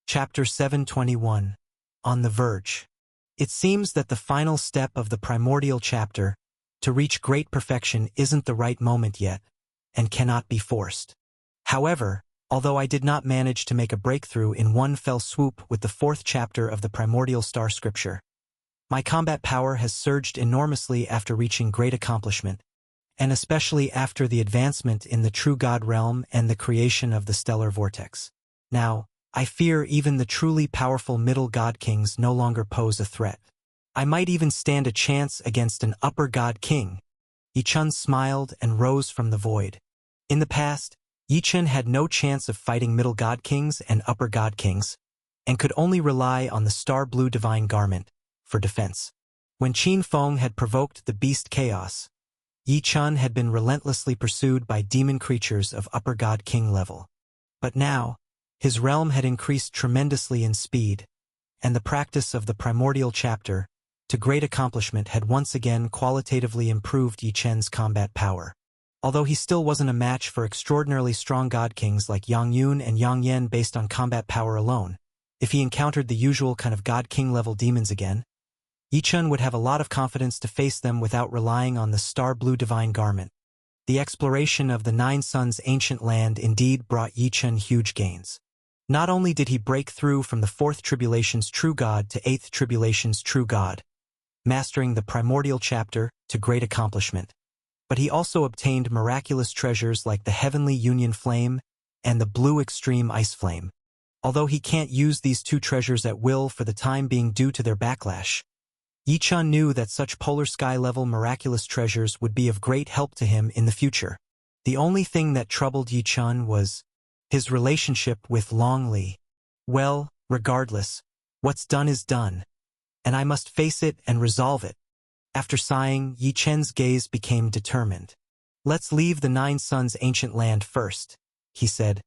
Chapter 721. On the Verge. It seems that the final step of the primordial chapter, to reach great perfection, isn't the right moment yet, and cannot be forced. However, although I did not manage to make a breakthrough in one fell swoop with the fourth chapter of the primordial star scripture, my combat power has surged enormously after reaching great accomplishment, and especially after the advancement in the true God realm and the creation of the stellar vortex. Now, I fear even the truly powerful middle god kings no longer pose a threat. I might even stand a chance against an upper god king. Yi-chun smiled and rose from the void. In the past, Yi-chun had no chance of fighting middle god kings and upper god kings, and could only rely on the star-blue divine garment for defense. When Qin Feng had provoked the beast chaos, Yi-chun had been relentlessly pursued by demon creatures of upper god king level. But now, his realm had increased tremendously in speed, and the practice of the primordial chapter, to great accomplishment, had once again qualitatively improved Yi-chun's combat power. Although he still wasn't a match for extraordinarily strong god kings like Yang Yun and Yang Yen based on combat power alone, if he encountered the usual kind of god king level demons again, Yi-chun would have a lot of confidence to face them without relying on the star-blue divine garment. The exploration of the Nine Suns' ancient land indeed brought Yi-chun huge gains. Not only did he break through from the Fourth Tribulation's true God to Eighth Tribulation's true God, mastering the primordial chapter to great accomplishment, but he also obtained miraculous treasures like the Heavenly Union Flame and the Blue Extreme Ice Flame. Although he can't use these two treasures at will for the time being due to their backlash, Yi-chun knew that such polar sky-level miraculous treasures would be of great help to him in the future. The only thing that troubled Yi-chun was his relationship with Long Li. Well, regardless, what's done is done, and I must face it and resolve it. After sighing, Yi-chun's gaze became determined. Let's leave the Nine Suns' ancient land first, he said.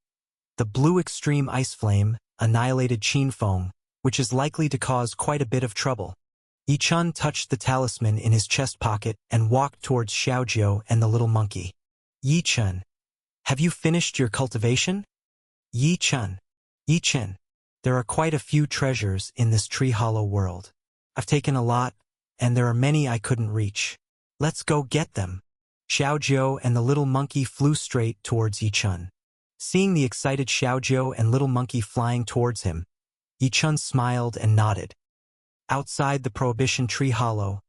The Blue Extreme Ice Flame annihilated Qin Feng, which is likely to cause quite a bit of trouble. Yi-chun touched the talisman in his chest pocket and walked towards Xiaojiu and the little monkey. Yi-chun, have you finished your cultivation? Yi-chun, there are quite a few treasures in this tree hollow world. I've taken a lot, and there are many I couldn't reach. Let's go get them. Xiaojiu and the little monkey flew straight towards Yi-chun. Seeing the excited Xiaojiu and little monkey flying towards him, Yi-chun smiled and nodded. Outside the Prohibition Tree Hollow,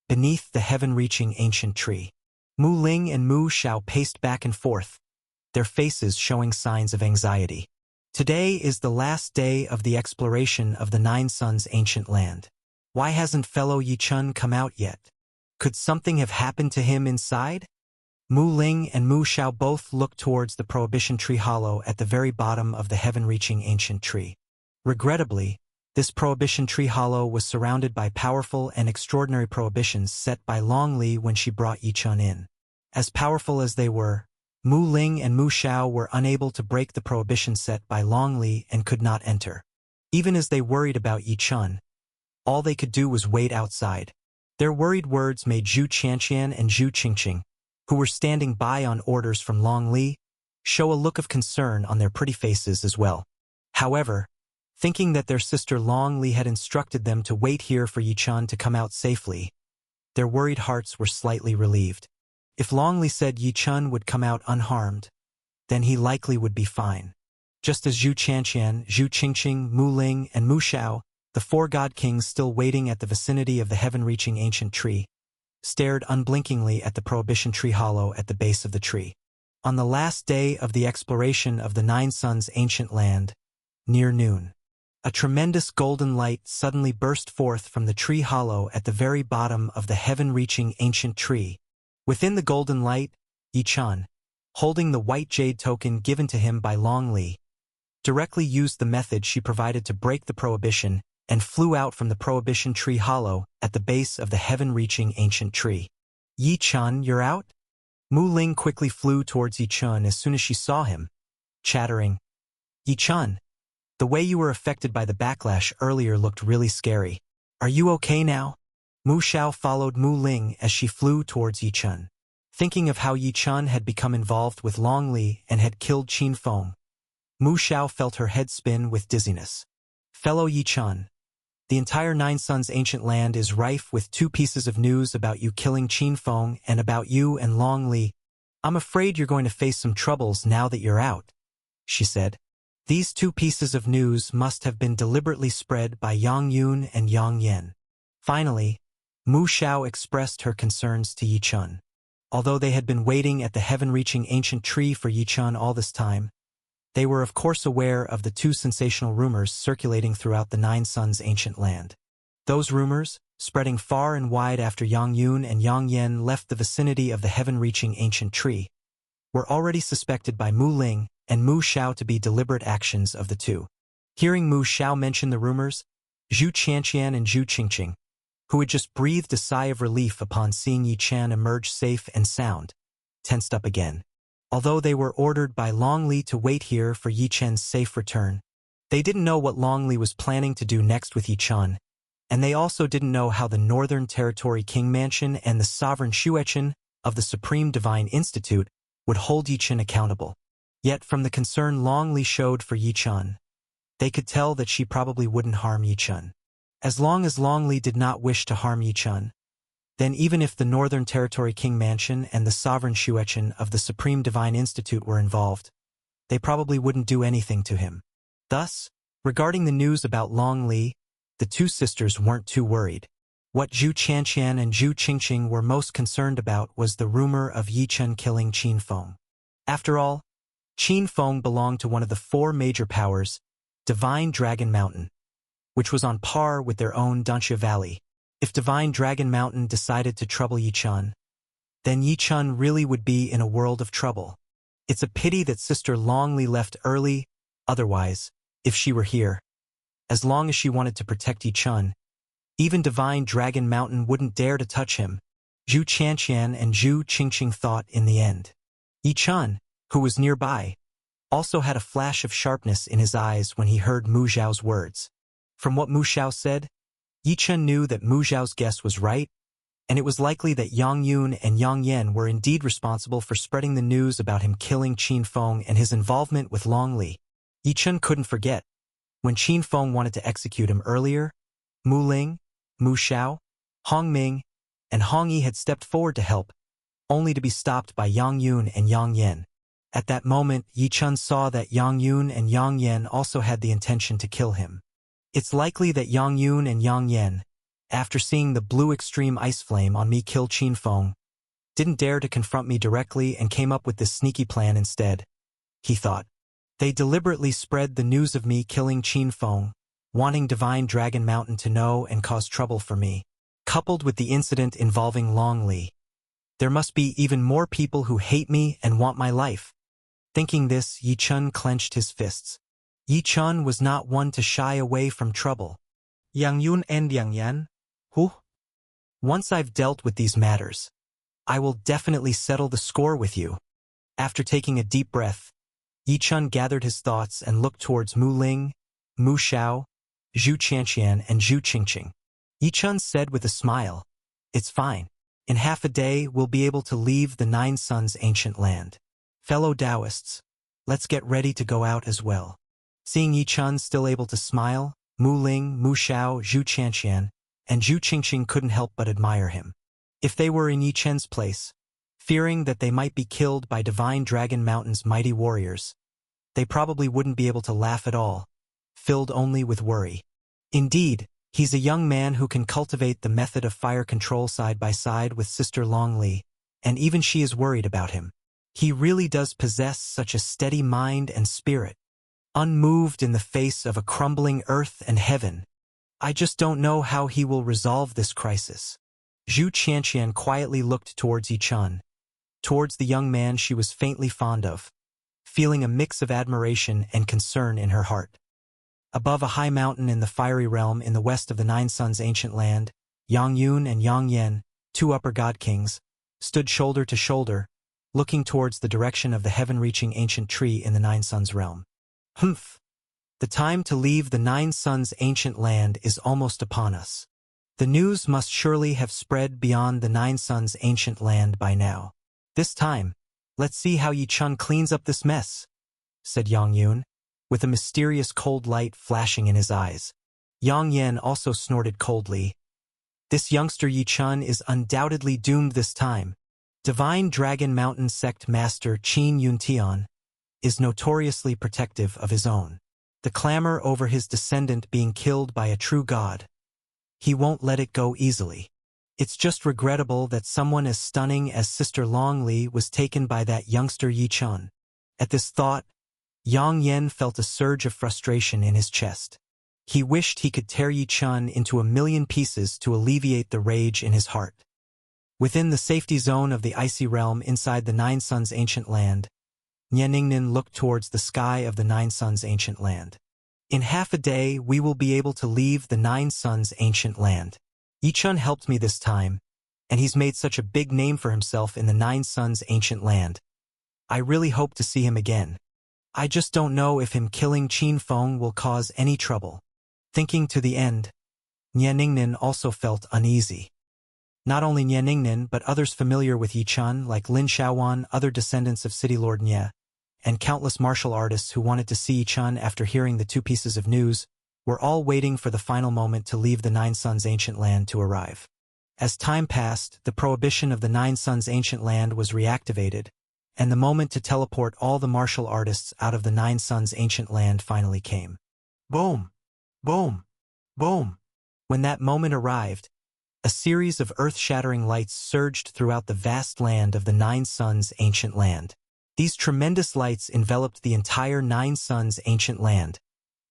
beneath the heaven-reaching ancient tree, Mu Ling and Mu Xiao paced back and forth, their faces showing signs of anxiety. Today is the last day of the exploration of the Nine Suns' ancient land. Why hasn't fellow Yi-chun come out yet? Could something have happened to him inside? Mu Ling and Mu Xiao both looked towards the Prohibition Tree Hollow at the very bottom of the heaven-reaching ancient tree. Regrettably, this Prohibition Tree Hollow was surrounded by powerful and extraordinary prohibitions set by Long Li when she brought Yi-chun in. As powerful as they were, Mu Ling and Mu Xiao were unable to break the prohibition set by Long Li and could not enter. Even as they worried about Yi-chun, all they could do was wait outside. Their worried words made Zhu Qianqian and Zhu Qingqing, who were standing by on orders from Long Li, show a look of concern on their pretty faces as well. However, thinking that their sister Long Li had instructed them to wait here for Yi-chun to come out safely, their worried hearts were slightly relieved. If Long Li said Yi-chun would come out unharmed, then he likely would be fine. Just as Zhu Qianqian, Zhu Qingqing, Mu Ling, and Mu Xiao, the four god kings still waiting at the vicinity of the heaven-reaching ancient tree, stared unblinkingly at the Prohibition Tree Hollow at the base of the tree. On the last day of the exploration of the Nine Suns' ancient land, near noon, a tremendous golden light suddenly burst forth from the tree hollow at the very bottom of the heaven-reaching ancient tree. Within the golden light, Yi-chun, holding the white jade token given to him by Long Li, directly used the method she provided to break the prohibition and flew out from the Prohibition Tree Hollow at the base of the heaven-reaching ancient tree. Yi-chun, you're out? Mu Ling quickly flew towards Yi-chun as soon as she saw him, chattering. Yi-chun, the way you were affected by the backlash earlier looked really scary. Are you okay now? Mu Xiao followed Mu Ling as she flew towards Yi-chun. Thinking of how Yi-chun had become involved with Long Li and had killed Qin Feng, Mu Xiao felt her head spin with dizziness. Fellow Yi Chun, the entire Nine Suns ancient land is rife with two pieces of news about you killing Qin Feng and about you and Long Li. I'm afraid you're going to face some troubles now that you're out, she said. These two pieces of news must have been deliberately spread by Yang Yun and Yang Yen. Finally, Mu Xiao expressed her concerns to Yi Chun. Although they had been waiting at the heaven-reaching ancient tree for Yi Chun all this time, they were of course aware of the two sensational rumors circulating throughout the Nine Suns ancient land. Those rumors, spreading far and wide after Yang Yun and Yang Yen left the vicinity of the heaven-reaching ancient tree, were already suspected by Mu Ling and Mu Xiao to be deliberate actions of the two. Hearing Mu Xiao mention the rumors, Zhu Qianqian and Zhu Qingqing, who had just breathed a sigh of relief upon seeing Yi Chan emerge safe and sound, tensed up again. Although they were ordered by Long Li to wait here for Yi Chen's safe return, they didn't know what Long Li was planning to do next with Yi Chan, and they also didn't know how the Northern Territory King Mansion and the Sovereign Shuechen of the Supreme Divine Institute would hold Yi Chen accountable. Yet from the concern Long Li showed for Yi Chan, they could tell that she probably wouldn't harm Yi Chan. As long as Long Li did not wish to harm Yi Chan, then even if the Northern Territory King Mansion and the Sovereign Shuechen of the Supreme Divine Institute were involved, they probably wouldn't do anything to him. Thus, regarding the news about Long Li, the two sisters weren't too worried. What Zhu Qianqian and Zhu Qingqing were most concerned about was the rumor of Yi Chen killing Qin Feng. After all, Qin Feng belonged to one of the four major powers, Divine Dragon Mountain, which was on par with their own Danxia Valley. If Divine Dragon Mountain decided to trouble Yi Chun, then Yi Chun really would be in a world of trouble. It's a pity that Sister Long Li left early, otherwise, if she were here, as long as she wanted to protect Yi Chun, even Divine Dragon Mountain wouldn't dare to touch him, Zhu Qianqian and Zhu Qingqing thought in the end. Yi Chun, who was nearby, also had a flash of sharpness in his eyes when he heard Mu Xiao's words. From what Mu Xiao said, Yi Chun knew that Mu Xiao's guess was right, and it was likely that Yang Yun and Yang Yen were indeed responsible for spreading the news about him killing Qin Feng and his involvement with Long Li. Yi Chun couldn't forget. When Qin Feng wanted to execute him earlier, Mu Ling, Mu Xiao, Hong Ming, and Hong Yi had stepped forward to help, only to be stopped by Yang Yun and Yang Yen. At that moment, Yi Chun saw that Yang Yun and Yang Yen also had the intention to kill him. It's likely that Yang Yun and Yang Yen, after seeing the blue extreme ice flame on me kill Qin Feng, didn't dare to confront me directly and came up with this sneaky plan instead, he thought. They deliberately spread the news of me killing Qin Feng, wanting Divine Dragon Mountain to know and cause trouble for me, coupled with the incident involving Long Li. There must be even more people who hate me and want my life. Thinking this, Yi Chun clenched his fists. Yi Chun was not one to shy away from trouble. Yang Yun and Yang Yan? Who? Once I've dealt with these matters, I will definitely settle the score with you. After taking a deep breath, Yi Chun gathered his thoughts and looked towards Mu Ling, Mu Xiao, Zhu Qianqian, and Zhu Qingqing. Yi Chun said with a smile, "It's fine. In half a day, we'll be able to leave the Nine Suns ancient land. Fellow Taoists, let's get ready to go out as well." Seeing Yi Chun still able to smile, Mu Ling, Mu Xiao, Zhu Qianqian, and Zhu Qingqing couldn't help but admire him. If they were in Yi Chen's place, fearing that they might be killed by Divine Dragon Mountain's mighty warriors, they probably wouldn't be able to laugh at all, filled only with worry. Indeed, he's a young man who can cultivate the method of fire control side by side with Sister Long Li, and even she is worried about him. He really does possess such a steady mind and spirit, unmoved in the face of a crumbling earth and heaven. I just don't know how he will resolve this crisis. Zhu Qianqian quietly looked towards Yi Chun, towards the young man she was faintly fond of, feeling a mix of admiration and concern in her heart. Above a high mountain in the fiery realm in the west of the Nine Suns ancient land, Yang Yun and Yang Yen, two upper god kings, stood shoulder to shoulder, looking towards the direction of the heaven-reaching ancient tree in the Nine Suns realm. Humph! The time to leave the Nine Suns ancient land is almost upon us. The news must surely have spread beyond the Nine Suns ancient land by now. This time, let's see how Yi Chun cleans up this mess, said Yang Yun. with a mysterious cold light flashing in his eyes. Yang Yan also snorted coldly. This youngster Yi Chun is undoubtedly doomed this time. Divine Dragon Mountain Sect Master Qin Yuntian is notoriously protective of his own. The clamor over his descendant being killed by a true god. He won't let it go easily. It's just regrettable that someone as stunning as Sister Long Li was taken by that youngster Yi Chun. At this thought, Yang Yan felt a surge of frustration in his chest. He wished he could tear Yi Chun into a million pieces to alleviate the rage in his heart. Within the safety zone of the icy realm inside the Nine Suns' ancient land, Ningnin looked towards the sky of the Nine Suns' ancient land. In half a day, we will be able to leave the Nine Suns' ancient land. Yi Chun helped me this time, and he's made such a big name for himself in the Nine Suns' ancient land. I really hope to see him again. I just don't know if him killing Qin Feng will cause any trouble. Thinking to the end, Ningnin also felt uneasy. Not only Ningnin but others familiar with Yi Chun like Lin Shaowan, other descendants of City Lord Nye, and countless martial artists who wanted to see Yi Chun after hearing the two pieces of news, were all waiting for the final moment to leave the Nine Suns' ancient land to arrive. As time passed, the prohibition of the Nine Suns' ancient land was reactivated, and the moment to teleport all the martial artists out of the Nine Suns' ancient land finally came. Boom! Boom! Boom! When that moment arrived, a series of earth-shattering lights surged throughout the vast land of the Nine Suns' ancient land. These tremendous lights enveloped the entire Nine Suns' ancient land,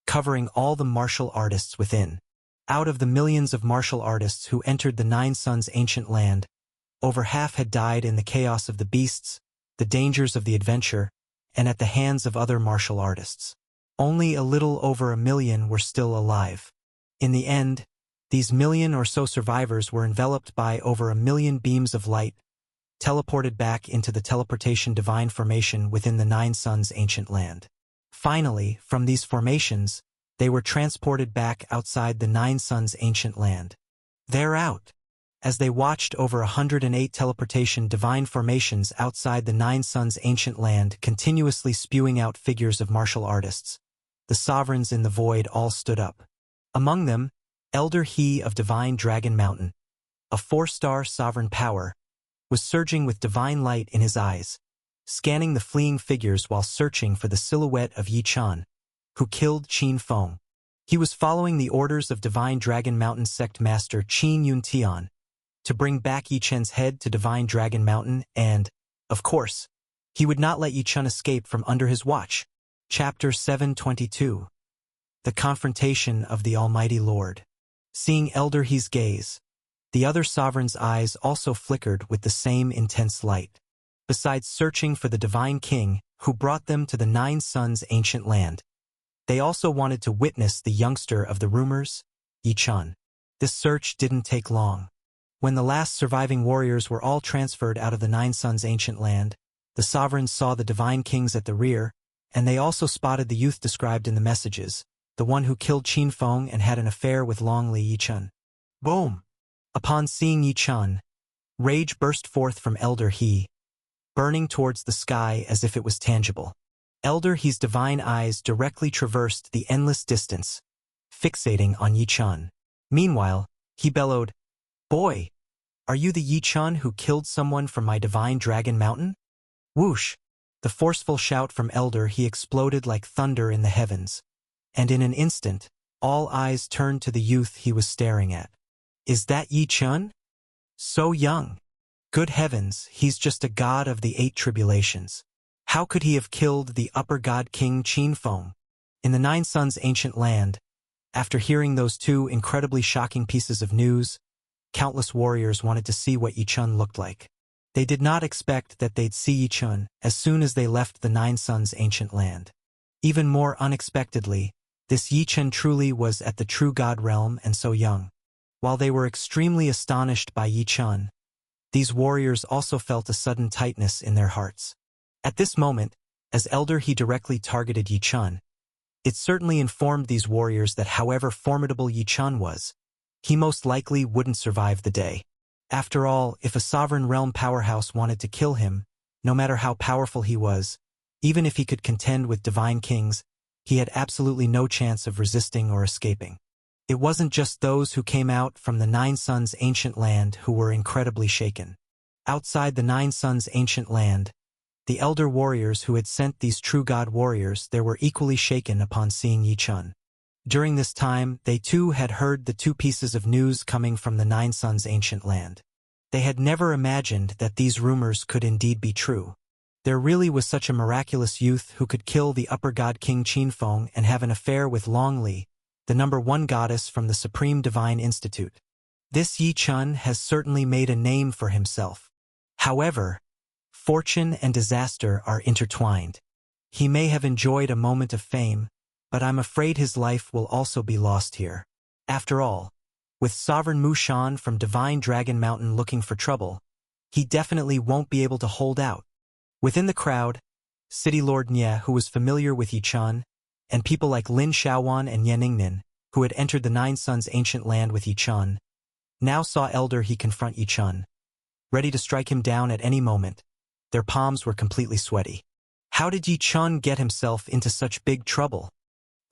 covering all the martial artists within. Out of the millions of martial artists who entered the Nine Suns' ancient land, over half had died in the chaos of the beasts, the dangers of the adventure, and at the hands of other martial artists. Only a little over 1 million were still alive. In the end, these million or so survivors were enveloped by over 1 million beams of light, teleported back into the teleportation divine formation within the Nine Suns' ancient land. Finally, from these formations, they were transported back outside the Nine Suns' ancient land. They're out. As they watched over 108 teleportation divine formations outside the Nine Suns' ancient land continuously spewing out figures of martial artists, the sovereigns in the void all stood up. Among them, Elder He of Divine Dragon Mountain, a 4-star sovereign power, was surging with divine light in his eyes, scanning the fleeing figures while searching for the silhouette of Yi Chun, who killed Qin Feng. He was following the orders of Divine Dragon Mountain Sect Master Qin Yuntian to bring back Yi Chun's head to Divine Dragon Mountain and, of course, he would not let Yi Chun escape from under his watch. Chapter 722. The Confrontation of the Almighty Lord. Seeing Elder He's gaze, the other sovereign's eyes also flickered with the same intense light. Besides searching for the Divine King who brought them to the Nine Suns' ancient land, they also wanted to witness the youngster of the rumors, Yi Chun. This search didn't take long. When the last surviving warriors were all transferred out of the Nine Suns' ancient land, the sovereigns saw the Divine Kings at the rear, and they also spotted the youth described in the messages, the one who killed Qin Feng and had an affair with Long Li Yi Chun. Boom! Upon seeing Yi Chun, rage burst forth from Elder He, burning towards the sky as if it was tangible. Elder He's divine eyes directly traversed the endless distance, fixating on Yi Chun. Meanwhile, he bellowed, "Boy, are you the Yi Chun who killed someone from my Divine Dragon Mountain?" Whoosh! The forceful shout from Elder He exploded like thunder in the heavens, and in an instant, all eyes turned to the youth he was staring at. Is that Yi Chun? So young. Good heavens, he's just a god of the 8 tribulations. How could he have killed the upper god king Qin Feng? In the Nine Suns' ancient land, after hearing those two incredibly shocking pieces of news, countless warriors wanted to see what Yi Chun looked like. They did not expect that they'd see Yi Chun as soon as they left the Nine Suns' ancient land. Even more unexpectedly, this Yi Chun truly was at the true god realm and so young. While they were extremely astonished by Yi Chun, these warriors also felt a sudden tightness in their hearts. At this moment, as Elder He directly targeted Yi Chun, it certainly informed these warriors that however formidable Yi Chun was, he most likely wouldn't survive the day. After all, if a sovereign realm powerhouse wanted to kill him, no matter how powerful he was, even if he could contend with divine kings, he had absolutely no chance of resisting or escaping. It wasn't just those who came out from the Nine Suns' ancient land who were incredibly shaken. Outside the Nine Suns' ancient land, the elder warriors who had sent these true god warriors there were equally shaken upon seeing Yi Chun. During this time, they too had heard the two pieces of news coming from the Nine Suns' ancient land. They had never imagined that these rumors could indeed be true. There really was such a miraculous youth who could kill the upper god King Qinfeng and have an affair with Long Li, the #1 goddess from the Supreme Divine Institute. This Yi Chun has certainly made a name for himself. However, fortune and disaster are intertwined. He may have enjoyed a moment of fame, but I'm afraid his life will also be lost here. After all, with Sovereign Mu Shan from Divine Dragon Mountain looking for trouble, he definitely won't be able to hold out. Within the crowd, City Lord Nye, who was familiar with Yi Chun, and people like Lin Shaowan and Ye Ningnin, who had entered the Nine Suns' ancient land with Yi Chun, now saw Elder He confront Yi Chun, ready to strike him down at any moment. Their palms were completely sweaty. How did Yi Chun get himself into such big trouble?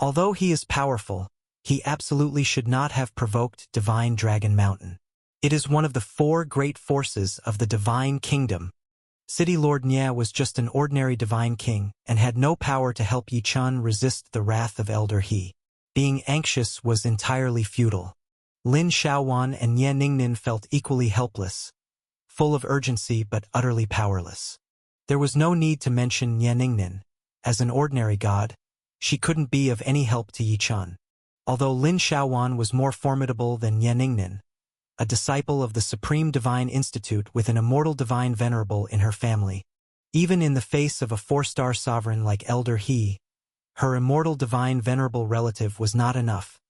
Although he is powerful, he absolutely should not have provoked Divine Dragon Mountain. It is one of the 4 great forces of the Divine Kingdom. City Lord Nye was just an ordinary divine king and had no power to help Yi Chun resist the wrath of Elder He. Being anxious was entirely futile. Lin Shaowan and Ye Ningnin felt equally helpless, full of urgency but utterly powerless. There was no need to mention Ye Ningnin. As an ordinary god, she couldn't be of any help to Yi Chun. Although Lin Shaowan was more formidable than Ye Ningnin, a disciple of the Supreme Divine Institute with an immortal divine venerable in her family, even in the face of a 4-star sovereign like Elder He, her immortal divine venerable relative was not enough,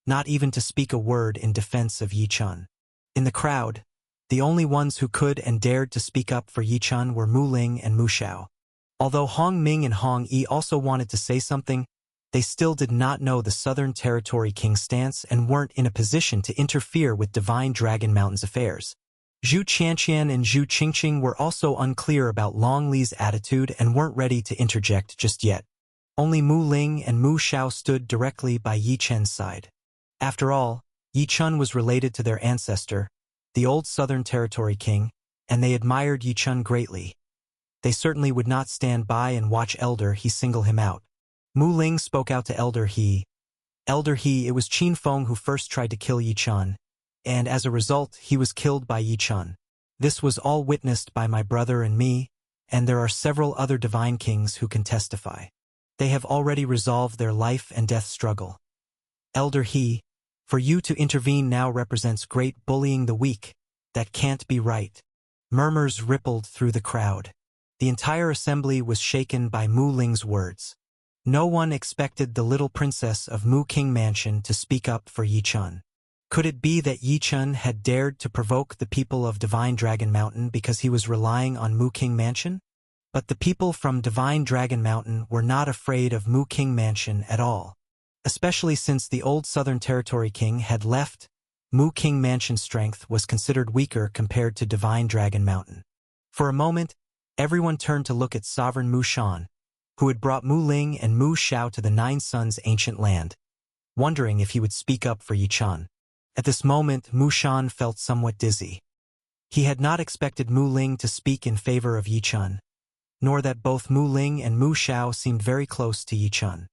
not even to speak a word in defense of Yi Chun. In the crowd, the only ones who could and dared to speak up for Yi Chun were Mu Ling and Mu Xiao. Although Hong Ming and Hong Yi also wanted to say something, they still did not know the Southern Territory King's stance and weren't in a position to interfere with Divine Dragon Mountain's affairs. Zhu Qianqian and Zhu Qingqing were also unclear about Long Li's attitude and weren't ready to interject just yet. Only Mu Ling and Mu Xiao stood directly by Yi Chen's side. After all, Yi Chun was related to their ancestor, the old Southern Territory King, and they admired Yi Chun greatly. They certainly would not stand by and watch Elder He single him out. Mu Ling spoke out to Elder He. Elder He, it was Qinfeng who first tried to kill Yi Chun, and as a result he was killed by Yi Chun. This was all witnessed by my brother and me, and there are several other divine kings who can testify. They have already resolved their life and death struggle. Elder He, for you to intervene now represents great bullying the weak. That can't be right. Murmurs rippled through the crowd. The entire assembly was shaken by Mu Ling's words. No one expected the little princess of Mu King Mansion to speak up for Yi Chun. Could it be that Yi Chun had dared to provoke the people of Divine Dragon Mountain because he was relying on Mu King Mansion? But the people from Divine Dragon Mountain were not afraid of Mu King Mansion at all. Especially since the old Southern Territory King had left, Mu King Mansion's strength was considered weaker compared to Divine Dragon Mountain. For a moment, everyone turned to look at Sovereign Mu Shan, who had brought Mu Ling and Mu Xiao to the Nine Suns' ancient land, wondering if he would speak up for Yi Chun. At this moment, Mu Shan felt somewhat dizzy. He had not expected Mu Ling to speak in favor of Yi Chun, nor that both Mu Ling and Mu Xiao seemed very close to Yi Chun.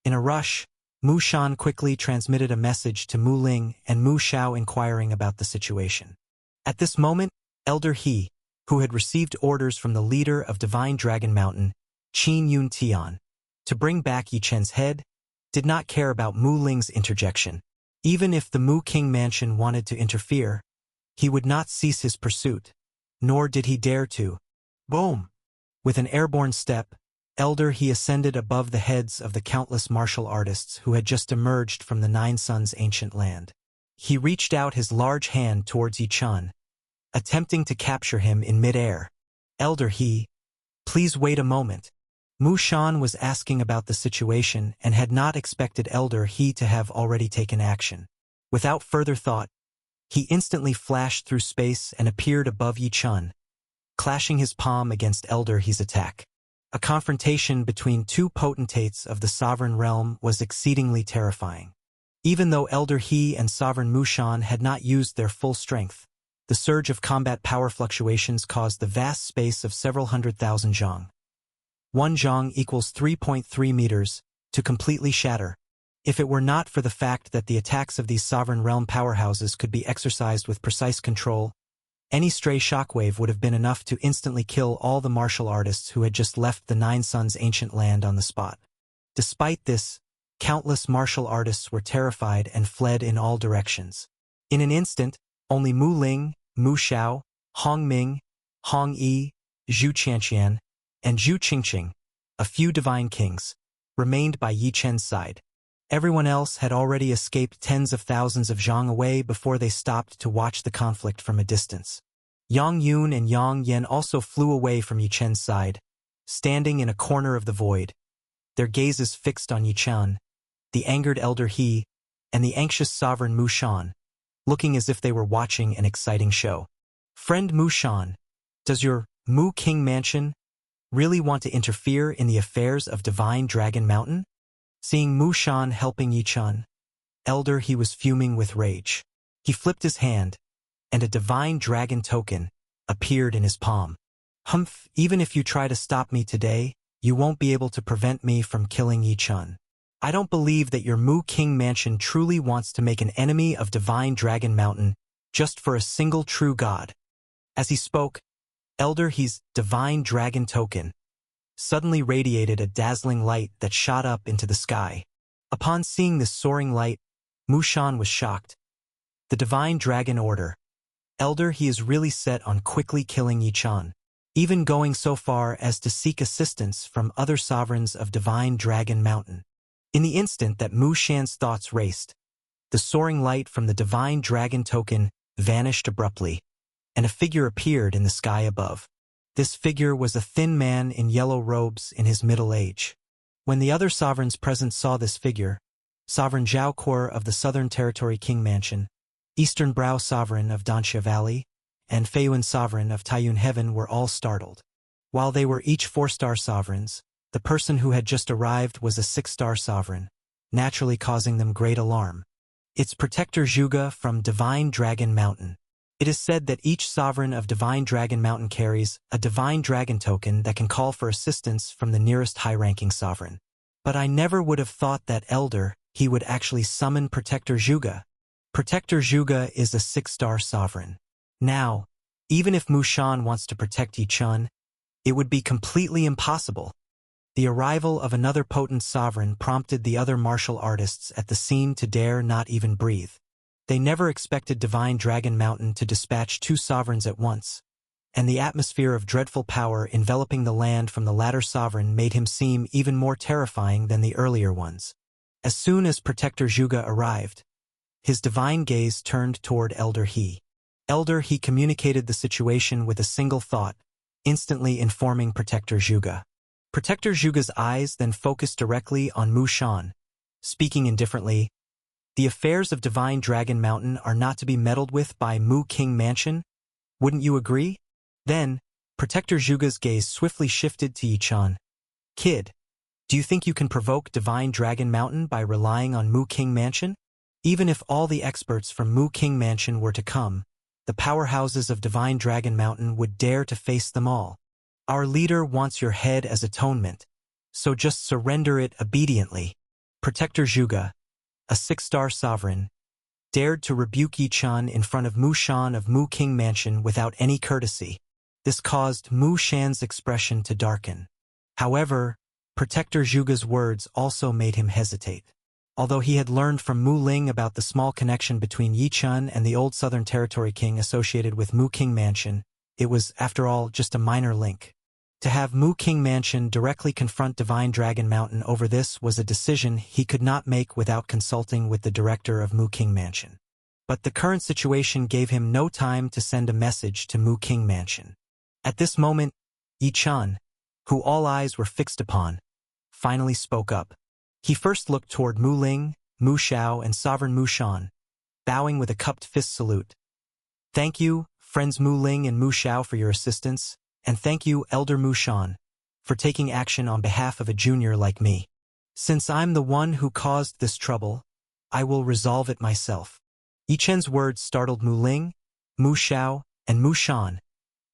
In a rush, Mu Shan quickly transmitted a message to Mu Ling and Mu Xiao inquiring about the situation. At this moment, Elder He, who had received orders from the leader of Divine Dragon Mountain, Qin Yun Tian, to bring back Yi Chen's head, did not care about Mu Ling's interjection. Even if the Mu King Mansion wanted to interfere, he would not cease his pursuit, nor did he dare to. Boom! With an airborne step, Elder He ascended above the heads of the countless martial artists who had just emerged from the Nine Suns' ancient land. He reached out his large hand towards Yi Chun, attempting to capture him in mid-air. Elder He, please wait a moment. Mu Shan was asking about the situation and had not expected Elder He to have already taken action. Without further thought, he instantly flashed through space and appeared above Yi Chun, clashing his palm against Elder He's attack. A confrontation between two potentates of the sovereign realm was exceedingly terrifying. Even though Elder He and Sovereign Mushan had not used their full strength, the surge of combat power fluctuations caused the vast space of several 100,000 zhang. 1 zhang equals 3.3 meters, to completely shatter. If it were not for the fact that the attacks of these sovereign realm powerhouses could be exercised with precise control, any stray shockwave would have been enough to instantly kill all the martial artists who had just left the Nine Suns' ancient land on the spot. Despite this, countless martial artists were terrified and fled in all directions. In an instant, only Mu Ling, Mu Xiao, Hong Ming, Hong Yi, Zhu Qianqian, and Zhu Qingqing, a few divine kings, remained by Yi Chen's side. Everyone else had already escaped tens of thousands of zhang away before they stopped to watch the conflict from a distance. Yang Yun and Yang Yan also flew away from Yi Chen's side, standing in a corner of the void, their gazes fixed on Yi Chen, the angered Elder He, and the anxious sovereign Mu Shan, looking as if they were watching an exciting show. Friend Mu Shan, does your Mu King Mansion really want to interfere in the affairs of Divine Dragon Mountain? Seeing Mu Shan helping Yi Chen, Elder He was fuming with rage. He flipped his hand, and a divine dragon token appeared in his palm. Humph, even if you try to stop me today, you won't be able to prevent me from killing Yi Chen. I don't believe that your Mu King Mansion truly wants to make an enemy of Divine Dragon Mountain just for a single true god. As he spoke, Elder He's divine dragon token suddenly radiated a dazzling light that shot up into the sky. Upon seeing this soaring light, Mu Shan was shocked. The Divine Dragon Order. Elder He is really set on quickly killing Yi Chen, even going so far as to seek assistance from other sovereigns of Divine Dragon Mountain. In the instant that Mu Shan's thoughts raced, the soaring light from the Divine Dragon token vanished abruptly, and a figure appeared in the sky above. This figure was a thin man in yellow robes in his middle age. When the other sovereigns present saw this figure, Sovereign Zhao Kor of the Southern Territory King Mansion, Eastern Brow Sovereign of Danxia Valley, and Feiyuan Sovereign of Taiyun Heaven were all startled. While they were each 4-star sovereigns, the person who had just arrived was a 6-star sovereign, naturally causing them great alarm. It's Protector Zhuge from Divine Dragon Mountain. It is said that each sovereign of Divine Dragon Mountain carries a Divine Dragon token that can call for assistance from the nearest high-ranking sovereign. But I never would have thought that Elder He would actually summon Protector Zhuge. Protector Zhuge is a 6-star sovereign. Now, even if Mu Shan wants to protect Yi Chen, it would be completely impossible. The arrival of another potent sovereign prompted the other martial artists at the scene to dare not even breathe. They never expected Divine Dragon Mountain to dispatch 2 sovereigns at once, and the atmosphere of dreadful power enveloping the land from the latter sovereign made him seem even more terrifying than the earlier ones. As soon as Protector Zhuge arrived, his divine gaze turned toward Elder He. Elder He communicated the situation with a single thought, instantly informing Protector Zhuge. Protector Zhuge's eyes then focused directly on Mu Shan, speaking indifferently, "The affairs of Divine Dragon Mountain are not to be meddled with by Mu King Mansion. Wouldn't you agree?" Then, Protector Zhuge's gaze swiftly shifted to Yi Chen. "Kid, do you think you can provoke Divine Dragon Mountain by relying on Mu King Mansion? Even if all the experts from Mu King Mansion were to come, the powerhouses of Divine Dragon Mountain would dare to face them all. Our leader wants your head as atonement, so just surrender it obediently." Protector Zhuge, a 6-star sovereign, dared to rebuke Yi Chen in front of Mu Shan of Mu King Mansion without any courtesy. This caused Mu Shan's expression to darken. However, Protector Zhuge's words also made him hesitate. Although he had learned from Mu Ling about the small connection between Yi Chen and the old Southern Territory King associated with Mu King Mansion, it was, after all, just a minor link. To have Mu King Mansion directly confront Divine Dragon Mountain over this was a decision he could not make without consulting with the director of Mu King Mansion. But the current situation gave him no time to send a message to Mu King Mansion. At this moment, Yi Chen, who all eyes were fixed upon, finally spoke up. He first looked toward Mu Ling, Mu Xiao, and Sovereign Mu Shan, bowing with a cupped fist salute. "Thank you, friends Mu Ling and Mu Xiao, for your assistance, and thank you, Elder Mu Shan. for taking action on behalf of a junior like me. Since I'm the one who caused this trouble, I will resolve it myself. Yi Chen's words startled Mu Ling, Mu Xiao, and Mu Shan,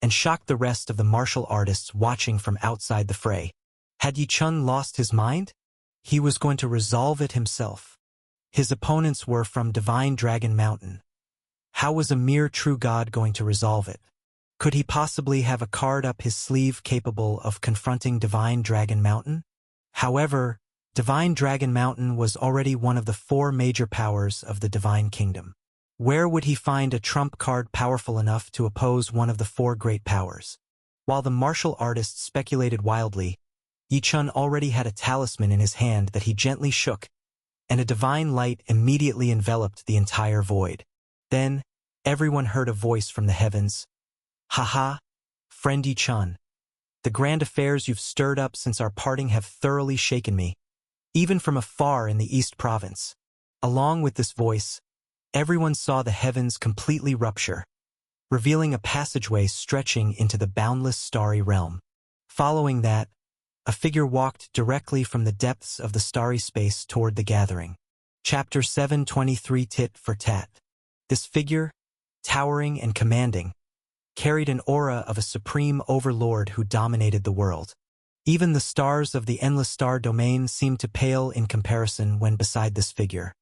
and shocked the rest of the martial artists watching from outside the fray. Had Yi Chen lost his mind? He was going to resolve it himself. His opponents were from Divine Dragon Mountain. How was a mere true god going to resolve it? Could he possibly have a card up his sleeve capable of confronting Divine Dragon Mountain? However, Divine Dragon Mountain was already one of the 4 major powers of the Divine Kingdom. Where would he find a trump card powerful enough to oppose one of the 4 great powers? While the martial artists speculated wildly, Yi Chen already had a talisman in his hand that he gently shook, and a divine light immediately enveloped the entire void. Then, everyone heard a voice from the heavens. "Ha, friend Yi Chen. The grand affairs you've stirred up since our parting have thoroughly shaken me, even from afar in the East Province." Along with this voice, everyone saw the heavens completely rupture, revealing a passageway stretching into the boundless starry realm. Following that, a figure walked directly from the depths of the starry space toward the gathering. Chapter 723 Tit for Tat. This figure, towering and commanding, carried an aura of a supreme overlord who dominated the world. Even the stars of the endless star domain seemed to pale in comparison when beside this figure.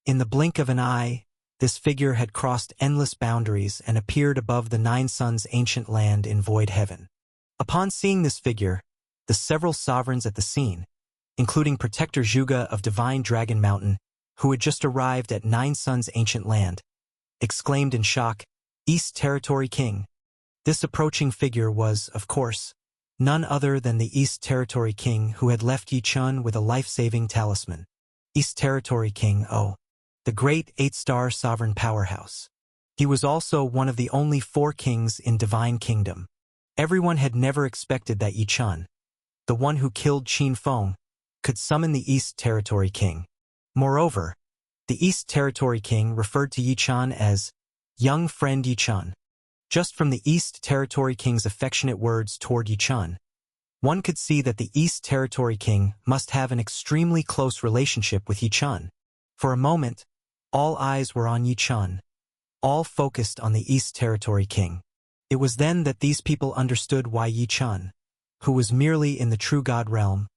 In the blink of an eye, this figure had crossed endless boundaries and appeared above the 9 suns' ancient land in void heaven. Upon seeing this figure, the several sovereigns at the scene, including Protector Zhuge of Divine Dragon Mountain, who had just arrived at 9 suns' ancient land, exclaimed in shock, "East Territory King." This approaching figure was, of course, none other than the East Territory King who had left Yi Chen with a life-saving talisman. East Territory King, the great 8-star sovereign powerhouse. He was also one of the only 4 kings in Divine Kingdom. Everyone had never expected that Yi Chen, the one who killed Qin Feng, could summon the East Territory King. Moreover, the East Territory King referred to Yi Chen as young friend Yi Chen. Just from the East Territory King's affectionate words toward Yi Chen, one could see that the East Territory King must have an extremely close relationship with Yi Chen. For a moment, all eyes were on Yi Chen, all focused on the East Territory King. It was then that these people understood why Yi Chen, who was merely in the true god realm,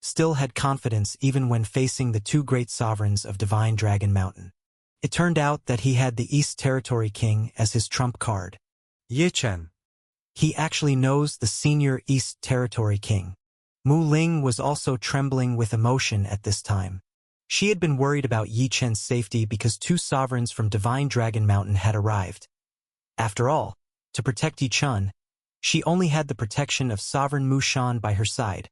still had confidence even when facing the 2 great sovereigns of Divine Dragon Mountain. It turned out that he had the East Territory King as his trump card. Yi Chen. He actually knows the senior East Territory King. Mu Ling was also trembling with emotion at this time. She had been worried about Yi Chen's safety because 2 sovereigns from Divine Dragon Mountain had arrived. After all, to protect Yi Chen, she only had the protection of Sovereign Mu Shan by her side,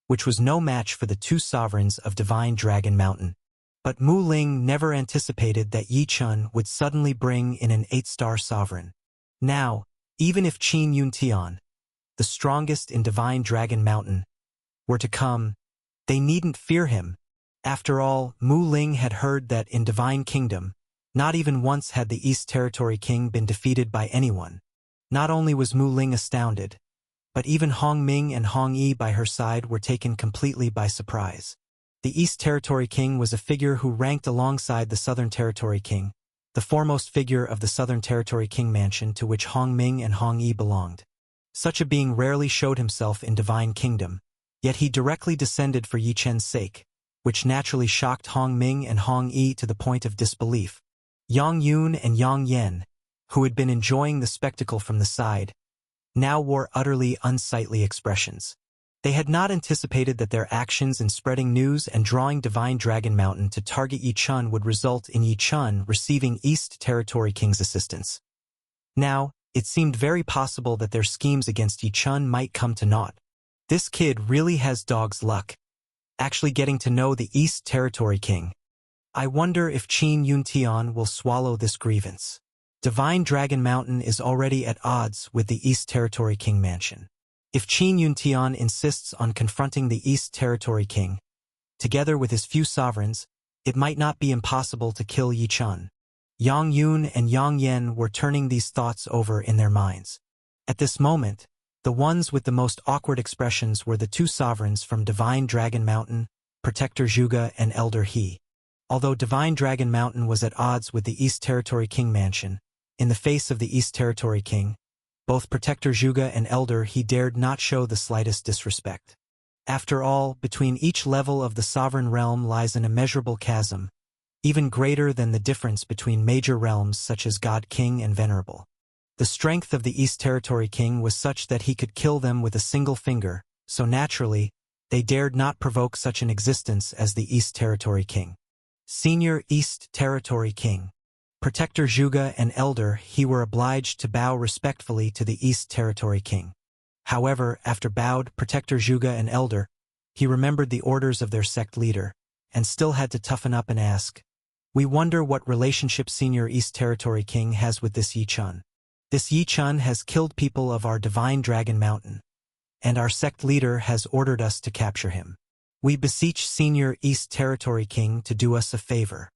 which was no match for the 2 sovereigns of Divine Dragon Mountain. But Mu Ling never anticipated that Yi Chen would suddenly bring in an 8-star sovereign. Now, even if Qin Yuntian, the strongest in Divine Dragon Mountain, were to come, they needn't fear him. After all, Mu Ling had heard that in Divine Kingdom, not even once had the East Territory King been defeated by anyone. Not only was Mu Ling astounded, but even Hong Ming and Hong Yi by her side were taken completely by surprise. The East Territory King was a figure who ranked alongside the Southern Territory King, the foremost figure of the Southern Territory King mansion to which Hong Ming and Hong Yi belonged. Such a being rarely showed himself in Divine Kingdom, yet he directly descended for Yi Chen's sake, which naturally shocked Hong Ming and Hong Yi to the point of disbelief. Yang Yun and Yang Yen, who had been enjoying the spectacle from the side, now wore utterly unsightly expressions. They had not anticipated that their actions in spreading news and drawing Divine Dragon Mountain to target Yi Chen would result in Yi Chen receiving East Territory King's assistance. Now, it seemed very possible that their schemes against Yi Chen might come to naught. This kid really has dog's luck, actually getting to know the East Territory King. I wonder if Qin Yuntian will swallow this grievance. Divine Dragon Mountain is already at odds with the East Territory King mansion. If Qin Yuntian insists on confronting the East Territory King, together with his few sovereigns, it might not be impossible to kill Yi Chen. Yang Yun and Yang Yen were turning these thoughts over in their minds. At this moment, The ones with the most awkward expressions were the two sovereigns from Divine Dragon Mountain, Protector Zhuge and Elder He. Although Divine Dragon Mountain was at odds with the East Territory King Mansion, in the face of the East Territory King, both Protector Zhuge and Elder He dared not show the slightest disrespect. After all, between each level of the sovereign realm lies an immeasurable chasm, even greater than the difference between major realms such as God King and Venerable. The strength of the East Territory King was such that he could kill them with a single finger, so naturally, they dared not provoke such an existence as the East Territory King. Senior East Territory King. Protector Zhuge and Elder He were obliged to bow respectfully to the East Territory King. However, after bowed Protector Zhuge and Elder, he remembered the orders of their sect leader, and still had to toughen up and ask, "We wonder what relationship Senior East Territory King has with this Yi Chun. This Yi Chun has killed people of our Divine Dragon Mountain, and our sect leader has ordered us to capture him. We beseech Senior East Territory King to do us a favor."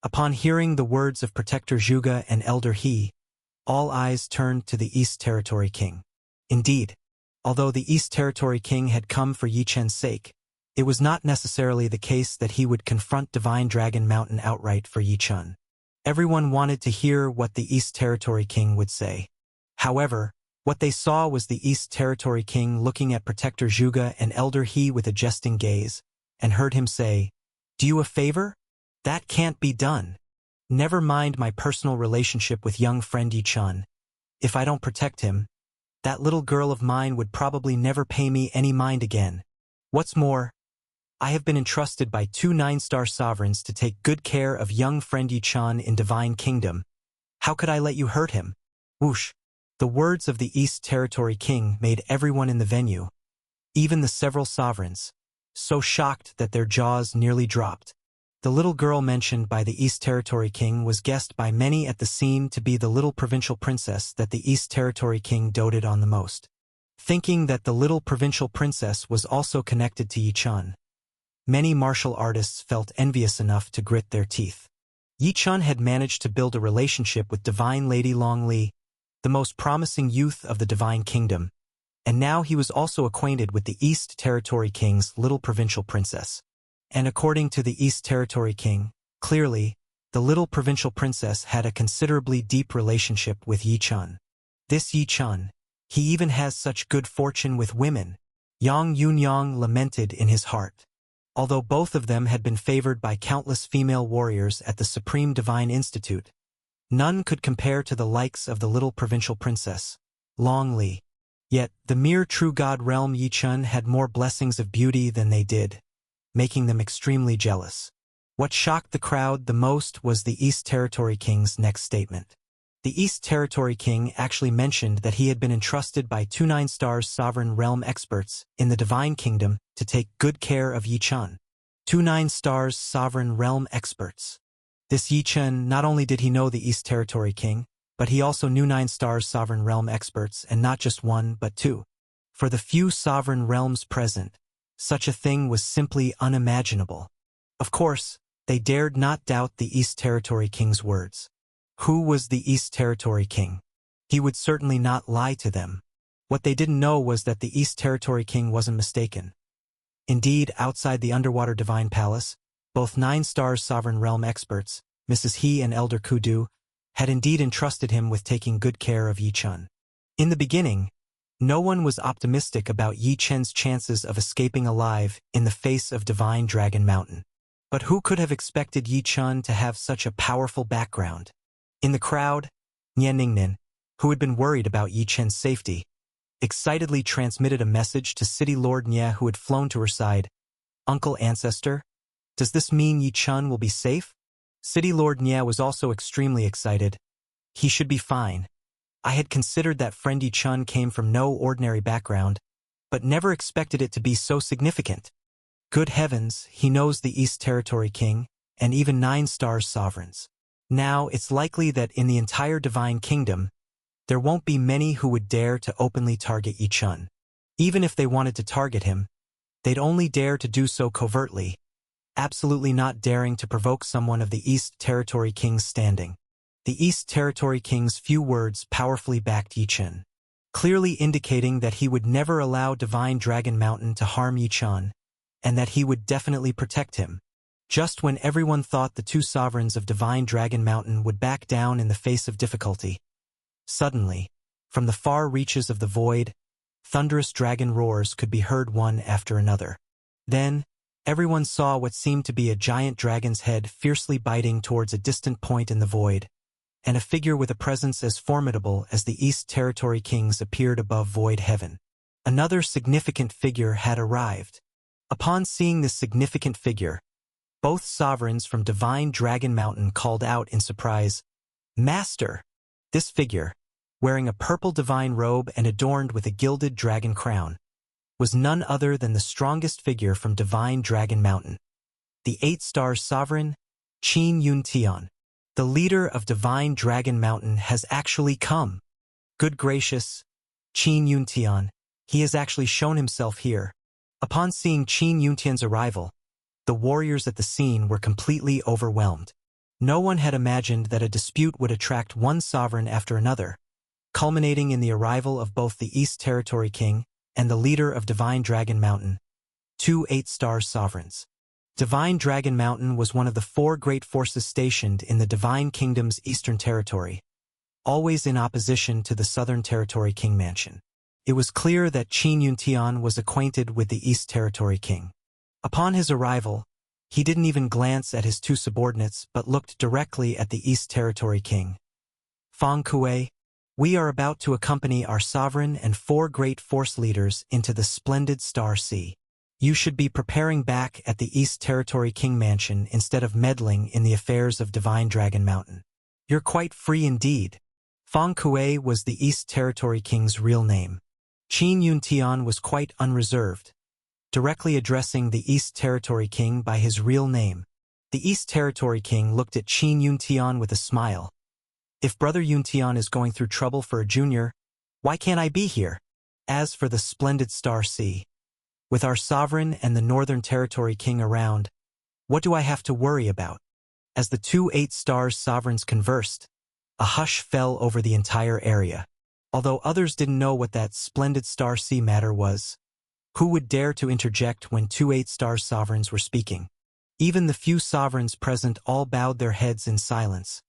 Upon hearing the words of Protector Zhuge and Elder He, all eyes turned to the East Territory King. Indeed, although the East Territory King had come for Yi Chen's sake, it was not necessarily the case that he would confront Divine Dragon Mountain outright for Yi Chun. Everyone wanted to hear what the East Territory King would say. However, what they saw was the East Territory King looking at Protector Zhuge and Elder He with a jesting gaze, and heard him say, "Do you a favor? That can't be done. Never mind my personal relationship with young friend Yi Chun. If I don't protect him, that little girl of mine would probably never pay me any mind again. What's more, I have been entrusted by 2 9-star sovereigns to take good care of young friend Yi Chun in Divine Kingdom. How could I let you hurt him?" Whoosh! The words of the East Territory King made everyone in the venue, even the several sovereigns, so shocked that their jaws nearly dropped. The little girl mentioned by the East Territory King was guessed by many at the scene to be the little provincial princess that the East Territory King doted on the most. Thinking that the little provincial princess was also connected to Yi Chun, many martial artists felt envious enough to grit their teeth. Yi Chun had managed to build a relationship with Divine Lady Long Li, the most promising youth of the Divine Kingdom, and now he was also acquainted with the East Territory King's little provincial princess. And according to the East Territory King, clearly, the little provincial princess had a considerably deep relationship with Yi Chun. This Yi Chun, he even has such good fortune with women, Yang Yunyang lamented in his heart. Although both of them had been favored by countless female warriors at the Supreme Divine Institute, none could compare to the likes of the little provincial princess, Long Li. Yet, the mere true god realm Yi Chun had more blessings of beauty than they did, making them extremely jealous. What shocked the crowd the most was the East Territory King's next statement. The East Territory King actually mentioned that he had been entrusted by 2 9-star sovereign realm experts in the Divine Kingdom to take good care of Yi Chun. 2 9-star sovereign realm experts. This Yi Chun, not only did he know the East Territory King, but he also knew 9-star sovereign realm experts, and not just one but 2. For the few sovereign realms present, such a thing was simply unimaginable. Of course, they dared not doubt the East Territory King's words. Who was the East Territory King? He would certainly not lie to them. What they didn't know was that the East Territory King wasn't mistaken. Indeed, outside the underwater Divine Palace, both 9-star sovereign realm experts, Mrs. He and Elder Kudu, had indeed entrusted him with taking good care of Yi Chun. In the beginning, no one was optimistic about Yi Chen's chances of escaping alive in the face of Divine Dragon Mountain. But who could have expected Yi Chun to have such a powerful background? In the crowd, Nye Ningnin, who had been worried about Yi Chen's safety, excitedly transmitted a message to City Lord Nye, who had flown to her side. "Uncle Ancestor, does this mean Yi Chun will be safe?" City Lord Nye was also extremely excited. "He should be fine. I had considered that friend Yi Chun came from no ordinary background, but never expected it to be so significant. Good heavens, he knows the East Territory King, and even 9-star sovereigns. Now, it's likely that in the entire Divine Kingdom, there won't be many who would dare to openly target Yi Chun. Even if they wanted to target him, they'd only dare to do so covertly, absolutely not daring to provoke someone of the East Territory King's standing." The East Territory King's few words powerfully backed Yi Chun. clearly indicating that he would never allow Divine Dragon Mountain to harm Yichun, and that he would definitely protect him. Just when everyone thought the two sovereigns of Divine Dragon Mountain would back down in the face of difficulty, suddenly, from the far reaches of the void, thunderous dragon roars could be heard one after another. Then, everyone saw what seemed to be a giant dragon's head fiercely biting towards a distant point in the void, and a figure with a presence as formidable as the East Territory Kings appeared above void heaven. Another significant figure had arrived. Upon seeing this significant figure, both sovereigns from Divine Dragon Mountain called out in surprise, "Master!" This figure, wearing a purple divine robe and adorned with a gilded dragon crown, was none other than the strongest figure from Divine Dragon Mountain, the 8-star sovereign, Qin Yuntian. The leader of Divine Dragon Mountain has actually come. Good gracious, Qin Yuntian, he has actually shown himself here. Upon seeing Qin Yuntian's arrival, the warriors at the scene were completely overwhelmed. No one had imagined that a dispute would attract one sovereign after another, culminating in the arrival of both the East Territory King and the leader of Divine Dragon Mountain, two 8-star sovereigns. Divine Dragon Mountain was one of the 4 great forces stationed in the Divine Kingdom's Eastern Territory, always in opposition to the Southern Territory King Mansion. It was clear that Qin Yuntian was acquainted with the East Territory King. Upon his arrival, he didn't even glance at his 2 subordinates but looked directly at the East Territory King. "Fang Kuei, we are about to accompany our sovereign and 4 great force leaders into the splendid Star Sea. You should be preparing back at the East Territory King Mansion instead of meddling in the affairs of Divine Dragon Mountain. You're quite free indeed." Fang Kuei was the East Territory King's real name. Qin Yuntian was quite unreserved, directly addressing the East Territory King by his real name. The East Territory King looked at Qin Yuntian with a smile. "If Brother Yuntian is going through trouble for a junior, why can't I be here? As for the splendid Star Sea, with our sovereign and the Northern Territory King around, what do I have to worry about?" As the 2 8-star sovereigns conversed, a hush fell over the entire area. Although others didn't know what that splendid Star Sea matter was, who would dare to interject when 2 8-star sovereigns were speaking? Even the few sovereigns present all bowed their heads in silence,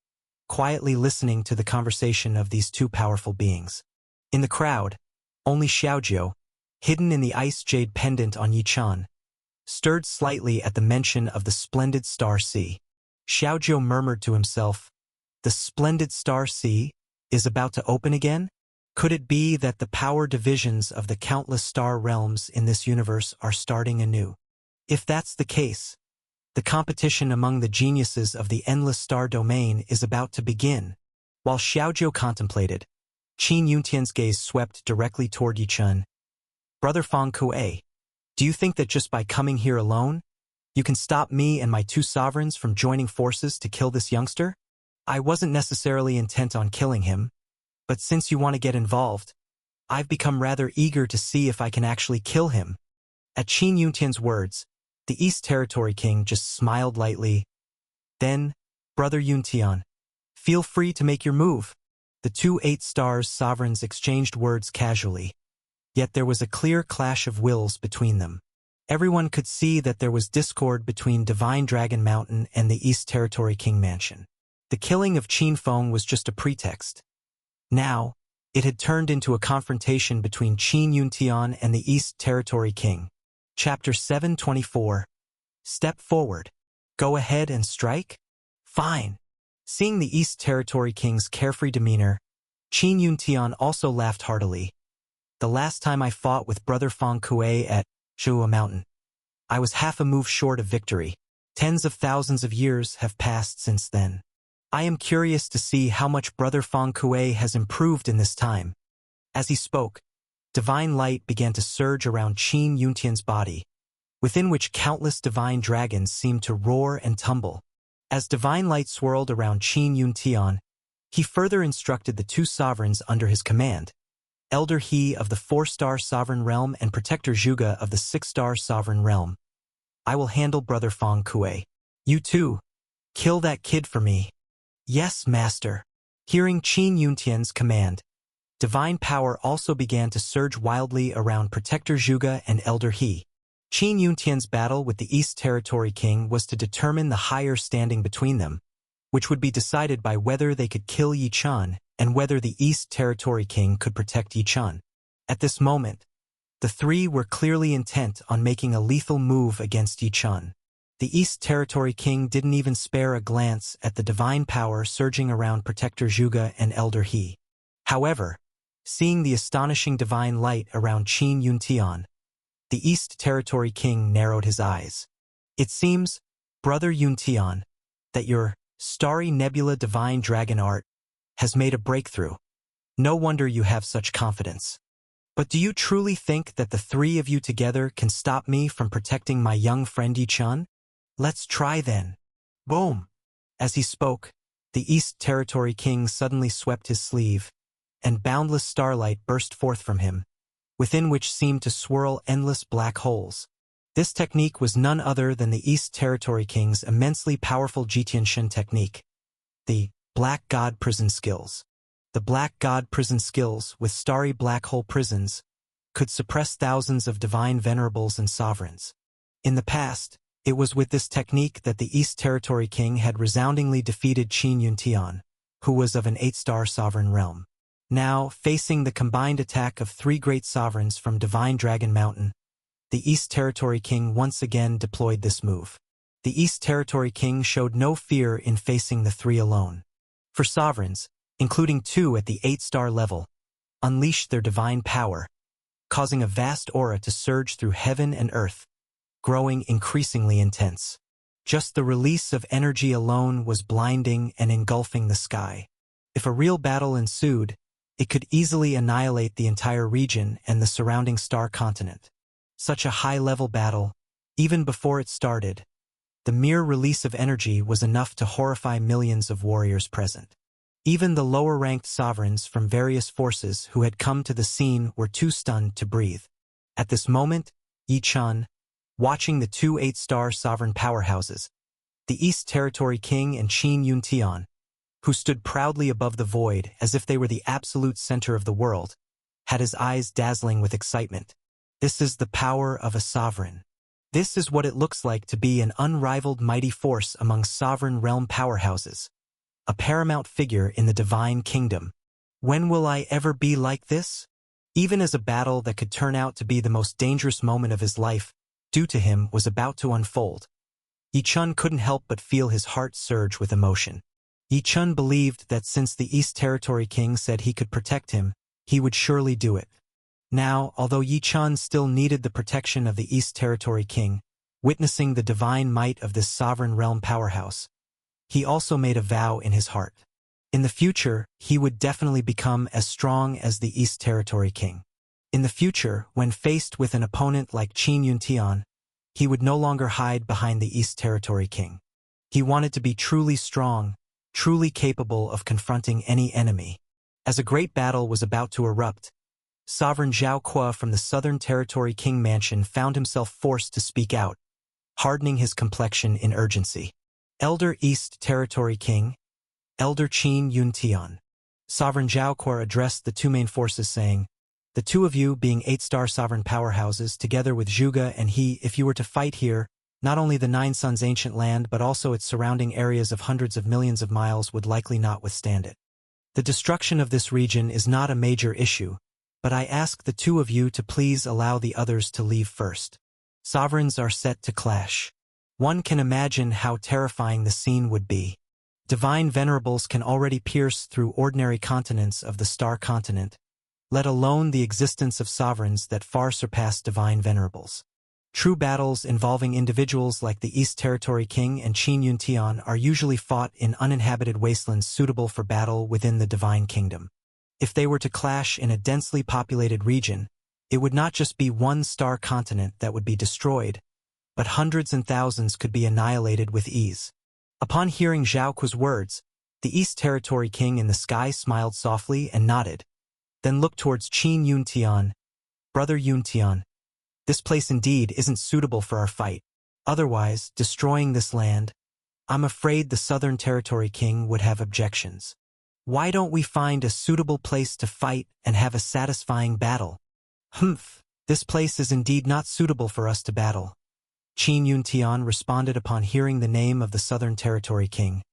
quietly listening to the conversation of these 2 powerful beings. In the crowd, only Xiaojiu, hidden in the ice jade pendant on Yichun, stirred slightly at the mention of the splendid Star Sea. Xiaojiu murmured to himself, "The splendid Star Sea is about to open again? Could it be that the power divisions of the countless star realms in this universe are starting anew? If that's the case, the competition among the geniuses of the endless star domain is about to begin." While Xiaojiu contemplated, Qin Yuntian's gaze swept directly toward Yichun. "Brother Fang Kuei, do you think that just by coming here alone, you can stop me and my 2 sovereigns from joining forces to kill this youngster? I wasn't necessarily intent on killing him, but since you want to get involved, I've become rather eager to see if I can actually kill him." At Qin Yuntian's words, the East Territory King just smiled lightly. "Then, Brother Yuntian, feel free to make your move." The 2 8-star sovereigns exchanged words casually, yet there was a clear clash of wills between them. Everyone could see that there was discord between Divine Dragon Mountain and the East Territory King Mansion. The killing of Qin Feng was just a pretext. Now, it had turned into a confrontation between Qin Yuntian and the East Territory King. Chapter 724. Step forward. Go ahead and strike? Fine. Seeing the East Territory King's carefree demeanor, Qin Yuntian also laughed heartily. "The last time I fought with Brother Fang Kuei at Zhuo Mountain, I was half a move short of victory. Tens of thousands of years have passed since then. I am curious to see how much Brother Fang Kuei has improved in this time." As he spoke, divine light began to surge around Qin Yuntian's body, within which countless divine dragons seemed to roar and tumble. As divine light swirled around Qin Yuntian, he further instructed the 2 sovereigns under his command, Elder He of the 4-star sovereign realm and Protector Zhuge of the 6-star sovereign realm. "I will handle Brother Fang Kuei. You 2, kill that kid for me." "Yes, master." Hearing Qin Yuntian's command, divine power also began to surge wildly around Protector Zhuge and Elder He. Qin Yuntian's battle with the East Territory King was to determine the higher standing between them, which would be decided by whether they could kill Yi Chun and whether the East Territory King could protect Yi Chun. At this moment, the three were clearly intent on making a lethal move against Yi Chun. The East Territory King didn't even spare a glance at the divine power surging around Protector Zhuge and Elder He. However, seeing the astonishing divine light around Qin Yuntian, the East Territory King narrowed his eyes. It seems, Brother Yuntian, that your starry nebula divine dragon art has made a breakthrough. No wonder you have such confidence. But do you truly think that the three of you together can stop me from protecting my young friend Yi Chun? Let's try then. Boom! As he spoke, the East Territory King suddenly swept his sleeve, and boundless starlight burst forth from him, within which seemed to swirl endless black holes. This technique was none other than the East Territory King's immensely powerful Jitianshin technique, the Black God Prison Skills. The Black God Prison Skills, with starry black hole prisons, could suppress thousands of divine venerables and sovereigns. In the past, it was with this technique that the East Territory King had resoundingly defeated Qin Yuntian, who was of an 8-star sovereign realm. Now, facing the combined attack of 3 great sovereigns from Divine Dragon Mountain, the East Territory King once again deployed this move. The East Territory King showed no fear in facing the 3 alone. For sovereigns, including 2 at the 8-star level, unleashed their divine power, causing a vast aura to surge through heaven and earth, growing increasingly intense. Just the release of energy alone was blinding and engulfing the sky. If a real battle ensued, it could easily annihilate the entire region and the surrounding star continent. Such a high-level battle, even before it started, the mere release of energy was enough to horrify millions of warriors present. Even the lower-ranked sovereigns from various forces who had come to the scene were too stunned to breathe. At this moment, Yi Chun, watching the 2 8-star sovereign powerhouses, the East Territory King and Qin Yuntian, who stood proudly above the void as if they were the absolute center of the world, had his eyes dazzling with excitement. This is the power of a sovereign. This is what it looks like to be an unrivaled mighty force among sovereign realm powerhouses, a paramount figure in the divine kingdom. When will I ever be like this? Even as a battle that could turn out to be the most dangerous moment of his life, due to him, was about to unfold, Yi Chun couldn't help but feel his heart surge with emotion. Yi Chun believed that since the East Territory King said he could protect him, he would surely do it. Now, although Yi Chun still needed the protection of the East Territory King, witnessing the divine might of this sovereign realm powerhouse, he also made a vow in his heart. In the future, he would definitely become as strong as the East Territory King. In the future, when faced with an opponent like Qin Yuntian, he would no longer hide behind the East Territory King. He wanted to be truly strong, truly capable of confronting any enemy. As a great battle was about to erupt, Sovereign Zhao Kuo from the Southern Territory King Mansion found himself forced to speak out, hardening his complexion in urgency. Elder East Territory King, Elder Qin Yuntian. Sovereign Zhao Kuo addressed the 2 main forces saying, "The 2 of you being 8-star sovereign powerhouses, together with Zhuge and He, if you were to fight here, not only the 9 Suns ancient land but also its surrounding areas of hundreds of millions of miles would likely not withstand it. The destruction of this region is not a major issue, but I ask the 2 of you to please allow the others to leave first. Sovereigns are set to clash. One can imagine how terrifying the scene would be. Divine venerables can already pierce through ordinary continents of the star continent, let alone the existence of sovereigns that far surpass divine venerables. True battles involving individuals like the East Territory King and Qin Yuntian are usually fought in uninhabited wastelands suitable for battle within the divine kingdom. If they were to clash in a densely populated region, it would not just be one star continent that would be destroyed, but hundreds and thousands could be annihilated with ease." Upon hearing Zhao Kuo's words, the East Territory King in the sky smiled softly and nodded, then looked towards Qin Yuntian. "Brother Yuntian, this place indeed isn't suitable for our fight. Otherwise, destroying this land, I'm afraid the Southern Territory King would have objections. Why don't we find a suitable place to fight and have a satisfying battle? Humph, this place is indeed not suitable for us to battle. Qin Yuntian responded upon hearing the name of the Southern Territory King,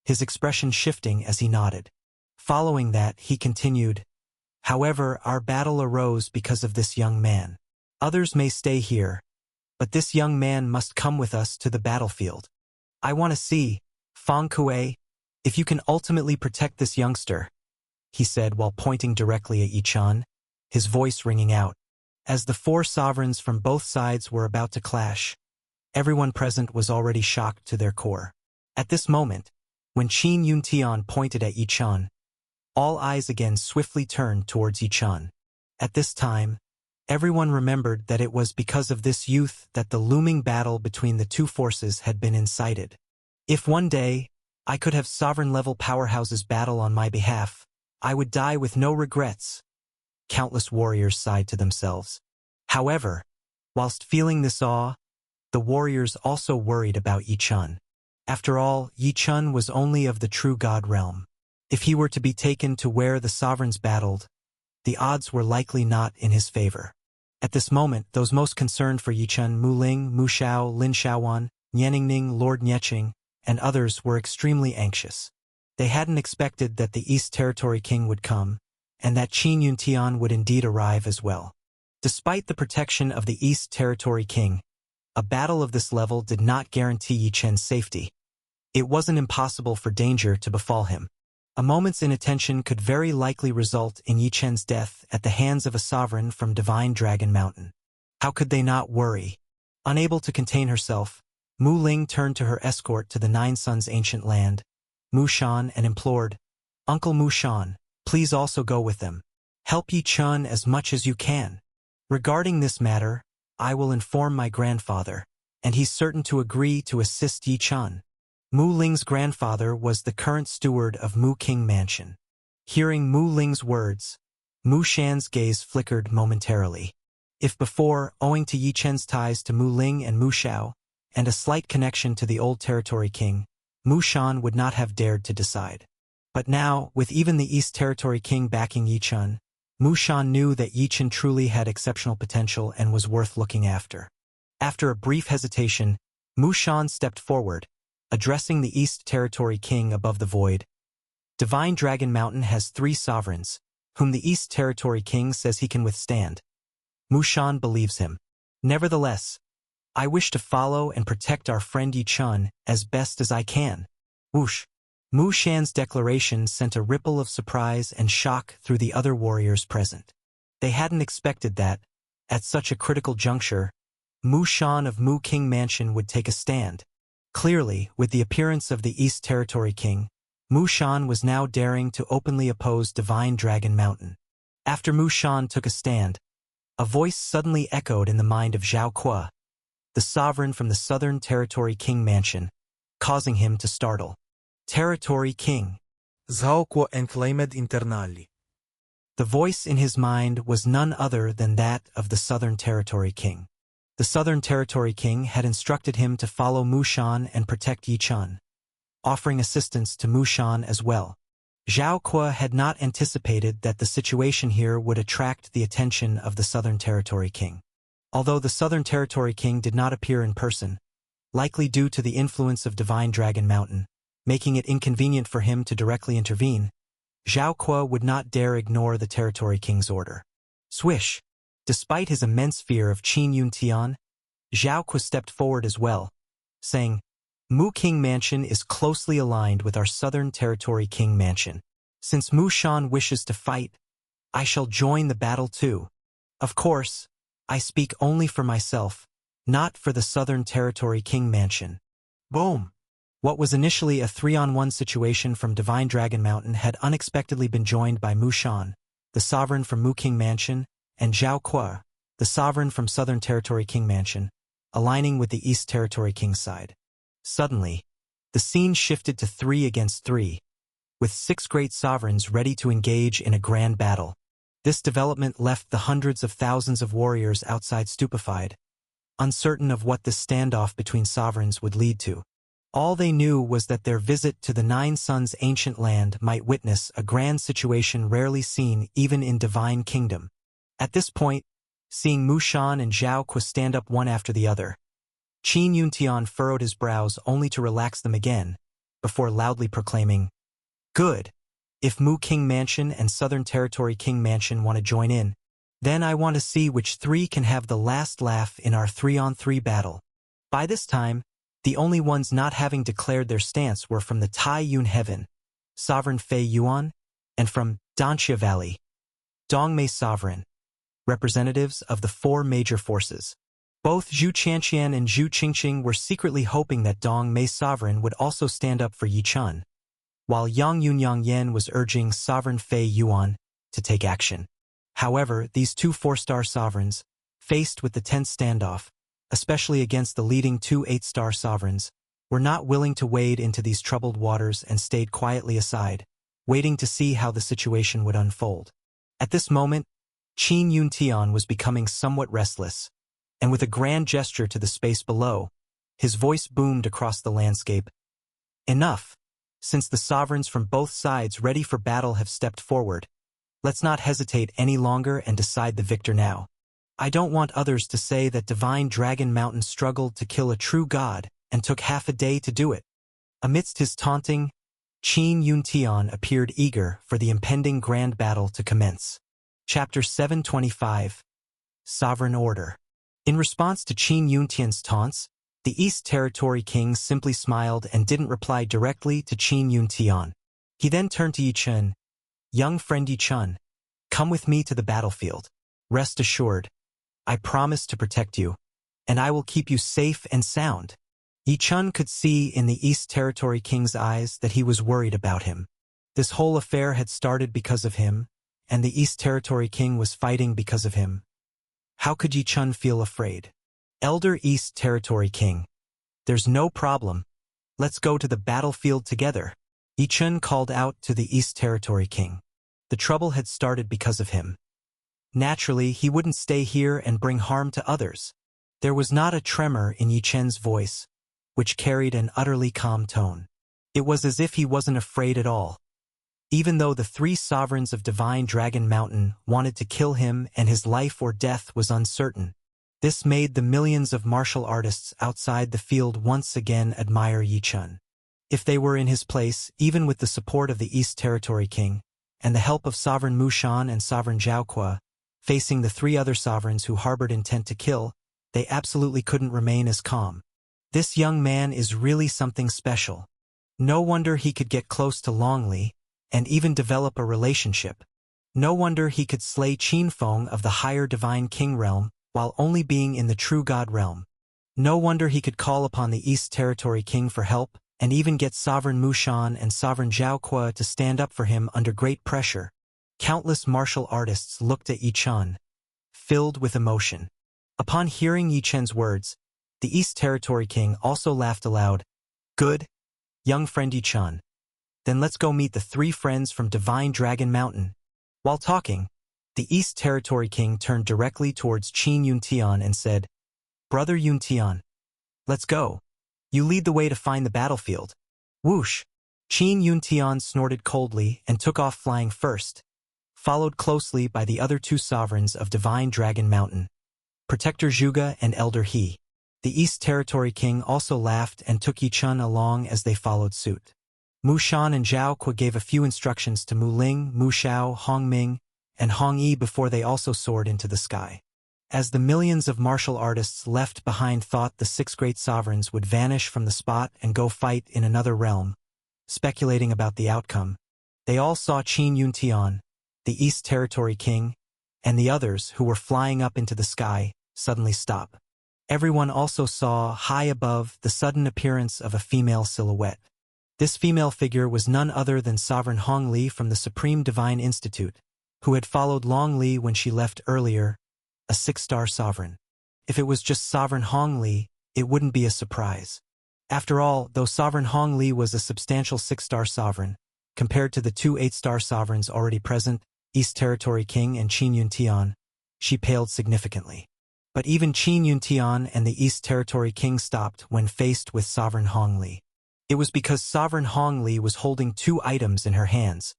his expression shifting as he nodded. Following that, he continued, "However, our battle arose because of this young man. Others may stay here, but this young man must come with us to the battlefield. I want to see, Fang Kuei, if you can ultimately protect this youngster," he said while pointing directly at Yi Chun, his voice ringing out. As the four sovereigns from both sides were about to clash, everyone present was already shocked to their core. At this moment, when Qin Yuntian pointed at Yi Chun, all eyes again swiftly turned towards Yi Chun. At this time, everyone remembered that it was because of this youth that the looming battle between the two forces had been incited. If one day I could have sovereign-level powerhouses battle on my behalf, I would die with no regrets, countless warriors sighed to themselves. However, whilst feeling this awe, the warriors also worried about Yi Chun. After all, Yi Chun was only of the true god realm. If he were to be taken to where the sovereigns battled, the odds were likely not in his favor. At this moment, those most concerned for Yi Chun, Mu Ling, Mu Shao, Lin Shaowan, Nianingning, Lord Nyeching, and others were extremely anxious. They hadn't expected that the East Territory King would come, and that Qin Yuntian would indeed arrive as well. Despite the protection of the East Territory King, a battle of this level did not guarantee Yi Chen's safety. It wasn't impossible for danger to befall him. A moment's inattention could very likely result in Yi Chen's death at the hands of a sovereign from Divine Dragon Mountain. How could they not worry? Unable to contain herself, Mu Ling turned to her escort to the Nine Suns' ancient land, Mu Shan, and implored, "Uncle Mu Shan, please also go with them. Help Yi Chun as much as you can. Regarding this matter, I will inform my grandfather, and he's certain to agree to assist Yi Chun." Mu Ling's grandfather was the current steward of Mu King Mansion. Hearing Mu Ling's words, Mu Shan's gaze flickered momentarily. If before, owing to Yi Chen's ties to Mu Ling and Mu Shao, and a slight connection to the old Territory King, Mu Shan would not have dared to decide. But now, with even the East Territory King backing Yi Chun, Mu Shan knew that Yi Chun truly had exceptional potential and was worth looking after. After a brief hesitation, Mu Shan stepped forward, addressing the East Territory King above the void. Divine Dragon Mountain has 3 sovereigns, whom the East Territory King says he can withstand. Mu Shan believes him. Nevertheless, I wish to follow and protect our friend Yi Chun as best as I can. Whoosh! Mu Shan's declaration sent a ripple of surprise and shock through the other warriors present. They hadn't expected that, at such a critical juncture, Mu Shan of Mu King Mansion would take a stand. Clearly, with the appearance of the East Territory King, Mu Shan was now daring to openly oppose Divine Dragon Mountain. After Mu Shan took a stand, a voice suddenly echoed in the mind of Zhao Kuo, the sovereign from the Southern Territory King Mansion, causing him to startle. Territory King. Zhao Kuo exclaimed internally. The voice in his mind was none other than that of the Southern Territory King. The Southern Territory King had instructed him to follow Mu Shan and protect Yi Chun, offering assistance to Mu Shan as well. Zhao Kuo had not anticipated that the situation here would attract the attention of the Southern Territory King. Although the Southern Territory King did not appear in person, likely due to the influence of Divine Dragon Mountain, making it inconvenient for him to directly intervene, Zhao Kuo would not dare ignore the Territory King's order. Swish! Despite his immense fear of Qin Yuntian, Zhao Kuo stepped forward as well, saying, "Mu King Mansion is closely aligned with our Southern Territory King Mansion. Since Mu Shan wishes to fight, I shall join the battle too. Of course, I speak only for myself, not for the Southern Territory King Mansion." Boom! What was initially a 3-on-1 situation from Divine Dragon Mountain had unexpectedly been joined by Mu Shan, the sovereign from Mu King Mansion, and Zhao Kuo, the sovereign from Southern Territory King Mansion, aligning with the East Territory King's side. Suddenly, the scene shifted to 3 against 3, with 6 great sovereigns ready to engage in a grand battle. This development left the hundreds of thousands of warriors outside stupefied, uncertain of what this standoff between sovereigns would lead to. All they knew was that their visit to the Nine Suns' ancient land might witness a grand situation rarely seen even in Divine Kingdom. At this point, seeing Mushan and Zhao Qi stand up one after the other, Qin Yuntian furrowed his brows only to relax them again, before loudly proclaiming, "Good! If Mu King Mansion and Southern Territory King Mansion want to join in, then I want to see which three can have the last laugh in our 3-on-3 battle." By this time, the only ones not having declared their stance were from the Tai Yun Heaven, Sovereign Fei Yuan, and from Danxia Valley, Dongmei Sovereign, representatives of the four major forces. Both Zhu Qianqian and Zhu Qingqing were secretly hoping that Dongmei Sovereign would also stand up for Yi Chun, while Yang Yunyang Yen was urging Sovereign Fei Yuan to take action. However, these two four-star sovereigns, faced with the tense standoff, especially against the leading two 8-star sovereigns, were not willing to wade into these troubled waters and stayed quietly aside, waiting to see how the situation would unfold. At this moment, Qin Yuntian was becoming somewhat restless, and with a grand gesture to the space below, his voice boomed across the landscape. "Enough! Since the sovereigns from both sides ready for battle have stepped forward, let's not hesitate any longer and decide the victor now. I don't want others to say that Divine Dragon Mountain struggled to kill a true god and took half a day to do it." Amidst his taunting, Qin Yuntian appeared eager for the impending grand battle to commence. Chapter 725, Sovereign Order. In response to Qin Yuntian's taunts, the East Territory King simply smiled and didn't reply directly to Qin Yuntian. He then turned to Yi Chun. "Young friend Yi Chun, come with me to the battlefield. Rest assured, I promise to protect you, and I will keep you safe and sound." Yi Chun could see in the East Territory King's eyes that he was worried about him. This whole affair had started because of him, and the East Territory King was fighting because of him. How could Yi Chun feel afraid? "Elder East Territory King, there's no problem. Let's go to the battlefield together." Yi Chun called out to the East Territory King. The trouble had started because of him. Naturally, he wouldn't stay here and bring harm to others. There was not a tremor in Yi Chen's voice, which carried an utterly calm tone. It was as if he wasn't afraid at all. Even though the three sovereigns of Divine Dragon Mountain wanted to kill him and his life or death was uncertain, this made the millions of martial artists outside the field once again admire Yi Chun. If they were in his place, even with the support of the East Territory King, and the help of Sovereign Mushan and Sovereign Zhao Qi, facing the three other sovereigns who harbored intent to kill, they absolutely couldn't remain as calm. This young man is really something special. No wonder he could get close to Longli, and even develop a relationship. No wonder he could slay Qin Feng of the higher Divine King realm, while only being in the True God realm. No wonder he could call upon the East Territory King for help, and even get Sovereign Mushan and Sovereign Zhao Qi to stand up for him under great pressure. Countless martial artists looked at Yi Chun, filled with emotion. Upon hearing Yi Chen's words, the East Territory King also laughed aloud. "Good, young friend Yi Chun. Then let's go meet the three friends from Divine Dragon Mountain." While talking, the East Territory King turned directly towards Qin Yuntian and said, "Brother Yuntian, let's go. You lead the way to find the battlefield." Whoosh! Qin Yuntian snorted coldly and took off flying first, followed closely by the other two sovereigns of Divine Dragon Mountain, Protector Zhuge and Elder He. The East Territory King also laughed and took Yi Chun along as they followed suit. Mu Shan and Zhao Qi gave a few instructions to Mu Ling, Mu Xiao, Hong Ming, and Hong Yi before they also soared into the sky. As the millions of martial artists left behind thought the six great sovereigns would vanish from the spot and go fight in another realm, speculating about the outcome, they all saw Qin Yuntian, the East Territory King, and the others who were flying up into the sky, suddenly stop. Everyone also saw, high above, the sudden appearance of a female silhouette. This female figure was none other than Sovereign Hong Li from the Supreme Divine Institute, who had followed Long Li when she left earlier, a 6-star sovereign. If it was just Sovereign Hong Li, it wouldn't be a surprise. After all, though Sovereign Hong Li was a substantial 6-star sovereign, compared to the two 8-star sovereigns already present, East Territory King and Qin Yuntian, she paled significantly. But even Qin Yuntian and the East Territory King stopped when faced with Sovereign Hong Li. It was because Sovereign Hong Li was holding two items in her hands,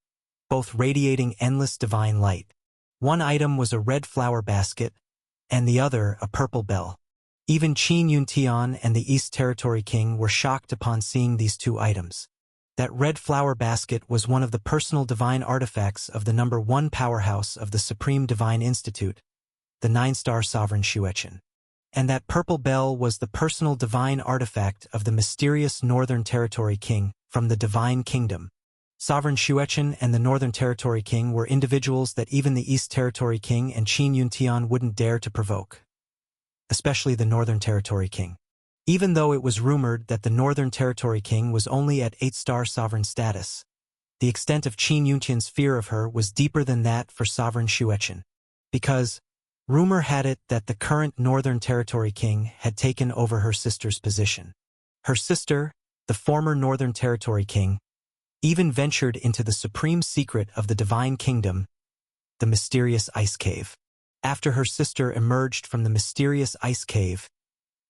both radiating endless divine light. One item was a red flower basket, and the other a purple bell. Even Qin Yuntian and the East Territory King were shocked upon seeing these two items. That red flower basket was one of the personal divine artifacts of the #1 powerhouse of the Supreme Divine Institute, the 9-star Sovereign Xueqin. And that purple bell was the personal divine artifact of the mysterious Northern Territory King from the Divine Kingdom. Sovereign Xueqin and the Northern Territory King were individuals that even the East Territory King and Qin Yuntian wouldn't dare to provoke, especially the Northern Territory King. Even though it was rumored that the Northern Territory King was only at 8-star sovereign status, the extent of Qin Yuntian's fear of her was deeper than that for Sovereign Xueqin, because rumor had it that the current Northern Territory King had taken over her sister's position. Her sister, the former Northern Territory King, even ventured into the supreme secret of the Divine Kingdom, the mysterious ice cave. After her sister emerged from the mysterious ice cave,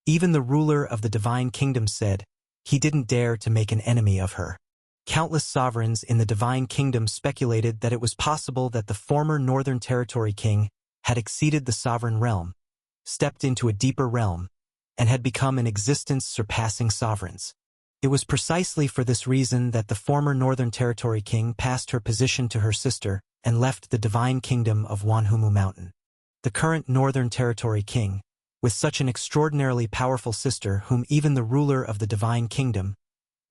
even the ruler of the Divine Kingdom said he didn't dare to make an enemy of her. Countless sovereigns in the Divine Kingdom speculated that it was possible that the former Northern Territory King had exceeded the sovereign realm, stepped into a deeper realm, and had become an existence surpassing sovereigns. It was precisely for this reason that the former Northern Territory King passed her position to her sister and left the Divine Kingdom of Wanhumu Mountain. The current Northern Territory King, with such an extraordinarily powerful sister whom even the ruler of the Divine Kingdom,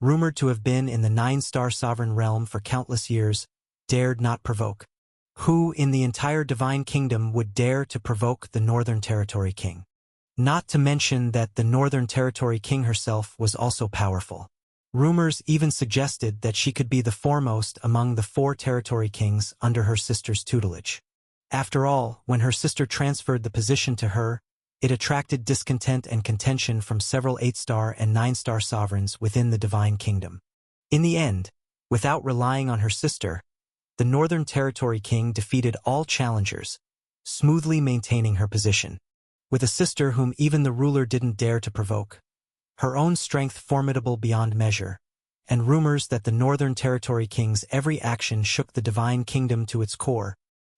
rumored to have been in the 9-star sovereign realm for countless years, dared not provoke. Who in the entire Divine Kingdom would dare to provoke the Northern Territory King? Not to mention that the Northern Territory King herself was also powerful. Rumors even suggested that she could be the foremost among the 4 territory kings under her sister's tutelage. After all, when her sister transferred the position to her, it attracted discontent and contention from several 8-star and 9-star sovereigns within the Divine Kingdom. In the end, without relying on her sister, the Northern Territory King defeated all challengers, smoothly maintaining her position. With a sister whom even the ruler didn't dare to provoke, her own strength formidable beyond measure, and rumors that the Northern Territory King's every action shook the Divine Kingdom to its core,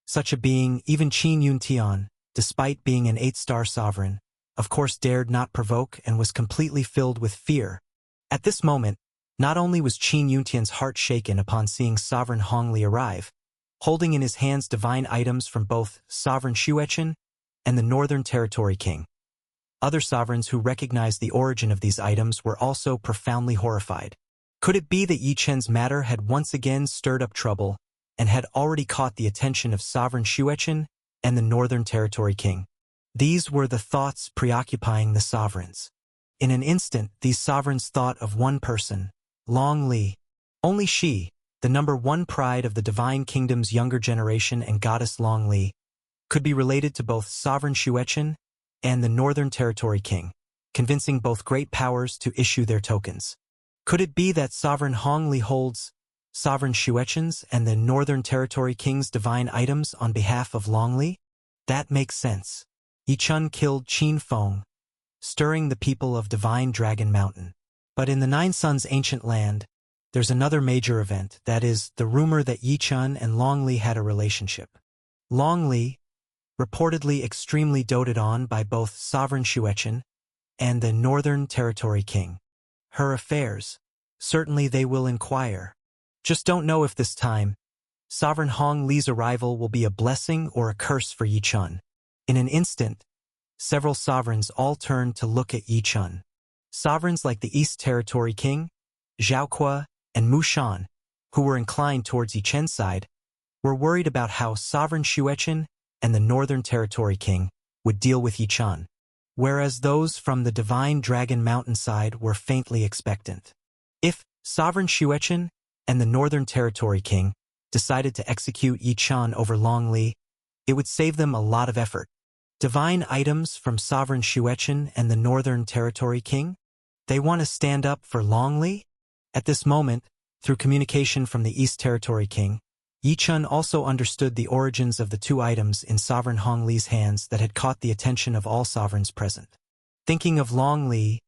such a being, even Qin Yuntian, despite being an 8-star sovereign, of course dared not provoke and was completely filled with fear. At this moment, not only was Qin Yuntian's heart shaken upon seeing Sovereign Hong Li arrive, holding in his hands divine items from both Sovereign Xueqin and the Northern Territory King. Other sovereigns who recognized the origin of these items were also profoundly horrified. Could it be that Yi Chen's matter had once again stirred up trouble and had already caught the attention of Sovereign Xueqin and the Northern Territory King? These were the thoughts preoccupying the sovereigns. In an instant, these sovereigns thought of one person, Long Li. Only she, the #1 pride of the Divine Kingdom's younger generation and goddess Long Li, could be related to both Sovereign Xueqin and the Northern Territory King, convincing both great powers to issue their tokens. Could it be that Sovereign Hong Li holds Sovereign Xueqin's and the Northern Territory King's divine items on behalf of Long Li? That makes sense. Yi Chun killed Qin Feng, stirring the people of Divine Dragon Mountain. But in the Nine Suns' ancient land, there's another major event, that is, the rumor that Yi Chun and Long Li had a relationship. Long Li, reportedly extremely doted on by both Sovereign Xueqin and the Northern Territory King. Her affairs, certainly they will inquire. Just don't know if this time, Sovereign Hong Li's arrival will be a blessing or a curse for Yi Chun. In an instant, several sovereigns all turned to look at Yi Chun. Sovereigns like the East Territory King, Zhao Kuo, and Mu Shan, who were inclined towards Yi Chen's side, were worried about how Sovereign Xueqin and the Northern Territory King would deal with Yi Chun, whereas those from the Divine Dragon Mountain side were faintly expectant. If Sovereign Xueqin and the Northern Territory King decided to execute Yi Chun over Long Li, it would save them a lot of effort. Divine items from Sovereign Xueqin and the Northern Territory King? They want to stand up for Long Li? At this moment, through communication from the East Territory King, Yi Chun also understood the origins of the two items in Sovereign Hong Li's hands that had caught the attention of all sovereigns present. Thinking of Long Li,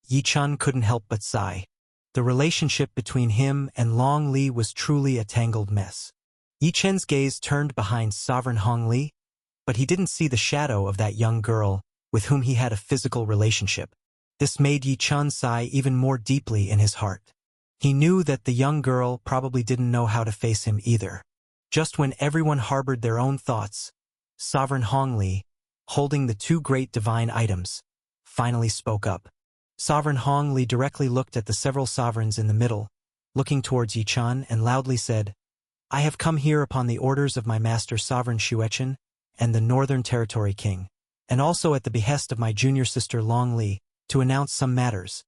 Yi Chun couldn't help but sigh. The relationship between him and Long Li was truly a tangled mess. Yi Chen's gaze turned behind Sovereign Hong Li, but he didn't see the shadow of that young girl with whom he had a physical relationship. This made Yi Chen sigh even more deeply in his heart. He knew that the young girl probably didn't know how to face him either. Just when everyone harbored their own thoughts, Sovereign Hong Li, holding the two great divine items, finally spoke up. Sovereign Hong Li directly looked at the several sovereigns in the middle, looking towards Yi Chen, and loudly said, "I have come here upon the orders of my master Sovereign Xuechen and the Northern Territory King, and also at the behest of my junior sister Long Li, to announce some matters.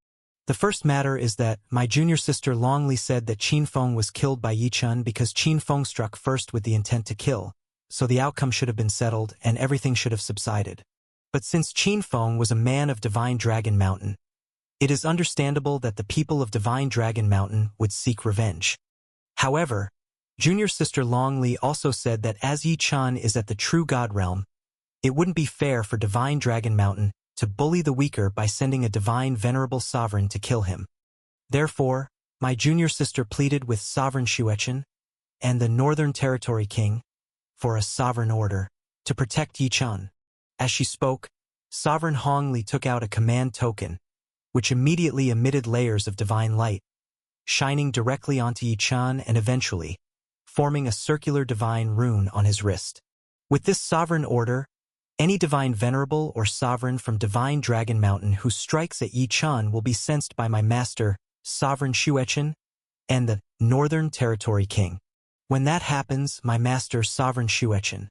The first matter is that my junior sister Long Li said that Qin Feng was killed by Yi Chen because Qin Feng struck first with the intent to kill, so the outcome should have been settled and everything should have subsided. But since Qin Feng was a man of Divine Dragon Mountain, it is understandable that the people of Divine Dragon Mountain would seek revenge. However, junior sister Long Li also said that as Yi Chen is at the true God realm, it wouldn't be fair for Divine Dragon Mountain to bully the weaker by sending a divine venerable sovereign to kill him. Therefore, my junior sister pleaded with Sovereign Xuechen and the Northern Territory King for a sovereign order to protect Yi Chen." As she spoke, Sovereign Hong Li took out a command token, which immediately emitted layers of divine light, shining directly onto Yi Chen and eventually forming a circular divine rune on his wrist. With this sovereign order, any divine venerable or sovereign from Divine Dragon Mountain who strikes at Yi Chen will be sensed by my master, Sovereign Xuechen, and the Northern Territory King. When that happens, my master, Sovereign Xuechen,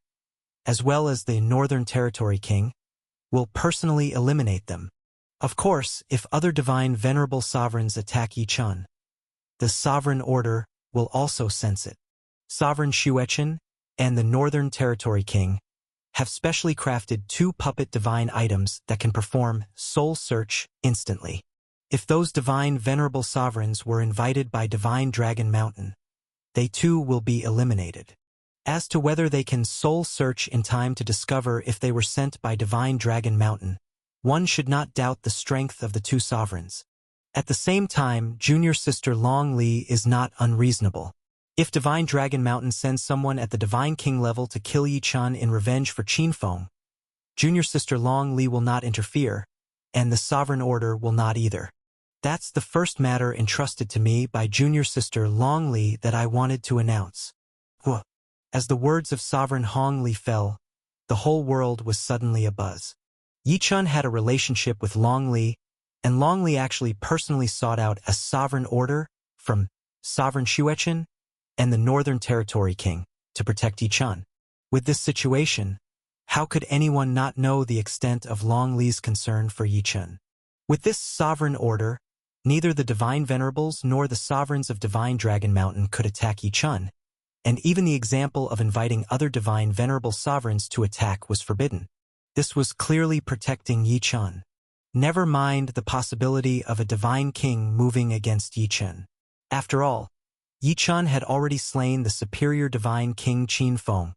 as well as the Northern Territory King, will personally eliminate them. Of course, if other divine venerable sovereigns attack Yi Chen, the sovereign order will also sense it. Sovereign Xuechen and the Northern Territory King have specially crafted two puppet divine items that can perform soul search instantly. If those divine venerable sovereigns were invited by Divine Dragon Mountain, they too will be eliminated. As to whether they can soul search in time to discover if they were sent by Divine Dragon Mountain, one should not doubt the strength of the two sovereigns. At the same time, junior sister Long Li is not unreasonable. If Divine Dragon Mountain sends someone at the Divine King level to kill Yi Chen in revenge for Qin Feng, junior sister Long Li will not interfere, and the sovereign order will not either. That's the first matter entrusted to me by junior sister Long Li that I wanted to announce. As the words of Sovereign Hong Li fell, the whole world was suddenly abuzz. Yi Chen had a relationship with Long Li, and Long Li actually personally sought out a sovereign order from Sovereign Xuechen and the Northern Territory King to protect Yi Chen. With this situation, how could anyone not know the extent of Long Li's concern for Yi Chen? With this sovereign order, neither the Divine Venerables nor the sovereigns of Divine Dragon Mountain could attack Yi Chen, and even the example of inviting other Divine Venerable sovereigns to attack was forbidden. This was clearly protecting Yi Chen. Never mind the possibility of a Divine King moving against Yi Chen. After all, Yi Chen had already slain the superior Divine King Qin Feng.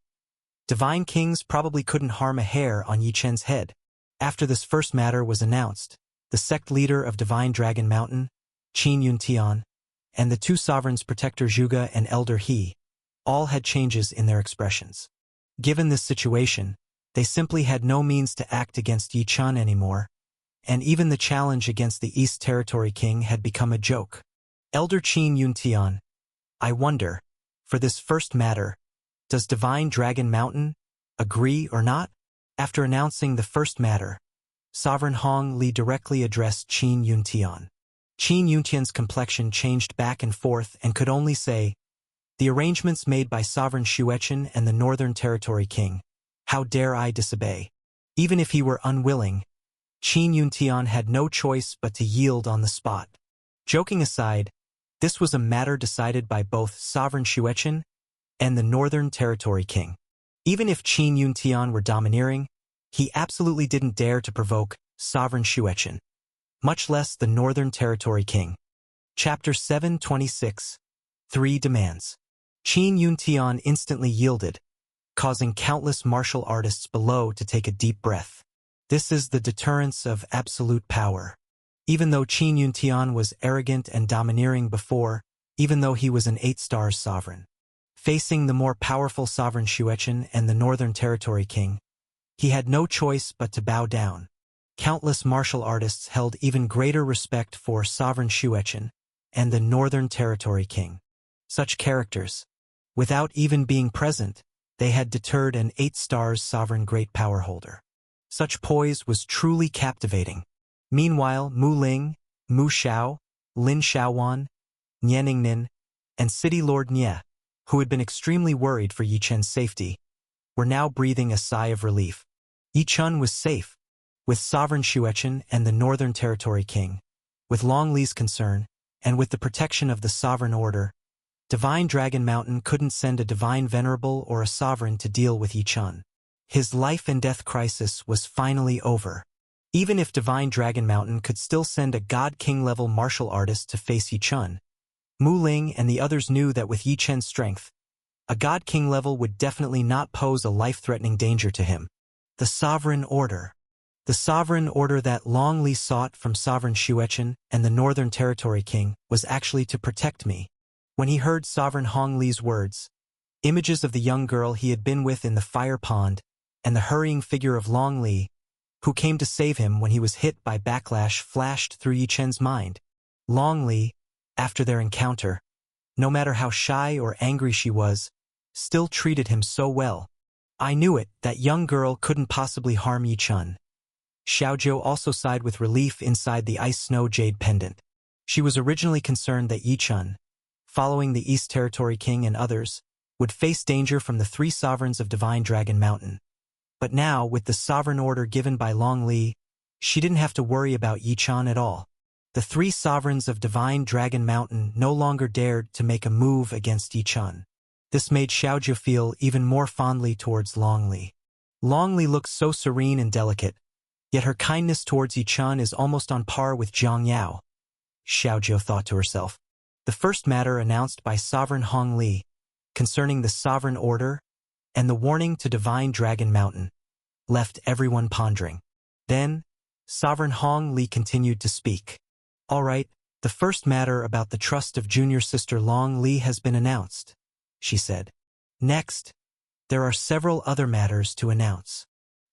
Divine Kings probably couldn't harm a hair on Yi Chen's head. After this first matter was announced, the sect leader of Divine Dragon Mountain, Qin Yuntian, and the two sovereigns Protector Zhuge and Elder He, all had changes in their expressions. Given this situation, they simply had no means to act against Yi Chen anymore, and even the challenge against the East Territory King had become a joke. Elder Qin Yuntian, I wonder, for this first matter, does Divine Dragon Mountain agree or not? After announcing the first matter, Sovereign Hong Li directly addressed Qin Yuntian. Qin Yuntian's complexion changed back and forth and could only say, "The arrangements made by Sovereign Xuechen and the Northern Territory King, how dare I disobey?" Even if he were unwilling, Qin Yuntian had no choice but to yield on the spot. Joking aside, this was a matter decided by both Sovereign Xuechen and the Northern Territory King. Even if Qin Yuntian were domineering, he absolutely didn't dare to provoke Sovereign Xuechen, much less the Northern Territory King. Chapter 726. 3 Demands. Qin Yuntian instantly yielded, causing countless martial artists below to take a deep breath. This is the deterrence of absolute power. Even though Qin Yuntian was arrogant and domineering before, even though he was an 8-stars sovereign. Facing the more powerful sovereign Xuechen and the Northern Territory King, he had no choice but to bow down. Countless martial artists held even greater respect for sovereign Xuechen and the Northern Territory King. Such characters, without even being present, they had deterred an 8-stars sovereign great power holder. Such poise was truly captivating. Meanwhile, Mu Ling, Mu Xiao, Lin Xiaowan, Nianingnin, and City Lord Nie, who had been extremely worried for Yi Chen's safety, were now breathing a sigh of relief. Yi Chen was safe, with sovereign Xuechen and the Northern Territory King, with Long Li's concern, and with the protection of the Sovereign Order. Divine Dragon Mountain couldn't send a divine venerable or a sovereign to deal with Yi Chen. His life and death crisis was finally over. Even if Divine Dragon Mountain could still send a God King level martial artist to face Yi Chen, Mu Ling and the others knew that with Yi Chen's strength, a God King level would definitely not pose a life-threatening danger to him. The Sovereign Order. The Sovereign Order that Long Li sought from Sovereign Xuechen and the Northern Territory King was actually to protect me. When he heard Sovereign Hong Li's words, images of the young girl he had been with in the fire pond and the hurrying figure of Long Li, who came to save him when he was hit by backlash, flashed through Yi Chen's mind. Long Li, after their encounter, no matter how shy or angry she was, still treated him so well. I knew it, that young girl couldn't possibly harm Yi Chen. Xiaojiu also sighed with relief inside the ice snow jade pendant. She was originally concerned that Yi Chen, following the East Territory King and others, would face danger from the 3 sovereigns of Divine Dragon Mountain. But now, with the sovereign order given by Long Li, she didn't have to worry about Yi Chen at all. The 3 sovereigns of Divine Dragon Mountain no longer dared to make a move against Yi Chen. This made Xiaojiu feel even more fondly towards Long Li. Long Li looks so serene and delicate, yet her kindness towards Yi Chen is almost on par with Zhang Yao, Xiaojiu thought to herself. The first matter announced by Sovereign Hong Li, concerning the Sovereign Order and the warning to Divine Dragon Mountain, left everyone pondering. Then, Sovereign Hong Li continued to speak. All right, the first matter about the trust of junior sister Long Li has been announced, she said. Next, there are several other matters to announce.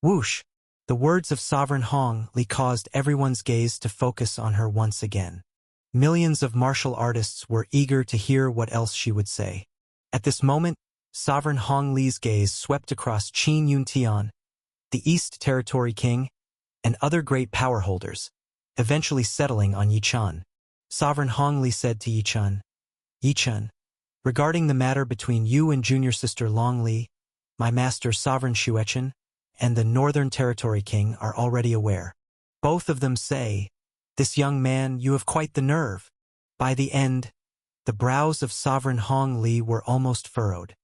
Whoosh! The words of Sovereign Hong Li caused everyone's gaze to focus on her once again. Millions of martial artists were eager to hear what else she would say. At this moment, Sovereign Hong Li's gaze swept across Qin Yuntian, the East Territory King, and other great power holders, eventually settling on Yi Chen. Sovereign Hong Li said to Yi Chen, Yi Chen, regarding the matter between you and junior sister Long Li, my master Sovereign Xuechen and the Northern Territory King are already aware. Both of them say, this young man, you have quite the nerve. By the end, the brows of Sovereign Hong Li were almost furrowed.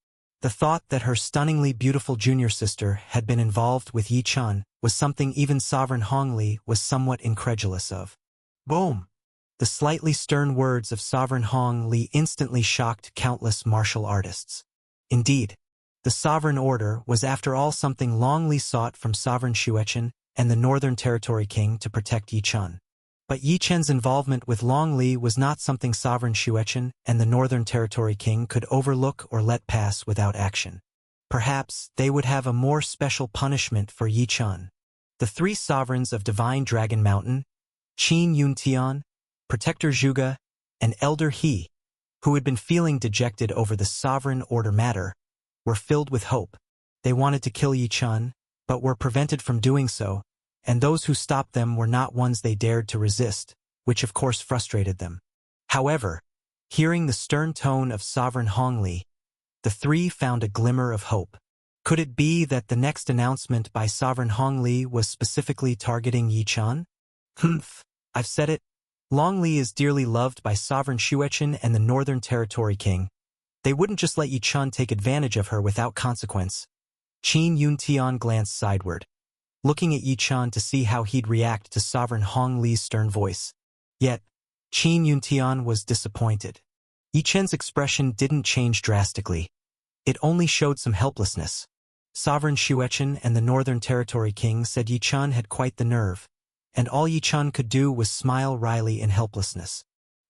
The thought that her stunningly beautiful junior sister had been involved with Yi Chen was something even Sovereign Hong Li was somewhat incredulous of. Boom! The slightly stern words of Sovereign Hong Li instantly shocked countless martial artists. Indeed, the Sovereign Order was after all something Long Li sought from Sovereign Xuechen and the Northern Territory King to protect Yi Chen. But Yi Chen's involvement with Long Li was not something Sovereign Xuechen and the Northern Territory King could overlook or let pass without action. Perhaps they would have a more special punishment for Yi Chen. The 3 sovereigns of Divine Dragon Mountain, Qin Yuntian, Protector Zhuge, and Elder He, who had been feeling dejected over the Sovereign Order matter, were filled with hope. They wanted to kill Yi Chen, but were prevented from doing so, and those who stopped them were not ones they dared to resist, which of course frustrated them. However, hearing the stern tone of Sovereign Hong Li, the 3 found a glimmer of hope. Could it be that the next announcement by Sovereign Hong Li was specifically targeting Yi Chen? Humph, I've said it. Long Li is dearly loved by Sovereign Xuechen and the Northern Territory King. They wouldn't just let Yi Chen take advantage of her without consequence. Qin Yuntian glanced sideward, looking at Yi Chen to see how he'd react to Sovereign Hong Li's stern voice. Yet, Qin Yuntian was disappointed. Yi Chen's expression didn't change drastically. It only showed some helplessness. Sovereign Xuechen and the Northern Territory King said Yi Chen had quite the nerve, and all Yi Chun could do was smile wryly in helplessness.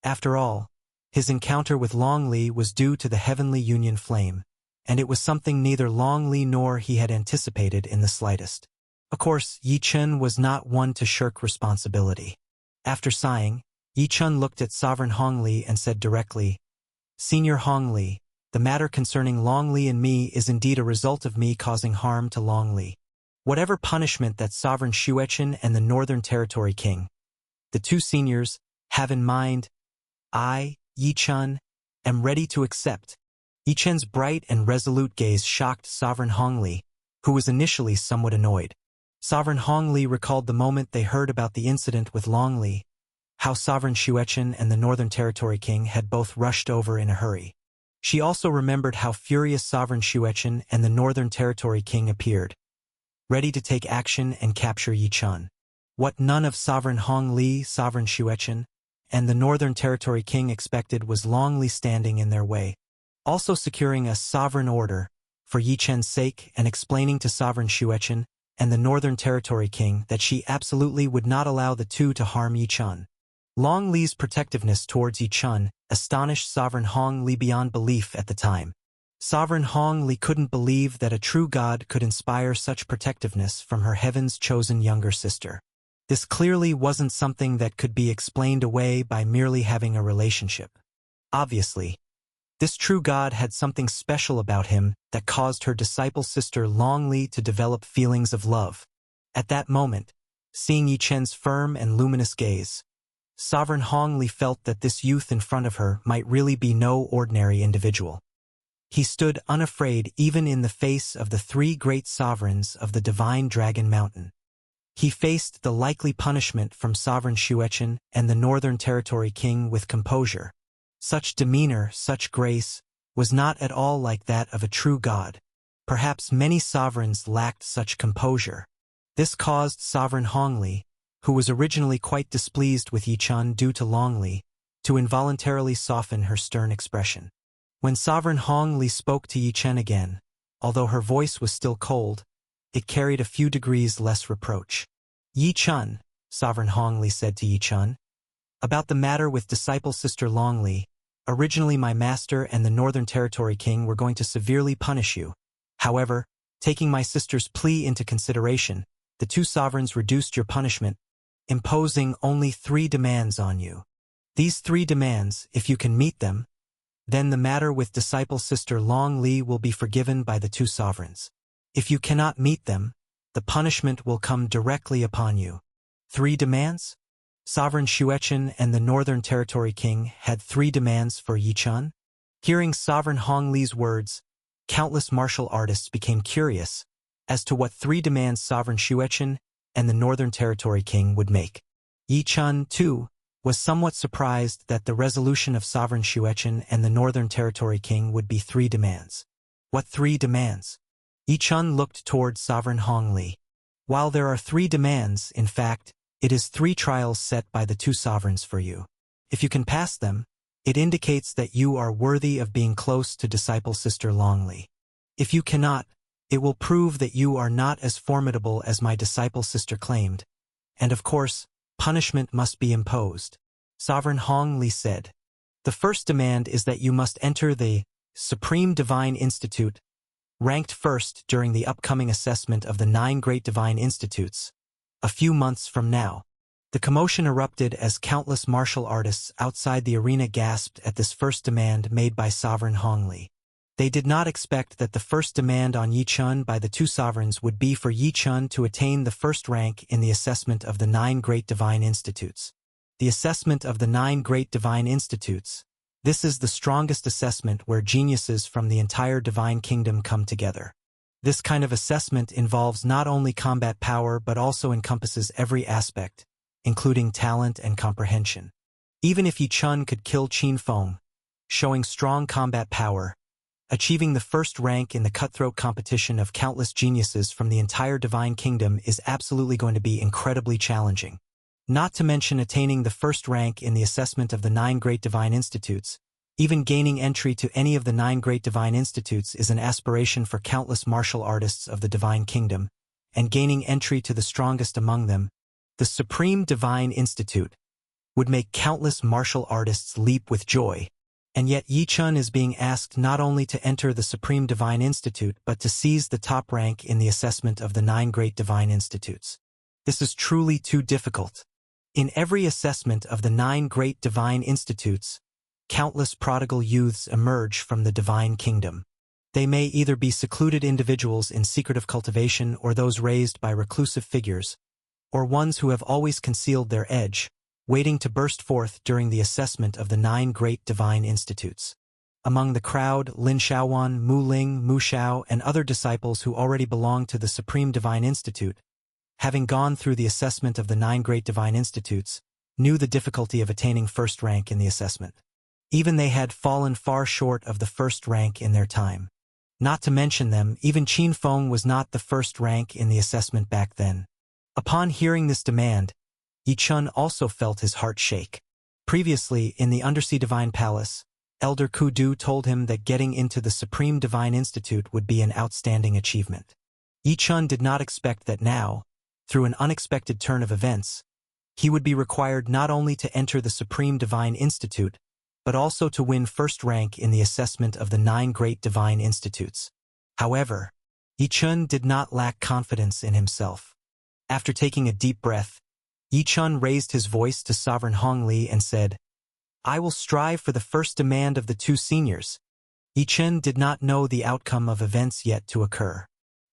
After all, his encounter with Long Li was due to the heavenly union flame, and it was something neither Long Li nor he had anticipated in the slightest. Of course, Yi Chun was not one to shirk responsibility. After sighing, Yi Chun looked at Sovereign Hong Li and said directly, "Senior Hong Li, the matter concerning Long Li and me is indeed a result of me causing harm to Long Li. Whatever punishment that Sovereign Xuechen and the Northern Territory King, the two seniors, have in mind, I, Yi Chun, am ready to accept." Yi Chun's bright and resolute gaze shocked Sovereign Hong Li, who was initially somewhat annoyed. Sovereign Hong Li recalled the moment they heard about the incident with Long Li, how Sovereign Xuechen and the Northern Territory King had both rushed over in a hurry. She also remembered how furious Sovereign Xuechen and the Northern Territory King appeared, ready to take action and capture Yi Chun. What none of Sovereign Hong Li, Sovereign Xuechen, and the Northern Territory King expected was Long Li standing in their way, also securing a sovereign order for Yi Chun's sake and explaining to Sovereign Xuechen and the Northern Territory King that she absolutely would not allow the two to harm Yi Chun. Long Li's protectiveness towards Yi Chun astonished Sovereign Hong Li beyond belief at the time. Sovereign Hong Li couldn't believe that a true god could inspire such protectiveness from her heaven's chosen younger sister. This clearly wasn't something that could be explained away by merely having a relationship. Obviously, this true god had something special about him that caused her disciple sister Long Li to develop feelings of love. At that moment, seeing Yi Chun's firm and luminous gaze, Sovereign Hong Li felt that this youth in front of her might really be no ordinary individual. He stood unafraid even in the face of the three great sovereigns of the divine Dragon Mountain. He faced the likely punishment from Sovereign Xuechen and the Northern Territory King with composure. Such demeanor, such grace, was not at all like that of a true god. Perhaps many sovereigns lacked such composure. This caused Sovereign Hong Li, who was originally quite displeased with Yi Chun due to Long Li, to involuntarily soften her stern expression. When Sovereign Hong Li spoke to Yi Chun again, although her voice was still cold, it carried a few degrees less reproach. "Yi Chun," Sovereign Hong Li said to Yi Chun, "about the matter with disciple sister Long Li, originally my master and the Northern Territory King were going to severely punish you. However, taking my sister's plea into consideration, the two sovereigns reduced your punishment, imposing only 3 demands on you. These 3 demands, if you can meet them, then the matter with disciple sister Long Li will be forgiven by the two sovereigns. If you cannot meet them, the punishment will come directly upon you." 3 demands? Sovereign Xuechen and the Northern Territory King had 3 demands for Yi Chun? Hearing Sovereign Hong Li's words, countless martial artists became curious as to what 3 demands Sovereign Xuechen and the Northern Territory King would make. Yi Chun, too, was somewhat surprised that the resolution of Sovereign Xuechen and the Northern Territory King would be 3 demands. What 3 demands? Yi Chun looked toward Sovereign Hong Li. While there are 3 demands, in fact, it is 3 trials set by the two sovereigns for you. If you can pass them, it indicates that you are worthy of being close to disciple sister Long Li. If you cannot, it will prove that you are not as formidable as my disciple sister claimed, and of course, punishment must be imposed. Sovereign Hong Li said, "The first demand is that you must enter the Supreme Divine Institute, ranked first during the upcoming assessment of the 9 Great Divine Institutes, a few months from now." The commotion erupted as countless martial artists outside the arena gasped at this first demand made by Sovereign Hong Li. They did not expect that the first demand on Yi Chun by the two sovereigns would be for Yi Chun to attain the first rank in the assessment of the 9 Great Divine Institutes. The assessment of the 9 Great Divine Institutes. This is the strongest assessment where geniuses from the entire Divine Kingdom come together. This kind of assessment involves not only combat power but also encompasses every aspect, including talent and comprehension. Even if Yi Chun could kill Qin Feng, showing strong combat power, achieving the first rank in the cutthroat competition of countless geniuses from the entire Divine Kingdom is absolutely going to be incredibly challenging. Not to mention attaining the first rank in the assessment of the 9 Great Divine Institutes. Even gaining entry to any of the 9 Great Divine Institutes is an aspiration for countless martial artists of the Divine Kingdom, and gaining entry to the strongest among them the Supreme Divine Institute, would make countless martial artists leap with joy, and yet Yi Chun is being asked not only to enter the Supreme Divine Institute but to seize the top rank in the assessment of the 9 Great Divine Institutes. This is truly too difficult. In every assessment of the 9 Great Divine Institutes, countless prodigal youths emerge from the Divine Kingdom. They may either be secluded individuals in secretive cultivation or those raised by reclusive figures, or ones who have always concealed their edge, waiting to burst forth during the assessment of the 9 Great Divine Institutes. Among the crowd, Lin Shaowan, Mu Ling, Mu Shao, and other disciples who already belong to the Supreme Divine Institute, having gone through the assessment of the 9 Great Divine Institutes, knew the difficulty of attaining first rank in the assessment. Even they had fallen far short of the first rank in their time. Not to mention them, even Qin Feng was not the first rank in the assessment back then. Upon hearing this demand, Yi Chun also felt his heart shake. Previously, in the Undersea Divine Palace, Elder Ku Du told him that getting into the Supreme Divine Institute would be an outstanding achievement. Yi Chun did not expect that now, through an unexpected turn of events, he would be required not only to enter the Supreme Divine Institute, but also to win first rank in the assessment of the 9 Great Divine Institutes. However, Yi Chun did not lack confidence in himself. After taking a deep breath, Yi Chun raised his voice to Sovereign Hong Li and said, "I will strive for the first demand of the 2 seniors." Yi Chun did not know the outcome of events yet to occur,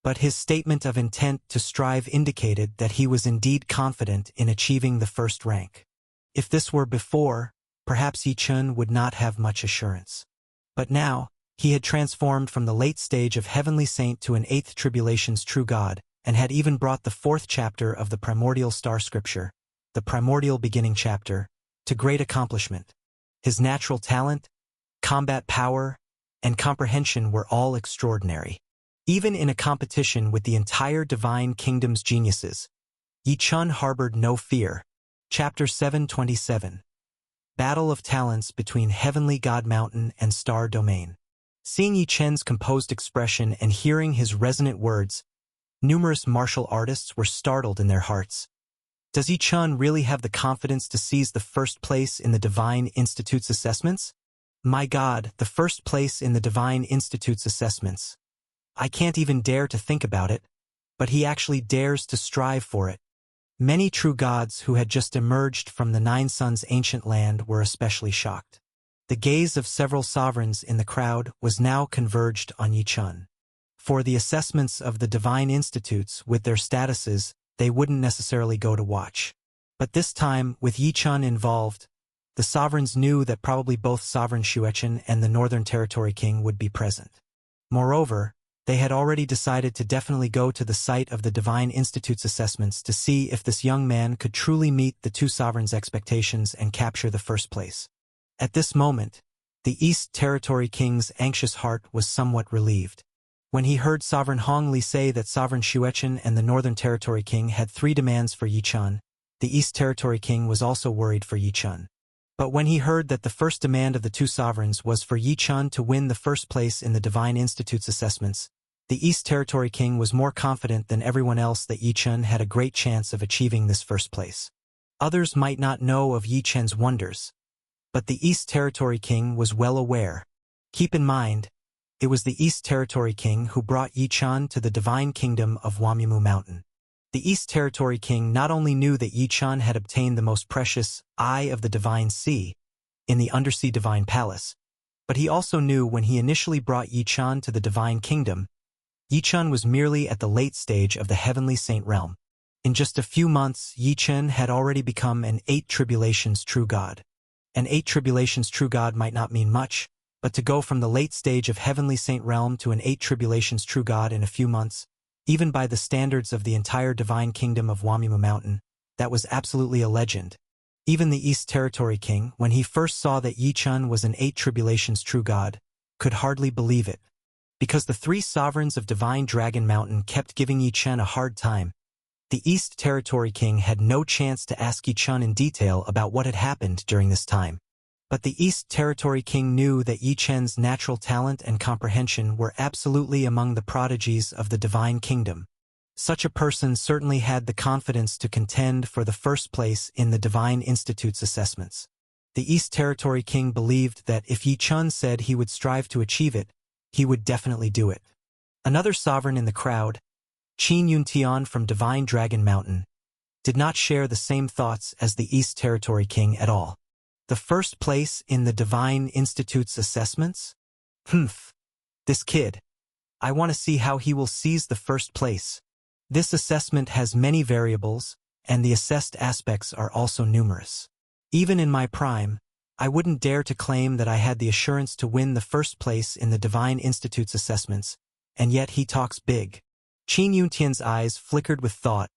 but his statement of intent to strive indicated that he was indeed confident in achieving the first rank. If this were before, perhaps Yi Chun would not have much assurance. But now, he had transformed from the late stage of Heavenly Saint to an 8th Tribulation's true God, and had even brought the 4th chapter of the Primordial Star Scripture, the Primordial Beginning chapter, to great accomplishment. His natural talent, combat power, and comprehension were all extraordinary. Even in a competition with the entire Divine Kingdom's geniuses, Yi Chun harbored no fear. Chapter 727. Battle of Talents between Heavenly God Mountain and Star Domain. Seeing Yi Chun's composed expression and hearing his resonant words, numerous martial artists were startled in their hearts. Does Yi Chun really have the confidence to seize the first place in the Divine Institute's assessments? My God, the first place in the Divine Institute's assessments. I can't even dare to think about it, but he actually dares to strive for it. Many true gods who had just emerged from the 9 Suns' ancient land were especially shocked. The gaze of several sovereigns in the crowd was now converged on Yi Chun. For the assessments of the Divine Institutes with their statuses, they wouldn't necessarily go to watch. But this time, with Yi Chun involved, the sovereigns knew that probably both Sovereign Xuechen and the Northern Territory King would be present. Moreover, they had already decided to definitely go to the site of the Divine Institute's assessments to see if this young man could truly meet the 2 sovereigns' expectations and capture the first place. At this moment, the East Territory King's anxious heart was somewhat relieved. When he heard Sovereign Hong Li say that Sovereign Xuechen and the Northern Territory King had 3 demands for Yi Chun, the East Territory King was also worried for Yi Chun. But when he heard that the first demand of the 2 sovereigns was for Yi Chun to win the first place in the Divine Institute's assessments, the East Territory King was more confident than everyone else that Yi Chun had a great chance of achieving this first place. Others might not know of Yi Chun's wonders, but the East Territory King was well aware. Keep in mind, it was the East Territory King who brought Yi Chun to the Divine Kingdom of Wamimu Mountain. The East Territory King not only knew that Yi Chun had obtained the most precious Eye of the Divine Sea in the Undersea Divine Palace, but he also knew when he initially brought Yi Chun to the Divine Kingdom, Yi Chun was merely at the late stage of the Heavenly Saint realm. In just a few months, Yi Chun had already become an 8 Tribulations true God. An 8 Tribulations true God might not mean much, but to go from the late stage of Heavenly Saint realm to an 8 Tribulations true God in a few months, even by the standards of the entire Divine Kingdom of Wamimu Mountain, that was absolutely a legend. Even the East Territory King, when he first saw that Yi Chun was an 8 Tribulations true God, could hardly believe it. Because the 3 sovereigns of Divine Dragon Mountain kept giving Yi Chun a hard time, the East Territory King had no chance to ask Yi Chun in detail about what had happened during this time. But the East Territory King knew that Yi Chun's natural talent and comprehension were absolutely among the prodigies of the Divine Kingdom. Such a person certainly had the confidence to contend for the first place in the Divine Institute's assessments. The East Territory King believed that if Yi Chun said he would strive to achieve it, he would definitely do it. Another sovereign in the crowd, Qin Yuntian from Divine Dragon Mountain, did not share the same thoughts as the East Territory King at all. The first place in the Divine Institute's assessments? This kid. I want to see how he will seize the first place. This assessment has many variables, and the assessed aspects are also numerous. Even in my prime, I wouldn't dare to claim that I had the assurance to win the first place in the Divine Institute's assessments, and yet he talks big. Qin Yuntian's eyes flickered with thought.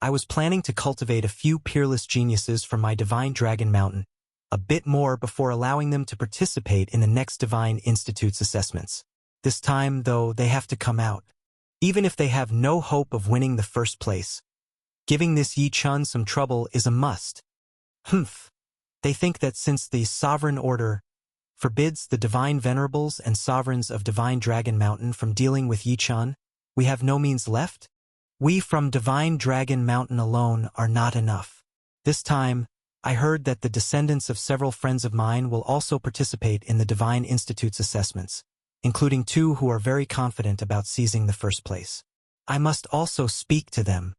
I was planning to cultivate a few peerless geniuses from my Divine Dragon Mountain, a bit more before allowing them to participate in the next Divine Institute's assessments. This time, though, they have to come out. Even if they have no hope of winning the first place, giving this Yi Chun some trouble is a must. They think that since the Sovereign Order forbids the Divine Venerables and Sovereigns of Divine Dragon Mountain from dealing with Yi Chun, we have no means left? We from Divine Dragon Mountain alone are not enough. This time, I heard that the descendants of several friends of mine will also participate in the Divine Institute's assessments, including 2 who are very confident about seizing the first place. I must also speak to them.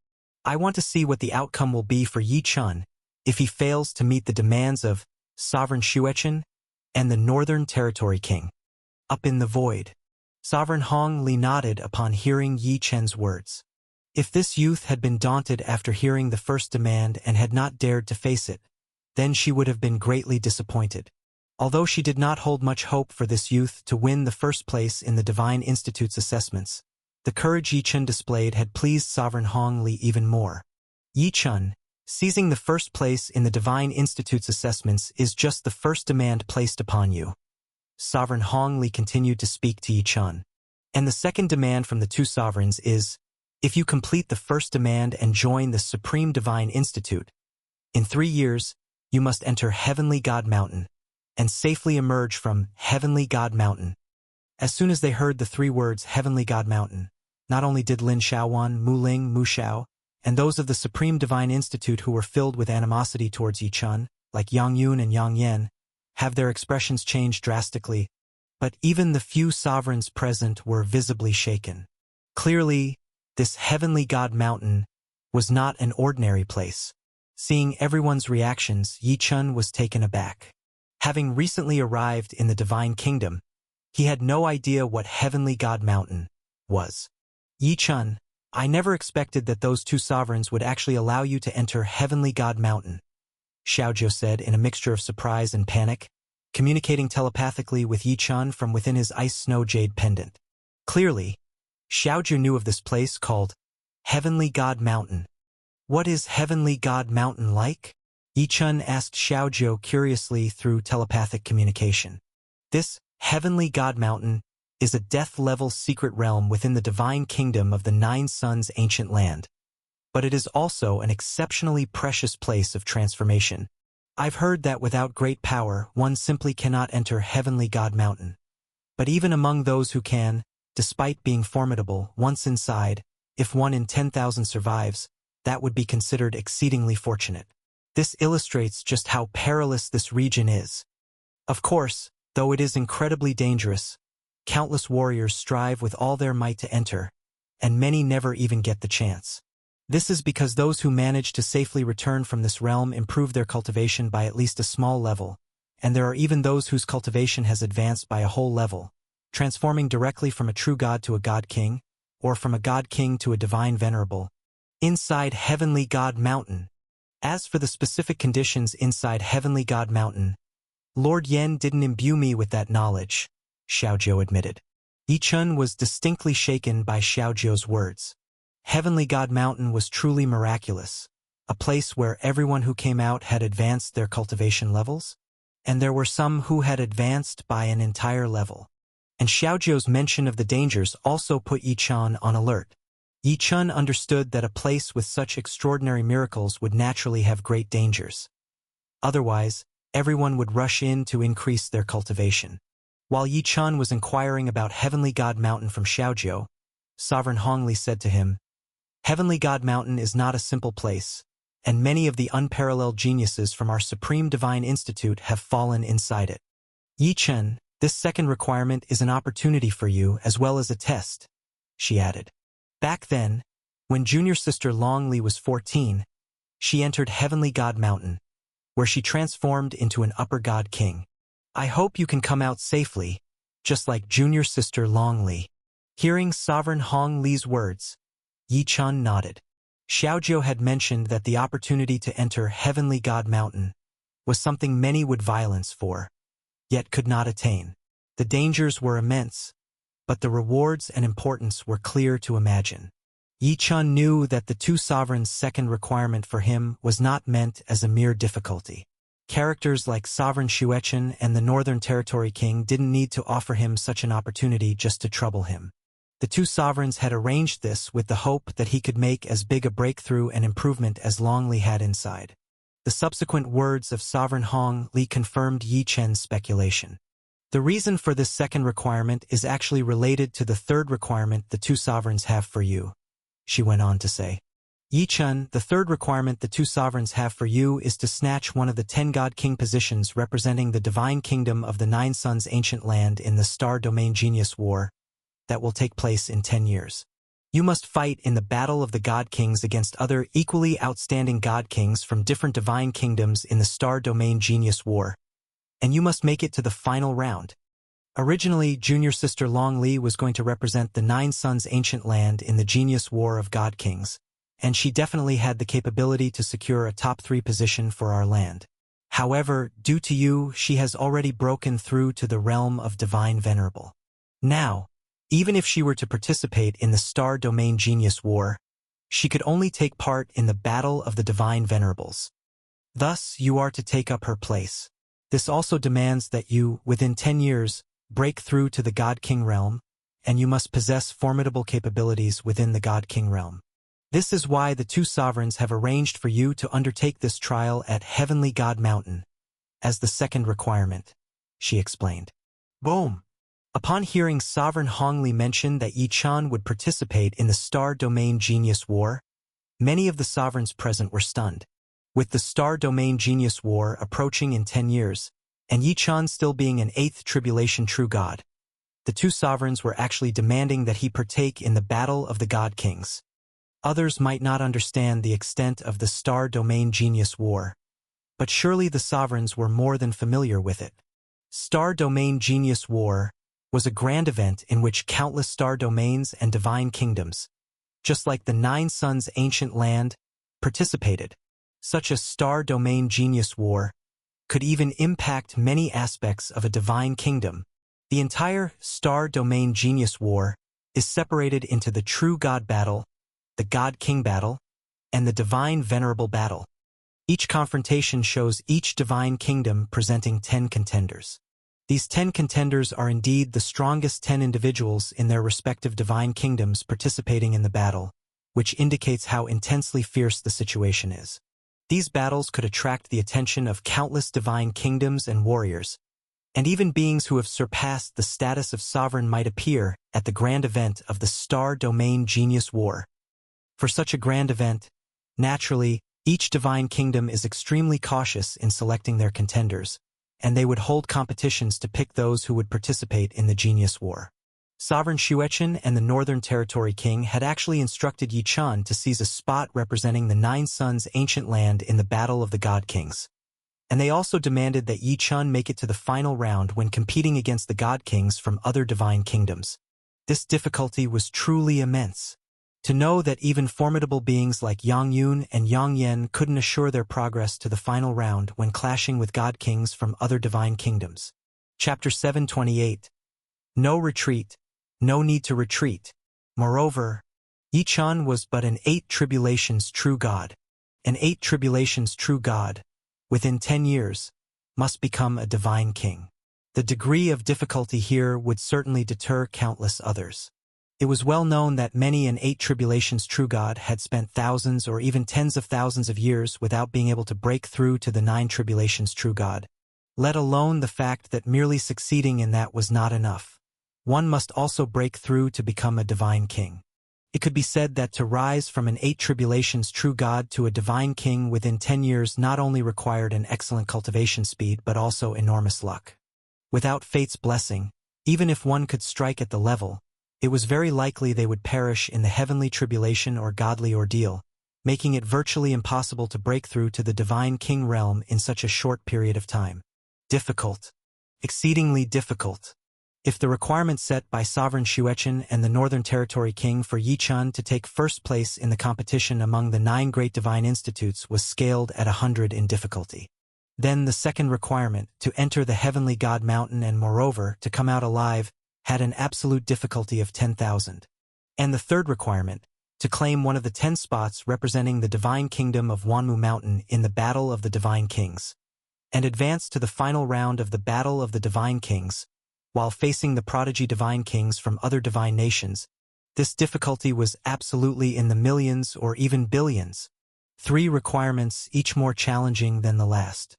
I want to see what the outcome will be for Yi Chun if he fails to meet the demands of Sovereign Xuechen and the Northern Territory King. Up in the void, Sovereign Hong Li nodded upon hearing Yi Chen's words. If this youth had been daunted after hearing the first demand and had not dared to face it, then she would have been greatly disappointed. Although she did not hold much hope for this youth to win the first place in the Divine Institute's assessments, the courage Yi Chun displayed had pleased Sovereign Hong Li even more. Yi Chun, seizing the first place in the Divine Institute's assessments is just the first demand placed upon you. Sovereign Hong Li continued to speak to Yi Chun. And the second demand from the 2 sovereigns is, if you complete the first demand and join the Supreme Divine Institute, in 3 years, you must enter Heavenly God Mountain and safely emerge from Heavenly God Mountain. As soon as they heard the 3 words Heavenly God Mountain, not only did Lin Xiaowan, Mu Ling, Mu Xiao, and those of the Supreme Divine Institute who were filled with animosity towards Yi Chun, like Yang Yun and Yang Yen, have their expressions changed drastically, but even the few sovereigns present were visibly shaken. Clearly, this Heavenly God Mountain was not an ordinary place. Seeing everyone's reactions, Yi Chun was taken aback. Having recently arrived in the Divine Kingdom, he had no idea what Heavenly God Mountain was. Yi Chun, I never expected that those 2 sovereigns would actually allow you to enter Heavenly God Mountain, Xiaozhou said in a mixture of surprise and panic, communicating telepathically with Yi Chun from within his ice snow jade pendant. Clearly, Xiaozhou knew of this place called Heavenly God Mountain. What is Heavenly God Mountain like? Yi Chun asked Xiaozhou curiously through telepathic communication. This Heavenly God Mountain is a death-level secret realm within the Divine Kingdom of the 9 Suns' ancient land. But it is also an exceptionally precious place of transformation. I've heard that without great power, one simply cannot enter Heavenly God Mountain. But even among those who can, despite being formidable, once inside, if 1 in 10,000 survives, that would be considered exceedingly fortunate. This illustrates just how perilous this region is. Of course, though it is incredibly dangerous, countless warriors strive with all their might to enter, and many never even get the chance. This is because those who manage to safely return from this realm improve their cultivation by at least a small level, and there are even those whose cultivation has advanced by a whole level, transforming directly from a true god to a god king, or from a god king to a divine venerable, inside Heavenly God Mountain. As for the specific conditions inside Heavenly God Mountain, Lord Yen didn't imbue me with that knowledge, Xiaozhou admitted. Yi Chun was distinctly shaken by Xiaozhou's words. Heavenly God Mountain was truly miraculous, a place where everyone who came out had advanced their cultivation levels, and there were some who had advanced by an entire level. And Xiaozhou's mention of the dangers also put Yi Chun on alert. Yi Chun understood that a place with such extraordinary miracles would naturally have great dangers. Otherwise, everyone would rush in to increase their cultivation. While Yi Chun was inquiring about Heavenly God Mountain from Xiaozhou, Sovereign Hongli said to him, Heavenly God Mountain is not a simple place, and many of the unparalleled geniuses from our Supreme Divine Institute have fallen inside it. Yi Chen, this second requirement is an opportunity for you as well as a test, she added. Back then, when junior sister Long Li was 14, she entered Heavenly God Mountain, where she transformed into an upper God king. I hope you can come out safely, just like junior sister Long Li. Hearing Sovereign Hong Li's words, Yi Chen nodded. Xiaojiu had mentioned that the opportunity to enter Heavenly God Mountain was something many would violence for, yet could not attain. The dangers were immense, but the rewards and importance were clear to imagine. Yi Chen knew that the two sovereigns' second requirement for him was not meant as a mere difficulty. Characters like Sovereign Xuechen and the Northern Territory King didn't need to offer him such an opportunity just to trouble him. The two sovereigns had arranged this with the hope that he could make as big a breakthrough and improvement as Long Li had inside. The subsequent words of Sovereign Hong Li confirmed Yi Chen's speculation. The reason for this second requirement is actually related to the third requirement the two sovereigns have for you, she went on to say. Yi Chen, the third requirement the two sovereigns have for you is to snatch one of the 10 God King positions representing the divine kingdom of the Nine Suns ancient land in the Star Domain Genius War that will take place in 10 years. You must fight in the Battle of the God Kings against other equally outstanding God Kings from different divine kingdoms in the Star Domain Genius War, and you must make it to the final round. Originally, junior sister Long Li was going to represent the Nine Suns ancient land in the Genius War of God Kings, and she definitely had the capability to secure a top 3 position for our land. However, due to you, she has already broken through to the realm of Divine Venerable. Now, even if she were to participate in the Star Domain Genius War, she could only take part in the Battle of the Divine Venerables. Thus, you are to take up her place. This also demands that you, within 10 years, break through to the God King realm, and you must possess formidable capabilities within the God King realm. This is why the two sovereigns have arranged for you to undertake this trial at Heavenly God Mountain, as the second requirement, she explained. Boom! Upon hearing Sovereign Hong Li mention that Yi Chen would participate in the Star Domain Genius War, many of the sovereigns present were stunned. With the Star Domain Genius War approaching in 10 years, and Yi Chen still being an 8th Tribulation True God, the two sovereigns were actually demanding that he partake in the Battle of the God Kings. Others might not understand the extent of the Star Domain Genius War, but surely the sovereigns were more than familiar with it. Star Domain Genius War was a grand event in which countless star domains and divine kingdoms, just like the Nine Suns ancient land, participated. Such a Star Domain Genius War could even impact many aspects of a divine kingdom. The entire Star Domain Genius War is separated into the True God Battle, the God King Battle, and the Divine Venerable Battle. Each confrontation shows each divine kingdom presenting 10 contenders. These 10 contenders are indeed the strongest 10 individuals in their respective divine kingdoms participating in the battle, which indicates how intensely fierce the situation is. These battles could attract the attention of countless divine kingdoms and warriors, and even beings who have surpassed the status of sovereign might appear at the grand event of the Star Domain Genius War. For such a grand event, naturally, each divine kingdom is extremely cautious in selecting their contenders, and they would hold competitions to pick those who would participate in the Genius War. Sovereign Xuechen and the Northern Territory King had actually instructed Yi Chen to seize a spot representing the Nine Suns ancient land in the Battle of the God Kings. And they also demanded that Yi Chen make it to the final round when competing against the God Kings from other divine kingdoms. This difficulty was truly immense. To know that even formidable beings like Yang Yun and Yang Yen couldn't assure their progress to the final round when clashing with God Kings from other divine kingdoms. Chapter 728. No retreat. No need to retreat. Moreover, Yi Chen was but an 8 tribulations true God. An 8 tribulations true God, within 10 years, must become a divine king. The degree of difficulty here would certainly deter countless others. It was well known that many an 8 tribulations true God had spent thousands or even tens of thousands of years without being able to break through to the 9 tribulations true God, let alone the fact that merely succeeding in that was not enough. One must also break through to become a divine king. It could be said that to rise from an 8 tribulations true god to a divine king within 10 years not only required an excellent cultivation speed but also enormous luck. Without fate's blessing, even if one could strike at the level, it was very likely they would perish in the heavenly tribulation or godly ordeal, making it virtually impossible to break through to the divine king realm in such a short period of time. Difficult. Exceedingly difficult. If the requirement set by Sovereign Xuechen and the Northern Territory King for Yichun to take first place in the competition among the 9 great divine institutes was scaled at 100 in difficulty, then the second requirement, to enter the heavenly god mountain and moreover to come out alive, had an absolute difficulty of 10,000. And the third requirement, to claim one of the 10 spots representing the divine kingdom of Wanmu Mountain in the Battle of the Divine Kings, and advance to the final round of the Battle of the Divine Kings, while facing the prodigy divine kings from other divine nations. This difficulty was absolutely in the millions or even billions. 3 requirements, each more challenging than the last.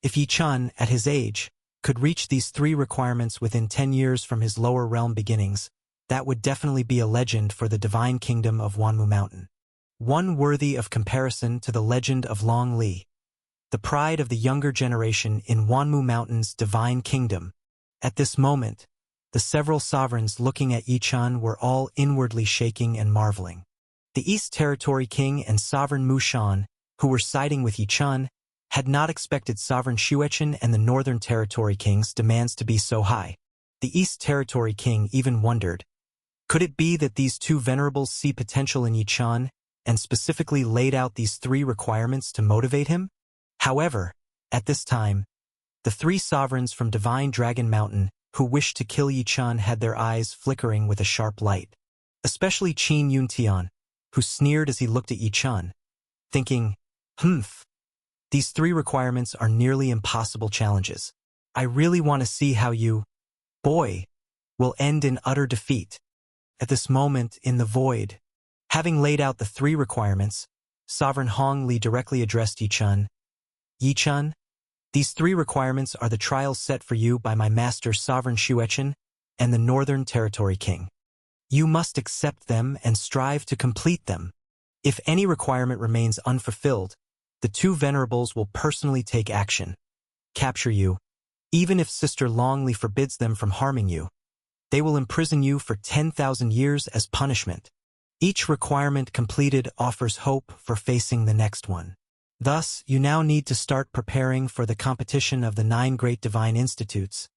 If Yichun, at his age, could reach these 3 requirements within 10 years from his lower realm beginnings, that would definitely be a legend for the divine kingdom of Wanmu Mountain. One worthy of comparison to the legend of Long Li, the pride of the younger generation in Wanmu Mountain's divine kingdom. At this moment, the several sovereigns looking at Yichun were all inwardly shaking and marveling. The East Territory King and Sovereign Mu Shan, who were siding with Yichun, had not expected Sovereign Xuechen and the Northern Territory King's demands to be so high. The East Territory King even wondered, could it be that these 2 venerables see potential in Yichun and specifically laid out these 3 requirements to motivate him? However, at this time, the 3 sovereigns from Divine Dragon Mountain who wished to kill Yichun had their eyes flickering with a sharp light, especially Qin Yuntian, who sneered as he looked at Yichun, thinking, these 3 requirements are nearly impossible challenges. I really want to see how you, boy, will end in utter defeat. At this moment, in the void, having laid out the 3 requirements, Sovereign Hong Li directly addressed Yichun. Yichun, these 3 requirements are the trials set for you by my master Sovereign Xuechen and the Northern Territory King. You must accept them and strive to complete them. If any requirement remains unfulfilled, the 2 venerables will personally take action, capture you, even if Sister Longli forbids them from harming you. They will imprison you for 10,000 years as punishment. Each requirement completed offers hope for facing the next one. Thus, you now need to start preparing for the competition of the 9 great divine institutes,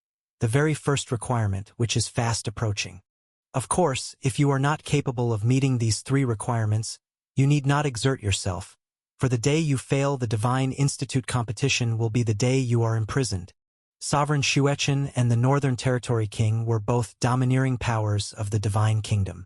the very first requirement, which is fast approaching. Of course, if you are not capable of meeting these 3 requirements, you need not exert yourself, for the day you fail the Divine Institute competition will be the day you are imprisoned. Sovereign Xuechen and the Northern Territory King were both domineering powers of the Divine Kingdom.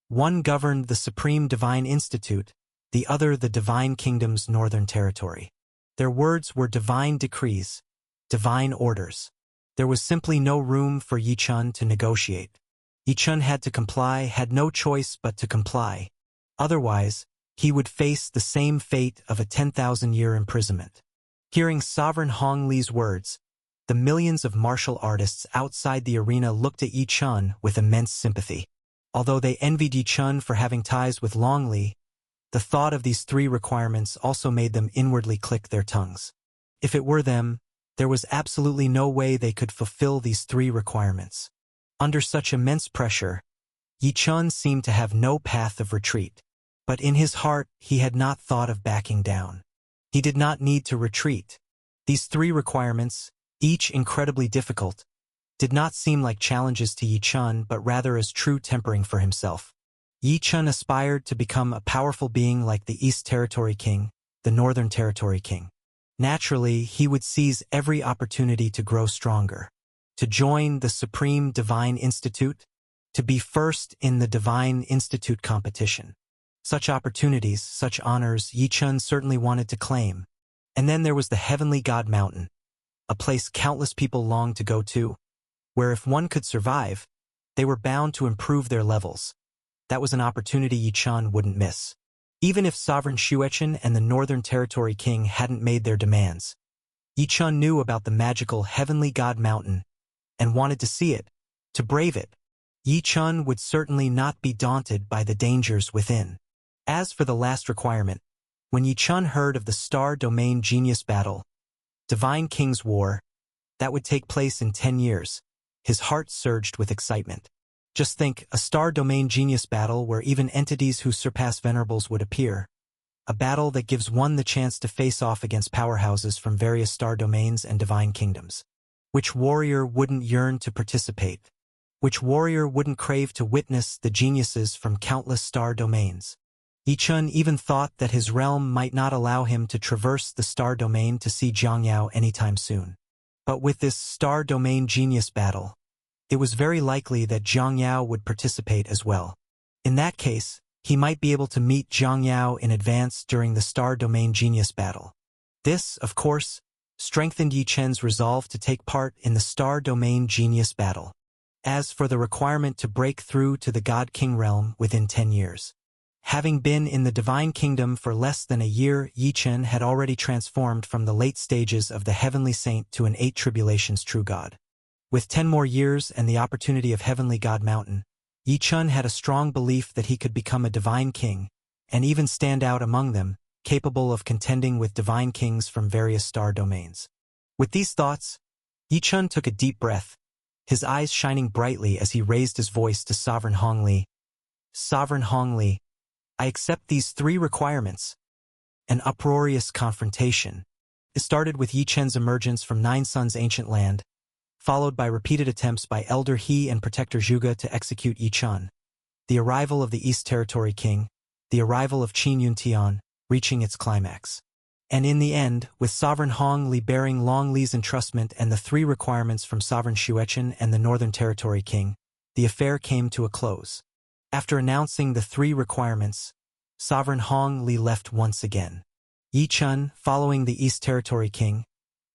One governed the Supreme Divine Institute, the other the Divine Kingdom's Northern Territory. Their words were divine decrees, divine orders. There was simply no room for Yichun to negotiate. Yichun had to comply, had no choice but to comply. Otherwise, he would face the same fate of a 10,000-year imprisonment. Hearing Sovereign Hong Li's words, the millions of martial artists outside the arena looked at Yichun with immense sympathy. Although they envied Yichun for having ties with Long Li, the thought of these 3 requirements also made them inwardly click their tongues. If it were them, there was absolutely no way they could fulfill these 3 requirements. Under such immense pressure, Yichun seemed to have no path of retreat. But in his heart, he had not thought of backing down. He did not need to retreat. These 3 requirements, each incredibly difficult, did not seem like challenges to Yichun but rather as true tempering for himself. Yichun aspired to become a powerful being like the East Territory King, the Northern Territory King. Naturally, he would seize every opportunity to grow stronger, to join the Supreme Divine Institute, to be first in the Divine Institute competition. Such opportunities, such honors, Yichun certainly wanted to claim. And then there was the Heavenly God Mountain, a place countless people longed to go to, where if one could survive, they were bound to improve their levels. That was an opportunity Yichun wouldn't miss. Even if Sovereign Xuechen and the Northern Territory King hadn't made their demands, Yichun knew about the magical Heavenly God Mountain and wanted to see it, to brave it. Yi Chun would certainly not be daunted by the dangers within. As for the last requirement, when Yi Chun heard of the Star Domain Genius Battle, Divine King's War, that would take place in 10 years, his heart surged with excitement. Just think, a Star Domain Genius Battle where even entities who surpass Venerables would appear. A battle that gives one the chance to face off against powerhouses from various star domains and divine kingdoms. Which warrior wouldn't yearn to participate? Which warrior wouldn't crave to witness the geniuses from countless star domains? Yi Chun even thought that his realm might not allow him to traverse the star domain to see Jiang Yao anytime soon. But with this Star Domain Genius Battle, it was very likely that Jiang Yao would participate as well. In that case, he might be able to meet Jiang Yao in advance during the Star Domain Genius Battle. This, of course, strengthened Yi Chun's resolve to take part in the Star Domain Genius Battle. As for the requirement to break through to the God King realm within 10 years. Having been in the Divine Kingdom for less than a year, Yi Chun had already transformed from the late stages of the Heavenly Saint to an 8 Tribulations true God. With 10 more years and the opportunity of Heavenly God Mountain, Yi Chun had a strong belief that he could become a Divine King, and even stand out among them, capable of contending with Divine Kings from various star domains. With these thoughts, Yi Chun took a deep breath, his eyes shining brightly as he raised his voice to Sovereign Hongli. Sovereign Hongli, I accept these 3 requirements. An uproarious confrontation. It started with Yi Chun's emergence from Nine Suns' ancient land, followed by repeated attempts by Elder He and Protector Zhuge to execute Yi Chun. The arrival of the East Territory King, the arrival of Qin Yuntian, reaching its climax. And in the end, with Sovereign Hong Li bearing Long Li's entrustment and the 3 requirements from Sovereign Xuechen and the Northern Territory King, the affair came to a close. After announcing the 3 requirements, Sovereign Hong Li left once again. Yi Chun, following the East Territory King,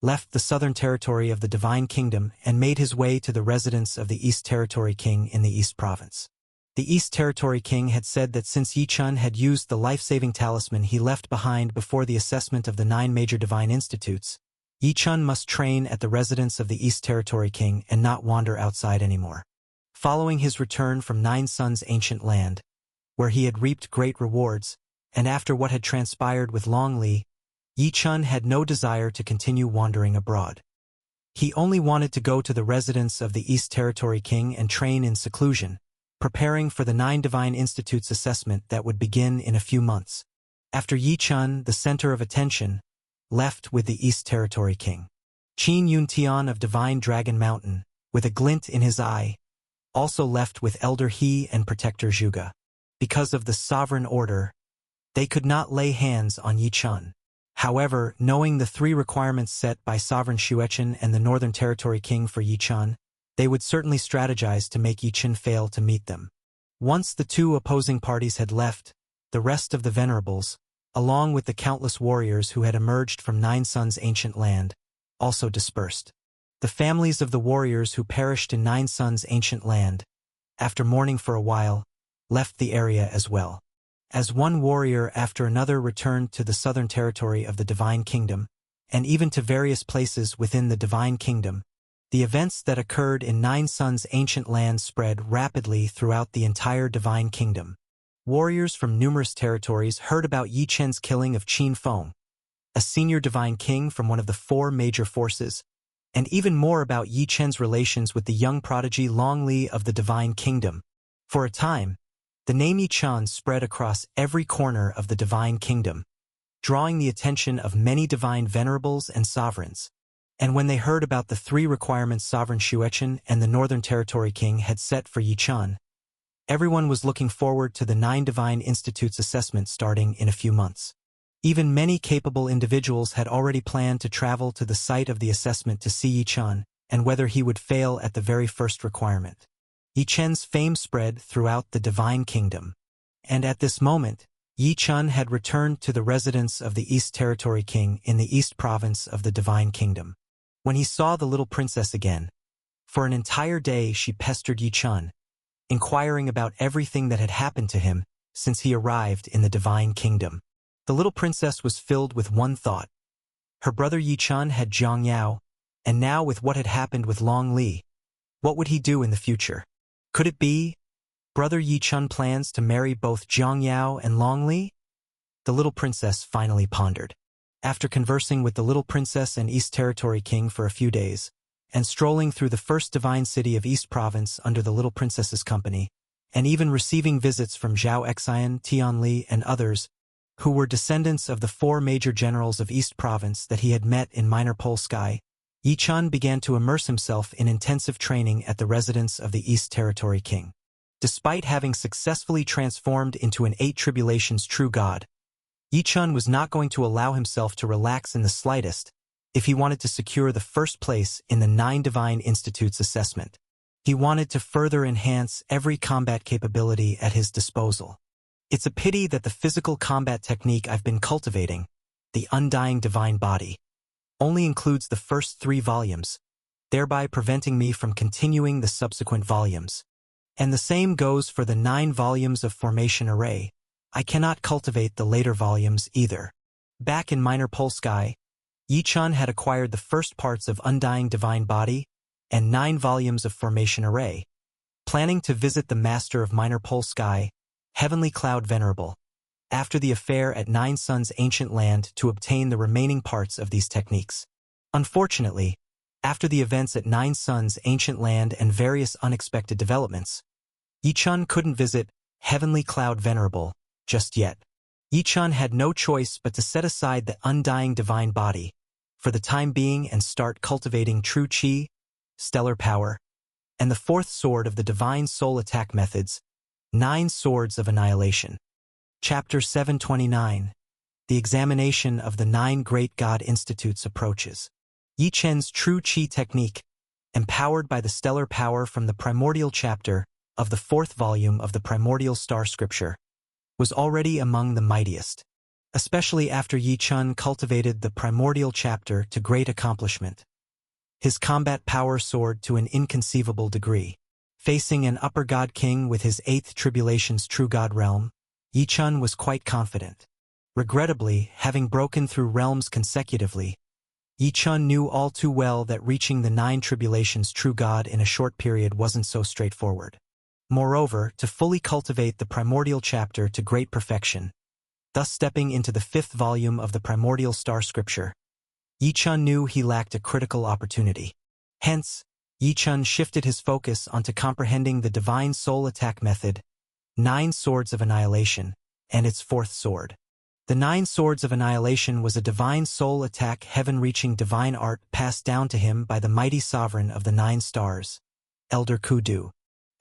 left the Southern Territory of the Divine Kingdom and made his way to the residence of the East Territory King in the East Province. The East Territory King had said that since Yi Chun had used the life-saving talisman he left behind before the assessment of the 9 major divine institutes, Yi Chun must train at the residence of the East Territory King and not wander outside anymore. Following his return from Nine Suns' ancient land, where he had reaped great rewards, and after what had transpired with Long Li, Yi Chun had no desire to continue wandering abroad. He only wanted to go to the residence of the East Territory King and train in seclusion, preparing for the 9 Divine Institutes assessment that would begin in a few months. After Yi Chun, the center of attention, left with the East Territory King. Qin Yuntian of Divine Dragon Mountain, with a glint in his eye, also left with Elder He and Protector Zhuge. Because of the sovereign order, they could not lay hands on Yi Chun. However, knowing the 3 requirements set by Sovereign Xuechen and the Northern Territory King for Yi Chun, they would certainly strategize to make Yi Chun fail to meet them. Once the 2 opposing parties had left, the rest of the Venerables, along with the countless warriors who had emerged from Nine Suns' ancient land, also dispersed. The families of the warriors who perished in Nine Suns' ancient land, after mourning for a while, left the area as well. As one warrior after another returned to the southern territory of the Divine Kingdom, and even to various places within the Divine Kingdom, the events that occurred in Nine Suns' ancient land spread rapidly throughout the entire Divine Kingdom. Warriors from numerous territories heard about Yi Chun's killing of Qin Feng, a senior Divine King from one of the 4 major forces, and even more about Yi Chun's relations with the young prodigy Long Li of the Divine Kingdom. For a time, the name Yi Chun spread across every corner of the Divine Kingdom, drawing the attention of many divine venerables and sovereigns. And when they heard about the 3 requirements Sovereign Xuechen and the Northern Territory King had set for Yi Chun, everyone was looking forward to the 9 Divine Institutes assessment starting in a few months. Even many capable individuals had already planned to travel to the site of the assessment to see Yi Chun, and whether he would fail at the very first requirement. Yi Chun's fame spread throughout the Divine Kingdom. And at this moment, Yi Chun had returned to the residence of the East Territory King in the East Province of the Divine Kingdom. When he saw the little princess again, for an entire day she pestered Yi Chun, inquiring about everything that had happened to him since he arrived in the Divine Kingdom. The little princess was filled with one thought. Her brother Yi Chun had Jiang Yao, and now with what had happened with Long Li, what would he do in the future? Could it be Brother Yi Chun plans to marry both Jiang Yao and Long Li? The little princess finally pondered. After conversing with the little princess and East Territory King for a few days, and strolling through the first divine city of East Province under the little princess's company, and even receiving visits from Zhao Xian, Tian Li, and others, who were descendants of the 4 major generals of East Province that he had met in Minor Pole Sky, Yi Chun began to immerse himself in intensive training at the residence of the East Territory King. Despite having successfully transformed into an 8 Tribulations true god, Yi Chun was not going to allow himself to relax in the slightest if he wanted to secure the first place in the 9 Divine Institutes assessment. He wanted to further enhance every combat capability at his disposal. It's a pity that the physical combat technique I've been cultivating, the Undying Divine Body, only includes the first 3 volumes, thereby preventing me from continuing the subsequent volumes. And the same goes for the 9 volumes of Formation Array. I cannot cultivate the later volumes either. Back in Minor Pole Sky, Yi Chun had acquired the first parts of Undying Divine Body and 9 volumes of Formation Array, planning to visit the Master of Minor Pole Sky, Heavenly Cloud Venerable, after the affair at 9 Suns Ancient Land to obtain the remaining parts of these techniques. Unfortunately, after the events at 9 Suns Ancient Land and various unexpected developments, Yi Chun couldn't visit Heavenly Cloud Venerable just yet. Yi Chun had no choice but to set aside the Undying Divine Body for the time being and start cultivating True Qi, Stellar Power, and the 4th sword of the Divine Soul Attack Methods, 9 Swords of Annihilation. Chapter 729. The examination of the 9 Great God Institutes approaches. Yi Chen's True Qi technique, empowered by the stellar power from the primordial chapter of the 4th volume of the Primordial Star Scripture, was already among the mightiest, especially after Yi Chun cultivated the primordial chapter to great accomplishment. His combat power soared to an inconceivable degree. Facing an upper god king with his 8th Tribulations true god realm, Yi Chun was quite confident. Regrettably, having broken through realms consecutively, Yi Chun knew all too well that reaching the 9 Tribulations true god in a short period wasn't so straightforward. Moreover, to fully cultivate the primordial chapter to great perfection, thus stepping into the 5th volume of the Primordial Star Scripture, Yi Chun knew he lacked a critical opportunity. Hence, Yi Chun shifted his focus onto comprehending the Divine Soul Attack Method, 9 Swords of Annihilation, and its 4th sword. The 9 Swords of Annihilation was a divine soul attack heaven-reaching divine art passed down to him by the mighty sovereign of the 9 stars, Elder Kudu.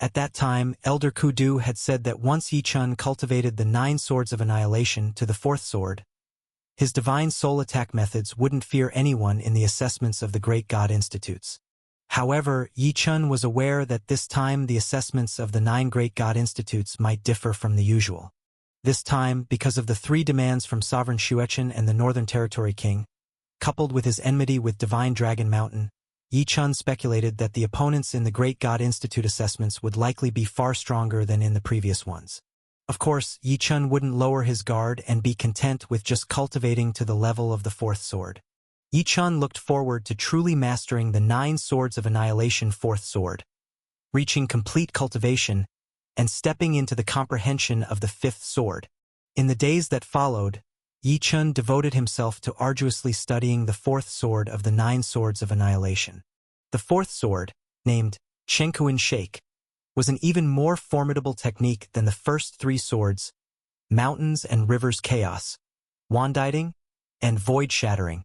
At that time, Elder Kudu had said that once Yi Chun cultivated the 9 Swords of Annihilation to the 4th sword, his divine soul attack methods wouldn't fear anyone in the assessments of the Great God Institutes. However, Yi Chun was aware that this time the assessments of the 9 Great God Institutes might differ from the usual. This time, because of the 3 demands from Sovereign Xuechen and the Northern Territory King, coupled with his enmity with Divine Dragon Mountain, Yi Chun speculated that the opponents in the Great God Institute assessments would likely be far stronger than in the previous ones. Of course, Yi Chun wouldn't lower his guard and be content with just cultivating to the level of the 4th sword. Yi Chun looked forward to truly mastering the 9 Swords of Annihilation 4th sword, reaching complete cultivation, and stepping into the comprehension of the 5th sword. In the days that followed, Yi Chun devoted himself to arduously studying the 4th sword of the 9 Swords of Annihilation. The 4th sword, named Chenkuin Shake, was an even more formidable technique than the first 3 swords, Mountains and Rivers Chaos, Wanditing, and Void Shattering.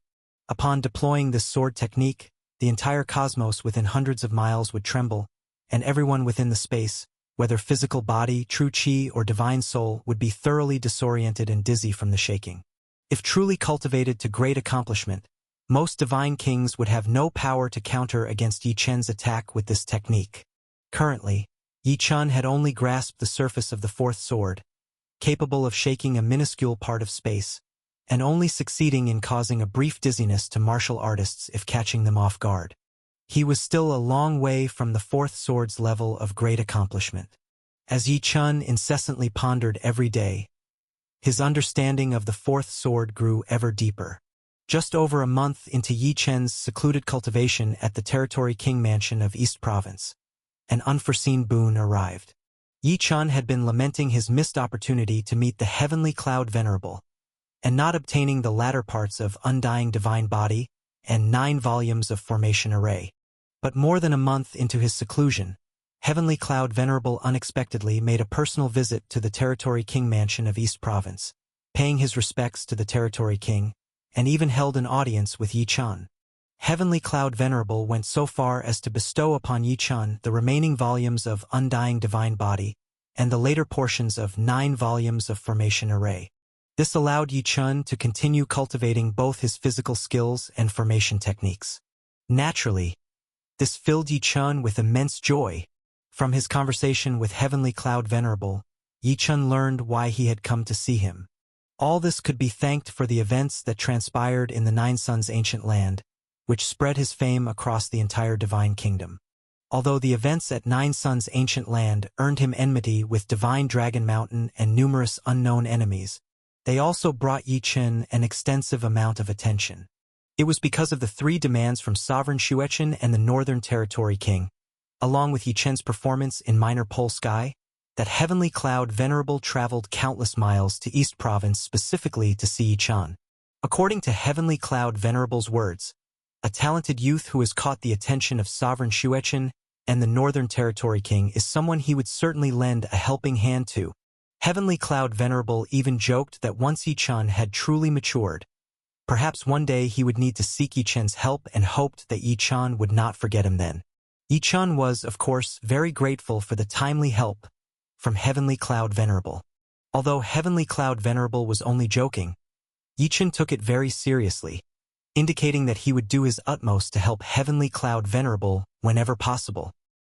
Upon deploying this sword technique, the entire cosmos within hundreds of miles would tremble, and everyone within the space, whether physical body, true chi, or divine soul, would be thoroughly disoriented and dizzy from the shaking. If truly cultivated to great accomplishment, most divine kings would have no power to counter against Yi Chen's attack with this technique. Currently, Yi Chun had only grasped the surface of the 4th sword, capable of shaking a minuscule part of space, and only succeeding in causing a brief dizziness to martial artists if catching them off guard. He was still a long way from the 4th sword's level of great accomplishment. As Yi Chun incessantly pondered every day, his understanding of the 4th sword grew ever deeper. Just over a month into Yi Chen's secluded cultivation at the Territory King Mansion of East Province, an unforeseen boon arrived. Yi Chun had been lamenting his missed opportunity to meet the heavenly cloud venerable, and not obtaining the latter parts of Undying Divine Body and 9 volumes of Formation Array. But more than a month into his seclusion, Heavenly Cloud Venerable unexpectedly made a personal visit to the Territory King Mansion of East Province, paying his respects to the Territory King, and even held an audience with Yi Chun. Heavenly Cloud Venerable went so far as to bestow upon Yi Chun the remaining volumes of Undying Divine Body and the later portions of 9 volumes of Formation Array. This allowed Yi Chun to continue cultivating both his physical skills and formation techniques. Naturally, this filled Yi Chun with immense joy. From his conversation with Heavenly Cloud Venerable, Yi Chun learned why he had come to see him. All this could be thanked for the events that transpired in the Nine Suns' ancient land, which spread his fame across the entire Divine Kingdom. Although the events at Nine Suns' ancient land earned him enmity with Divine Dragon Mountain and numerous unknown enemies, they also brought Yi Chun an extensive amount of attention. It was because of the 3 demands from Sovereign Shuechen and the Northern Territory King, along with Yi Chun's performance in Minor Pole Sky, that Heavenly Cloud Venerable traveled countless miles to East Province specifically to see Yi Chun. According to Heavenly Cloud Venerable's words, a talented youth who has caught the attention of Sovereign Shuechen and the Northern Territory King is someone he would certainly lend a helping hand to. Heavenly Cloud Venerable even joked that once Yi Chun had truly matured, perhaps one day he would need to seek Yi Chun's help, and hoped that Yi Chun would not forget him then. Yi Chun was, of course, very grateful for the timely help from Heavenly Cloud Venerable. Although Heavenly Cloud Venerable was only joking, Yi Chun took it very seriously, indicating that he would do his utmost to help Heavenly Cloud Venerable whenever possible.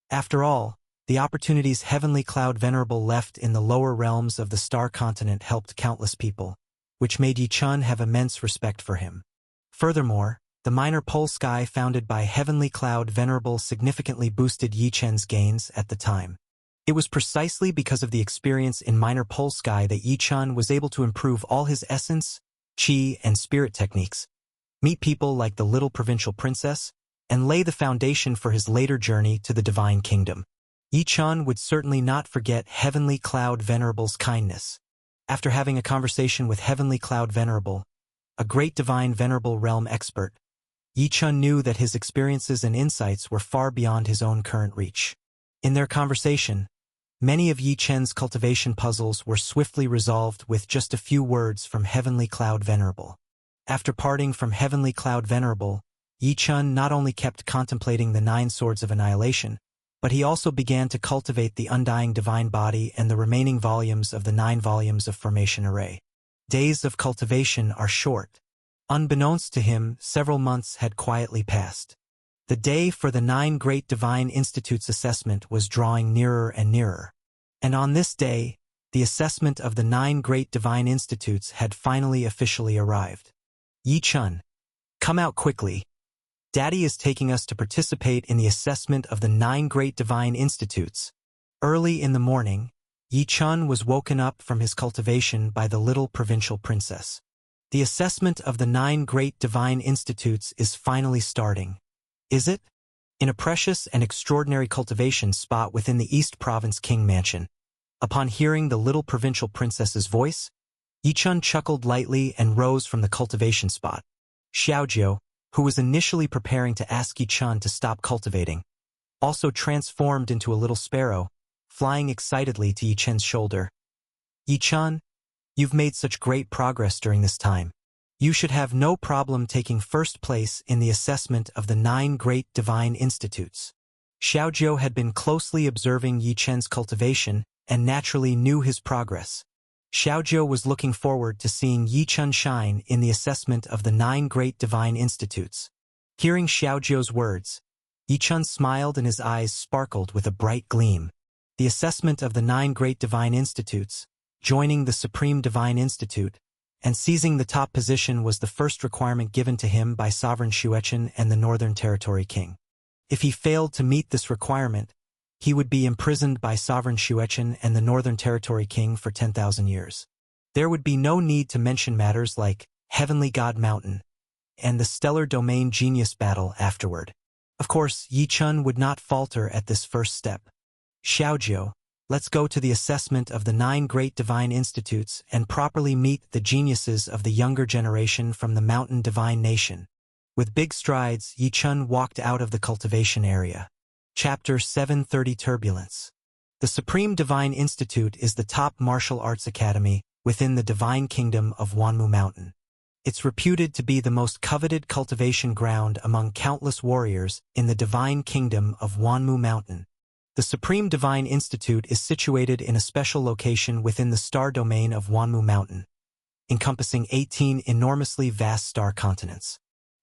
After all, the opportunities Heavenly Cloud Venerable left in the lower realms of the Star Continent helped countless people, which made Yi Chun have immense respect for him. Furthermore, the Minor Pole Sky founded by Heavenly Cloud Venerable significantly boosted Yi Chun's gains at the time. It was precisely because of the experience in Minor Pole Sky that Yi Chun was able to improve all his essence, chi, and spirit techniques, meet people like the Little Provincial Princess, and lay the foundation for his later journey to the Divine Kingdom. Yi Chun would certainly not forget Heavenly Cloud Venerable's kindness. After having a conversation with Heavenly Cloud Venerable, a great Divine Venerable Realm expert, Yi Chun knew that his experiences and insights were far beyond his own current reach. In their conversation, many of Yi Chun's cultivation puzzles were swiftly resolved with just a few words from Heavenly Cloud Venerable. After parting from Heavenly Cloud Venerable, Yi Chun not only kept contemplating the 9 Swords of Annihilation, but he also began to cultivate the Undying Divine Body and the remaining volumes of the 9 volumes of Formation Array. Days of cultivation are short. Unbeknownst to him, several months had quietly passed. The day for the 9 Great Divine Institutes assessment was drawing nearer and nearer. And on this day, the assessment of the 9 Great Divine Institutes had finally officially arrived. Yi Chun, come out quickly. Daddy is taking us to participate in the assessment of the 9 Great Divine Institutes. Early in the morning, Yi Chun was woken up from his cultivation by the Little Provincial Princess. The assessment of the 9 Great Divine Institutes is finally starting. Is it? In a precious and extraordinary cultivation spot within the East Province King Mansion. Upon hearing the Little Provincial Princess's voice, Yi Chun chuckled lightly and rose from the cultivation spot. Xiaojiu, who was initially preparing to ask Yi Chun to stop cultivating, also transformed into a little sparrow, flying excitedly to Yi Chun's shoulder. Yi Chun, you've made such great progress during this time. You should have no problem taking first place in the assessment of the 9 Great Divine Institutes. Xiaojiu had been closely observing Yi Chun's cultivation and naturally knew his progress. Xiaojiu was looking forward to seeing Yi Chun shine in the assessment of the 9 Great Divine Institutes. Hearing Xiaojiu's words, Yi Chun smiled and his eyes sparkled with a bright gleam. The assessment of the 9 Great Divine Institutes, joining the Supreme Divine Institute, and seizing the top position was the first requirement given to him by Sovereign Shuechen and the Northern Territory King. If he failed to meet this requirement, he would be imprisoned by Sovereign Shuechen and the Northern Territory King for 10,000 years. There would be no need to mention matters like Heavenly God Mountain and the Stellar Domain Genius battle afterward. Of course, Yi Chun would not falter at this first step. Xiaojiu, let's go to the assessment of the 9 great divine institutes and properly meet the geniuses of the younger generation from the mountain divine nation. With big strides, Yi Chun walked out of the cultivation area. Chapter 730 Turbulence. The Supreme Divine Institute is the top martial arts academy within the divine kingdom of Wanmu Mountain. It's reputed to be the most coveted cultivation ground among countless warriors in the divine kingdom of Wanmu Mountain. The Supreme Divine Institute is situated in a special location within the star domain of Wanmu Mountain, encompassing 18 enormously vast star continents.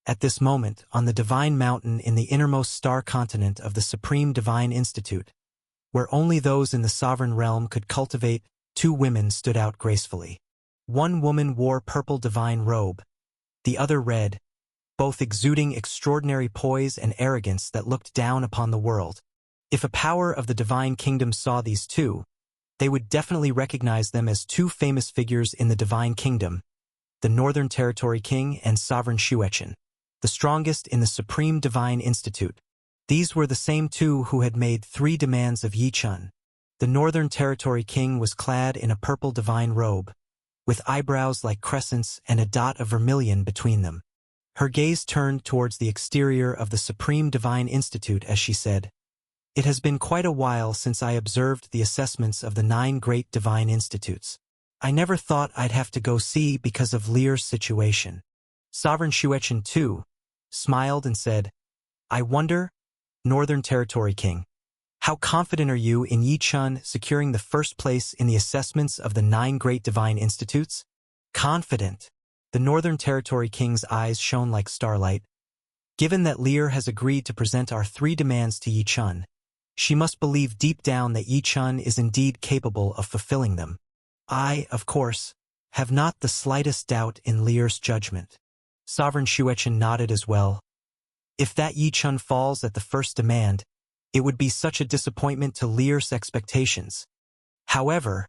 At this moment, on the Divine Mountain in the innermost star continent of the Supreme Divine Institute, where only those in the sovereign realm could cultivate, 2 women stood out gracefully. One woman wore purple divine robe, the other red, both exuding extraordinary poise and arrogance that looked down upon the world. If a power of the divine kingdom saw these 2, they would definitely recognize them as 2 famous figures in the divine kingdom, the Northern Territory King and Sovereign Xuechen, the strongest in the Supreme Divine Institute. These were the same 2 who had made 3 demands of Yi Chun. The Northern Territory King was clad in a purple divine robe, with eyebrows like crescents and a dot of vermilion between them. Her gaze turned towards the exterior of the Supreme Divine Institute as she said, "It has been quite a while since I observed the assessments of the 9 great divine institutes. I never thought I'd have to go see because of Lear's situation." Sovereign Xuechen, too, smiled and said, "I wonder, Northern Territory King, how confident are you in Yi Chun securing the first place in the assessments of the 9 great divine institutes?" "Confident." The Northern Territory King's eyes shone like starlight. "Given that Lear has agreed to present our 3 demands to Yi Chun, she must believe deep down that Yi Chun is indeed capable of fulfilling them. I, of course, have not the slightest doubt in Lear's judgment." Sovereign Xuechen nodded as well. If that Yi Chun falls at the first demand, it would be such a disappointment to Lear's expectations. However,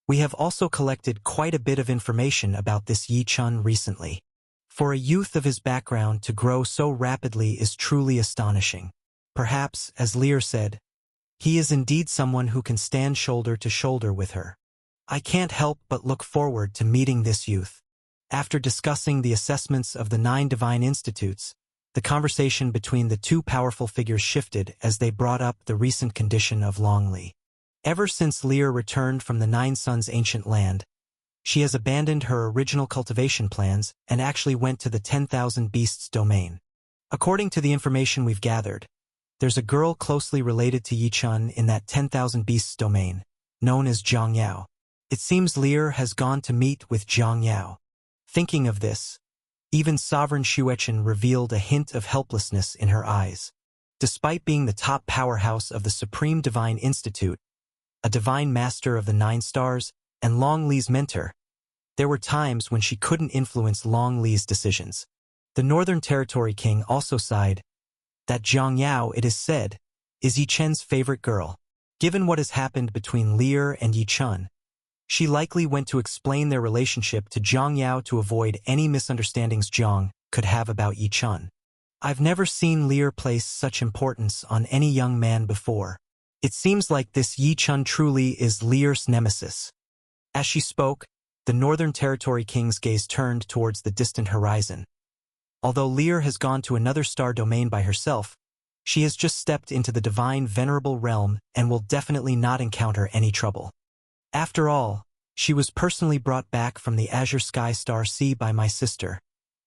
we have also collected quite a bit of information about this Yi Chun recently. For a youth of his background to grow so rapidly is truly astonishing. Perhaps, as Lear said, he is indeed someone who can stand shoulder to shoulder with her. I can't help but look forward to meeting this youth. After discussing the assessments of the 9 divine institutes, the conversation between the 2 powerful figures shifted as they brought up the recent condition of Longli. Ever since Lear returned from the 9 Suns' ancient land, she has abandoned her original cultivation plans and actually went to the 10,000 Beasts domain. According to the information we've gathered, there's a girl closely related to Yi Chun in that 10,000 Beasts domain, known as Zhang Yao. It seems Lear has gone to meet with Zhang Yao. Thinking of this, even Sovereign Xuechen revealed a hint of helplessness in her eyes. Despite being the top powerhouse of the Supreme Divine Institute, a divine master of the 9 stars, and Long Li's mentor, there were times when she couldn't influence Long Li's decisions. The Northern Territory King also sighed. That Zhang Yao, it is said, is Yi Chen's favorite girl. Given what has happened between Lear and Yi Chun, she likely went to explain their relationship to Zhang Yao to avoid any misunderstandings Zhang could have about Yi Chun. I've never seen Lear place such importance on any young man before. It seems like this Yi Chun truly is Lear's nemesis. As she spoke, the Northern Territory King's gaze turned towards the distant horizon. Although Lear has gone to another star domain by herself, she has just stepped into the divine venerable realm and will definitely not encounter any trouble. After all, she was personally brought back from the azure sky star sea by my sister,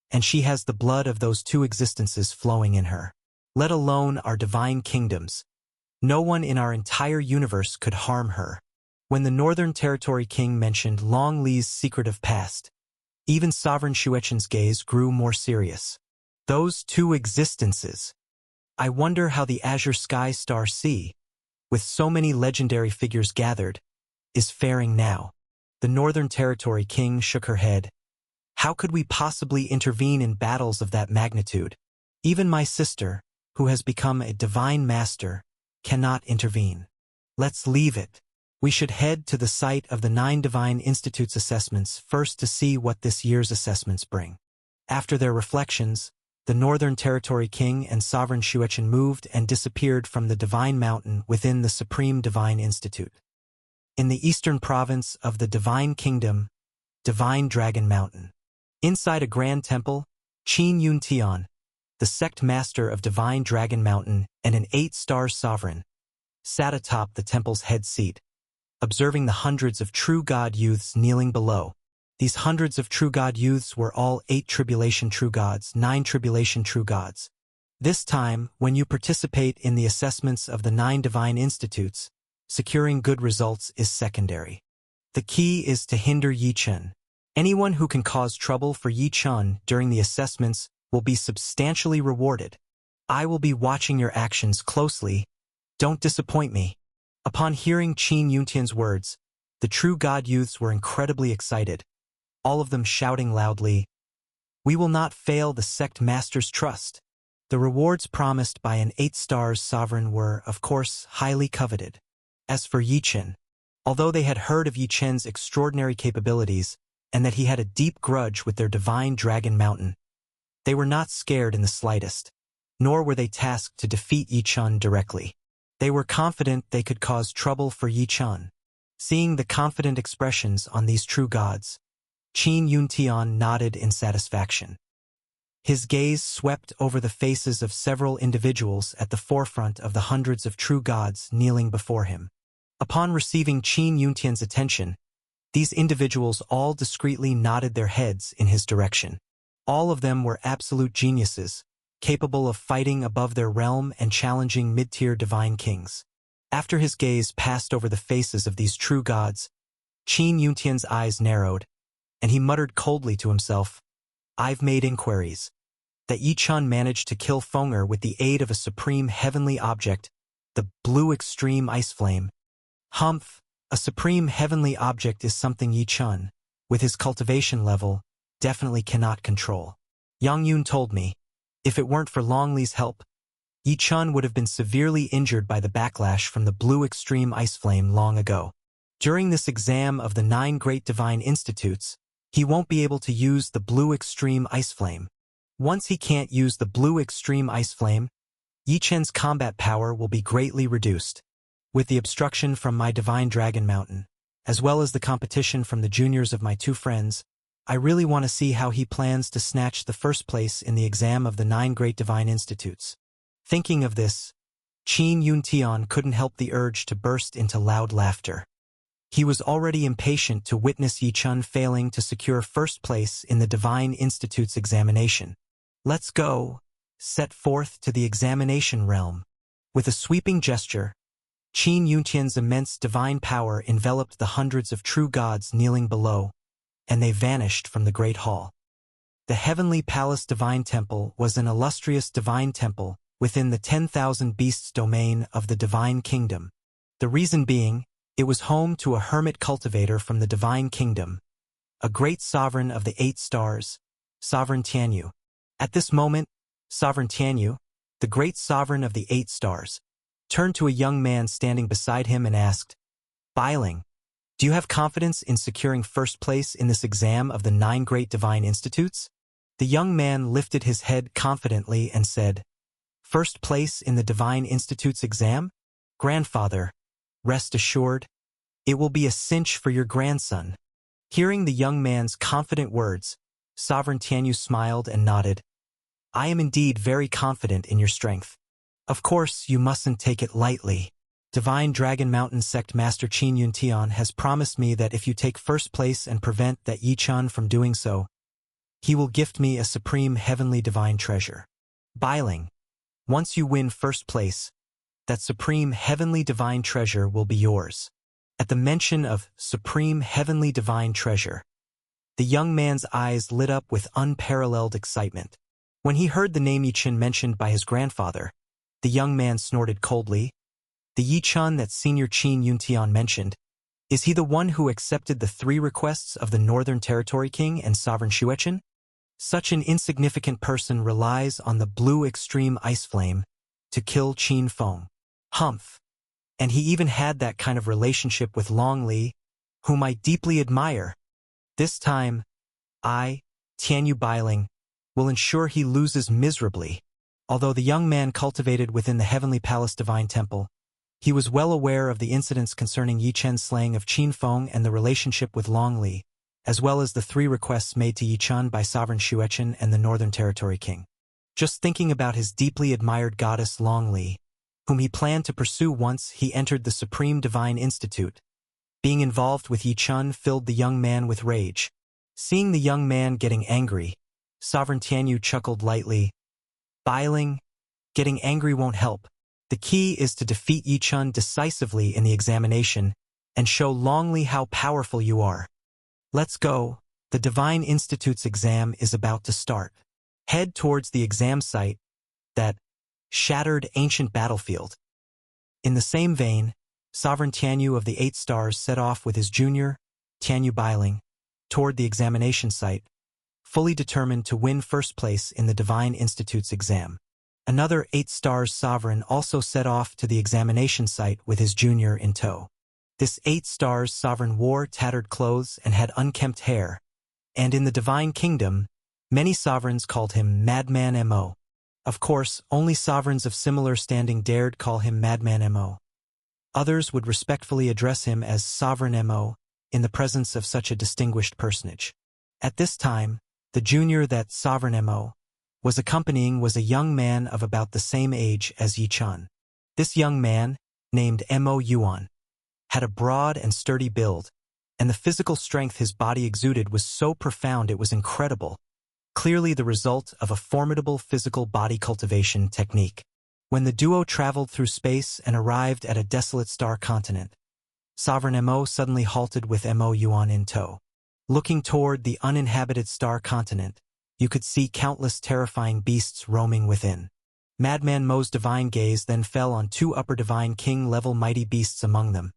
and she has the blood of those 2 existences flowing in her. Let alone our divine kingdoms. No one in our entire universe could harm her. When the Northern Territory King mentioned Long Li's secretive past, even Sovereign Xuechen's gaze grew more serious. Those 2 existences. I wonder how the azure sky star sea, with so many legendary figures gathered, is faring now. The Northern Territory King shook her head. How could we possibly intervene in battles of that magnitude? Even my sister, who has become a divine master, cannot intervene. Let's leave it. We should head to the site of the 9 Divine Institute's assessments first to see what this year's assessments bring. After their reflections, the Northern Territory King and Sovereign Shuechen moved and disappeared from the Divine Mountain within the Supreme Divine Institute. In the eastern province of the Divine Kingdom, Divine Dragon Mountain. Inside a grand temple, Qin Yun Tian, the sect master of Divine Dragon Mountain and an 8-star sovereign, sat atop the temple's head seat, observing the hundreds of true God youths kneeling below. These hundreds of true God youths were all 8 tribulation true gods, 9 tribulation true gods. This time, when you participate in the assessments of the 9 divine institutes, securing good results is secondary. The key is to hinder Yi Chen. Anyone who can cause trouble for Yi Chen during the assessments will be substantially rewarded. I will be watching your actions closely. Don't disappoint me. Upon hearing Qin Yuntian's words, the true God youths were incredibly excited, all of them shouting loudly, "We will not fail the sect master's trust." The rewards promised by an 8-star sovereign were, of course, highly coveted. As for Yi Chen, although they had heard of Yi Chen's extraordinary capabilities and that he had a deep grudge with their Divine Dragon Mountain, they were not scared in the slightest, nor were they tasked to defeat Yi Chen directly. They were confident they could cause trouble for Yi Chen. Seeing the confident expressions on these true gods, Qin Yuntian nodded in satisfaction. His gaze swept over the faces of several individuals at the forefront of the hundreds of true gods kneeling before him. Upon receiving Qin Yuntian's attention, these individuals all discreetly nodded their heads in his direction. All of them were absolute geniuses, capable of fighting above their realm and challenging mid-tier divine kings. After his gaze passed over the faces of these true gods, Qin Yuntian's eyes narrowed, and he muttered coldly to himself, "I've made inquiries. That Yi Chen managed to kill Fenger with the aid of a supreme heavenly object, the blue extreme ice flame. Humph, a supreme heavenly object is something Yi Chen, with his cultivation level, definitely cannot control. Yang Yun told me, if it weren't for Longli's help, Yi Chen would have been severely injured by the backlash from the blue extreme ice flame long ago. During this exam of the 9 great divine institutes, he won't be able to use the blue extreme ice flame. Once he can't use the blue extreme ice flame, Yi Chen's combat power will be greatly reduced. With the obstruction from my Divine Dragon Mountain, as well as the competition from the juniors of my 2 friends, I really want to see how he plans to snatch the first place in the exam of the 9 great divine institutes." Thinking of this, Qin Yuntian couldn't help the urge to burst into loud laughter. He was already impatient to witness Yi Chen failing to secure first place in the Divine Institute's examination. "Let's go," set forth to the examination realm. With a sweeping gesture, Qin Yuntian's immense divine power enveloped the hundreds of true gods kneeling below, and they vanished from the great hall. The Heavenly Palace Divine Temple was an illustrious divine temple within the 10,000 beasts domain of the Divine Kingdom. The reason being, it was home to a hermit cultivator from the Divine Kingdom, a great sovereign of the 8 stars, Sovereign Tianyu. At this moment, Sovereign Tianyu, the great sovereign of the 8 stars, turned to a young man standing beside him and asked, "Biling, do you have confidence in securing first place in this exam of the 9 great divine institutes?" The young man lifted his head confidently and said, "First place in the Divine Institute's exam? Grandfather, rest assured, it will be a cinch for your grandson." Hearing the young man's confident words, Sovereign Tianyu smiled and nodded. "I am indeed very confident in your strength. Of course, you mustn't take it lightly. Divine Dragon Mountain Sect Master Qin Yuntian has promised me that if you take first place and prevent that Yi Chen from doing so, he will gift me a supreme heavenly divine treasure. Biling, once you win first place, that supreme heavenly divine treasure will be yours." At the mention of supreme heavenly divine treasure, the young man's eyes lit up with unparalleled excitement. When he heard the name Yi Chen mentioned by his grandfather, the young man snorted coldly. "The Yi Chen that Senior Qin Yuntian mentioned, is he the one who accepted the 3 requests of the Northern Territory King and Sovereign Shuechen? Such an insignificant person relies on the blue extreme ice flame to kill Qin Feng. Humph. And he even had that kind of relationship with Long Li, whom I deeply admire. This time, I, Tianyu Biling, will ensure he loses miserably. Although the young man cultivated within the Heavenly Palace Divine Temple, he was well aware of the incidents concerning Yi Chen's slaying of Qin Feng and the relationship with Long Li, as well as the 3 requests made to Yi Chen by Sovereign Xuechen and the Northern Territory King. Just thinking about his deeply admired goddess Long Li, whom he planned to pursue once he entered the Supreme Divine Institute, being involved with Yi Chen filled the young man with rage. Seeing the young man getting angry, Sovereign Tianyu chuckled lightly. Biling, getting angry won't help. The key is to defeat Yi Chen decisively in the examination and show Long Li how powerful you are. Let's go. The Divine Institute's exam is about to start. Head towards the exam site, that shattered ancient battlefield. In the same vein, Sovereign Tianyu of the 8 Stars set off with his junior, Tianyu Biling, toward the examination site, fully determined to win first place in the Divine Institute's exam. Another 8 Stars Sovereign also set off to the examination site with his junior in tow. This 8 Stars Sovereign wore tattered clothes and had unkempt hair, and in the Divine Kingdom, many sovereigns called him Madman Mo. Of course, only sovereigns of similar standing dared call him Madman Mo. Others would respectfully address him as Sovereign Mo in the presence of such a distinguished personage. At this time, the junior that Sovereign Mo was accompanying was a young man of about the same age as Yi Chen. This young man, named Mo Yuan, had a broad and sturdy build, and the physical strength his body exuded was so profound it was incredible, clearly the result of a formidable physical body cultivation technique. When the duo traveled through space and arrived at a desolate star continent, Sovereign Mo suddenly halted with Mo Yuan in tow. Looking toward the uninhabited star continent, you could see countless terrifying beasts roaming within. Madman Mo's divine gaze then fell on 2 upper divine king-level mighty beasts among them,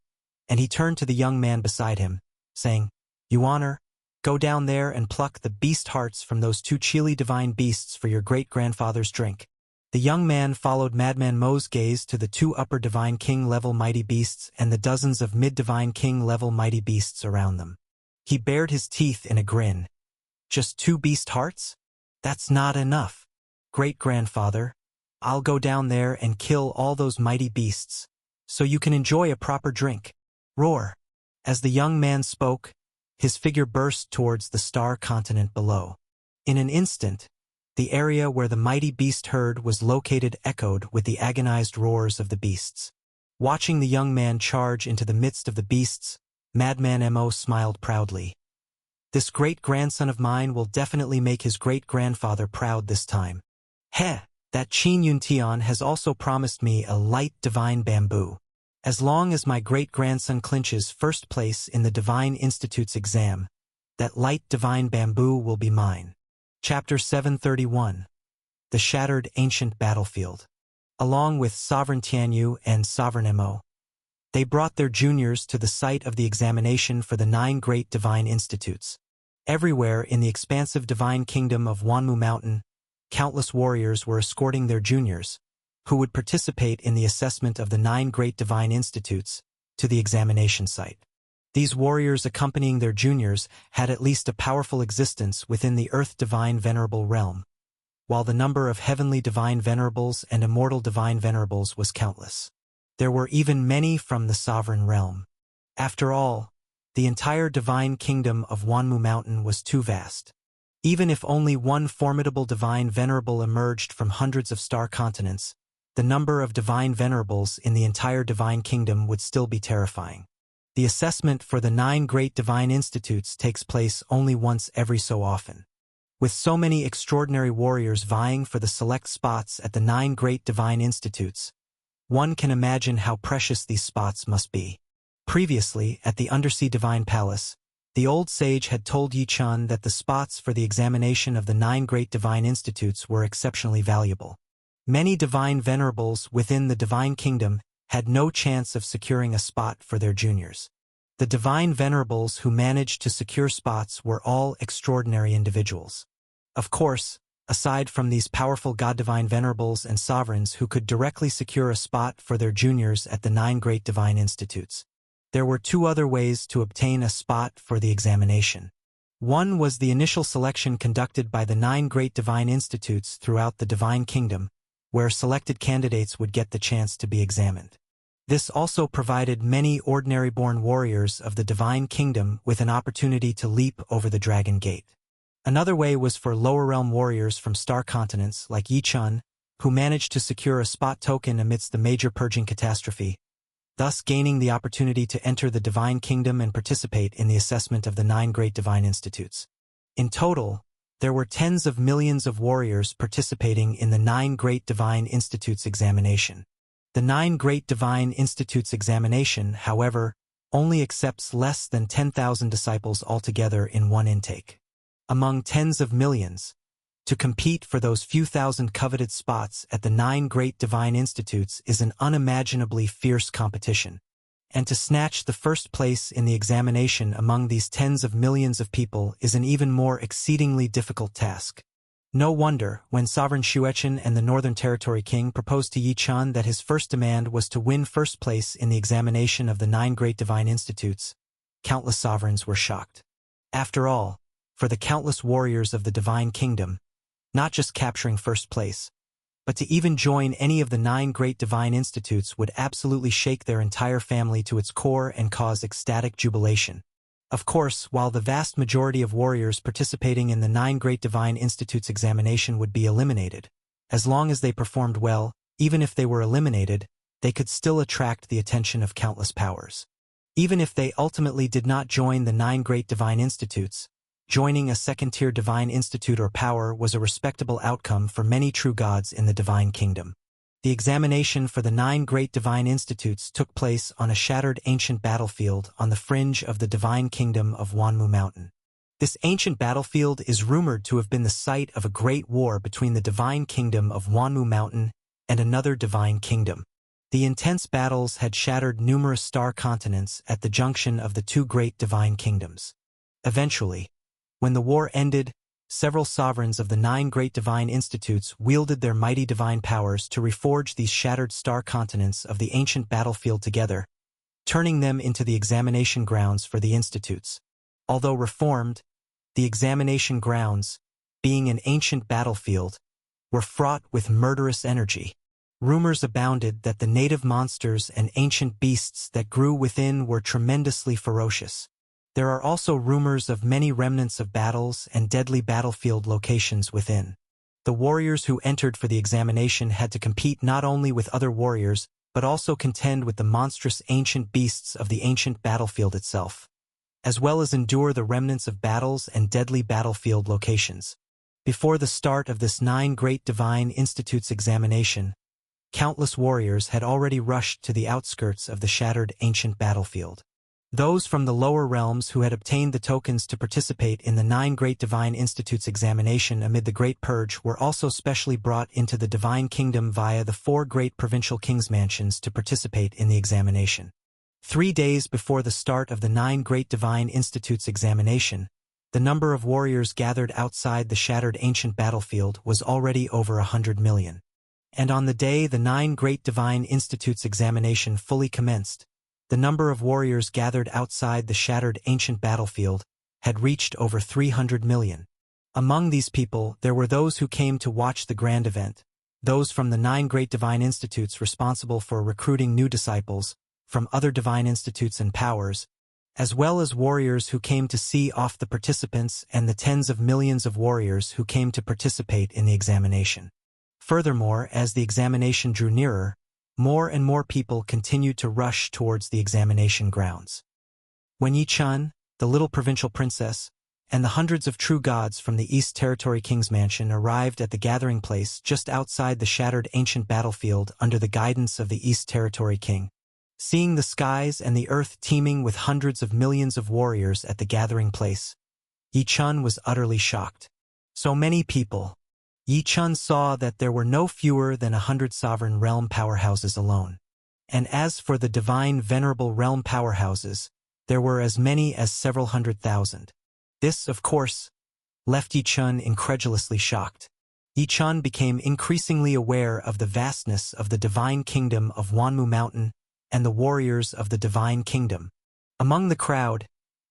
and he turned to the young man beside him, saying, "Yuaner, go down there and pluck the beast hearts from those 2 chilly divine beasts for your great-grandfather's drink." The young man followed Madman Mo's gaze to the 2 upper divine king-level mighty beasts and the dozens of mid-divine king-level mighty beasts around them. He bared his teeth in a grin. "Just 2 beast hearts? That's not enough. Great-grandfather, I'll go down there and kill all those mighty beasts, so you can enjoy a proper drink." Roar. As the young man spoke, his figure burst towards the star continent below. In an instant, the area where the mighty beast herd was located echoed with the agonized roars of the beasts. Watching the young man charge into the midst of the beasts, Madman Mo smiled proudly. "This great-grandson of mine will definitely make his great-grandfather proud this time. Heh, that Qin Yuntian has also promised me a light divine bamboo. As long as my great-grandson clinches first place in the Divine Institute's exam, that light divine bamboo will be mine." Chapter 731. The Shattered Ancient Battlefield. Along with Sovereign Tianyu and Sovereign Mo, they brought their juniors to the site of the examination for the 9 great divine institutes. Everywhere in the expansive divine kingdom of Wanmu Mountain, countless warriors were escorting their juniors, who would participate in the assessment of the 9 great divine institutes, to the examination site. These warriors accompanying their juniors had at least a powerful existence within the Earth Divine Venerable realm, while the number of heavenly divine venerables and immortal divine venerables was countless. There were even many from the sovereign realm. After all, the entire divine kingdom of Wanmu Mountain was too vast. Even if only one formidable divine venerable emerged from hundreds of star continents, the number of divine venerables in the entire divine kingdom would still be terrifying. The assessment for the 9 great divine institutes takes place only once every so often. With so many extraordinary warriors vying for the select spots at the 9 great divine institutes, one can imagine how precious these spots must be. Previously, at the Undersea Divine Palace, the old sage had told Yi Chen that the spots for the examination of the 9 great divine institutes were exceptionally valuable. Many divine venerables within the divine kingdom had no chance of securing a spot for their juniors. The divine venerables who managed to secure spots were all extraordinary individuals. Of course, aside from these powerful god-divine venerables and sovereigns who could directly secure a spot for their juniors at the 9 great divine institutes, there were 2 other ways to obtain a spot for the examination. One was the initial selection conducted by the 9 great divine institutes throughout the divine kingdom, where selected candidates would get the chance to be examined. This also provided many ordinary-born warriors of the divine kingdom with an opportunity to leap over the dragon gate. Another way was for lower realm warriors from star continents like Yi Chun, who managed to secure a spot token amidst the major purging catastrophe, thus gaining the opportunity to enter the divine kingdom and participate in the assessment of the 9 great divine institutes. In total, there were tens of millions of warriors participating in the 9 great divine institutes examination. The 9 great divine institutes examination, however, only accepts less than 10,000 disciples altogether in one intake. Among tens of millions, to compete for those few thousand coveted spots at the 9 great divine institutes is an unimaginably fierce competition, and to snatch the first place in the examination among these tens of millions of people is an even more exceedingly difficult task. No wonder, when Sovereign Xuechen and the Northern Territory King proposed to Yi Chun that his first demand was to win first place in the examination of the 9 great divine institutes, countless sovereigns were shocked. After all, for the countless warriors of the divine kingdom, not just capturing first place, but to even join any of the 9 great divine institutes would absolutely shake their entire family to its core and cause ecstatic jubilation. Of course, while the vast majority of warriors participating in the 9 great divine institutes examination would be eliminated, as long as they performed well, even if they were eliminated, they could still attract the attention of countless powers. Even if they ultimately did not join the 9 great divine institutes, joining a second-tier divine institute or power was a respectable outcome for many true gods in the divine kingdom. The examination for the 9 great divine institutes took place on a shattered ancient battlefield on the fringe of the divine kingdom of Wanmu Mountain. This ancient battlefield is rumored to have been the site of a great war between the divine kingdom of Wanmu Mountain and another divine kingdom. The intense battles had shattered numerous star continents at the junction of the 2 great divine kingdoms. Eventually, when the war ended, several sovereigns of the 9 great divine institutes wielded their mighty divine powers to reforge these shattered star continents of the ancient battlefield together, turning them into the examination grounds for the institutes. Although reformed, the examination grounds, being an ancient battlefield, were fraught with murderous energy. Rumors abounded that the native monsters and ancient beasts that grew within were tremendously ferocious. There are also rumors of many remnants of battles and deadly battlefield locations within. The warriors who entered for the examination had to compete not only with other warriors, but also contend with the monstrous ancient beasts of the ancient battlefield itself, as well as endure the remnants of battles and deadly battlefield locations. Before the start of this 9 great divine institutes examination, countless warriors had already rushed to the outskirts of the shattered ancient battlefield. Those from the lower realms who had obtained the tokens to participate in the 9 great divine institutes examination amid the Great Purge were also specially brought into the divine kingdom via the 4 great provincial kings' mansions to participate in the examination. 3 days before the start of the 9 great divine institutes examination, the number of warriors gathered outside the shattered ancient battlefield was already over 100 million. And on the day the 9 great divine institutes examination fully commenced, the number of warriors gathered outside the shattered ancient battlefield had reached over 300 million. Among these people, there were those who came to watch the grand event, those from the 9 great divine institutes responsible for recruiting new disciples from other divine institutes and powers, as well as warriors who came to see off the participants and the tens of millions of warriors who came to participate in the examination. Furthermore, as the examination drew nearer, more and more people continued to rush towards the examination grounds. When Yi Chun, the little provincial princess, and the hundreds of true gods from the East Territory King's Mansion arrived at the gathering place just outside the shattered ancient battlefield under the guidance of the East Territory King, seeing the skies and the earth teeming with hundreds of millions of warriors at the gathering place, Yi Chun was utterly shocked. So many people. Yi Chun saw that there were no fewer than 100 sovereign realm powerhouses alone. And as for the divine venerable realm powerhouses, there were as many as several 100,000. This, of course, left Yi Chun incredulously shocked. Yi Chun became increasingly aware of the vastness of the divine kingdom of Wanmu Mountain and the warriors of the divine kingdom. Among the crowd,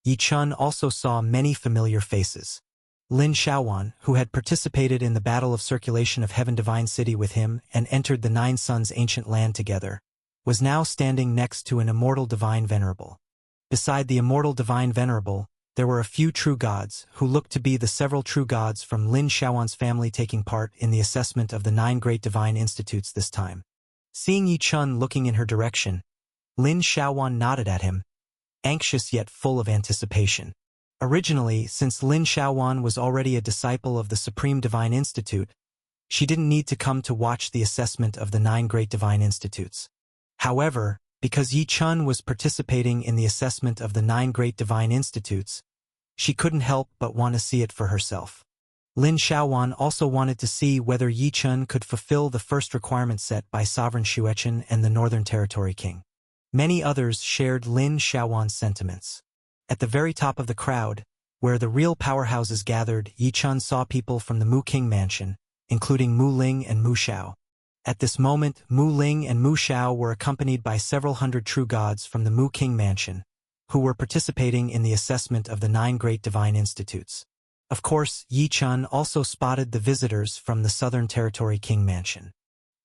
Yi Chun also saw many familiar faces. Lin Shaowan, who had participated in the Battle of Circulation of Heaven Divine City with him and entered the Nine Suns ancient land together, was now standing next to an immortal divine venerable. Beside the immortal divine venerable, there were a few true gods, who looked to be the several true gods from Lin Shaowan's family taking part in the assessment of the 9 great divine institutes this time. Seeing Yi Chun looking in her direction, Lin Shaowan nodded at him, anxious yet full of anticipation. Originally, since Lin Shaowan was already a disciple of the Supreme Divine Institute, she didn't need to come to watch the assessment of the 9 great divine institutes. However, because Yi Chun was participating in the assessment of the 9 great divine institutes, she couldn't help but want to see it for herself. Lin Shaowan also wanted to see whether Yi Chun could fulfill the first requirement set by Sovereign Xuechen and the Northern Territory King. Many others shared Lin Shaowan's sentiments. At the very top of the crowd, where the real powerhouses gathered, Yi Chun saw people from the Mu King mansion, including Mu Ling and Mu Xiao. At this moment, Mu Ling and Mu Xiao were accompanied by several hundred true gods from the Mu King mansion, who were participating in the assessment of the 9 great divine institutes. Of course, Yi Chun also spotted the visitors from the Southern Territory King mansion.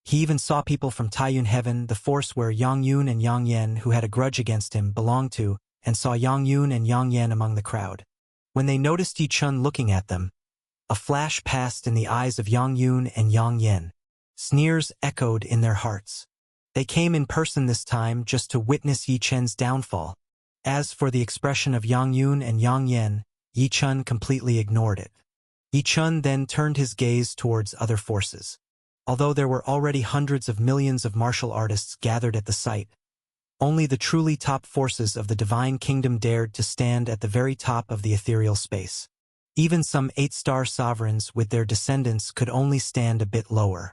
He even saw people from Taiyun Heaven, the force where Yang Yun and Yang Yen, who had a grudge against him, belonged to, and saw Yang Yun and Yang Yen among the crowd. When they noticed Yi Chun looking at them, a flash passed in the eyes of Yang Yun and Yang Yen. Sneers echoed in their hearts. They came in person this time just to witness Yi Chun's downfall. As for the expression of Yang Yun and Yang Yen, Yi Chun completely ignored it. Yi Chun then turned his gaze towards other forces. Although there were already hundreds of millions of martial artists gathered at the site, only the truly top forces of the Divine Kingdom dared to stand at the very top of the ethereal space. Even some 8-star sovereigns with their descendants could only stand a bit lower.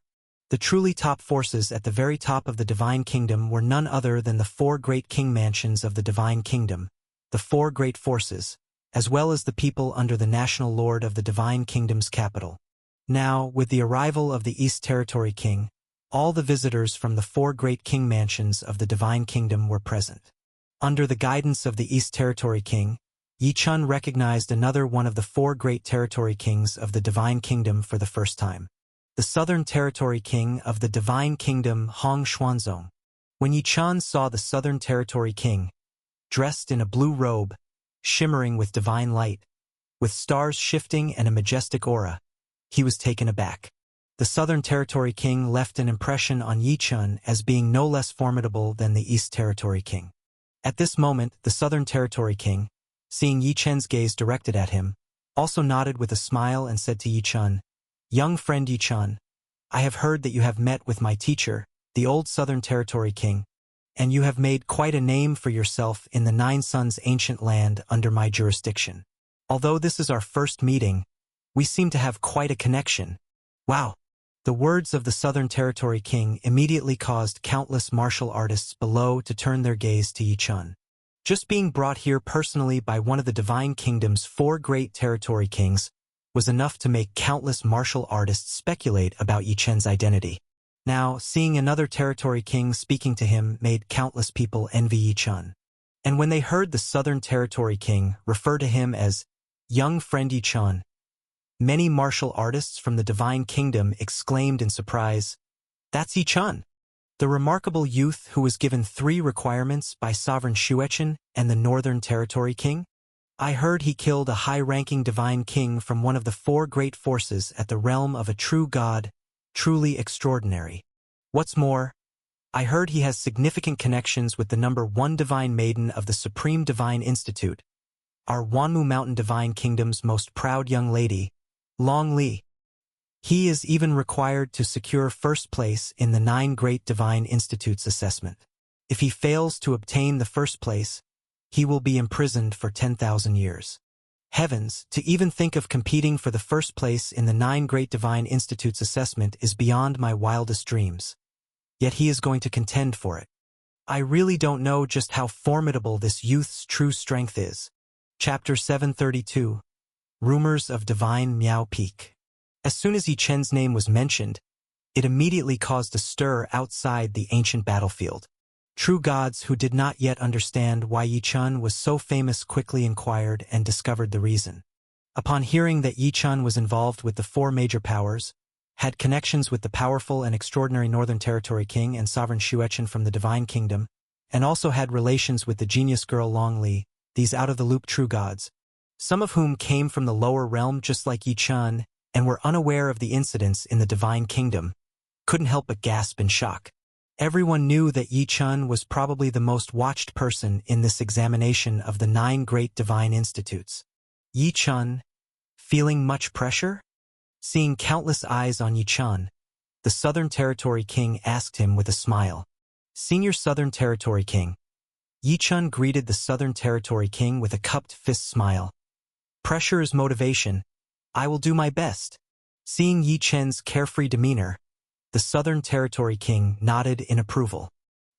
The truly top forces at the very top of the Divine Kingdom were none other than the 4 great king mansions of the Divine Kingdom, the 4 great forces, as well as the people under the national lord of the Divine Kingdom's capital. Now, with the arrival of the East Territory King, all the visitors from the 4 great king mansions of the Divine Kingdom were present. Under the guidance of the East Territory King, Yi Chun recognized another one of the 4 great territory kings of the Divine Kingdom for the first time. The Southern Territory King of the Divine Kingdom, Hong Xuanzong. When Yi Chun saw the Southern Territory King, dressed in a blue robe, shimmering with divine light, with stars shifting and a majestic aura, he was taken aback. The Southern Territory King left an impression on Yi Chun as being no less formidable than the East Territory King. At this moment, the Southern Territory King, seeing Yi Chun's gaze directed at him, also nodded with a smile and said to Yi Chun, "Young friend Yi Chun, I have heard that you have met with my teacher, the old Southern Territory King, and you have made quite a name for yourself in the 9 Suns ancient land under my jurisdiction. Although this is our first meeting, we seem to have quite a connection. Wow!" The words of the Southern Territory King immediately caused countless martial artists below to turn their gaze to Yi Chun. Just being brought here personally by one of the Divine Kingdom's 4 great territory kings was enough to make countless martial artists speculate about Yi Chun's identity. Now, seeing another territory king speaking to him made countless people envy Yi Chun. And when they heard the Southern Territory King refer to him as young friend Yi Chun, many martial artists from the Divine Kingdom exclaimed in surprise, "That's Yi Chun, the remarkable youth who was given 3 requirements by Sovereign Xuechen and the Northern Territory King? I heard he killed a high-ranking divine king from one of the 4 great forces at the realm of a true god, truly extraordinary. What's more, I heard he has significant connections with the number 1 divine maiden of the Supreme Divine Institute, our Wanmu Mountain Divine Kingdom's most proud young lady, Long Li. He is even required to secure first place in the 9 Great Divine Institutes assessment. If he fails to obtain the first place, he will be imprisoned for 10,000 years. Heavens, to even think of competing for the first place in the 9 Great Divine Institutes assessment is beyond my wildest dreams. Yet he is going to contend for it. I really don't know just how formidable this youth's true strength is." Chapter 732. Rumors of Divine Miao Peak. As soon as Yi Chun's name was mentioned, it immediately caused a stir outside the ancient battlefield. True gods who did not yet understand why Yi Chun was so famous quickly inquired and discovered the reason. Upon hearing that Yi Chun was involved with the four major powers, had connections with the powerful and extraordinary Northern Territory king and sovereign Xuechen from the Divine Kingdom, and also had relations with the genius girl Long Li, these out-of-the-loop true gods, some of whom came from the lower realm just like Yi Chun and were unaware of the incidents in the Divine Kingdom, couldn't help but gasp in shock. Everyone knew that Yi Chun was probably the most watched person in this examination of the 9 great divine institutes. Yi Chun, feeling much pressure? Seeing countless eyes on Yi Chun, the Southern Territory King asked him with a smile. Senior Southern Territory King. Yi Chun greeted the Southern Territory King with a cupped fist smile. Pressure is motivation. I will do my best. Seeing Yi Chun's carefree demeanor, the Southern Territory King nodded in approval.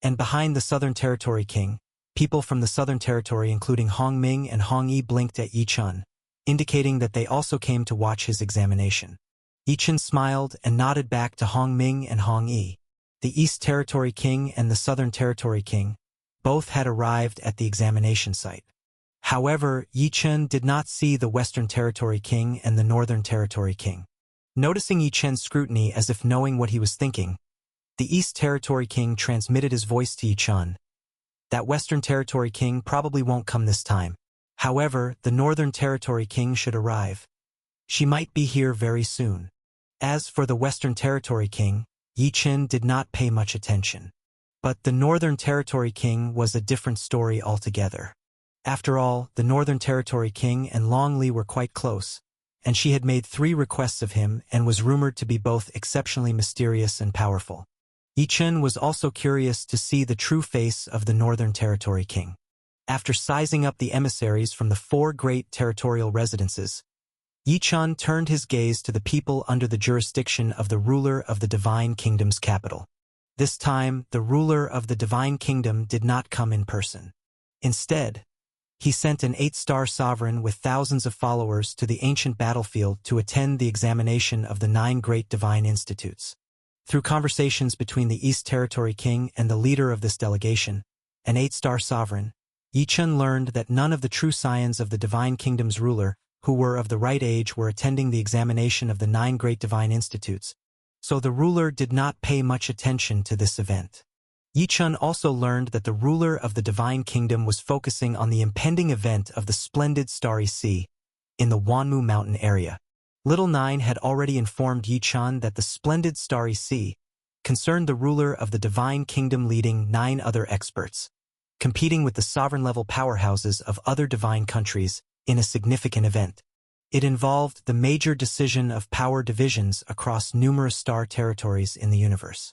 And behind the Southern Territory King, people from the Southern Territory including Hong Ming and Hong Yi blinked at Yi Chun, indicating that they also came to watch his examination. Yi Chun smiled and nodded back to Hong Ming and Hong Yi. The East Territory King and the Southern Territory King both had arrived at the examination site. However, Yi Chun did not see the Western Territory King and the Northern Territory King. Noticing Yi Chun's scrutiny as if knowing what he was thinking, the East Territory King transmitted his voice to Yi Chun. That Western Territory King probably won't come this time. However, the Northern Territory King should arrive. She might be here very soon. As for the Western Territory King, Yi Chun did not pay much attention. But the Northern Territory King was a different story altogether. After all, the Northern Territory King and Long Li were quite close, and she had made 3 requests of him and was rumored to be both exceptionally mysterious and powerful. Yi Chun was also curious to see the true face of the Northern Territory King. After sizing up the emissaries from the 4 great territorial residences, Yi Chun turned his gaze to the people under the jurisdiction of the ruler of the Divine Kingdom's capital. This time, the ruler of the Divine Kingdom did not come in person. Instead, he sent an 8-star sovereign with thousands of followers to the ancient battlefield to attend the examination of the 9 great divine institutes. Through conversations between the East Territory King and the leader of this delegation, an 8-star sovereign, Yi Chun learned that none of the true scions of the Divine Kingdom's ruler, who were of the right age, were attending the examination of the 9 great divine institutes, so the ruler did not pay much attention to this event. Yi Chun also learned that the ruler of the Divine Kingdom was focusing on the impending event of the splendid Starry Sea in the Wanmu Mountain area. Little Nine had already informed Yi Chun that the splendid Starry Sea concerned the ruler of the Divine Kingdom leading 9 other experts, competing with the sovereign-level powerhouses of other divine countries in a significant event. It involved the major decision of power divisions across numerous star territories in the universe.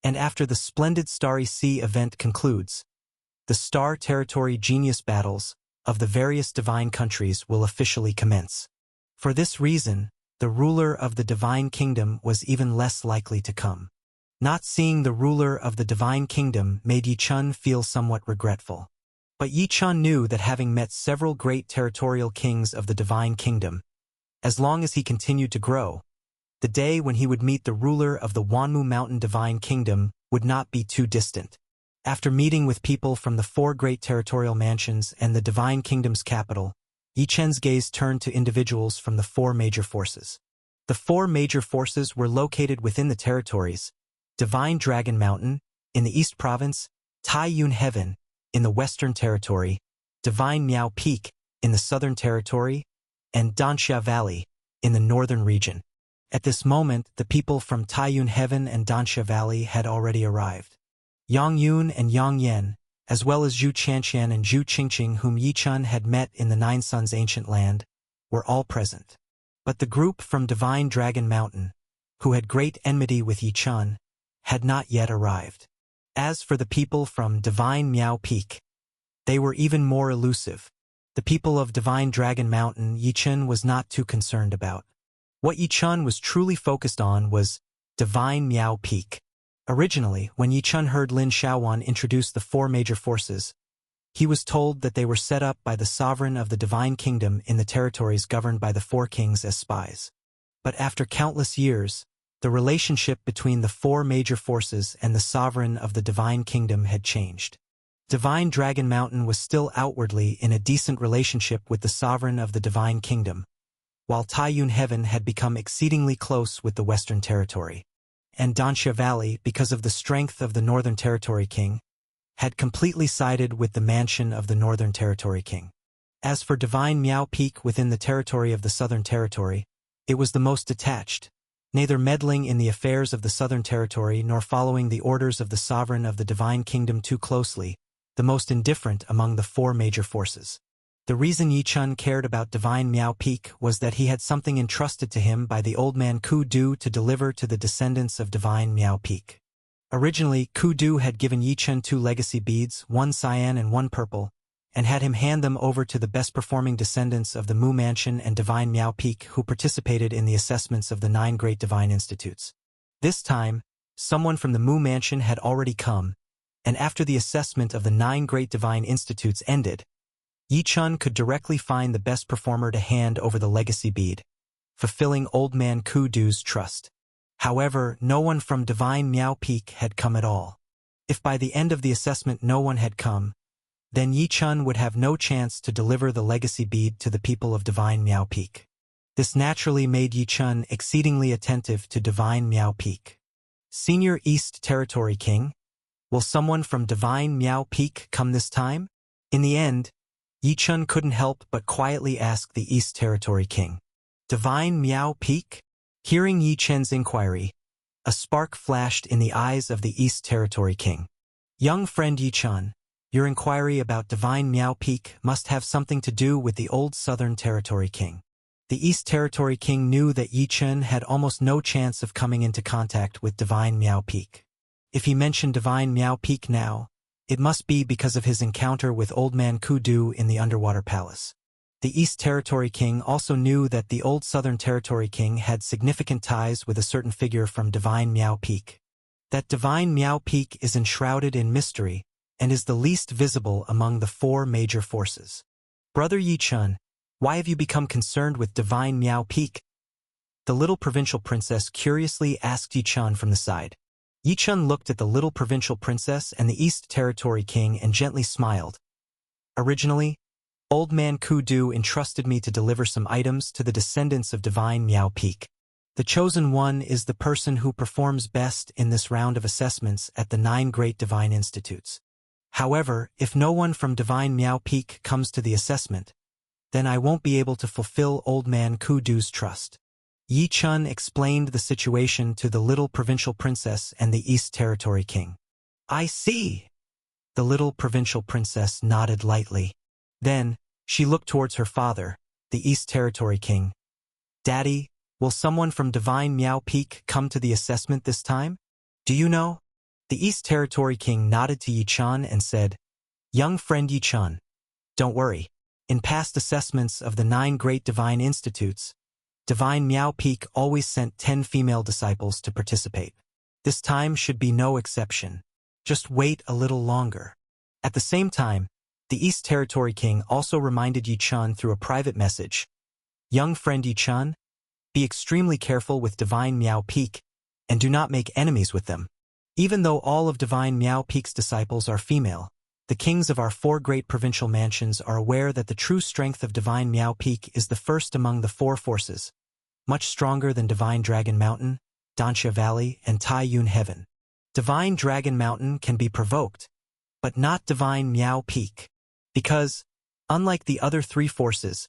And after the splendid Starry Sea event concludes, the star territory genius battles of the various divine countries will officially commence. For this reason, the ruler of the Divine Kingdom was even less likely to come. Not seeing the ruler of the Divine Kingdom made Yi Chun feel somewhat regretful. But Yi Chun knew that having met several great territorial kings of the Divine Kingdom, as long as he continued to grow, the day when he would meet the ruler of the Wanmu Mountain Divine Kingdom would not be too distant. After meeting with people from the 4 great territorial mansions and the Divine Kingdom's capital, Yi Chun's gaze turned to individuals from the 4 major forces. The 4 major forces were located within the territories: Divine Dragon Mountain in the East Province, Tai Yun Heaven in the Western Territory, Divine Miao Peak in the Southern Territory, and Danxia Valley in the Northern region. At this moment, the people from Taiyun Heaven and Danxia Valley had already arrived. Yang Yun and Yang Yen, as well as Zhu Qianqian and Zhu Qingqing, whom Yi Chun had met in the 9 Suns ancient land, were all present. But the group from Divine Dragon Mountain, who had great enmity with Yi Chun, had not yet arrived. As for the people from Divine Miao Peak, they were even more elusive. The people of Divine Dragon Mountain Yi Chun was not too concerned about. What Yi Chun was truly focused on was Divine Miao Peak. Originally, when Yi Chun heard Lin Shaowan introduce the 4 major forces, he was told that they were set up by the sovereign of the Divine Kingdom in the territories governed by the 4 kings as spies. But after countless years, The relationship between the four major forces and the sovereign of the Divine Kingdom had changed. Divine Dragon Mountain was still outwardly in a decent relationship with the sovereign of the Divine Kingdom, while Taiyun Heaven had become exceedingly close with the Western Territory. And Dansha Valley, because of the strength of the Northern Territory King, had completely sided with the mansion of the Northern Territory King. As for Divine Miao Peak within the territory of the Southern Territory, it was the most detached, neither meddling in the affairs of the Southern Territory nor following the orders of the sovereign of the Divine Kingdom too closely, the most indifferent among the four major forces. The reason Yi Chun cared about Divine Miao Peak was that he had something entrusted to him by the old man Ku Du to deliver to the descendants of Divine Miao Peak. Originally, Ku Du had given Yi Chun 2 legacy beads, one cyan and one purple, and had him hand them over to the best-performing descendants of the Mu Mansion and Divine Miao Peak who participated in the assessments of the 9 Great Divine Institutes. This time, someone from the Mu Mansion had already come, and after the assessment of the 9 Great Divine Institutes ended, Yi Chun could directly find the best performer to hand over the legacy bead, fulfilling Old Man Ku Du's trust. However, no one from Divine Miao Peak had come at all. If by the end of the assessment no one had come, then Yi Chun would have no chance to deliver the legacy bead to the people of Divine Miao Peak. This naturally made Yi Chun exceedingly attentive to Divine Miao Peak. Senior East Territory King, will someone from Divine Miao Peak come this time? In the end, Yi Chun couldn't help but quietly ask the East Territory King. Divine Miao Peak? Hearing Yi Chun's inquiry, a spark flashed in the eyes of the East Territory King. Young friend Yi Chun, your inquiry about Divine Miao Peak must have something to do with the old Southern Territory King. The East Territory King knew that Yi Chun had almost no chance of coming into contact with Divine Miao Peak. If he mentioned Divine Miao Peak now, it must be because of his encounter with Old Man Ku Du in the Underwater Palace. The East Territory King also knew that the old Southern Territory King had significant ties with a certain figure from Divine Miao Peak. That Divine Miao Peak is enshrouded in mystery and is the least visible among the 4 major forces. Brother Yi Chun, why have you become concerned with Divine Miao Peak? The little provincial princess curiously asked Yi Chun from the side. Yi Chun looked at the little provincial princess and the East Territory King and gently smiled. Originally, Old Man Ku Du entrusted me to deliver some items to the descendants of Divine Miao Peak. The chosen one is the person who performs best in this round of assessments at the 9 Great Divine Institutes. However, if no one from Divine Miao Peak comes to the assessment, then I won't be able to fulfill Old Man Ku Du's trust. Yi Chun explained the situation to the little provincial princess and the East Territory King. I see. The little provincial princess nodded lightly. Then, she looked towards her father, the East Territory King. Daddy, will someone from Divine Miao Peak come to the assessment this time? Do you know? The East Territory King nodded to Yi Chun and said, Young friend Yi Chun, don't worry. In past assessments of the 9 Great Divine Institutes, Divine Miao Peak always sent 10 female disciples to participate. This time should be no exception. Just wait a little longer. At the same time, the East Territory King also reminded Yi Chun through a private message, Young friend Yi Chun, be extremely careful with Divine Miao Peak, and do not make enemies with them. Even though all of Divine Miao Peak's disciples are female, the kings of our 4 great provincial mansions are aware that the true strength of Divine Miao Peak is the first among the 4 forces, much stronger than Divine Dragon Mountain, Dansha Valley, and Taiyun Heaven. Divine Dragon Mountain can be provoked, but not Divine Miao Peak, because, unlike the other 3 forces,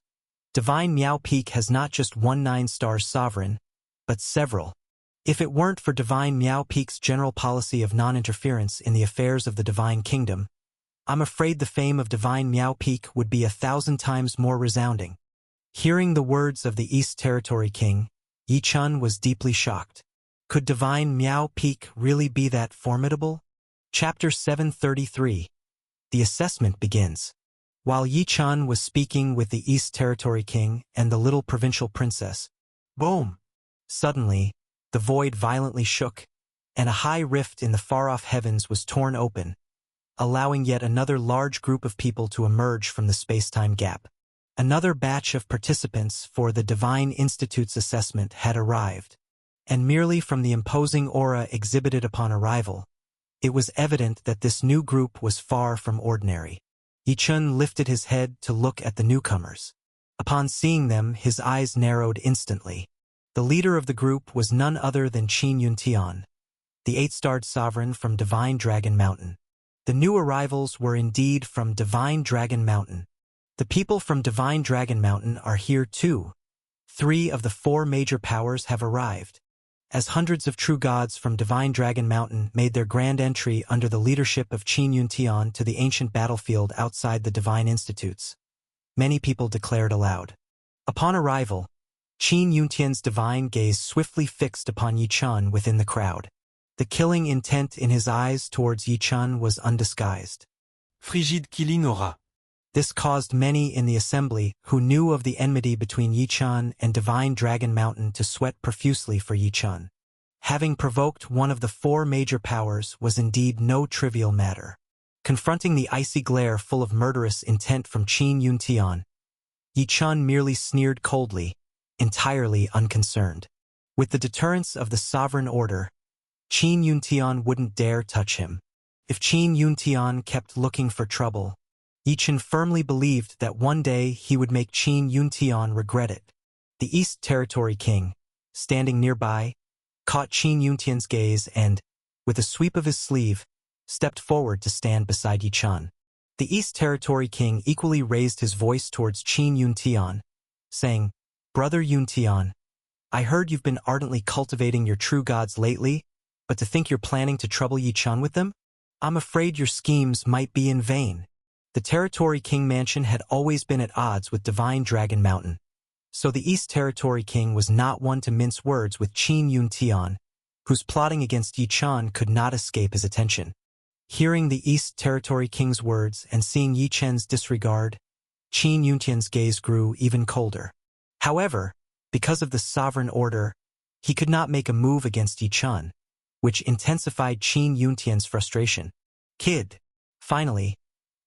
Divine Miao Peak has not just one 9-star sovereign, but several. If it weren't for Divine Miao Peak's general policy of non-interference in the affairs of the Divine Kingdom, I'm afraid the fame of Divine Miao Peak would be 1,000 times more resounding. Hearing the words of the East Territory King, Yi Chun was deeply shocked. Could Divine Miao Peak really be that formidable? Chapter 733. The assessment begins. While Yi Chun was speaking with the East Territory King and the little provincial princess, boom! Suddenly, the void violently shook, and a high rift in the far-off heavens was torn open, allowing yet another large group of people to emerge from the space-time gap. Another batch of participants for the Divine Institute's assessment had arrived. and merely from the imposing aura exhibited upon arrival, it was evident that this new group was far from ordinary. Yichun lifted his head to look at the newcomers. Upon seeing them, his eyes narrowed instantly. The leader of the group was none other than Qin Yuntian, the 8-starred sovereign from Divine Dragon Mountain. The new arrivals were indeed from Divine Dragon Mountain. The people from Divine Dragon Mountain are here too. 3 of the 4 major powers have arrived. As hundreds of true gods from Divine Dragon Mountain made their grand entry under the leadership of Qin Yuntian to the ancient battlefield outside the Divine Institutes, many people declared aloud. Upon arrival, Qin Yuntian's divine gaze swiftly fixed upon Yichun within the crowd. The killing intent in his eyes towards Yichun was undisguised. Frigide killing aura. This caused many in the assembly who knew of the enmity between Yichun and Divine Dragon Mountain to sweat profusely for Yichun. Having provoked one of the 4 major powers was indeed no trivial matter. Confronting the icy glare full of murderous intent from Qin Yuntian, Yichun merely sneered coldly, entirely unconcerned. With the deterrence of the sovereign order, Qin Yuntian wouldn't dare touch him. If Qin Yuntian kept looking for trouble, Yichun firmly believed that one day he would make Qin Yuntian regret it. The East Territory King, standing nearby, caught Qin Yuntian's gaze and, with a sweep of his sleeve, stepped forward to stand beside Yichun. The East Territory King equally raised his voice towards Qin Yuntian, saying, "Brother Yuntian, I heard you've been ardently cultivating your true gods lately, but to think you're planning to trouble Yichun with them? I'm afraid your schemes might be in vain." The Territory King Mansion had always been at odds with Divine Dragon Mountain, so the East Territory King was not one to mince words with Qin Yuntian, whose plotting against Yichun could not escape his attention. Hearing the East Territory King's words and seeing Yichun's disregard, Qin Yuntian's gaze grew even colder. However, because of the sovereign order, he could not make a move against Yichun, which intensified Qin Yuntian's frustration. "Kid." Finally,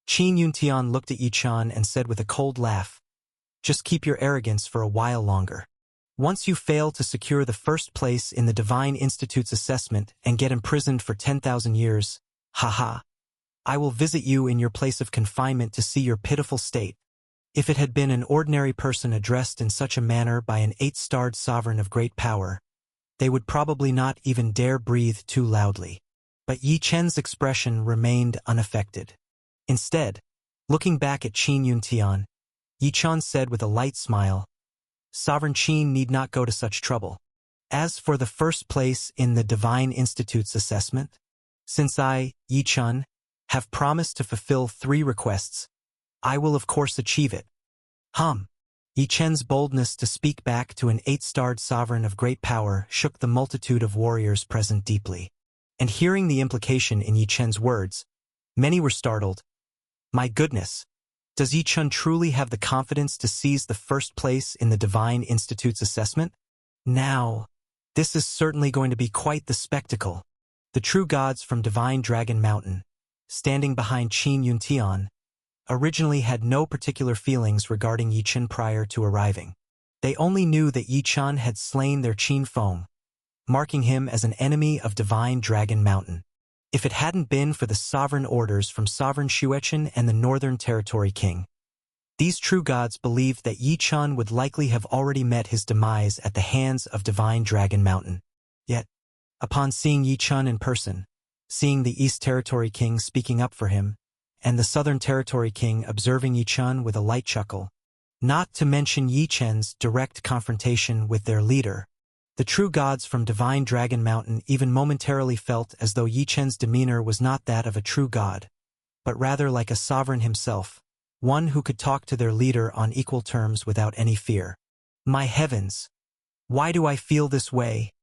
Qin Yuntian looked at Yichun and said with a cold laugh, "Just keep your arrogance for a while longer. Once you fail to secure the first place in the Divine Institute's assessment and get imprisoned for 10,000 years, haha, I will visit you in your place of confinement to see your pitiful state." If it had been an ordinary person addressed in such a manner by an 8-starred sovereign of great power, they would probably not even dare breathe too loudly. But Yichun's expression remained unaffected. Instead, looking back at Qin Yuntian, Yichun said with a light smile, "Sovereign Qin need not go to such trouble. As for the first place in the Divine Institute's assessment, since I, Yichun, have promised to fulfill 3 requests, I will of course achieve it." Yichun's boldness to speak back to an 8-starred sovereign of great power shook the multitude of warriors present deeply. And hearing the implication in Yichun's words, many were startled. My goodness, does Yichun truly have the confidence to seize the first place in the Divine Institute's assessment? Now, this is certainly going to be quite the spectacle. The true gods from Divine Dragon Mountain, standing behind Qin Yuntian, originally had no particular feelings regarding Yichun prior to arriving. They only knew that Yichun had slain their Qin Feng, marking him as an enemy of Divine Dragon Mountain. If it hadn't been for the sovereign orders from Sovereign Xuechen and the Northern Territory King, these true gods believed that Yichun would likely have already met his demise at the hands of Divine Dragon Mountain. Yet, upon seeing Yichun in person, seeing the East Territory King speaking up for him, and the Southern Territory King observing Yichun with a light chuckle, not to mention Yichun's direct confrontation with their leader, the true gods from Divine Dragon Mountain even momentarily felt as though Yichun's demeanor was not that of a true god, but rather like a sovereign himself, one who could talk to their leader on equal terms without any fear. My heavens! Why do I feel this way?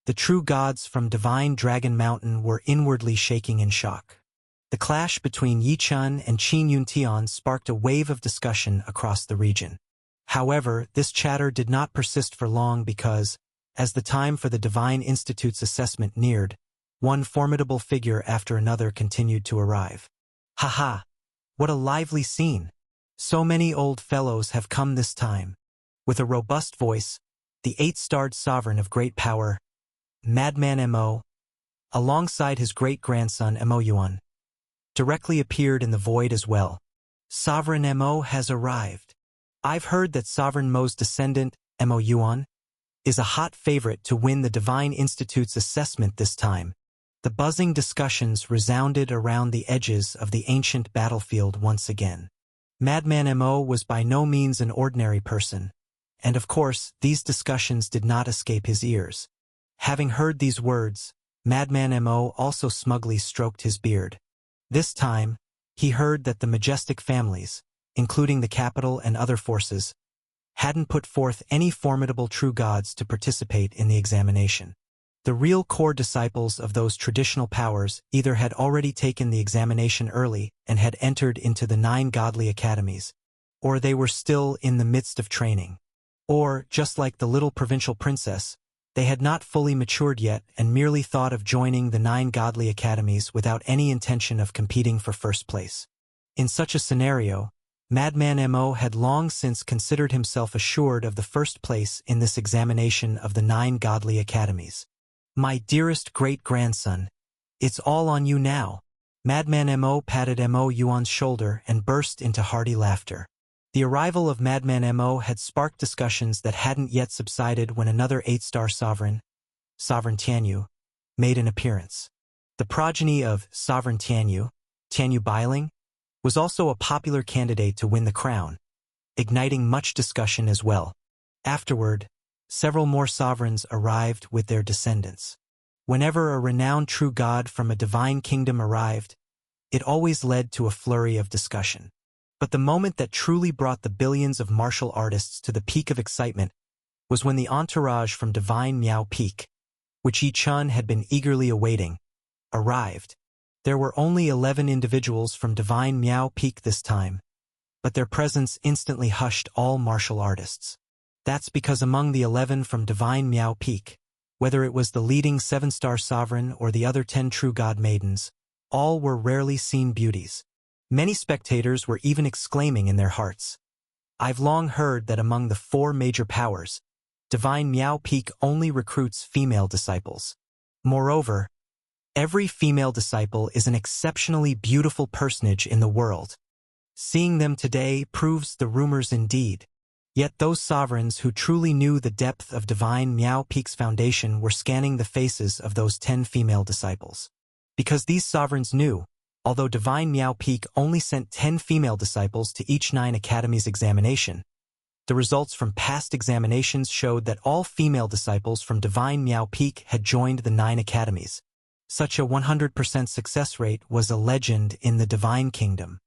The true gods from Divine Dragon Mountain were inwardly shaking in shock. The clash between Yichun and Qin Yuntian sparked a wave of discussion across the region. However, this chatter did not persist for long because, as the time for the Divine Institute's assessment neared, one formidable figure after another continued to arrive. Haha! What a lively scene! So many old fellows have come this time. With a robust voice, the 8-starred sovereign of great power, Madman Mo, alongside his great-grandson Mo Yuan, directly appeared in the void as well. Sovereign Mo has arrived. I've heard that Sovereign Mo's descendant, Mo Yuan, is a hot favorite to win the Divine Institute's assessment this time. The buzzing discussions resounded around the edges of the ancient battlefield once again. Madman Mo was by no means an ordinary person, and of course, these discussions did not escape his ears. Having heard these words, Madman Mo also smugly stroked his beard. This time, he heard that the majestic families, including the capital and other forces, hadn't put forth any formidable true gods to participate in the examination. The real core disciples of those traditional powers either had already taken the examination early and had entered into the 9 godly academies, or they were still in the midst of training. Or, just like the little provincial princess, they had not fully matured yet and merely thought of joining the 9 godly academies without any intention of competing for first place. In such a scenario, Madman Mo had long since considered himself assured of the first place in this examination of the 9 godly academies. My dearest great-grandson, it's all on you now. Madman Mo patted Mo Yuan's shoulder and burst into hearty laughter. The arrival of Madman Mo had sparked discussions that hadn't yet subsided when another 8-star sovereign, Sovereign Tianyu, made an appearance. The progeny of Sovereign Tianyu, Tianyu Bailing, was also a popular candidate to win the crown, igniting much discussion as well. Afterward, several more sovereigns arrived with their descendants. Whenever a renowned true god from a divine kingdom arrived, it always led to a flurry of discussion. But the moment that truly brought the billions of martial artists to the peak of excitement was when the entourage from Divine Miao Peak, which Yi Chun had been eagerly awaiting, arrived. There were only 11 individuals from Divine Miao Peak this time, but their presence instantly hushed all martial artists. That's because among the 11 from Divine Miao Peak, whether it was the leading 7-star sovereign or the other 10 true god maidens, all were rarely seen beauties. Many spectators were even exclaiming in their hearts, I've long heard that among the 4 major powers, Divine Miao Peak only recruits female disciples. Moreover, every female disciple is an exceptionally beautiful personage in the world. Seeing them today proves the rumors indeed. Yet those sovereigns who truly knew the depth of Divine Miao Peak's foundation were scanning the faces of those 10 female disciples. Because these sovereigns knew, although Divine Miao Peak only sent 10 female disciples to each 9 academies examination, the results from past examinations showed that all female disciples from Divine Miao Peak had joined the 9 academies. Such a 100% success rate was a legend in the Divine Kingdom.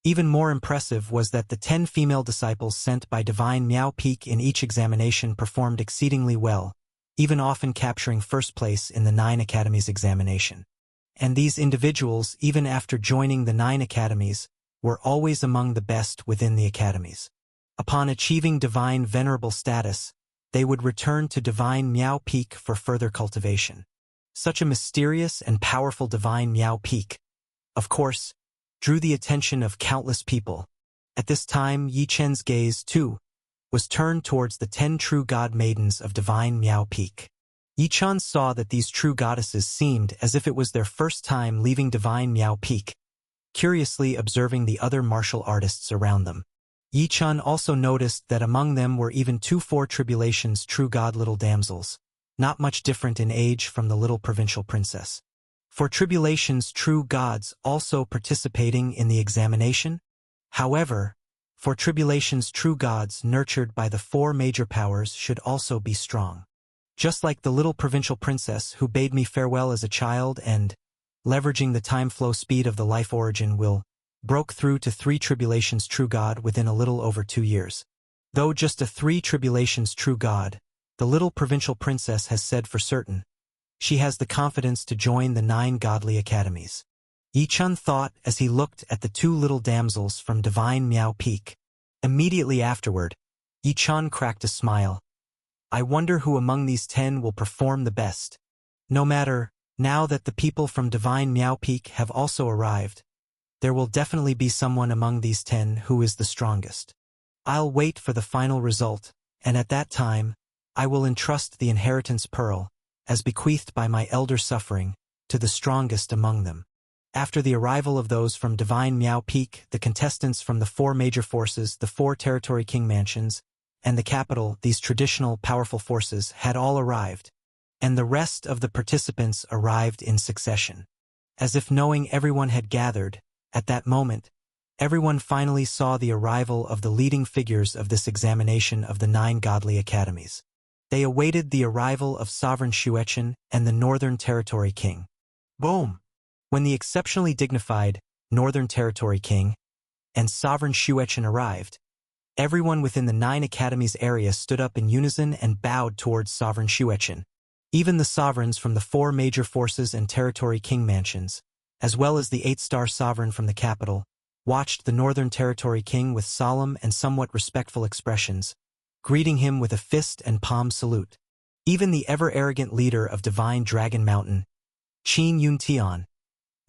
Even more impressive was that the 10 female disciples sent by Divine Miao Peak in each examination performed exceedingly well, even often capturing first place in the 9 academies examination. And these individuals, even after joining the 9 academies, were always among the best within the academies. Upon achieving divine venerable status, they would return to Divine Miao Peak for further cultivation. Such a mysterious and powerful Divine Miao Peak, of course, drew the attention of countless people. At this time, Yi Chen's gaze, too, was turned towards the 10 true god maidens of Divine Miao Peak. Yi Chen saw that these true goddesses seemed as if it was their first time leaving Divine Miao Peak, curiously observing the other martial artists around them. Yi Chen also noticed that among them were even 2 Four Tribulations true god little damsels, not much different in age from the little provincial princess. For Tribulation's true gods also participating in the examination? However, for Tribulation's true gods nurtured by the 4 major powers should also be strong. Just like the little provincial princess who bade me farewell as a child and, leveraging the time flow speed of the life origin will, broke through to 3 Tribulations true god within a little over 2 years. Though just a 3 Tribulations true god, the little provincial princess has said for certain, she has the confidence to join the 9 godly academies. Yi Chun thought as he looked at the 2 little damsels from Divine Miao Peak. Immediately afterward, Yi Chun cracked a smile. I wonder who among these 10 will perform the best. No matter, now that the people from Divine Miao Peak have also arrived, there will definitely be someone among these 10 who is the strongest. I'll wait for the final result, and at that time, I will entrust the inheritance pearl, as bequeathed by my elder suffering, to the strongest among them. After the arrival of those from Divine Miao Peak, the contestants from the 4 major forces, the 4 Territory King mansions, and the capital, these traditional, powerful forces, had all arrived, and the rest of the participants arrived in succession. As if knowing everyone had gathered, at that moment, everyone finally saw the arrival of the leading figures of this examination of the 9 godly academies. They awaited the arrival of Sovereign Xuechen and the Northern Territory King. Boom! When the exceptionally dignified Northern Territory King and Sovereign Xuechen arrived, everyone within the 9 academies area stood up in unison and bowed towards Sovereign Xuechen. Even the sovereigns from the 4 major forces and Territory King mansions, as well as the 8-star sovereign from the capital, watched the Northern Territory King with solemn and somewhat respectful expressions, greeting him with a fist and palm salute. Even the ever-arrogant leader of Divine Dragon Mountain, Qin Yuntian,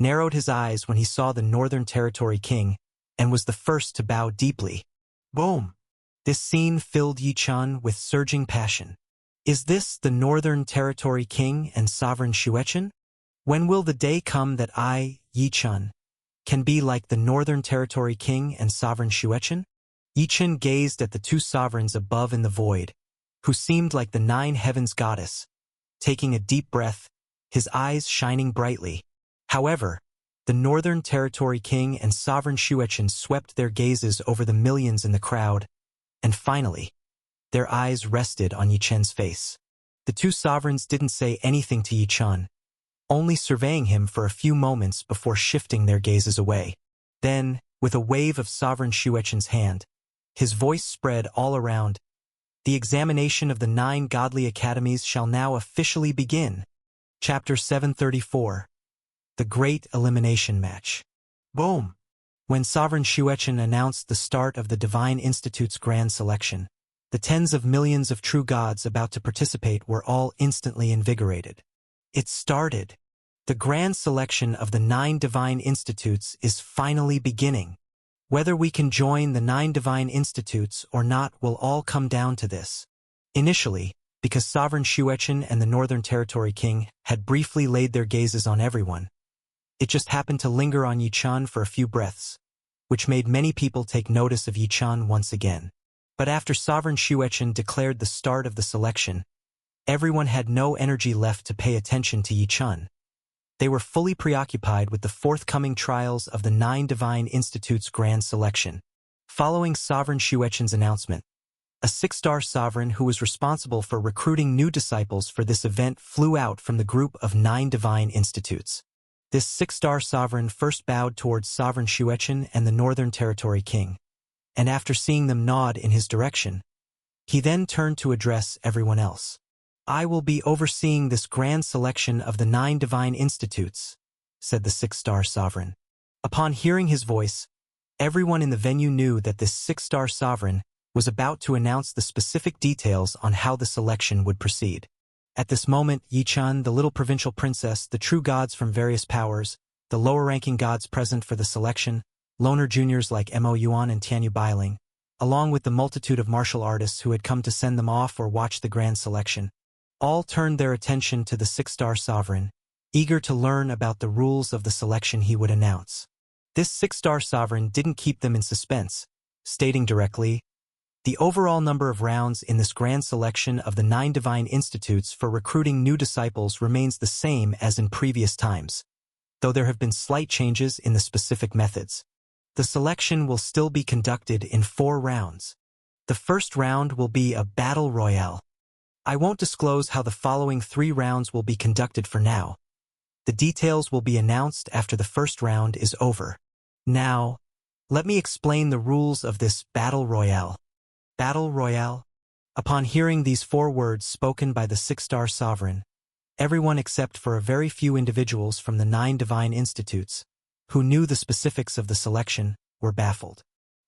narrowed his eyes when he saw the Northern Territory King and was the first to bow deeply. Boom! This scene filled Yi Chun with surging passion. Is this the Northern Territory King and Sovereign Xuechen? When will the day come that I, Yi Chun, can be like the Northern Territory King and Sovereign Xuechen? Yi Chun gazed at the 2 sovereigns above in the void, who seemed like the 9 heavens goddess, taking a deep breath, his eyes shining brightly. However, the Northern Territory King and Sovereign Xuechen swept their gazes over the millions in the crowd, and finally, their eyes rested on Yi Chen's face. The 2 sovereigns didn't say anything to Yi Chun, only surveying him for a few moments before shifting their gazes away. Then, with a wave of Sovereign Xuechen's hand, his voice spread all around. The examination of the 9 godly academies shall now officially begin. Chapter 734. The Great Elimination Match. Boom! When Sovereign Xuechen announced the start of the Divine Institute's grand selection, the tens of millions of true gods about to participate were all instantly invigorated. It started. The grand selection of the 9 Divine Institutes is finally beginning. Whether we can join the 9 Divine Institutes or not will all come down to this. Initially, because Sovereign Xuechen and the Northern Territory King had briefly laid their gazes on everyone, it just happened to linger on Yi Chun for a few breaths, which made many people take notice of Yi Chun once again. But after Sovereign Xuechen declared the start of the selection, everyone had no energy left to pay attention to Yi Chun. They were fully preoccupied with the forthcoming trials of the 9 Divine Institutes grand selection. Following Sovereign Xuechen's announcement, a 6-star sovereign who was responsible for recruiting new disciples for this event flew out from the group of 9 Divine Institutes. This 6-star sovereign first bowed towards Sovereign Xuechen and the Northern Territory King, and after seeing them nod in his direction, he then turned to address everyone else. I will be overseeing this grand selection of the 9 Divine Institutes, said the 6-star sovereign. Upon hearing his voice, everyone in the venue knew that this 6-star sovereign was about to announce the specific details on how the selection would proceed. At this moment, Yi Chun, the little provincial princess, the true gods from various powers, the lower-ranking gods present for the selection, loner juniors like Mo Yuan and Tianyu Bailing, along with the multitude of martial artists who had come to send them off or watch the grand selection, all turned their attention to the 6-star sovereign, eager to learn about the rules of the selection he would announce. This 6-star sovereign didn't keep them in suspense, stating directly, the overall number of rounds in this grand selection of the 9 Divine Institutes for recruiting new disciples remains the same as in previous times, though there have been slight changes in the specific methods. The selection will still be conducted in 4 rounds. The first round will be a battle royale. I won't disclose how the following 3 rounds will be conducted for now. The details will be announced after the first round is over. Now, let me explain the rules of this battle royale. Battle royale? Upon hearing these 4 words spoken by the 6-star sovereign, everyone except for a very few individuals from the 9 Divine Institutes, who knew the specifics of the selection, were baffled.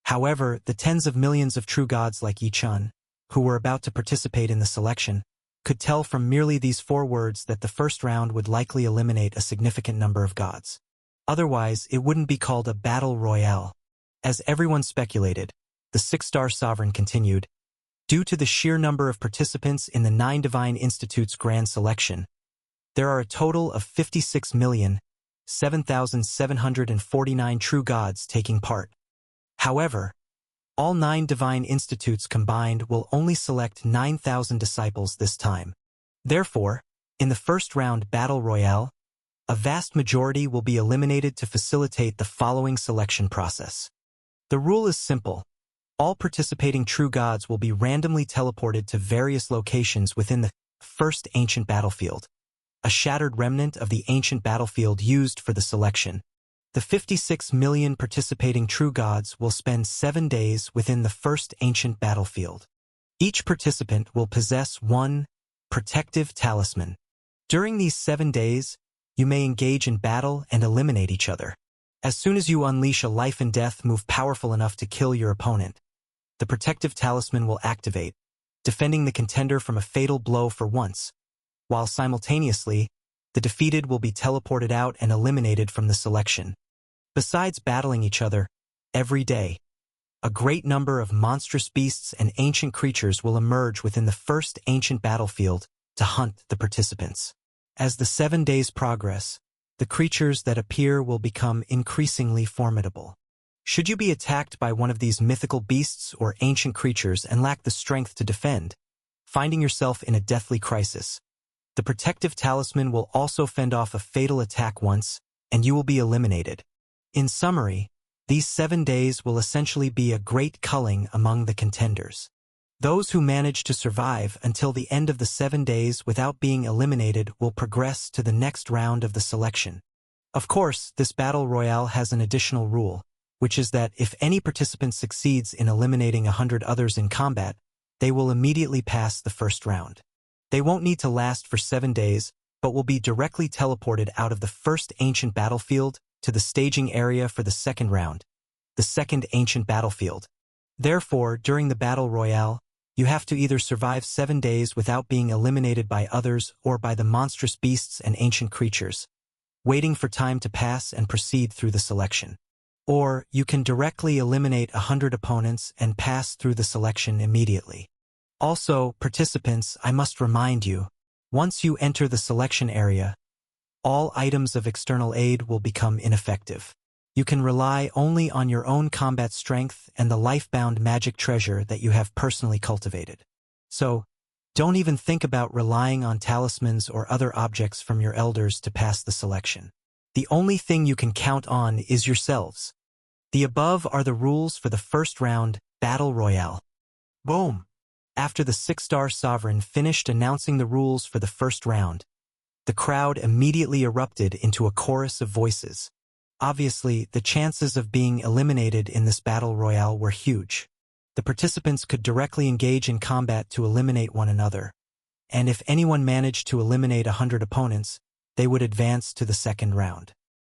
However, the tens of millions of true gods like Yi Chun, who were about to participate in the selection, could tell from merely these 4 words that the first round would likely eliminate a significant number of gods. Otherwise, it wouldn't be called a battle royale. As everyone speculated, the 6-star sovereign continued, due to the sheer number of participants in the 9 Divine Institutes grand selection, There are a total of 56,007,749 true gods taking part. However, all 9 divine institutes combined will only select 9,000 disciples this time. Therefore, in the first round battle royale, a vast majority will be eliminated to facilitate the following selection process. The rule is simple. All participating true gods will be randomly teleported to various locations within the first ancient battlefield, a shattered remnant of the ancient battlefield used for the selection. The 56 million participating true gods will spend 7 days within the first ancient battlefield. Each participant will possess one protective talisman. During these 7 days, you may engage in battle and eliminate each other. As soon as you unleash a life and death move powerful enough to kill your opponent, the protective talisman will activate, defending the contender from a fatal blow for once, while simultaneously, the defeated will be teleported out and eliminated from the selection. Besides battling each other every day, a great number of monstrous beasts and ancient creatures will emerge within the first ancient battlefield to hunt the participants. As the 7 days progress, the creatures that appear will become increasingly formidable. Should you be attacked by one of these mythical beasts or ancient creatures and lack the strength to defend, finding yourself in a deathly crisis, the protective talisman will also fend off a fatal attack once, and you will be eliminated. In summary, these 7 days will essentially be a great culling among the contenders. Those who manage to survive until the end of the 7 days without being eliminated will progress to the next round of the selection. Of course, this battle royale has an additional rule, which is that if any participant succeeds in eliminating 100 others in combat, they will immediately pass the first round. They won't need to last for 7 days, but will be directly teleported out of the first ancient battlefield to the staging area for the second round, the second ancient battlefield. Therefore, during the battle royale, you have to either survive 7 days without being eliminated by others or by the monstrous beasts and ancient creatures, waiting for time to pass and proceed through the selection. Or you can directly eliminate 100 opponents and pass through the selection immediately. Also, participants, I must remind you, once you enter the selection area, all items of external aid will become ineffective. You can rely only on your own combat strength and the life-bound magic treasure that you have personally cultivated. So, don't even think about relying on talismans or other objects from your elders to pass the selection. The only thing you can count on is yourselves. The above are the rules for the first round battle royale. Boom! After the 6-star sovereign finished announcing the rules for the first round, the crowd immediately erupted into a chorus of voices. Obviously, the chances of being eliminated in this battle royale were huge. The participants could directly engage in combat to eliminate one another, and if anyone managed to eliminate 100 opponents, they would advance to the second round.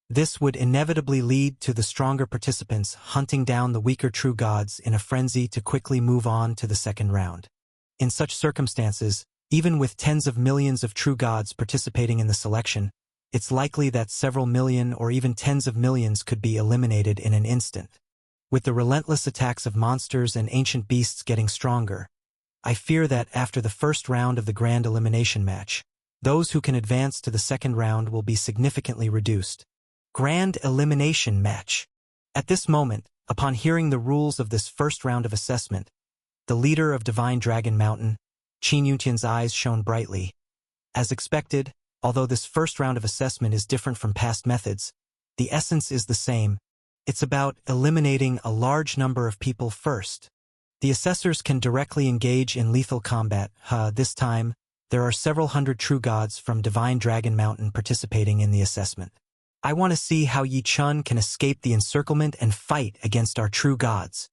This would inevitably lead to the stronger participants hunting down the weaker true gods in a frenzy to quickly move on to the second round. In such circumstances, even with tens of millions of true gods participating in the selection, it's likely that several million or even tens of millions could be eliminated in an instant. With the relentless attacks of monsters and ancient beasts getting stronger, I fear that after the first round of the grand elimination match, those who can advance to the second round will be significantly reduced. Grand elimination match. At this moment, upon hearing the rules of this first round of assessment, the leader of Divine Dragon Mountain, Qin Yuntian's eyes shone brightly. As expected, although this first round of assessment is different from past methods, the essence is the same. It's about eliminating a large number of people first. The assessors can directly engage in lethal combat. This time, there are several hundred true gods from Divine Dragon Mountain participating in the assessment. I want to see how Yi Chun can escape the encirclement and fight against our true gods.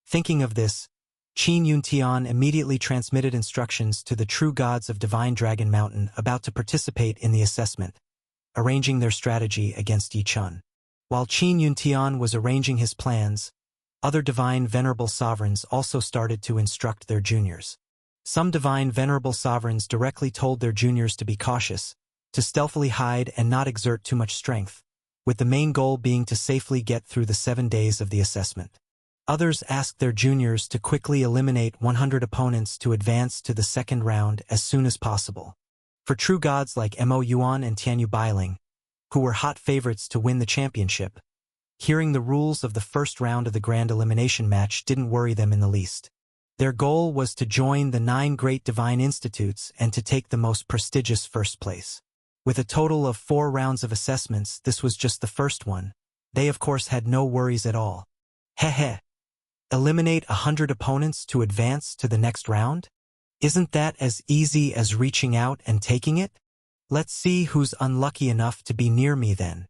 Thinking of this, Qin Yuntian immediately transmitted instructions to the true gods of Divine Dragon Mountain about to participate in the assessment, arranging their strategy against Yi Chun. While Qin Yuntian was arranging his plans, other divine venerable sovereigns also started to instruct their juniors. Some divine venerable sovereigns directly told their juniors to be cautious, to stealthily hide and not exert too much strength, with the main goal being to safely get through the 7 days of the assessment. Others asked their juniors to quickly eliminate 100 opponents to advance to the second round as soon as possible. For true gods like Mo Yuan and Tianyu Bailing, who were hot favorites to win the championship, hearing the rules of the first round of the grand elimination match didn't worry them in the least. Their goal was to join the 9 great divine institutes and to take the most prestigious first place. With a total of 4 rounds of assessments, this was just the first one. They of course had no worries at all. Heh. Eliminate 100 opponents to advance to the next round? Isn't that as easy as reaching out and taking it? Let's see who's unlucky enough to be near me then.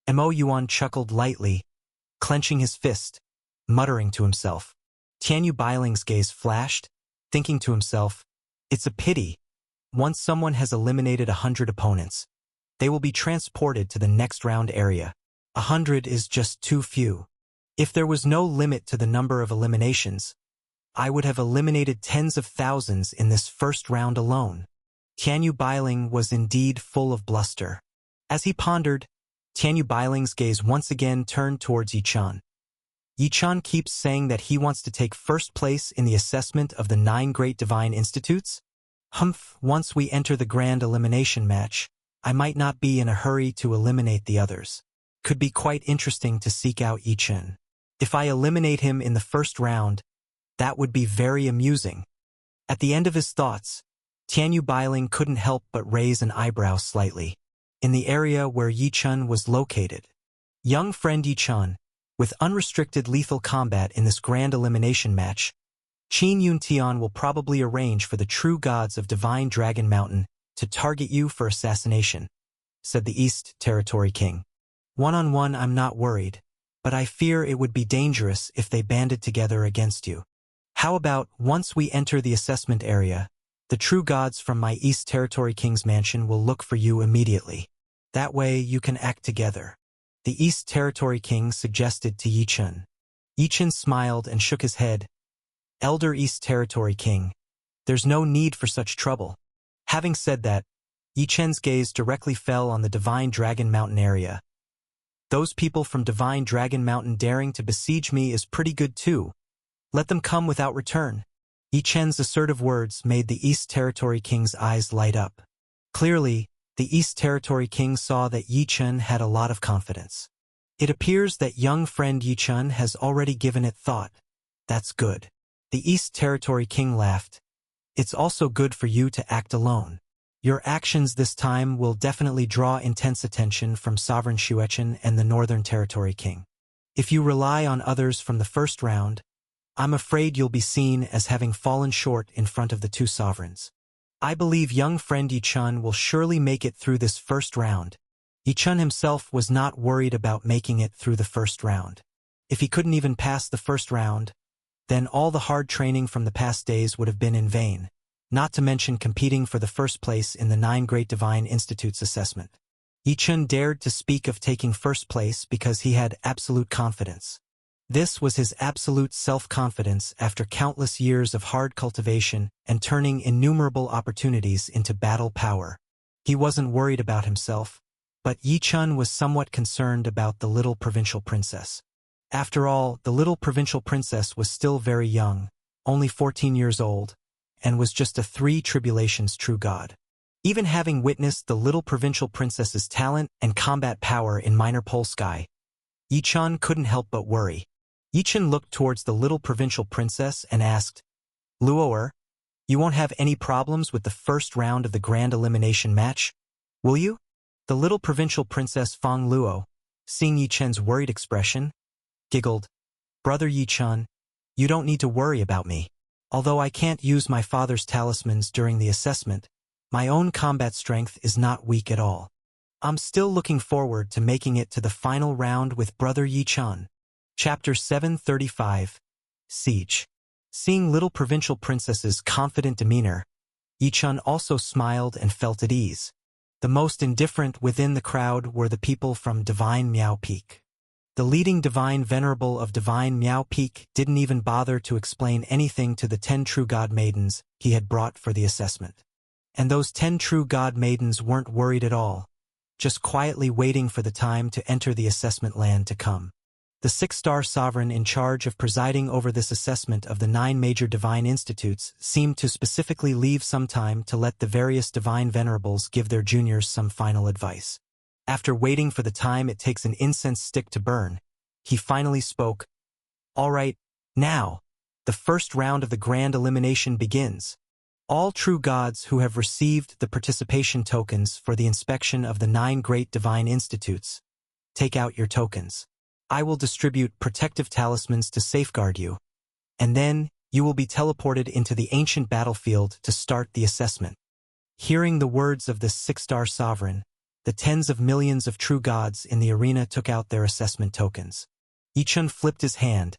Mo Yuan chuckled lightly, clenching his fist, muttering to himself. Tianyu Bailing's gaze flashed, thinking to himself, it's a pity. Once someone has eliminated 100 opponents, they will be transported to the next round area. 100 is just too few. If there was no limit to the number of eliminations, I would have eliminated tens of thousands in this first round alone. Tianyu Bailing was indeed full of bluster. As he pondered, Tianyu Bailing's gaze once again turned towards Yichan. Yichan keeps saying that he wants to take first place in the assessment of the 9 great divine institutes? Once we enter the grand elimination match, I might not be in a hurry to eliminate the others. Could be quite interesting to seek out Yichan. If I eliminate him in the first round, that would be very amusing. At the end of his thoughts, Tianyu Bailing couldn't help but raise an eyebrow slightly. In the area where Yichan was located, young friend Yichan, with unrestricted lethal combat in this grand elimination match, Qin Yuntian will probably arrange for the true gods of Divine Dragon Mountain to target you for assassination, said the East Territory King. One-on-one I'm not worried, but I fear it would be dangerous if they banded together against you. How about, once we enter the assessment area, the true gods from my East Territory King's mansion will look for you immediately. That way you can act together, the East Territory King suggested to Yichan. Yichan smiled and shook his head. Elder East Territory King, there's no need for such trouble. Having said that, Yichan's gaze directly fell on the Divine Dragon Mountain area. Those people from Divine Dragon Mountain daring to besiege me is pretty good too. Let them come without return. Yichan's assertive words made the East Territory King's eyes light up. Clearly, the East Territory King saw that Yichan had a lot of confidence. It appears that young friend Yichan has already given it thought. That's good. The East Territory King laughed. It's also good for you to act alone. Your actions this time will definitely draw intense attention from Sovereign Xuechen and the Northern Territory King. If you rely on others from the first round, I'm afraid you'll be seen as having fallen short in front of the 2 sovereigns. I believe young friend Yichan will surely make it through this first round. Yichan himself was not worried about making it through the first round. If he couldn't even pass the first round, then all the hard training from the past days would have been in vain, not to mention competing for the first place in the 9 Great Divine Institutes assessment. Yichan dared to speak of taking first place because he had absolute confidence. This was his absolute self-confidence after countless years of hard cultivation and turning innumerable opportunities into battle power. He wasn't worried about himself, but Yichan was somewhat concerned about the little provincial princess. After all, the little provincial princess was still very young, only 14 years old, and was just a 3 tribulations true god. Even having witnessed the little provincial princess's talent and combat power in Minor Polsky, Yichan couldn't help but worry. Yichan looked towards the little provincial princess and asked, Luoer, you won't have any problems with the first round of the grand elimination match, will you? The little provincial princess Fang Luo, seeing Yichan's worried expression, giggled. Brother Yichan, you don't need to worry about me. Although I can't use my father's talismans during the assessment, my own combat strength is not weak at all. I'm still looking forward to making it to the final round with Brother Yichan. Chapter 735, Siege. Seeing little provincial princess's confident demeanor, Yichan also smiled and felt at ease. The most indifferent within the crowd were the people from Divine Miao Peak. The leading divine venerable of Divine Miao Peak didn't even bother to explain anything to the 10 true god maidens he had brought for the assessment. And those 10 true god maidens weren't worried at all, just quietly waiting for the time to enter the assessment land to come. The six-star sovereign in charge of presiding over this assessment of the 9 major divine institutes seemed to specifically leave some time to let the various divine venerables give their juniors some final advice. After waiting for the time it takes an incense stick to burn, he finally spoke. "All right, now, the first round of the grand elimination begins. All true gods who have received the participation tokens for the inspection of the 9 great divine institutes, take out your tokens. I will distribute protective talismans to safeguard you, and then you will be teleported into the ancient battlefield to start the assessment." Hearing the words of this six-star sovereign, the tens of millions of true gods in the arena took out their assessment tokens. Yichun flipped his hand,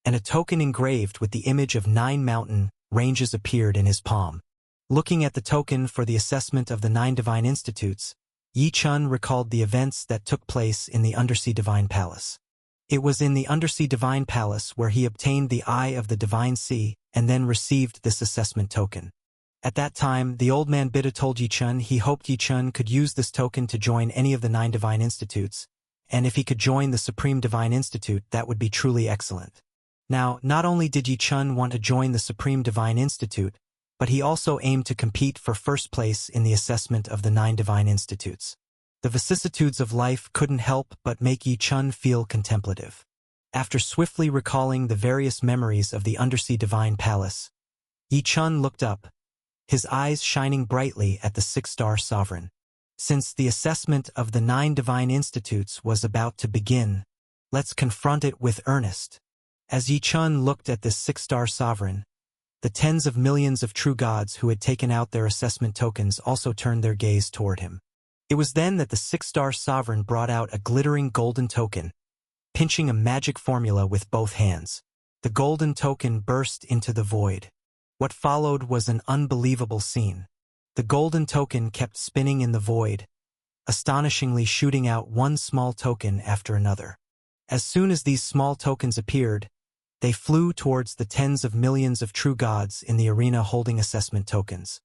and a token engraved with the image of 9 mountain ranges appeared in his palm. Looking at the token for the assessment of the 9 divine institutes, Yichun recalled the events that took place in the Undersea Divine Palace. It was in the Undersea Divine Palace where he obtained the Eye of the Divine Sea and then received this assessment token. At that time, the old man Bida told Yichun he hoped Yichun could use this token to join any of the 9 divine institutes, and if he could join the Supreme Divine Institute, that would be truly excellent. Now, not only did Yichun want to join the Supreme Divine Institute, but he also aimed to compete for first place in the assessment of the 9 divine institutes. The vicissitudes of life couldn't help but make Yichun feel contemplative. After swiftly recalling the various memories of the Undersea Divine Palace, Yichun looked up, his eyes shining brightly at the six-star sovereign. Since the assessment of the 9 divine institutes was about to begin, let's confront it with earnest. As Yichun looked at this six-star sovereign, the tens of millions of true gods who had taken out their assessment tokens also turned their gaze toward him. It was then that the six-star sovereign brought out a glittering golden token, pinching a magic formula with both hands. The golden token burst into the void. What followed was an unbelievable scene. The golden token kept spinning in the void, astonishingly shooting out one small token after another. As soon as these small tokens appeared, they flew towards the tens of millions of true gods in the arena holding assessment tokens.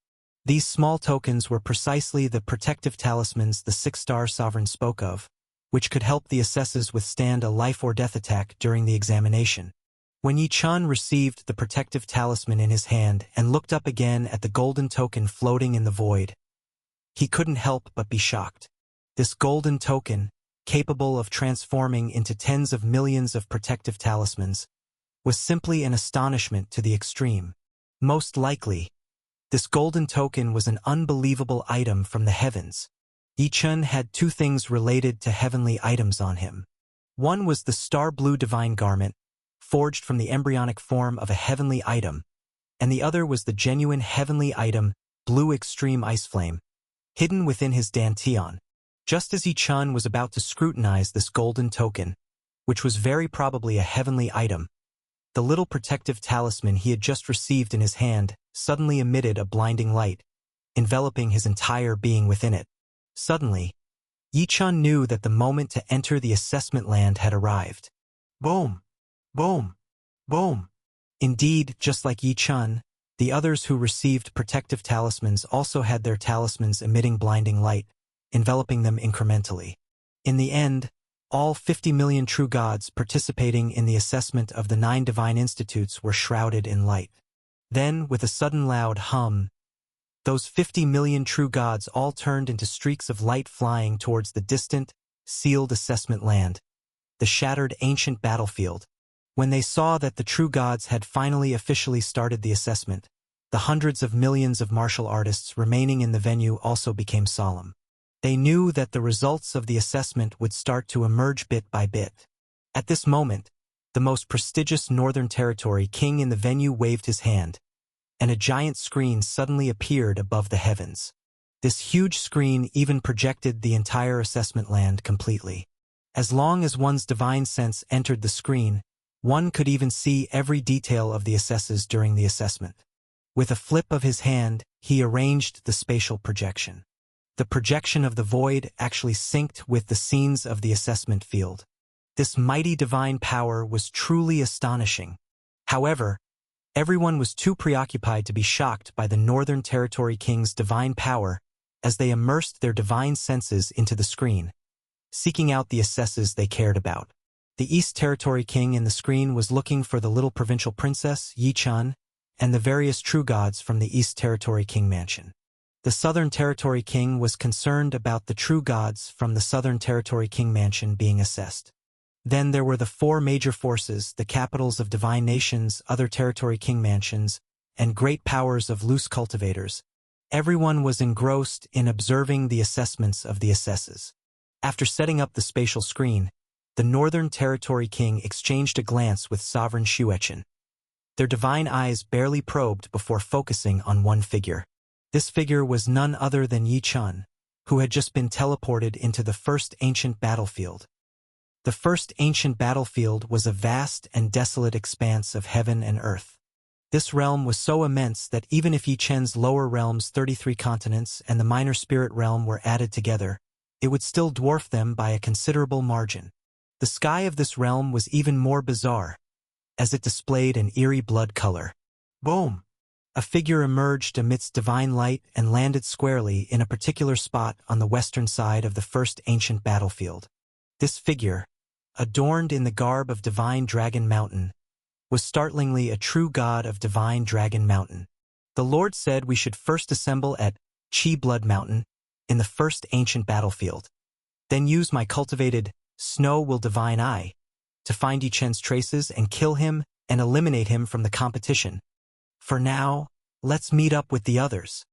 These small tokens were precisely the protective talismans the six-star sovereign spoke of, which could help the assessors withstand a life-or-death attack during the examination. When Yichun received the protective talisman in his hand and looked up again at the golden token floating in the void, he couldn't help but be shocked. This golden token, capable of transforming into tens of millions of protective talismans, was simply an astonishment to the extreme. Most likely, this golden token was an unbelievable item from the heavens. Yichun had 2 things related to heavenly items on him. One was the star-blue divine garment, forged from the embryonic form of a heavenly item, and the other was the genuine heavenly item, blue extreme ice flame, hidden within his dantian. Just as Yichun was about to scrutinize this golden token, which was very probably a heavenly item, the little protective talisman he had just received in his hand suddenly emitted a blinding light, enveloping his entire being within it. Suddenly, Yichun knew that the moment to enter the assessment land had arrived. Boom! Boom! Boom! Indeed, just like Yichun, the others who received protective talismans also had their talismans emitting blinding light, enveloping them incrementally. In the end, all 50 million true gods participating in the assessment of the 9 divine institutes were shrouded in light. Then, with a sudden loud hum, those 50 million true gods all turned into streaks of light flying towards the distant, sealed assessment land, the shattered ancient battlefield. When they saw that the true gods had finally officially started the assessment, the hundreds of millions of martial artists remaining in the venue also became solemn. They knew that the results of the assessment would start to emerge bit by bit. At this moment, the most prestigious Northern Territory king in the venue waved his hand, and a giant screen suddenly appeared above the heavens. This huge screen even projected the entire assessment land completely. As long as one's divine sense entered the screen, one could even see every detail of the assessors during the assessment. With a flip of his hand, he arranged the spatial projection. The projection of the void actually synced with the scenes of the assessment field. This mighty divine power was truly astonishing. However, everyone was too preoccupied to be shocked by the Northern Territory King's divine power as they immersed their divine senses into the screen, seeking out the assessors they cared about. The East Territory King in the screen was looking for the little provincial princess, Yi Chun, and the various true gods from the East Territory King mansion. The Southern Territory King was concerned about the true gods from the Southern Territory King mansion being assessed. Then there were the four major forces, the capitals of divine nations, other Territory King mansions, and great powers of loose cultivators. Everyone was engrossed in observing the assessments of the assesses. After setting up the spatial screen, the Northern Territory King exchanged a glance with Sovereign Shuechen. Their divine eyes barely probed before focusing on one figure. This figure was none other than Yi Chun, who had just been teleported into the first ancient battlefield. The first ancient battlefield was a vast and desolate expanse of heaven and earth. This realm was so immense that even if Yi Chen's lower realms, 33 continents, and the minor spirit realm were added together, it would still dwarf them by a considerable margin. The sky of this realm was even more bizarre, as it displayed an eerie blood color. Boom! A figure emerged amidst divine light and landed squarely in a particular spot on the western side of the first ancient battlefield. This figure, adorned in the garb of Divine Dragon Mountain, was startlingly a true god of Divine Dragon Mountain. The Lord said we should first assemble at Chi Blood Mountain in the first ancient battlefield. Then use my cultivated Snow Will Divine Eye to find Yi Chen's traces and kill him and eliminate him from the competition. For now, let's meet up with the others.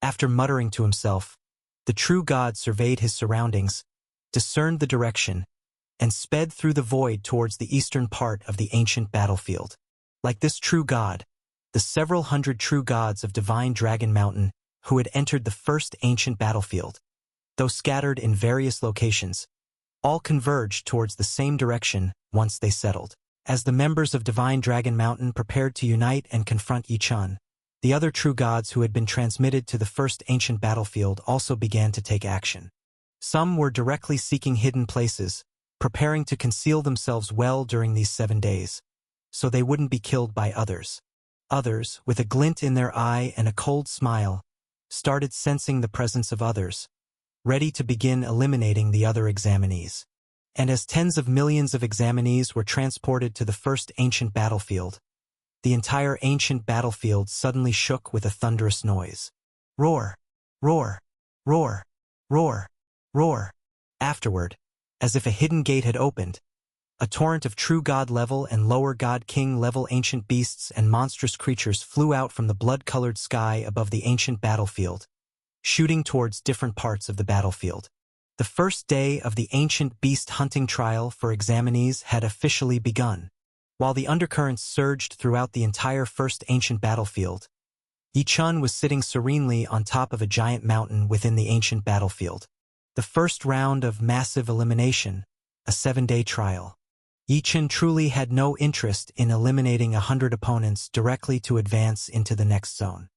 After muttering to himself, the true god surveyed his surroundings, discerned the direction, and sped through the void towards the eastern part of the ancient battlefield. Like this true god, the several hundred true gods of Divine Dragon Mountain who had entered the first ancient battlefield, though scattered in various locations, all converged towards the same direction once they settled. As the members of Divine Dragon Mountain prepared to unite and confront Yi Chun, the other true gods who had been transmitted to the first ancient battlefield also began to take action. Some were directly seeking hidden places, preparing to conceal themselves well during these 7 days, so they wouldn't be killed by others. Others, with a glint in their eye and a cold smile, started sensing the presence of others, ready to begin eliminating the other examinees. And as tens of millions of examinees were transported to the first ancient battlefield, the entire ancient battlefield suddenly shook with a thunderous noise. Roar! Roar! Roar! Roar! Roar! Afterward, as if a hidden gate had opened, a torrent of true god level and lower god king level ancient beasts and monstrous creatures flew out from the blood-colored sky above the ancient battlefield, shooting towards different parts of the battlefield. The first day of the ancient beast hunting trial for examinees had officially begun. While the undercurrents surged throughout the entire first ancient battlefield, Yi Chun was sitting serenely on top of a giant mountain within the ancient battlefield. The first round of massive elimination, a 7-day trial. Yi Chun truly had no interest in eliminating 100 opponents directly to advance into the next zone.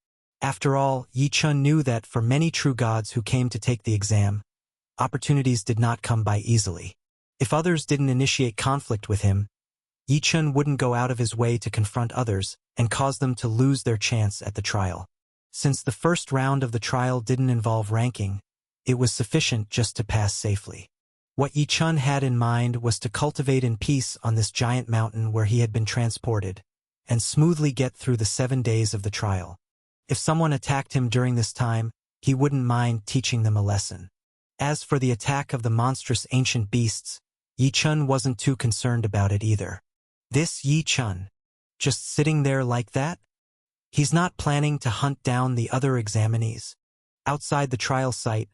After all, Yi Chun knew that for many true gods who came to take the exam, opportunities did not come by easily. If others didn't initiate conflict with him, Yi Chun wouldn't go out of his way to confront others and cause them to lose their chance at the trial. Since the first round of the trial didn't involve ranking, it was sufficient just to pass safely. What Yi Chun had in mind was to cultivate in peace on this giant mountain where he had been transported, and smoothly get through the 7 days of the trial. If someone attacked him during this time, he wouldn't mind teaching them a lesson. As for the attack of the monstrous ancient beasts, Yi Chun wasn't too concerned about it either. This Yi Chun, just sitting there like that? He's not planning to hunt down the other examinees. Outside the trial site,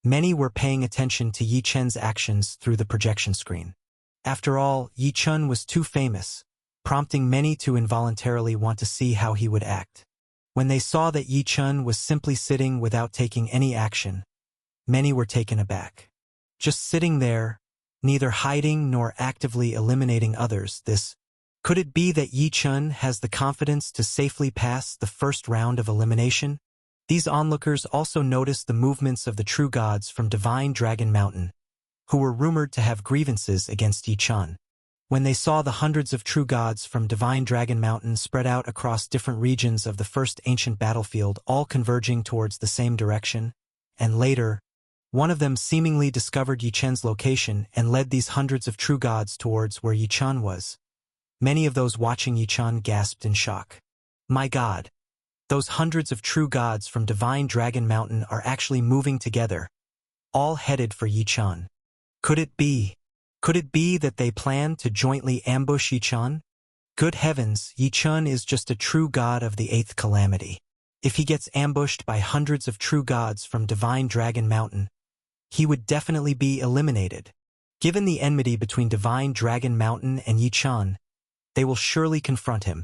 many were paying attention to Yi Chen's actions through the projection screen. After all, Yi Chun was too famous, prompting many to involuntarily want to see how he would act. When they saw that Yi Chun was simply sitting without taking any action, many were taken aback. Just sitting there, neither hiding nor actively eliminating others, could it be that Yi Chun has the confidence to safely pass the first round of elimination? These onlookers also noticed the movements of the true gods from Divine Dragon Mountain, who were rumored to have grievances against Yi Chun. When they saw the hundreds of true gods from Divine Dragon Mountain spread out across different regions of the first ancient battlefield all converging towards the same direction, and later, One of them seemingly discovered Yi Chen's location and led these hundreds of true gods towards where Yi Chen was. Many of those watching Yi Chen gasped in shock. My God! Those hundreds of true gods from Divine Dragon Mountain are actually moving together, all headed for Yi Chen. Could it be? Could it be that they plan to jointly ambush Yi Chen? Good heavens, Yi Chen is just a true god of the 8th calamity. If he gets ambushed by hundreds of true gods from Divine Dragon Mountain, he would definitely be eliminated. Given the enmity between Divine Dragon Mountain and Yi Chen, they will surely confront him.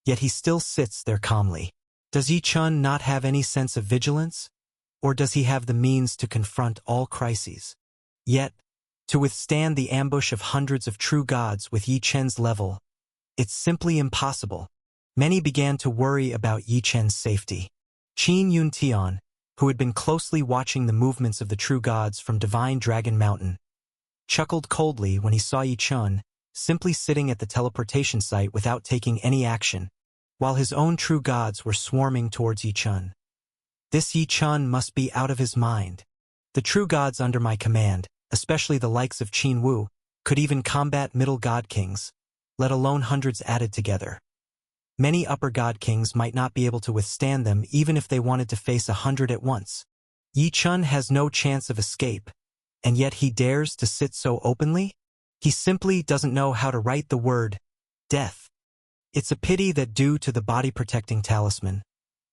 Yet he still sits there calmly. Does Yi Chen not have any sense of vigilance? Or does he have the means to confront all crises? Yet, to withstand the ambush of hundreds of true gods with Yi Chen's level, it's simply impossible. Many began to worry about Yi Chen's safety. Qin Yuntian, who had been closely watching the movements of the true gods from Divine Dragon Mountain, chuckled coldly when he saw Yi Chen simply sitting at the teleportation site without taking any action, while his own true gods were swarming towards Yi Chen. This Yi Chen must be out of his mind. The true gods under my command, especially the likes of Qin Wu, could even combat middle god kings, let alone hundreds added together. Many upper god kings might not be able to withstand them even if they wanted to face 100 at once. Yi Chen has no chance of escape, and yet he dares to sit so openly? He simply doesn't know how to write the word death. It's a pity that due to the body-protecting talisman,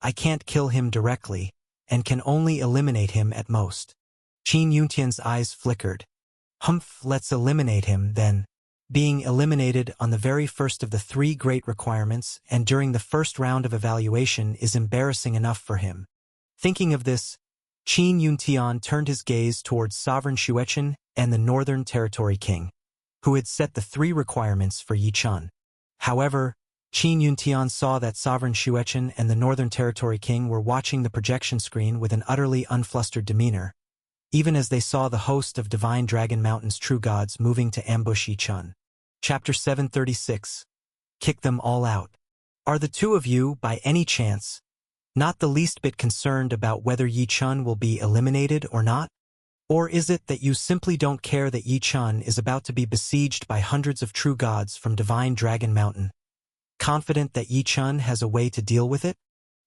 I can't kill him directly, and can only eliminate him at most. Qin Yuntian's eyes flickered. Humph, let's eliminate him, then. Being eliminated on the very first of the 3 great requirements and during the first round of evaluation is embarrassing enough for him. Thinking of this, Qin Yuntian turned his gaze towards Sovereign Xuechen and the Northern Territory King, who had set the 3 requirements for Yi Chen. However, Qin Yuntian saw that Sovereign Xuechen and the Northern Territory King were watching the projection screen with an utterly unflustered demeanor, even as they saw the host of Divine Dragon Mountain's true gods moving to ambush Yi Chen. Chapter 736. Kick them all out. Are the 2 of you, by any chance, not the least bit concerned about whether Yi Chen will be eliminated or not? Or is it that you simply don't care that Yi Chen is about to be besieged by hundreds of true gods from Divine Dragon Mountain, confident that Yi Chen has a way to deal with it?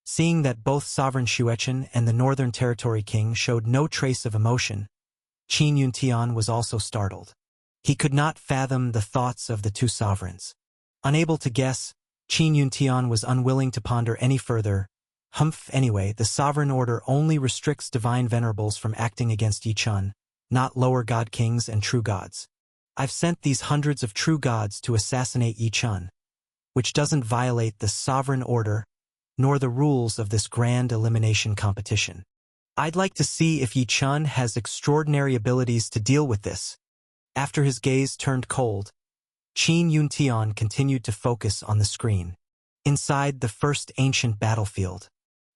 Seeing that both Sovereign Xuechen and the Northern Territory King showed no trace of emotion, Qin Yuntian was also startled. He could not fathom the thoughts of the 2 sovereigns. Unable to guess, Qin Yuntian was unwilling to ponder any further. Humph, anyway, the Sovereign Order only restricts Divine Venerables from acting against Yi Chen, not lower god kings and true gods. I've sent these hundreds of true gods to assassinate Yi Chen, which doesn't violate the Sovereign Order, nor the rules of this grand elimination competition. I'd like to see if Yi Chen has extraordinary abilities to deal with this. After his gaze turned cold, Qin Yuntian continued to focus on the screen. Inside the first ancient battlefield,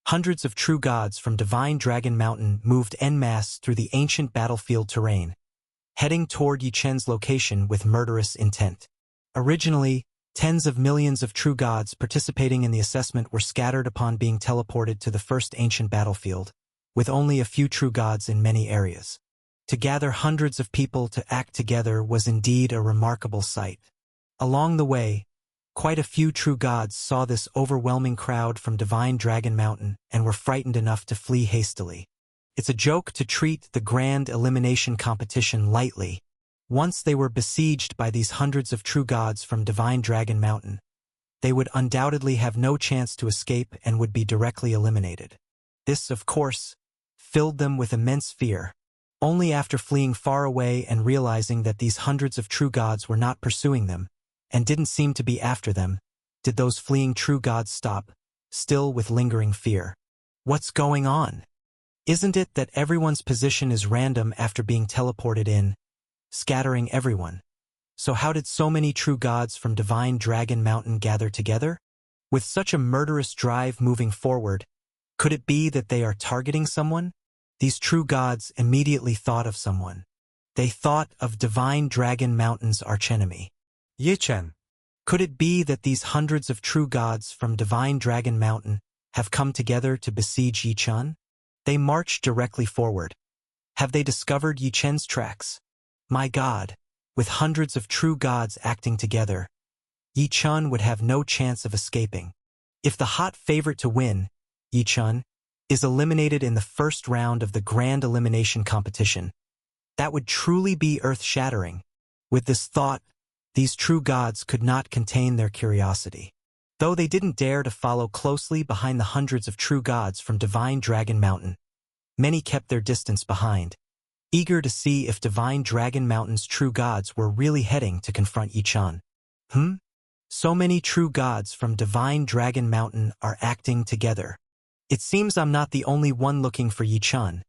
hundreds of true gods from Divine Dragon Mountain moved en masse through the ancient battlefield terrain, heading toward Yi Chen's location with murderous intent. Originally, tens of millions of true gods participating in the assessment were scattered upon being teleported to the first ancient battlefield, with only a few true gods in many areas. To gather hundreds of people to act together was indeed a remarkable sight. Along the way, quite a few true gods saw this overwhelming crowd from Divine Dragon Mountain and were frightened enough to flee hastily. It's a joke to treat the grand elimination competition lightly. Once they were besieged by these hundreds of true gods from Divine Dragon Mountain, they would undoubtedly have no chance to escape and would be directly eliminated. This, of course, filled them with immense fear. Only after fleeing far away and realizing that these hundreds of true gods were not pursuing them, and didn't seem to be after them, did those fleeing true gods stop, still with lingering fear. What's going on? Isn't it that everyone's position is random after being teleported in, scattering everyone? So how did so many true gods from Divine Dragon Mountain gather together? With such a murderous drive moving forward, could it be that they are targeting someone? These true gods immediately thought of someone. They thought of Divine Dragon Mountain's archenemy, Yi Chen. Could it be that these hundreds of true gods from Divine Dragon Mountain have come together to besiege Yi Chen? They marched directly forward, Have they discovered Yi Chen's tracks? My God, with hundreds of true gods acting together, Yi Chen would have no chance of escaping. If the hot favorite to win, Yi Chen, is eliminated in the first round of the grand elimination competition, that would truly be earth-shattering. With this thought, these true gods could not contain their curiosity. Though they didn't dare to follow closely behind the hundreds of true gods from Divine Dragon Mountain, many kept their distance behind, eager to see if Divine Dragon Mountain's true gods were really heading to confront Yi Chen. So many true gods from Divine Dragon Mountain are acting together. It seems I'm not the only one looking for Yi Chen.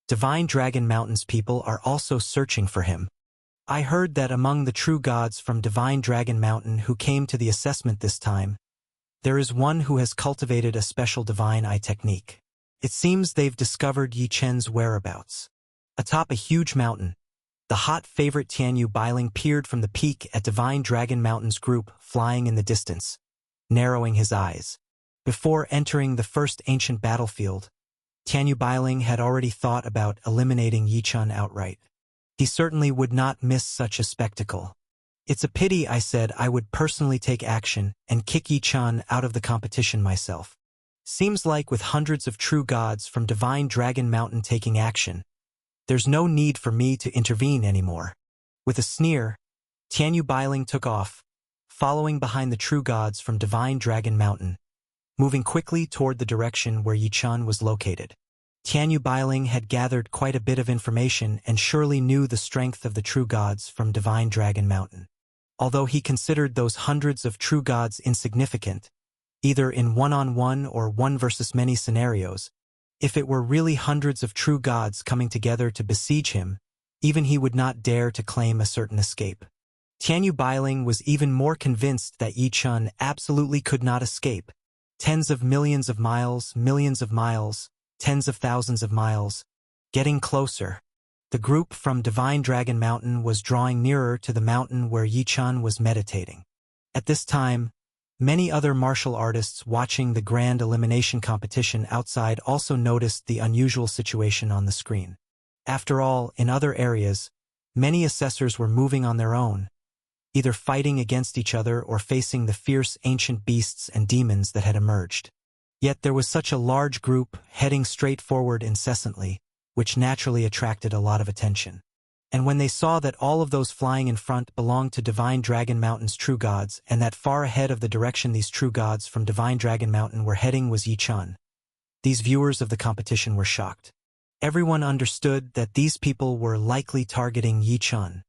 Divine Dragon Mountain's people are also searching for him. I heard that among the true gods from Divine Dragon Mountain who came to the assessment this time, there is one who has cultivated a special divine eye technique. It seems they've discovered Yi Chen's whereabouts. Atop a huge mountain, the hot favorite Tianyu Bailing peered from the peak at Divine Dragon Mountain's group flying in the distance, narrowing his eyes. Before entering the first ancient battlefield, Tianyu Bailing had already thought about eliminating Yi Chen outright. He certainly would not miss such a spectacle. It's a pity, I said, I would personally take action and kick Yi Chen out of the competition myself. Seems like with hundreds of true gods from Divine Dragon Mountain taking action, there's no need for me to intervene anymore. With a sneer, Tianyu Bailing took off, following behind the true gods from Divine Dragon Mountain, moving quickly toward the direction where Yi Chen was located. Tianyu Bailing had gathered quite a bit of information and surely knew the strength of the true gods from Divine Dragon Mountain. Although he considered those hundreds of true gods insignificant, either in one-on-one or one-versus-many scenarios, if it were really hundreds of true gods coming together to besiege him, even he would not dare to claim a certain escape. Tianyu Bailing was even more convinced that Yi Chen absolutely could not escape. Tens of millions of miles, tens of thousands of miles, getting closer. The group from Divine Dragon Mountain was drawing nearer to the mountain where Yi Chen was meditating. At this time, many other martial artists watching the grand elimination competition outside also noticed the unusual situation on the screen. After all, in other areas, many assessors were moving on their own, either fighting against each other or facing the fierce ancient beasts and demons that had emerged. Yet there was such a large group heading straight forward incessantly, which naturally attracted a lot of attention. And when they saw that all of those flying in front belonged to Divine Dragon Mountain's true gods, and that far ahead of the direction these true gods from Divine Dragon Mountain were heading was Yi Chen, these viewers of the competition were shocked. Everyone understood that these people were likely targeting Yi Chen.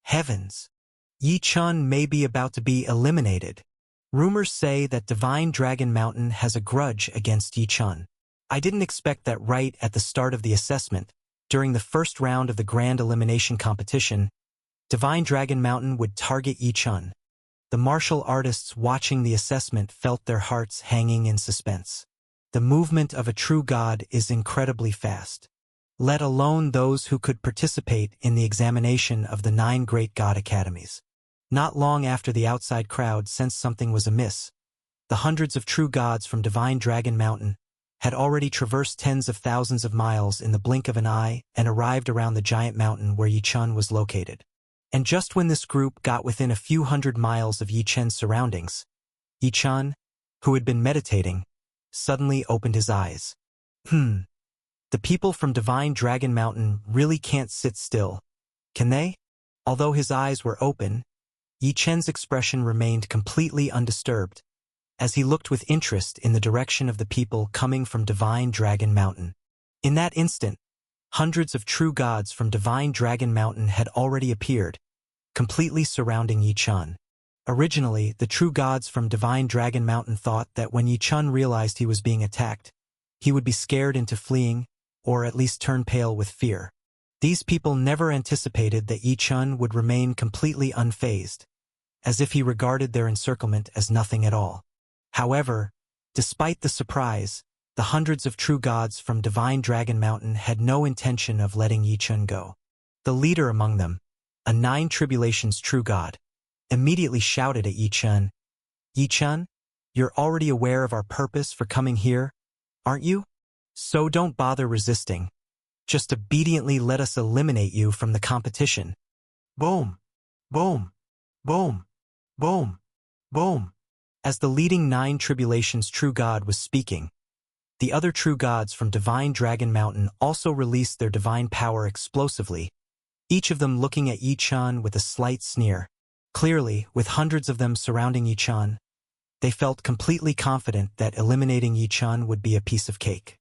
Heavens! Yi Chen may be about to be eliminated. Rumors say that Divine Dragon Mountain has a grudge against Yi Chen. I didn't expect that right at the start of the assessment. During the first round of the grand elimination competition, Divine Dragon Mountain would target Yi Chen. The martial artists watching the assessment felt their hearts hanging in suspense. The movement of a true god is incredibly fast, let alone those who could participate in the examination of the 9 great god academies. Not long after the outside crowd sensed something was amiss, the hundreds of true gods from Divine Dragon Mountain had already traversed tens of thousands of miles in the blink of an eye and arrived around the giant mountain where Yi Chen was located. And just when this group got within a few hundred miles of Yi Chen's surroundings, Yi Chen, who had been meditating, suddenly opened his eyes. The people from Divine Dragon Mountain really can't sit still, can they? Although his eyes were open, Yi Chen's expression remained completely undisturbed, as he looked with interest in the direction of the people coming from Divine Dragon Mountain. In that instant, hundreds of true gods from Divine Dragon Mountain had already appeared, completely surrounding Yi Chen. Originally, the true gods from Divine Dragon Mountain thought that when Yi Chen realized he was being attacked, he would be scared into fleeing, or at least turn pale with fear. These people never anticipated that Yi Chen would remain completely unfazed, as if he regarded their encirclement as nothing at all. However, despite the surprise, the hundreds of true gods from Divine Dragon Mountain had no intention of letting Yi Chen go. The leader among them, a 9 Tribulations true god, immediately shouted at Yi Chen, "Yi Chen, you're already aware of our purpose for coming here, aren't you? So don't bother resisting. Just obediently let us eliminate you from the competition. Boom, boom, boom, boom, boom. As the leading 9 tribulations true god was speaking, the other true gods from Divine Dragon Mountain also released their divine power explosively, each of them looking at Yi-chan with a slight sneer. Clearly, with hundreds of them surrounding Yi-chan, they felt completely confident that eliminating Yi-chan would be a piece of cake.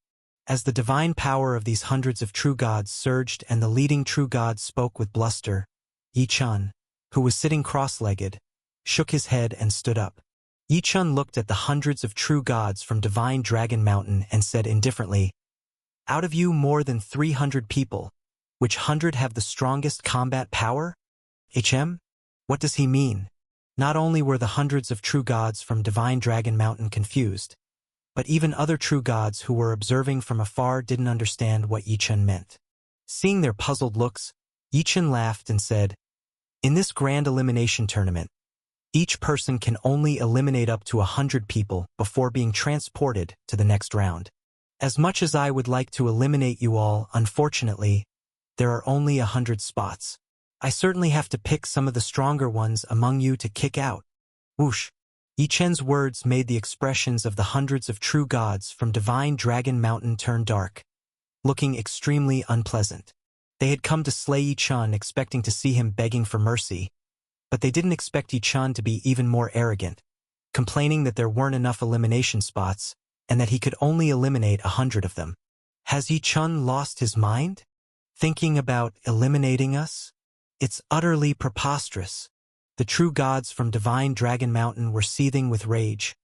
As the divine power of these hundreds of true gods surged and the leading true god spoke with bluster, Yi-chan, who was sitting cross-legged, shook his head and stood up. Yi-chan looked at the hundreds of true gods from Divine Dragon Mountain and said indifferently, "Out of you more than 300 people, which 100 have the strongest combat power? What does he mean?" Not only were the hundreds of true gods from Divine Dragon Mountain confused, but even other true gods who were observing from afar didn't understand what Yi-chan meant. Seeing their puzzled looks, Yi-chan laughed and said, "In this grand elimination tournament, each person can only eliminate up to 100 people before being transported to the next round. As much as I would like to eliminate you all, unfortunately, there are only 100 spots. I certainly have to pick some of the stronger ones among you to kick out." Whoosh! Yi-chan's words made the expressions of the hundreds of true gods from Divine Dragon Mountain turn dark, looking extremely unpleasant. They had come to slay Yi-chan expecting to see him begging for mercy, but they didn't expect Yi-chan to be even more arrogant, complaining that there weren't enough elimination spots and that he could only eliminate 100 of them. Has Yi-chan lost his mind? Thinking about eliminating us? It's utterly preposterous. The true gods from Divine Dragon Mountain were seething with rage,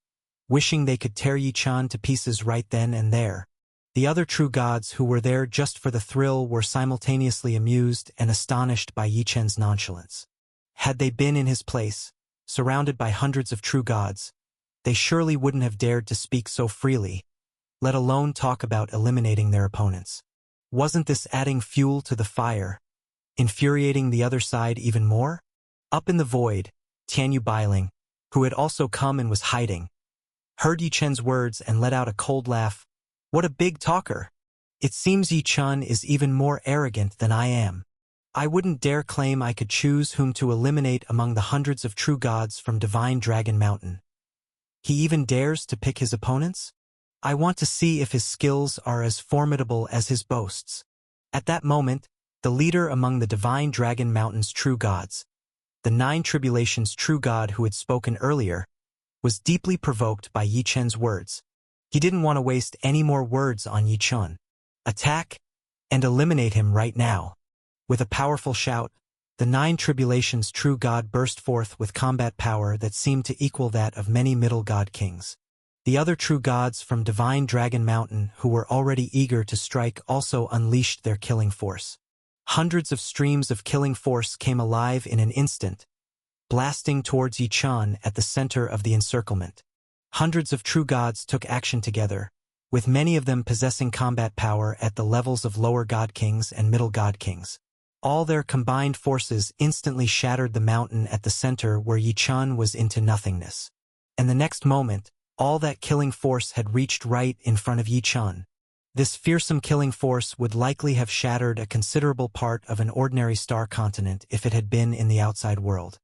wishing they could tear Yi-chan to pieces right then and there. The other true gods who were there just for the thrill were simultaneously amused and astonished by Yi-chan's nonchalance. Had they been in his place, surrounded by hundreds of true gods, they surely wouldn't have dared to speak so freely, let alone talk about eliminating their opponents. Wasn't this adding fuel to the fire, infuriating the other side even more? Up in the void, Tianyu Bailing, who had also come and was hiding, heard Yi-chan's words and let out a cold laugh. What a big talker! It seems Yi-chan is even more arrogant than I am. I wouldn't dare claim I could choose whom to eliminate among the hundreds of true gods from Divine Dragon Mountain. He even dares to pick his opponents? I want to see if his skills are as formidable as his boasts. At that moment, the leader among the Divine Dragon Mountain's true gods, the 9 tribulations true god who had spoken earlier, was deeply provoked by Yi-chan's words. He didn't want to waste any more words on Yi-chan. Attack and eliminate him right now. With a powerful shout, the 9 tribulations true god burst forth with combat power that seemed to equal that of many middle god kings. The other true gods from Divine Dragon Mountain who were already eager to strike also unleashed their killing force. Hundreds of streams of killing force came alive in an instant, blasting towards Yi-chan at the center of the encirclement. Hundreds of true gods took action together, with many of them possessing combat power at the levels of lower god kings and middle god kings. All their combined forces instantly shattered the mountain at the center where Yi-chan was into nothingness. And the next moment, all that killing force had reached right in front of Yi-chan. This fearsome killing force would likely have shattered a considerable part of an ordinary star continent if it had been in the outside world.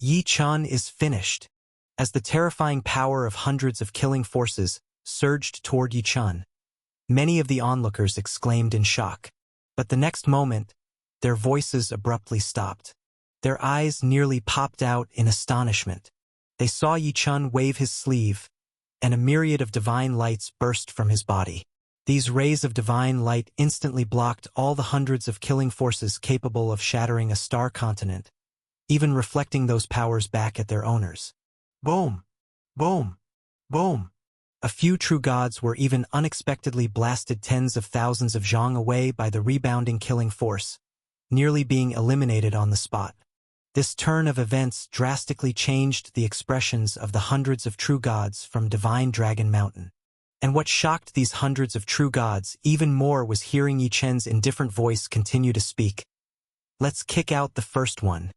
Yi-chan is finished. As the terrifying power of hundreds of killing forces surged toward Yi-chan, many of the onlookers exclaimed in shock. But the next moment, their voices abruptly stopped. Their eyes nearly popped out in astonishment. They saw Yi-chan wave his sleeve, and a myriad of divine lights burst from his body. These rays of divine light instantly blocked all the hundreds of killing forces capable of shattering a star continent, even reflecting those powers back at their owners. Boom! Boom! Boom! A few true gods were even unexpectedly blasted tens of thousands of zhang away by the rebounding killing force, nearly being eliminated on the spot. This turn of events drastically changed the expressions of the hundreds of true gods from Divine Dragon Mountain. And what shocked these hundreds of true gods even more was hearing Yi-chan's indifferent voice continue to speak. "Let's kick out the first one.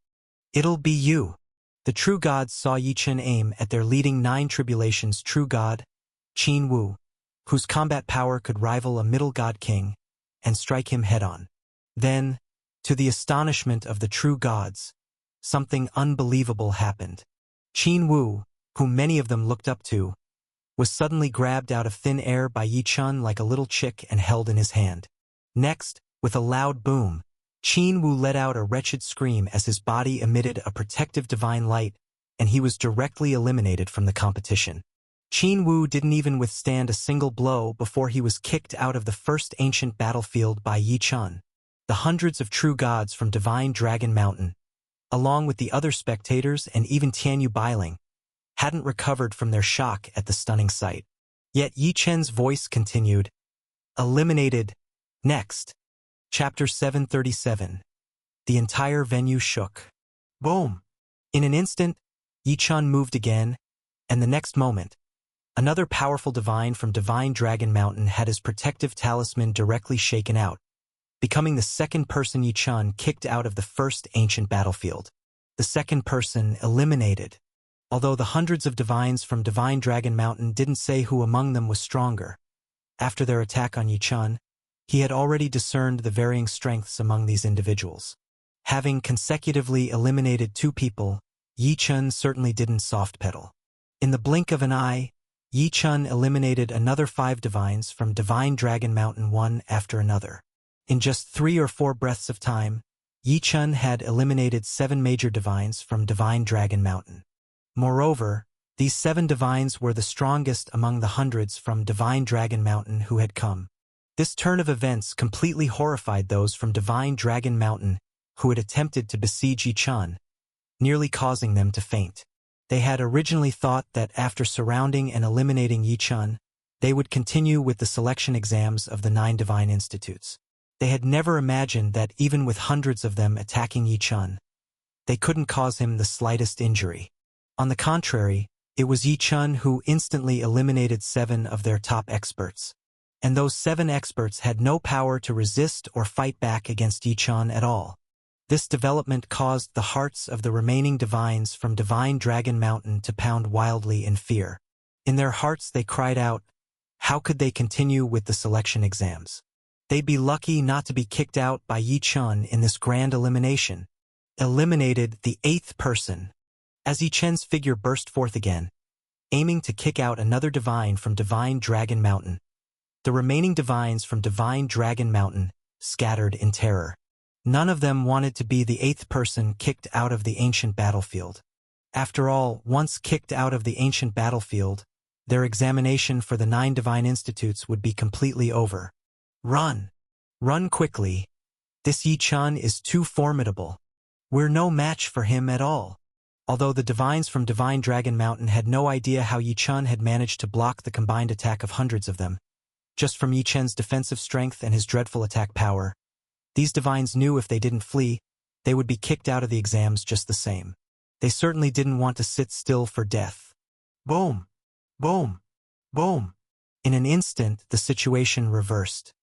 It'll be you." The true gods saw Yi-chan aim at their leading 9 tribulations true god, Qin Wu, whose combat power could rival a middle god king, and strike him head-on. Then, to the astonishment of the true gods, something unbelievable happened. Qin Wu, whom many of them looked up to, was suddenly grabbed out of thin air by Yi Chun like a little chick and held in his hand. Next, with a loud boom, Qin Wu let out a wretched scream as his body emitted a protective divine light, and he was directly eliminated from the competition. Qin Wu didn't even withstand a single blow before he was kicked out of the first ancient battlefield by Yi Chun. The hundreds of true gods from Divine Dragon Mountain, along with the other spectators and even Tianyu Bailing, hadn't recovered from their shock at the stunning sight. Yet Yi Chen's voice continued, "Eliminated. Next." Chapter 737. The entire venue shook. Boom! In an instant, Yi Chun moved again, and the next moment, another powerful divine from Divine Dragon Mountain had his protective talisman directly shaken out, becoming the second person Yi Chun kicked out of the first ancient battlefield. The second person eliminated. Although the hundreds of divines from Divine Dragon Mountain didn't say who among them was stronger. After their attack on Yi Chun, he had already discerned the varying strengths among these individuals. Having consecutively eliminated 2 people, Yi Chun certainly didn't soft pedal. In the blink of an eye, Yi Chun eliminated another 5 divines from Divine Dragon Mountain one after another. In just 3 or 4 breaths of time, Yi Chun had eliminated 7 major divines from Divine Dragon Mountain. Moreover, these 7 divines were the strongest among the hundreds from Divine Dragon Mountain who had come. This turn of events completely horrified those from Divine Dragon Mountain who had attempted to besiege Yi Chun, nearly causing them to faint. They had originally thought that after surrounding and eliminating Yi Chun, they would continue with the selection exams of the 9 Divine Institutes. They had never imagined that even with hundreds of them attacking Yi Chun, they couldn't cause him the slightest injury. On the contrary, it was Yi Chun who instantly eliminated 7 of their top experts. And those 7 experts had no power to resist or fight back against Yi Chun at all. This development caused the hearts of the remaining divines from Divine Dragon Mountain to pound wildly in fear. In their hearts they cried out, how could they continue with the selection exams? They'd be lucky not to be kicked out by Yi Chun in this grand elimination. Eliminated the 8th person. As Yi Chen's figure burst forth again, aiming to kick out another divine from Divine Dragon Mountain. The remaining divines from Divine Dragon Mountain scattered in terror. None of them wanted to be the 8th person kicked out of the ancient battlefield. After all, once kicked out of the ancient battlefield, their examination for the 9 Divine Institutes would be completely over. Run! Run quickly. This Yi Chun is too formidable. We're no match for him at all. Although the divines from Divine Dragon Mountain had no idea how Yi Chun had managed to block the combined attack of hundreds of them, just from Yi Chen's defensive strength and his dreadful attack power, these divines knew if they didn't flee, they would be kicked out of the exams just the same. They certainly didn't want to sit still for death. Boom! Boom! Boom! In an instant, the situation reversed.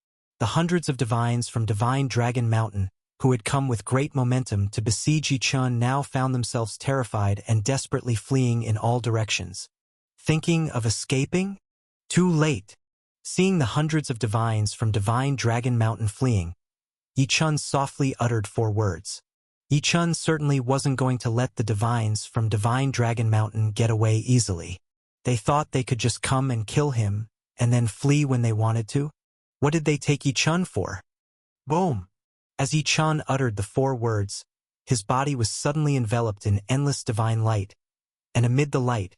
The hundreds of divines from Divine Dragon Mountain, who had come with great momentum to besiege Yi Chun, now found themselves terrified and desperately fleeing in all directions. Thinking of escaping? Too late. Seeing the hundreds of divines from Divine Dragon Mountain fleeing, Yi Chun softly uttered 4 words. Yi Chun certainly wasn't going to let the divines from Divine Dragon Mountain get away easily. They thought they could just come and kill him, and then flee when they wanted to. What did they take Yi Chun for? Boom! As Yi Chun uttered the 4 words, his body was suddenly enveloped in endless divine light, and amid the light,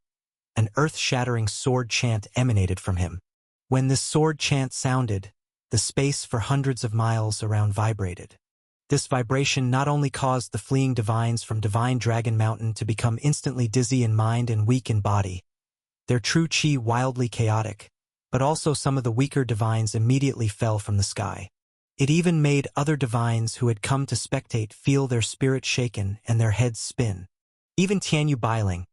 an earth-shattering sword chant emanated from him. When this sword chant sounded, the space for hundreds of miles around vibrated. This vibration not only caused the fleeing divines from Divine Dragon Mountain to become instantly dizzy in mind and weak in body, their true chi wildly chaotic, but also some of the weaker divines immediately fell from the sky. It even made other divines who had come to spectate feel their spirit shaken and their heads spin. Even Tianyu Bailing,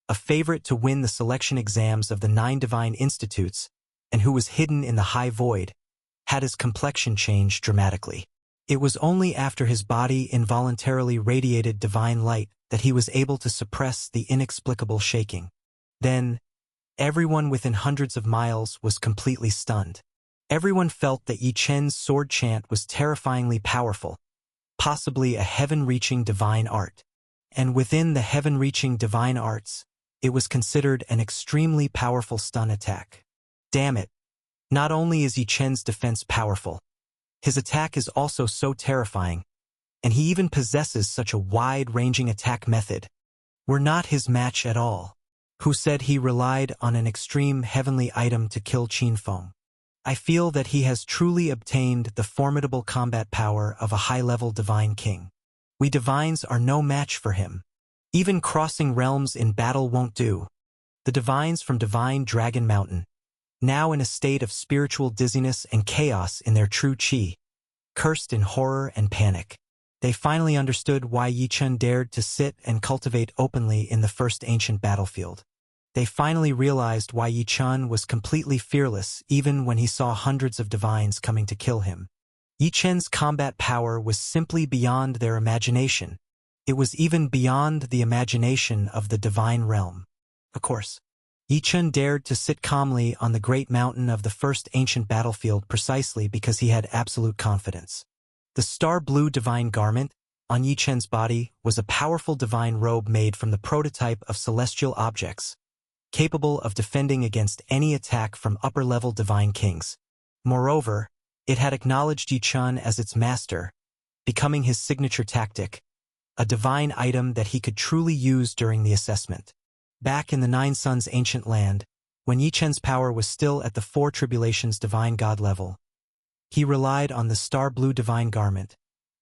a favorite to win the selection exams of the 9 Divine Institutes, and who was hidden in the high void, had his complexion change dramatically. It was only after his body involuntarily radiated divine light that he was able to suppress the inexplicable shaking. Then, everyone within hundreds of miles was completely stunned. Everyone felt that Yi Chen's sword chant was terrifyingly powerful, possibly a heaven-reaching divine art. And within the heaven-reaching divine arts, it was considered an extremely powerful stun attack. Damn it! Not only is Yi Chen's defense powerful, his attack is also so terrifying, and he even possesses such a wide-ranging attack method. We're not his match at all. Who said he relied on an extreme heavenly item to kill Qinfeng? I feel that he has truly obtained the formidable combat power of a high-level divine king. We divines are no match for him. Even crossing realms in battle won't do. The divines from Divine Dragon Mountain, now in a state of spiritual dizziness and chaos in their true chi, cursed in horror and panic. They finally understood why Yi Chen dared to sit and cultivate openly in the first ancient battlefield. They finally realized why Yi Chen was completely fearless even when he saw hundreds of divines coming to kill him. Yi Chen's combat power was simply beyond their imagination. It was even beyond the imagination of the divine realm. Of course, Yi Chen dared to sit calmly on the great mountain of the first ancient battlefield precisely because he had absolute confidence. The star-blue divine garment on Yi Chen's body was a powerful divine robe made from the prototype of celestial objects, capable of defending against any attack from upper-level divine kings. Moreover, it had acknowledged Yi Chen as its master, becoming his signature tactic, a divine item that he could truly use during the assessment. Back in the Nine Suns ancient land, when Yi Chen's power was still at the Four Tribulations divine god level, he relied on the star-blue divine garment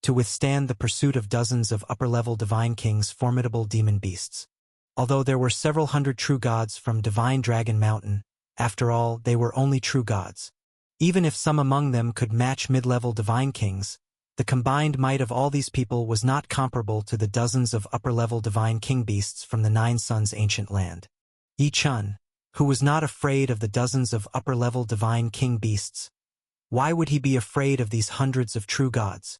to withstand the pursuit of dozens of upper-level divine kings' formidable demon beasts. Although there were several hundred true gods from Divine Dragon Mountain, after all, they were only true gods. Even if some among them could match mid-level divine kings, the combined might of all these people was not comparable to the dozens of upper-level divine king beasts from the Nine Suns ancient land. Yi Chen, who was not afraid of the dozens of upper-level divine king beasts, why would he be afraid of these hundreds of true gods?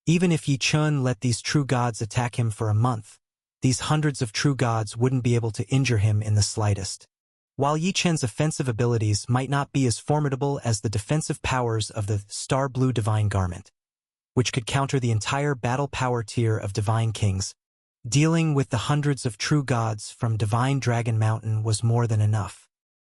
Even if Yi Chen let these true gods attack him for a month, these hundreds of true gods wouldn't be able to injure him in the slightest. While Yi Chen's offensive abilities might not be as formidable as the defensive powers of the star-blue divine garment, which could counter the entire battle power tier of divine kings, dealing with the hundreds of true gods from Divine Dragon Mountain was more than enough.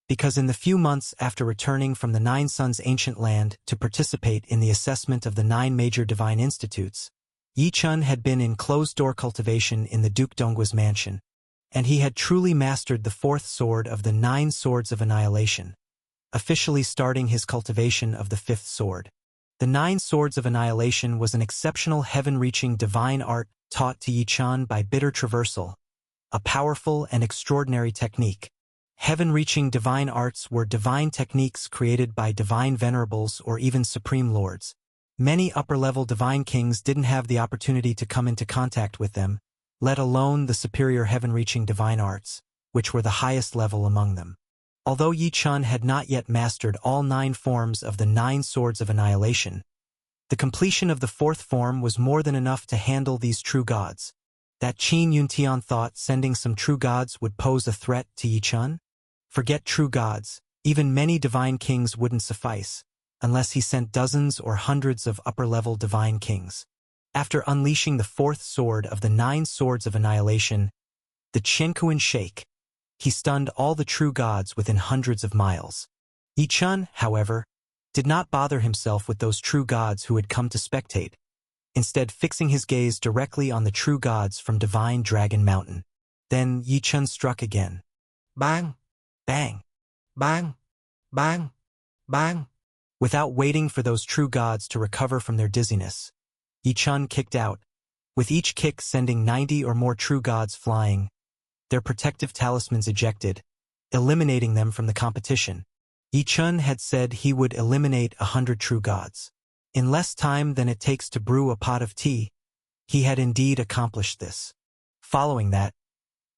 Because in the few months after returning from the Nine Suns ancient land to participate in the assessment of the 9 major divine institutes, Yi Chen had been in closed-door cultivation in the Duke Donggua's mansion, and he had truly mastered the 4th sword of the 9 swords of annihilation, officially starting his cultivation of the 5th sword. The 9 swords of annihilation was an exceptional heaven-reaching divine art taught to Yi Chen by bitter traversal, a powerful and extraordinary technique. Heaven-reaching divine arts were divine techniques created by divine venerables or even supreme lords. Many upper-level divine kings didn't have the opportunity to come into contact with them, let alone the superior heaven-reaching divine arts, which were the highest level among them. Although Yi Chen had not yet mastered all 9 forms of the 9 swords of annihilation, the completion of the 4th form was more than enough to handle these true gods. That Qin Yuntian thought sending some true gods would pose a threat to Yi Chen? Forget true gods, even many divine kings wouldn't suffice, unless he sent dozens or hundreds of upper-level divine kings. After unleashing the 4th sword of the 9 swords of annihilation, the Qiankuan Shake, he stunned all the true gods within hundreds of miles. Yi Chen, however, did not bother himself with those true gods who had come to spectate, instead fixing his gaze directly on the true gods from Divine Dragon Mountain. Then Yi Chen struck again. Bang! Bang! Bang! Bang! Bang! Without waiting for those true gods to recover from their dizziness, Yi Chen kicked out, with each kick sending 90 or more true gods flying, their protective talismans ejected, eliminating them from the competition. Yi Chen had said he would eliminate 100 true gods. In less time than it takes to brew a pot of tea, he had indeed accomplished this. Following that,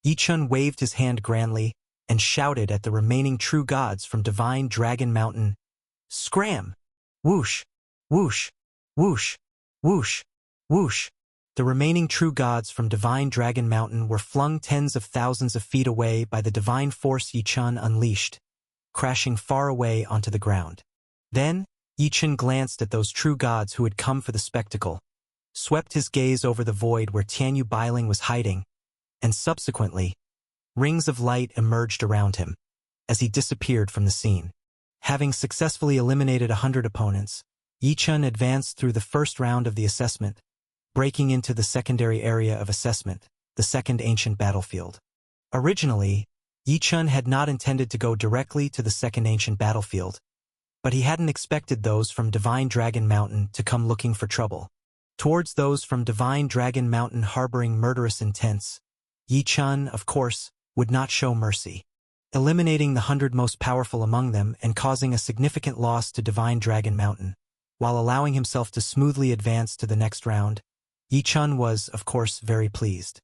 Yi Chen waved his hand grandly and shouted at the remaining true gods from Divine Dragon Mountain, "Scram! Whoosh! Whoosh! Whoosh! Whoosh! Whoosh!" The remaining true gods from Divine Dragon Mountain were flung tens of thousands of feet away by the divine force Yi Chen unleashed, crashing far away onto the ground. Then, Yi Chen glanced at those true gods who had come for the spectacle, swept his gaze over the void where Tianyu Bailing was hiding, and subsequently, rings of light emerged around him as he disappeared from the scene. Having successfully eliminated 100 opponents, Yi Chen advanced through the first round of the assessment, breaking into the secondary area of assessment, the second ancient battlefield. Originally, Yi Chen had not intended to go directly to the second ancient battlefield, but he hadn't expected those from Divine Dragon Mountain to come looking for trouble. Towards those from Divine Dragon Mountain harboring murderous intents, Yi Chen, of course, would not show mercy. Eliminating the 100 most powerful among them and causing a significant loss to Divine Dragon Mountain, while allowing himself to smoothly advance to the next round, Yi Chen was, of course, very pleased.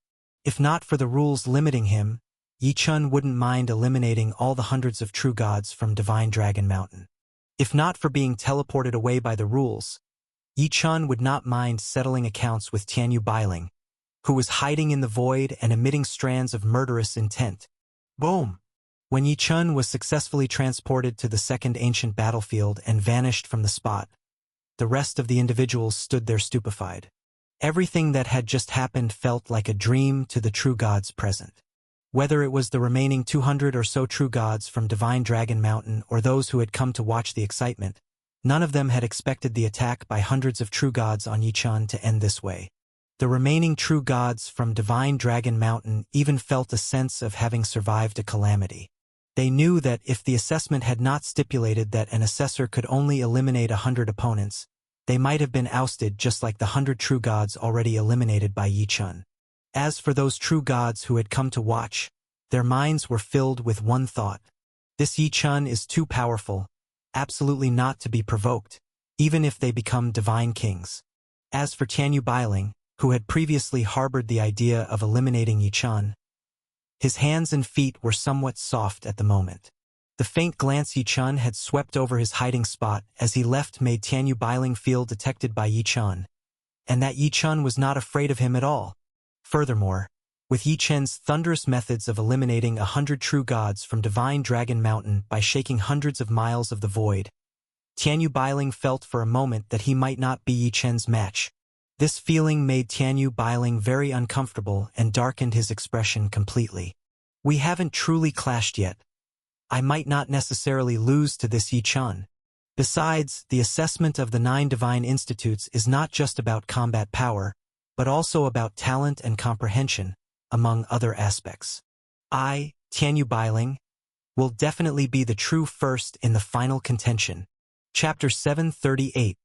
If not for the rules limiting him, Yi Chen wouldn't mind eliminating all the hundreds of true gods from Divine Dragon Mountain. If not for being teleported away by the rules, Yi Chen would not mind settling accounts with Tianyu Bailing, who was hiding in the void and emitting strands of murderous intent. Boom! When Yi Chen was successfully transported to the second ancient battlefield and vanished from the spot, the rest of the individuals stood there stupefied. Everything that had just happened felt like a dream to the true gods present. Whether it was the remaining 200 or so true gods from Divine Dragon Mountain or those who had come to watch the excitement, none of them had expected the attack by hundreds of true gods on Yi Chen to end this way. The remaining true gods from Divine Dragon Mountain even felt a sense of having survived a calamity. They knew that if the assessment had not stipulated that an assessor could only eliminate 100 opponents, they might have been ousted just like the 100 true gods already eliminated by Yi Chen. As for those true gods who had come to watch, their minds were filled with one thought. This Yi Chen is too powerful, absolutely not to be provoked, even if they become divine kings. As for Tianyu Bailing, who had previously harbored the idea of eliminating Yi Chen, his hands and feet were somewhat soft at the moment. The faint glance Yi Chen had swept over his hiding spot as he left made Tianyu Bailing feel detected by Yi Chen, and that Yi Chen was not afraid of him at all. Furthermore, with Yi Chen's thunderous methods of eliminating 100 true gods from Divine Dragon Mountain by shaking hundreds of miles of the void, Tianyu Bailing felt for a moment that he might not be Yi Chen's match. This feeling made Tianyu Bailing very uncomfortable and darkened his expression completely. We haven't truly clashed yet. I might not necessarily lose to this Yi Chen. Besides, the assessment of the 9 Divine Institutes is not just about combat power, but also about talent and comprehension, among other aspects. I, Tianyu Bailing, will definitely be the true first in the final contention. Chapter 738.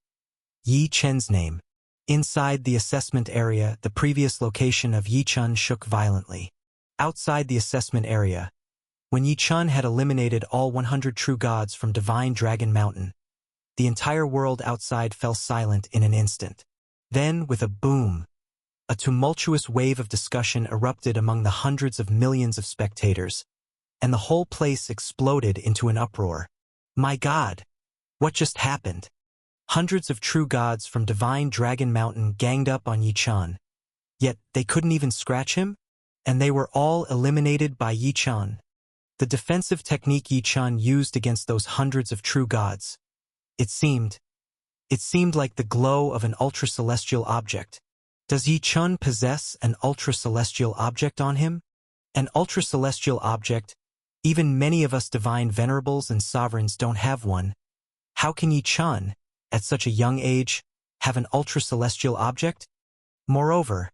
Yi Chen's name. Inside the assessment area, the previous location of Yi Chen shook violently. Outside the assessment area, when Yi Chen had eliminated all 100 true gods from Divine Dragon Mountain, the entire world outside fell silent in an instant. Then, with a boom, a tumultuous wave of discussion erupted among the hundreds of millions of spectators, and the whole place exploded into an uproar. My God! What just happened? Hundreds of true gods from Divine Dragon Mountain ganged up on Yi Chen. Yet they couldn't even scratch him? And they were all eliminated by Yi Chen. The defensive technique Yi Chen used against those hundreds of true gods. It seemed like the glow of an ultra-celestial object. Does Yi Chen possess an ultra-celestial object on him? An ultra-celestial object? Even many of us divine venerables and sovereigns don't have one. How can Yi Chen, at such a young age, have an ultra-celestial object? Moreover,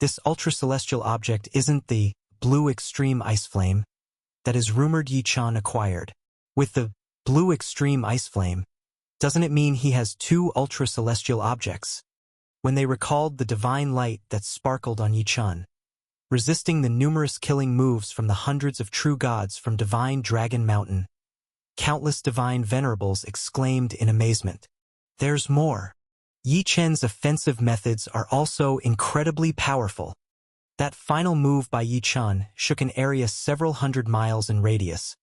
this ultra-celestial object isn't the blue extreme ice flame that is rumored Yi Chen acquired. With the blue extreme ice flame, doesn't it mean he has 2 ultra-celestial objects? When they recalled the divine light that sparkled on Yi Chen, resisting the numerous killing moves from the hundreds of true gods from Divine Dragon Mountain, countless divine venerables exclaimed in amazement. There's more. Yi Chen's offensive methods are also incredibly powerful. That final move by Yi Chen shook an area several hundred miles in radius,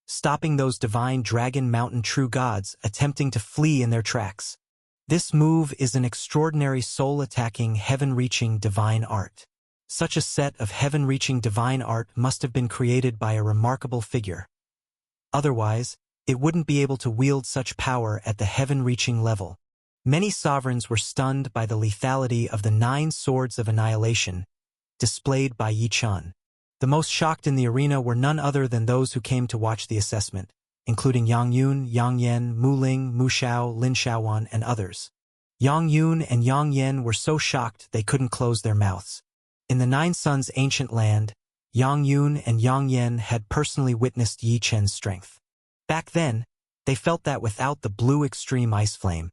stopping those Divine Dragon Mountain true gods attempting to flee in their tracks. This move is an extraordinary soul-attacking, heaven-reaching divine art. Such a set of heaven-reaching divine art must have been created by a remarkable figure. Otherwise, it wouldn't be able to wield such power at the heaven-reaching level. Many sovereigns were stunned by the lethality of the 9 swords of annihilation displayed by Yi Chun. The most shocked in the arena were none other than those who came to watch the assessment, including Yang Yun, Yang Yan, Mu Ling, Mu Shao, Lin Shaowan, and others. Yang Yun and Yang Yan were so shocked they couldn't close their mouths. In the 9 Suns' ancient land, Yang Yun and Yang Yan had personally witnessed Yi Chen's strength. Back then, they felt that without the blue extreme ice flame,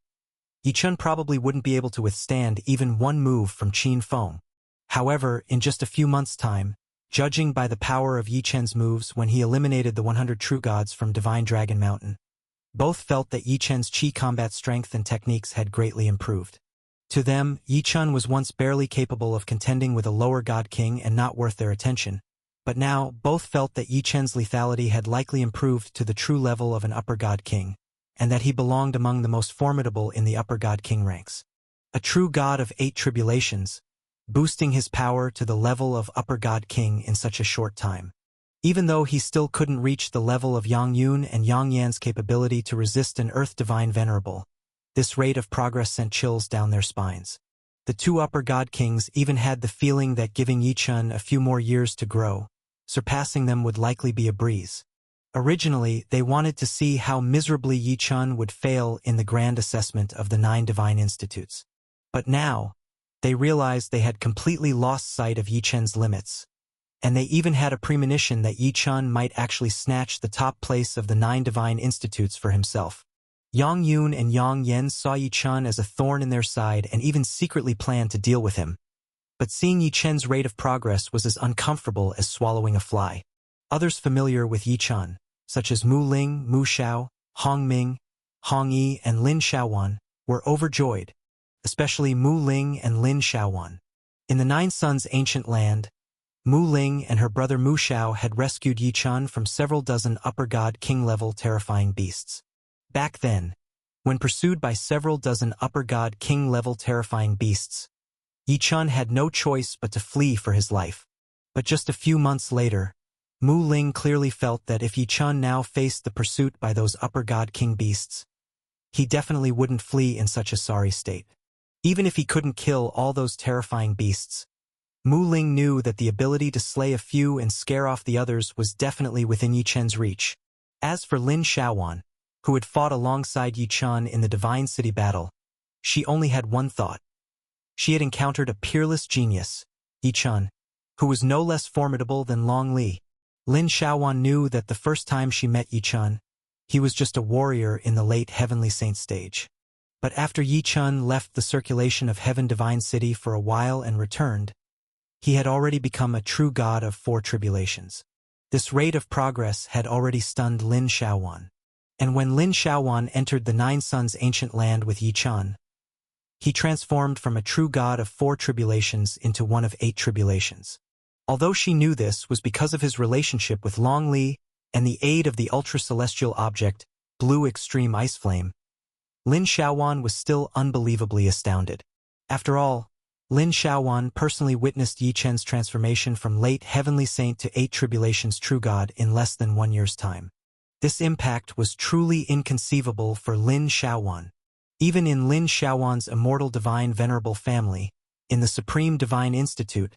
Yi Chen probably wouldn't be able to withstand even one move from Qin Feng. However, in just a few months' time, judging by the power of Yi Chen's moves when he eliminated the 100 true gods from Divine Dragon Mountain, both felt that Yi Chen's Qi combat strength and techniques had greatly improved. To them, Yi Chen was once barely capable of contending with a lower god king and not worth their attention, but now both felt that Yi Chen's lethality had likely improved to the true level of an upper god king, and that he belonged among the most formidable in the upper god king ranks. A true god of 8 tribulations, boosting his power to the level of upper god king in such a short time. Even though he still couldn't reach the level of Yang Yun and Yang Yan's capability to resist an Earth Divine Venerable, this rate of progress sent chills down their spines. The 2 upper god kings even had the feeling that giving Yi Chen a few more years to grow, surpassing them would likely be a breeze. Originally, they wanted to see how miserably Yi Chen would fail in the grand assessment of the 9 divine institutes. But now, they realized they had completely lost sight of Yi Chen's limits, and they even had a premonition that Yi Chen might actually snatch the top place of the 9 divine institutes for himself. Yang Yun and Yang Yan saw Yi Chen as a thorn in their side and even secretly planned to deal with him. But seeing Yi Chen's rate of progress was as uncomfortable as swallowing a fly. Others familiar with Yi Chen, such as Mu Ling, Mu Shao, Hong Ming, Hong Yi, and Lin Shaowan, were overjoyed, especially Mu Ling and Lin Shaowan. In the 9 Suns' ancient land, Mu Ling and her brother Mu Shao had rescued Yi Chen from several dozen upper god king-level terrifying beasts. Back then, when pursued by several dozen upper god king-level terrifying beasts, Yi Chen had no choice but to flee for his life. But just a few months later, Mu Ling clearly felt that if Yi Chen now faced the pursuit by those upper god king beasts, he definitely wouldn't flee in such a sorry state. Even if he couldn't kill all those terrifying beasts, Mu Ling knew that the ability to slay a few and scare off the others was definitely within Yi Chen's reach. As for Lin Shaowan, who had fought alongside Yi Chen in the Divine City battle, she only had one thought. She had encountered a peerless genius, Yi Chen, who was no less formidable than Long Li. Lin Shaowan knew that the first time she met Yi Chen, he was just a warrior in the late Heavenly Saint stage. But after Yi Chen left the circulation of Heaven Divine City for a while and returned, he had already become a true god of 4 tribulations. This rate of progress had already stunned Lin Shaowan. And when Lin Shaowan entered the 9 Suns' ancient land with Yi Chen, he transformed from a true god of 4 tribulations into one of 8 tribulations. Although she knew this was because of his relationship with Long Li and the aid of the ultra-celestial object, Blue Extreme Ice Flame, Lin Shaowan was still unbelievably astounded. After all, Lin Shaowan personally witnessed Yi Chen's transformation from late Heavenly Saint to 8 tribulations true god in less than 1 year's time. This impact was truly inconceivable for Lin Shaowan. Even in Lin Shaowan's immortal divine venerable family, in the Supreme Divine Institute,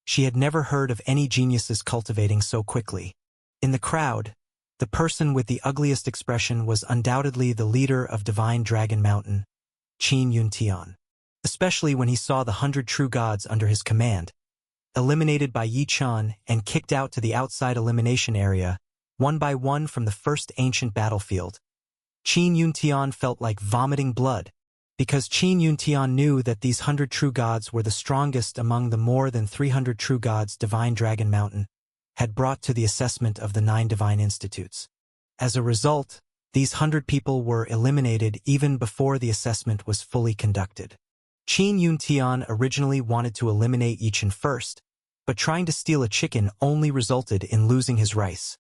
she had never heard of any geniuses cultivating so quickly. In the crowd, the person with the ugliest expression was undoubtedly the leader of Divine Dragon Mountain, Qin Yuntian. Especially when he saw the 100 true gods under his command, eliminated by Yi Chen and kicked out to the outside elimination area, one by one from the first ancient battlefield. Qin Yuntian felt like vomiting blood, because Qin Yuntian knew that these 100 true gods were the strongest among the more than 300 true gods Divine Dragon Mountain had brought to the assessment of the 9 divine institutes. As a result, these 100 people were eliminated even before the assessment was fully conducted. Qin Yuntian originally wanted to eliminate Yi Chen first, but trying to steal a chicken only resulted in losing his rice.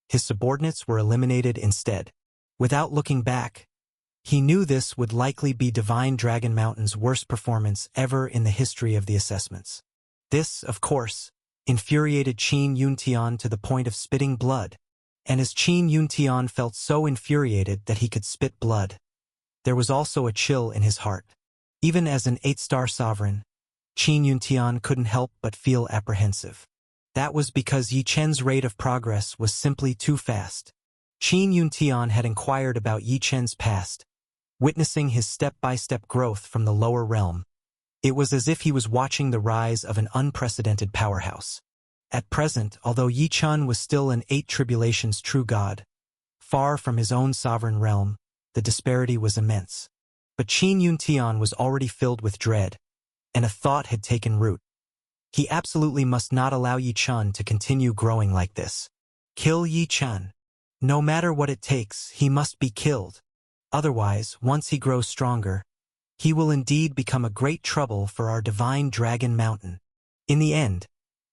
His subordinates were eliminated instead. Without looking back, he knew this would likely be Divine Dragon Mountain's worst performance ever in the history of the assessments. This, of course, infuriated Qin Yuntian to the point of spitting blood. and as Qin Yuntian felt so infuriated that he could spit blood. There was also a chill in his heart. Even as an 8-star sovereign, Qin Yuntian couldn't help but feel apprehensive. That was because Yi Chen's rate of progress was simply too fast. Qin Yuntian had inquired about Yi Chen's past, witnessing his step-by-step growth from the lower realm. It was as if he was watching the rise of an unprecedented powerhouse. At present, although Yi Chen was still an 8 tribulations true god, far from his own sovereign realm, the disparity was immense. But Qin Yuntian was already filled with dread, and a thought had taken root. He absolutely must not allow Yi Chen to continue growing like this. Kill Yi Chen. No matter what it takes, he must be killed. Otherwise, once he grows stronger, he will indeed become a great trouble for our divine Dragon Mountain. In the end,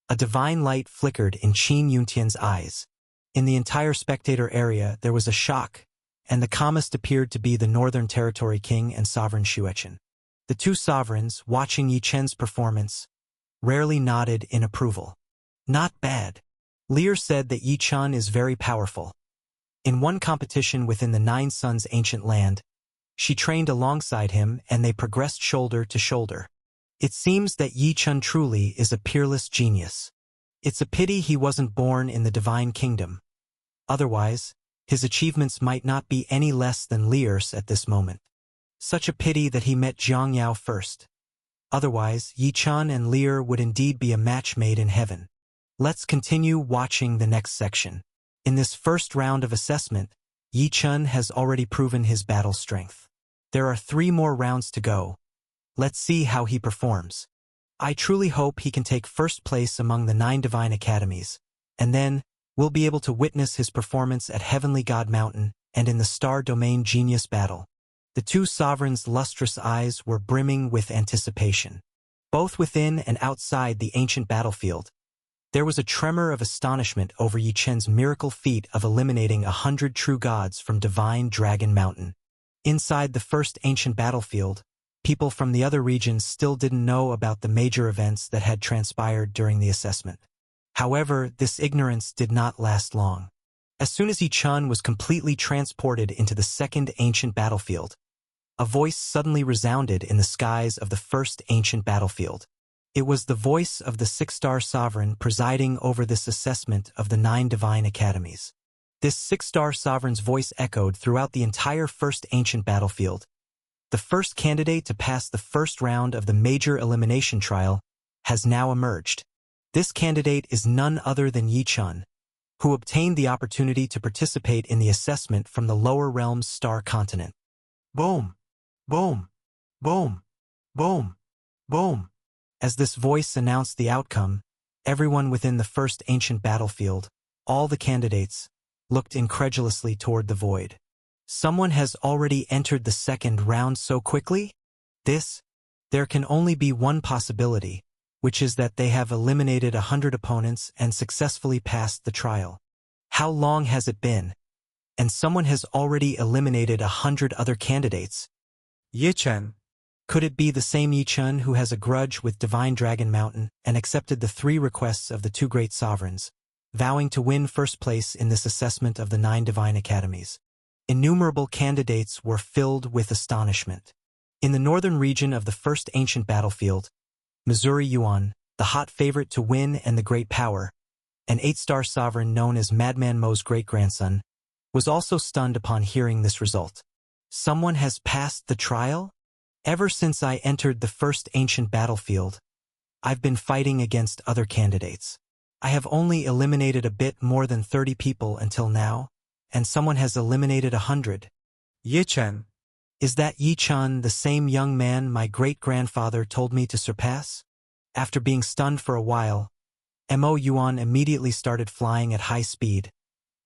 a divine light flickered in Qin Yuntian's eyes. In the entire spectator area, there was a shock, and the calmest appeared to be the Northern Territory King and Sovereign Xuechen. The two sovereigns, watching Yi Chen's performance, rarely nodded in approval. Not bad. Lear said that Yi Chen is very powerful. In one competition within the 9 Suns' ancient land, she trained alongside him and they progressed shoulder to shoulder. It seems that Yi Chen truly is a peerless genius. It's a pity he wasn't born in the Divine Kingdom. Otherwise, his achievements might not be any less than Lear's at this moment. Such a pity that he met Jiang Yao first. Otherwise, Yi Chen and Lear would indeed be a match made in heaven. Let's continue watching the next section. In this first round of assessment, Yi Chen has already proven his battle strength. There are 3 more rounds to go. Let's see how he performs. I truly hope he can take first place among the 9 divine academies, and then we'll be able to witness his performance at Heavenly God Mountain and in the Star Domain Genius Battle. The two sovereigns' lustrous eyes were brimming with anticipation. Both within and outside the ancient battlefield, there was a tremor of astonishment over Yi Chen's miracle feat of eliminating 100 true gods from Divine Dragon Mountain. Inside the first ancient battlefield, people from the other regions still didn't know about the major events that had transpired during the assessment. However, this ignorance did not last long. As soon as Yi Chen was completely transported into the second ancient battlefield, a voice suddenly resounded in the skies of the first ancient battlefield. It was the voice of the 6-star sovereign presiding over this assessment of the 9 divine academies. This 6-star sovereign's voice echoed throughout the entire first ancient battlefield. The first candidate to pass the first round of the major elimination trial has now emerged. This candidate is none other than Yi Chen, who obtained the opportunity to participate in the assessment from the lower realm's star continent. Boom! Boom! Boom! Boom! Boom! As this voice announced the outcome, everyone within the first ancient battlefield, all the candidates, looked incredulously toward the void. Someone has already entered the second round so quickly? There can only be one possibility, which is that they have eliminated 100 opponents and successfully passed the trial. How long has it been? And someone has already eliminated 100 other candidates. Yi Chen. Could it be the same Yi Chen who has a grudge with Divine Dragon Mountain and accepted the 3 requests of the 2 great sovereigns, vowing to win first place in this assessment of the 9 divine academies? Innumerable candidates were filled with astonishment. In the northern region of the first ancient battlefield, Missouri Yuan, the hot favorite to win and the great power, an 8-star sovereign known as Madman Mo's great-grandson, was also stunned upon hearing this result. Someone has passed the trial? Ever since I entered the first ancient battlefield, I've been fighting against other candidates. I have only eliminated a bit more than 30 people until now, and someone has eliminated 100. Yi Chen. Is that Yi Chen the same young man my great-grandfather told me to surpass? After being stunned for a while, Mo Yuan immediately started flying at high speed,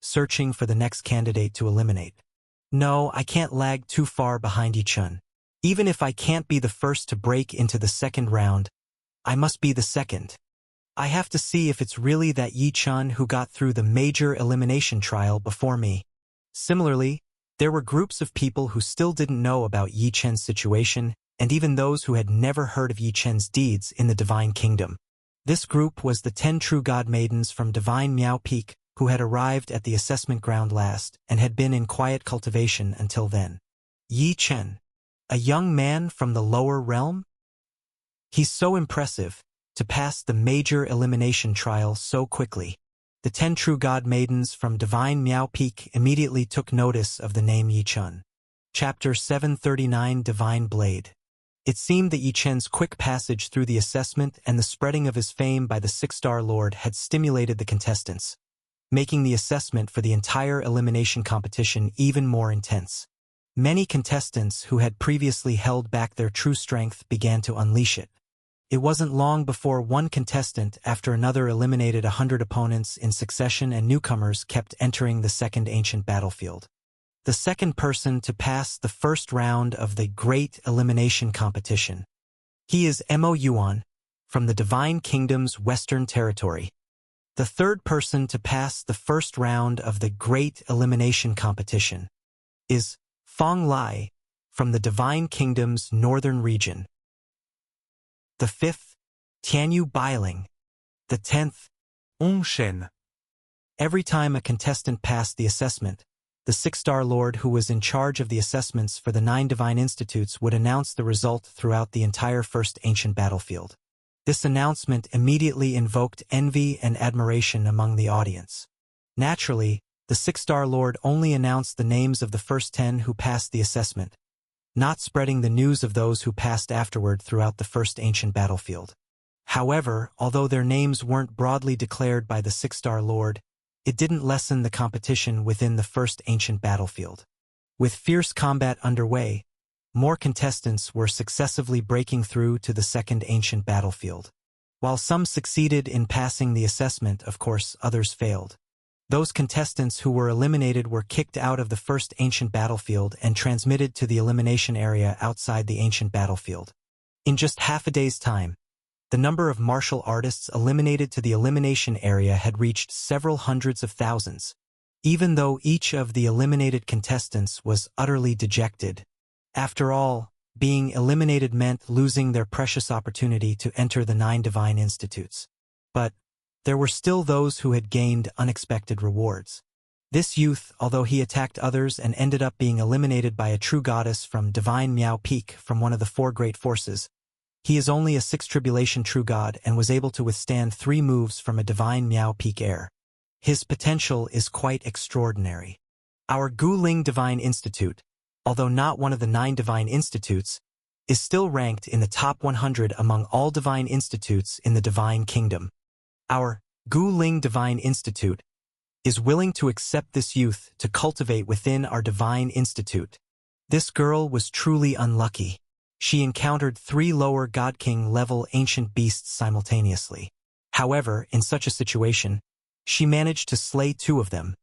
searching for the next candidate to eliminate. No, I can't lag too far behind Yi Chen. Even if I can't be the first to break into the second round, I must be the second. I have to see if it's really that Yi Chen who got through the major elimination trial before me. Similarly, there were groups of people who still didn't know about Yi Chen's situation, and even those who had never heard of Yi Chen's deeds in the Divine Kingdom. This group was the 10 true god maidens from Divine Miao Peak, who had arrived at the assessment ground last and had been in quiet cultivation until then. Yi Chen, a young man from the lower realm? He's so impressive, to pass the major elimination trial so quickly. The 10 true god maidens from Divine Miao Peak immediately took notice of the name Yi Chen. Chapter 739 Divine Blade. It seemed that Yi Chen's quick passage through the assessment and the spreading of his fame by the 6-star lord had stimulated the contestants, making the assessment for the entire elimination competition even more intense. Many contestants who had previously held back their true strength began to unleash it. It wasn't long before one contestant after another eliminated 100 opponents in succession and newcomers kept entering the second ancient battlefield. The second person to pass the first round of the Great Elimination Competition. He is Mo Yuan, from the Divine Kingdom's Western Territory. The third person to pass the first round of the Great Elimination Competition is Fong Lai, from the Divine Kingdom's Northern Region. The fifth, Tianyu Bailing. The 10th, Shen. Every time a contestant passed the assessment, the 6-star lord who was in charge of the assessments for the 9 divine institutes would announce the result throughout the entire first ancient battlefield. This announcement immediately invoked envy and admiration among the audience. Naturally, the 6-star lord only announced the names of the first 10 who passed the assessment, not spreading the news of those who passed afterward throughout the first ancient battlefield. However, although their names weren't broadly declared by the 6-star lord, it didn't lessen the competition within the first ancient battlefield. With fierce combat underway, more contestants were successively breaking through to the second ancient battlefield. While some succeeded in passing the assessment, of course, others failed. Those contestants who were eliminated were kicked out of the first ancient battlefield and transmitted to the elimination area outside the ancient battlefield. In just half a day's time, the number of martial artists eliminated to the elimination area had reached several hundreds of thousands. Even though each of the eliminated contestants was utterly dejected. After all, being eliminated meant losing their precious opportunity to enter the 9 divine institutes. But there were still those who had gained unexpected rewards. This youth, although he attacked others and ended up being eliminated by a true goddess from Divine Miao Peak from one of the 4 great forces, he is only a 6th tribulation true god and was able to withstand 3 moves from a Divine Miao Peak heir. His potential is quite extraordinary. Our Guling Divine Institute, although not one of the 9 divine institutes, is still ranked in the top 100 among all divine institutes in the Divine Kingdom. Our Guling Divine Institute is willing to accept this youth to cultivate within our Divine Institute. This girl was truly unlucky. She encountered 3 lower God King level ancient beasts simultaneously. However, in such a situation, she managed to slay 2 of them,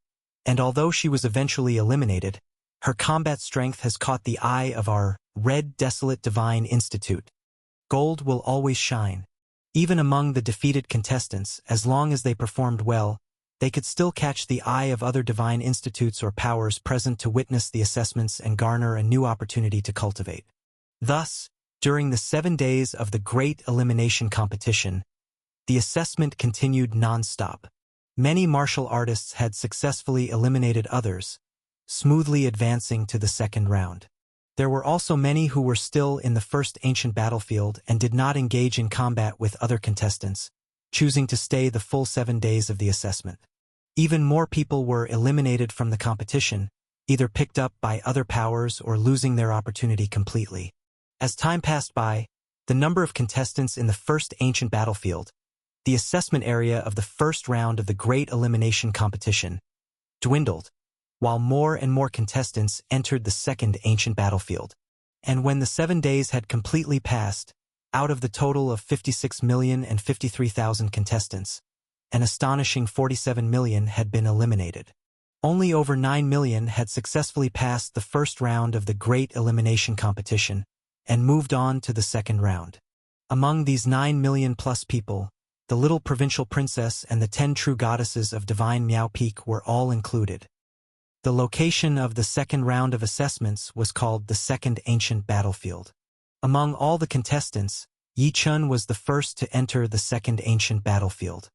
and although she was eventually eliminated, her combat strength has caught the eye of our Red Desolate Divine Institute. Gold will always shine. Even among the defeated contestants, as long as they performed well, they could still catch the eye of other divine institutes or powers present to witness the assessments and garner a new opportunity to cultivate. Thus, during the 7 days of the Great Elimination Competition, the assessment continued non-stop. Many martial artists had successfully eliminated others, smoothly advancing to the second round. There were also many who were still in the first ancient battlefield and did not engage in combat with other contestants, choosing to stay the full 7 days of the assessment. Even more people were eliminated from the competition, either picked up by other powers or losing their opportunity completely. As time passed by, the number of contestants in the first ancient battlefield, the assessment area of the first round of the Great Elimination Competition, dwindled, while more and more contestants entered the second ancient battlefield. And when the 7 days had completely passed, out of the total of 56,053,000 contestants, an astonishing 47 million had been eliminated. Only over 9 million had successfully passed the first round of the Great Elimination Competition and moved on to the second round. Among these 9 million plus people, the little provincial princess and the 10 true goddesses of Divine Miao Peak were all included. The location of the second round of assessments was called the Second Ancient Battlefield. Among all the contestants, Yi Chen was the first to enter the Second Ancient Battlefield.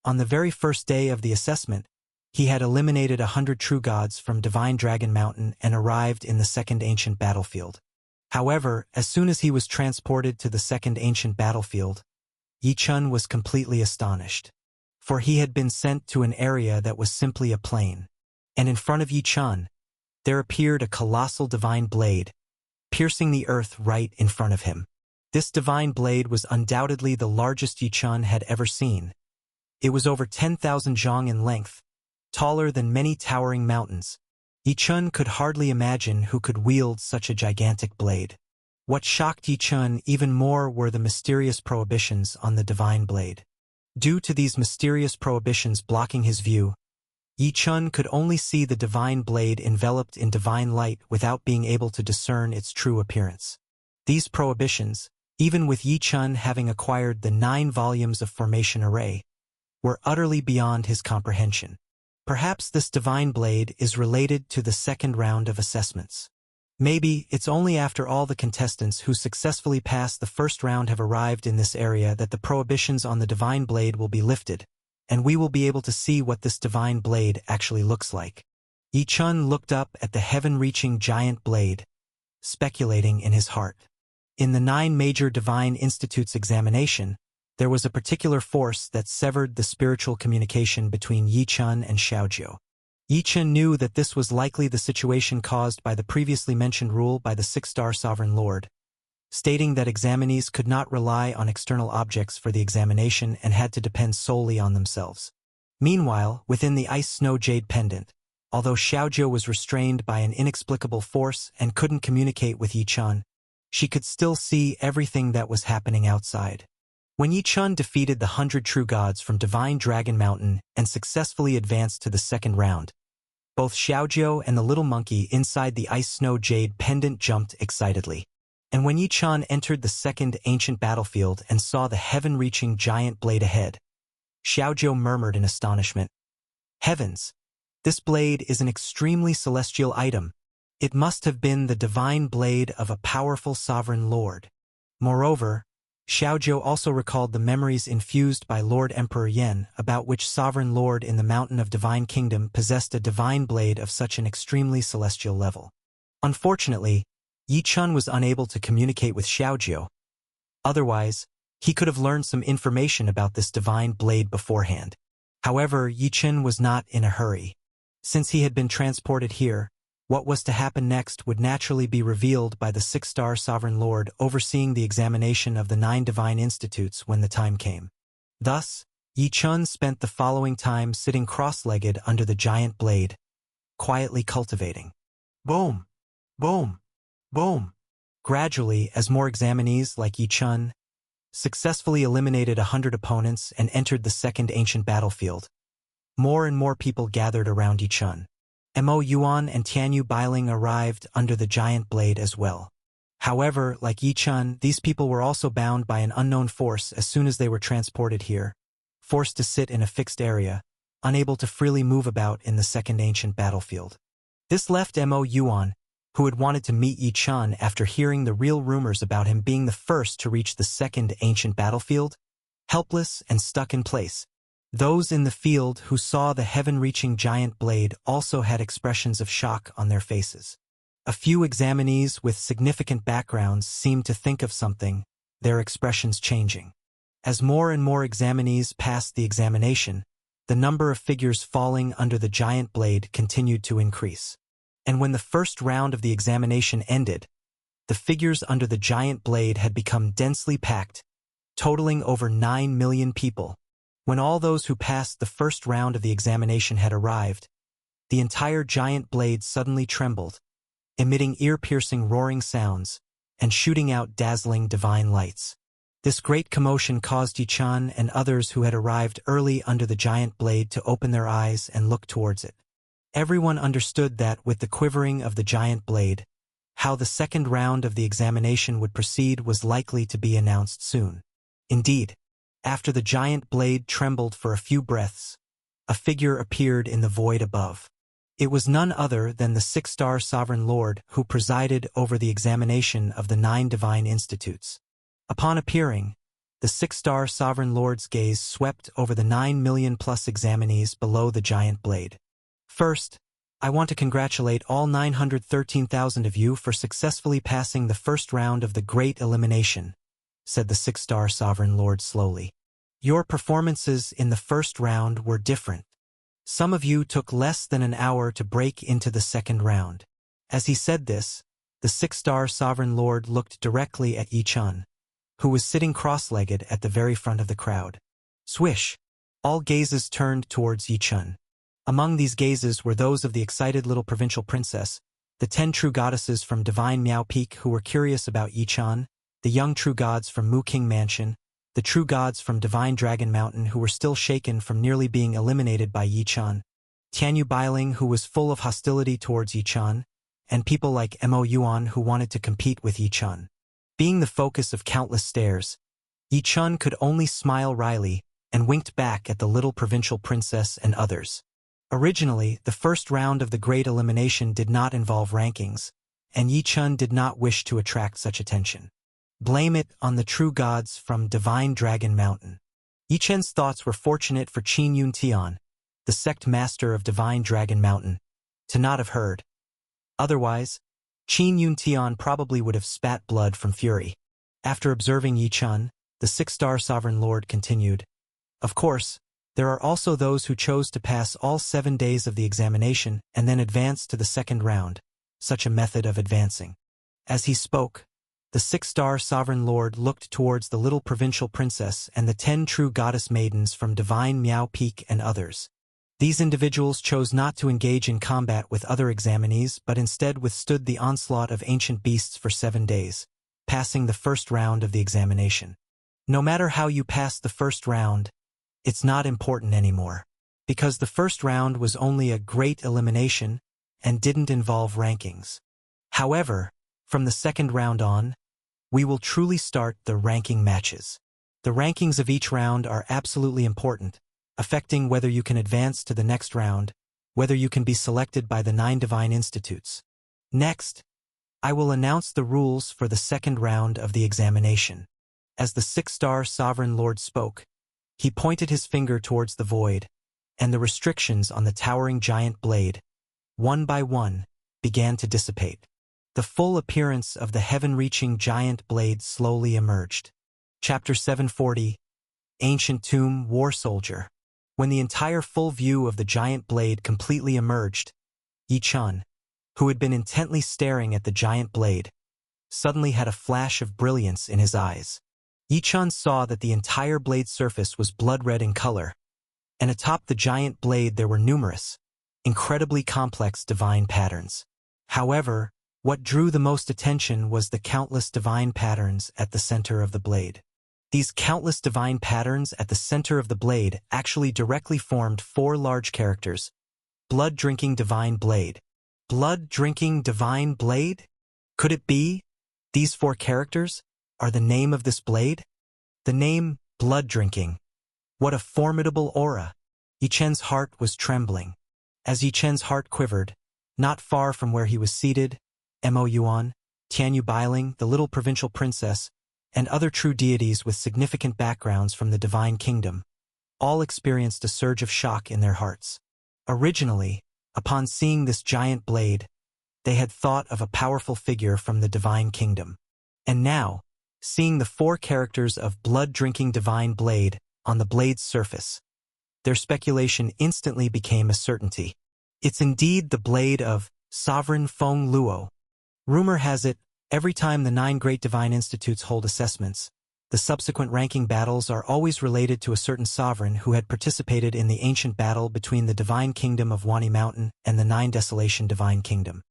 On the very first day of the assessment, He had eliminated 100 true gods from Divine Dragon Mountain and arrived in the second ancient battlefield. However, as soon as he was transported to the second ancient battlefield, Yi Chun was completely astonished. For he had been sent to an area that was simply a plain. And in front of Yi Chun, there appeared a colossal divine blade, piercing the earth right in front of him. This divine blade was undoubtedly the largest Yi Chun had ever seen. It was over 10,000 zhang in length, taller than many towering mountains. Yi Chun could hardly imagine who could wield such a gigantic blade. What shocked Yi Chun even more were the mysterious prohibitions on the divine blade. Due to these mysterious prohibitions blocking his view, Yi Chun could only see the divine blade enveloped in divine light without being able to discern its true appearance. These prohibitions, even with Yi Chun having acquired the 9 volumes of Formation Array, were utterly beyond his comprehension. Perhaps this divine blade is related to the second round of assessments. Maybe it's only after all the contestants who successfully passed the first round have arrived in this area that the prohibitions on the divine blade will be lifted, and we will be able to see what this divine blade actually looks like. Yi Chun looked up at the heaven-reaching giant blade, speculating in his heart. In the 9 major divine institutes examination, there was a particular force that severed the spiritual communication between Yi Chun and Xiaojiu. Yi Chun knew that this was likely the situation caused by the previously mentioned rule by the 6-star Sovereign Lord, stating that examinees could not rely on external objects for the examination and had to depend solely on themselves. Meanwhile, within the Ice Snow Jade Pendant, although Xiaojiu was restrained by an inexplicable force and couldn't communicate with Yi Chun, she could still see everything that was happening outside. When Yi Chun defeated the 100 true gods from Divine Dragon Mountain and successfully advanced to the second round, both Xiaojiu and the little monkey inside the Ice Snow Jade Pendant jumped excitedly. And when Yi Chun entered the second ancient battlefield and saw the heaven-reaching giant blade ahead, Xiaojiu murmured in astonishment, "Heavens! This blade is an extremely celestial item. It must have been the divine blade of a powerful sovereign lord." Moreover, Xiaojiu also recalled the memories infused by Lord Emperor Yan about which sovereign lord in the Mountain of Divine Kingdom possessed a divine blade of such an extremely celestial level. Unfortunately, Yi Chun was unable to communicate with Xiaojiu. Otherwise, he could have learned some information about this divine blade beforehand. However, Yi Chun was not in a hurry. Since he had been transported here, what was to happen next would naturally be revealed by the 6-star Sovereign Lord overseeing the examination of the 9 divine institutes when the time came. Thus, Yi Chun spent the following time sitting cross-legged under the giant blade, quietly cultivating. Boom! Boom! Boom! Gradually, as more examinees like Yi Chun successfully eliminated 100 opponents and entered the second ancient battlefield, more and more people gathered around Yi Chun. Mo Yuan and Tianyu Bailing arrived under the giant blade as well. However, like Yi Chun, these people were also bound by an unknown force as soon as they were transported here, forced to sit in a fixed area, unable to freely move about in the second ancient battlefield. This left Mo Yuan, who had wanted to meet Yi Chun after hearing the real rumors about him being the first to reach the second ancient battlefield, helpless and stuck in place. Those in the field who saw the heaven-reaching giant blade also had expressions of shock on their faces. A few examinees with significant backgrounds seemed to think of something, their expressions changing. As more and more examinees passed the examination, the number of figures falling under the giant blade continued to increase. And when the first round of the examination ended, the figures under the giant blade had become densely packed, totaling over 9 million people. When all those who passed the first round of the examination had arrived, the entire giant blade suddenly trembled, emitting ear-piercing roaring sounds and shooting out dazzling divine lights. This great commotion caused Yi Chun and others who had arrived early under the giant blade to open their eyes and look towards it. Everyone understood that with the quivering of the giant blade, how the second round of the examination would proceed was likely to be announced soon. Indeed, after the giant blade trembled for a few breaths, a figure appeared in the void above. It was none other than the 6-star Sovereign Lord who presided over the examination of the 9 divine institutes. Upon appearing, The six-star sovereign lord's gaze swept over the 9 million+ examinees below the giant blade. First, I want to congratulate all 913,000 of you for successfully passing the first round of the Great Elimination, said the six-star sovereign lord slowly. Your performances in the first round were different. Some of you took less than an hour to break into the second round. As he said this, the six-star sovereign lord looked directly at Yi Chun, who was sitting cross-legged at the very front of the crowd. Swish! All gazes turned towards Yi Chun. Among these gazes were those of the excited little provincial princess, the 10 true goddesses from Divine Miao Peak who were curious about Yi Chun, the young true gods from Mu King Mansion, the true gods from Divine Dragon Mountain who were still shaken from nearly being eliminated by Yi Chun, Tianyu Bailing who was full of hostility towards Yi Chun, and people like Mo Yuan who wanted to compete with Yi Chun. Being the focus of countless stares, Yi Chun could only smile wryly and winked back at the little provincial princess and others. Originally, the first round of the Great Elimination did not involve rankings, and Yi Chun did not wish to attract such attention. Blame it on the true gods from Divine Dragon Mountain. Yi Chun's thoughts were fortunate for Qin Yun Tian, the sect master of Divine Dragon Mountain, to not have heard. Otherwise, Qin Yun Tian probably would have spat blood from fury. After observing Yi Chun, the six-star sovereign lord continued, Of course, there are also those who chose to pass all 7 days of the examination and then advance to the second round, such a method of advancing. As he spoke, the six-star sovereign lord looked towards the little provincial princess and the 10 true goddess maidens from Divine Miao Peak and others. These individuals chose not to engage in combat with other examinees but instead withstood the onslaught of ancient beasts for 7 days, passing the first round of the examination. No matter how you passed the first round, it's not important anymore, because the first round was only a great elimination and didn't involve rankings. However, from the second round on, we will truly start the ranking matches. The rankings of each round are absolutely important, affecting whether you can advance to the next round, whether you can be selected by the 9 divine institutes. Next, I will announce the rules for the second round of the examination. As the six-star sovereign lord spoke, he pointed his finger towards the void, and the restrictions on the towering giant blade, one by one, began to dissipate. The full appearance of the heaven-reaching giant blade slowly emerged. Chapter 740, Ancient Tomb War Soldier. When the entire full view of the giant blade completely emerged, Yi Chun, who had been intently staring at the giant blade, suddenly had a flash of brilliance in his eyes. Yi Chun saw that the entire blade surface was blood-red in color, and atop the giant blade there were numerous, incredibly complex divine patterns. However, what drew the most attention was the countless divine patterns at the center of the blade. These countless divine patterns at the center of the blade actually directly formed 4 large characters. Blood-drinking divine blade. Blood-drinking divine blade? Could it be? These 4 characters are the name of this blade? The name, blood-drinking. What a formidable aura! Yi Chen's heart was trembling. As Yi Chen's heart quivered, not far from where he was seated, Mo Yuan, Tianyu Bailing, the little provincial princess, and other true deities with significant backgrounds from the Divine Kingdom, all experienced a surge of shock in their hearts. Originally, upon seeing this giant blade, they had thought of a powerful figure from the Divine Kingdom. And now, seeing the 4 characters of blood-drinking divine blade on the blade's surface, their speculation instantly became a certainty. It's indeed the blade of Sovereign Feng Luo. Rumor has it, every time the 9 great divine institutes hold assessments, the subsequent ranking battles are always related to a certain sovereign who had participated in the ancient battle between the Divine Kingdom of Wani Mountain and the 9 Desolation Divine Kingdom.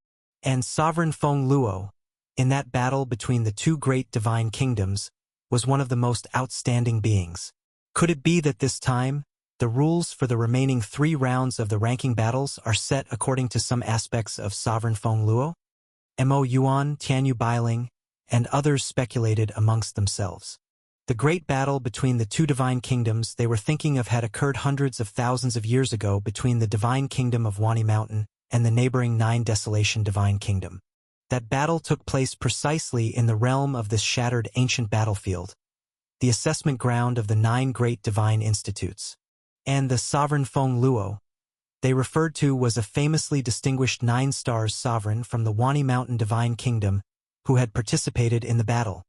And Sovereign Feng Luo, in that battle between the 2 great divine kingdoms, was one of the most outstanding beings. Could it be that this time, the rules for the remaining 3 rounds of the ranking battles are set according to some aspects of Sovereign Feng Luo? Mo Yuan, Tianyu Bailing, and others speculated amongst themselves. The great battle between the 2 divine kingdoms they were thinking of had occurred hundreds of thousands of years ago between the Divine Kingdom of Wani Mountain and the neighboring 9 Desolation Divine Kingdom. That battle took place precisely in the realm of this shattered ancient battlefield, the assessment ground of the 9 great divine institutes. And the sovereign Feng Luo they referred to was a famously distinguished 9-stars sovereign from the Wani Mountain Divine Kingdom who had participated in the battle.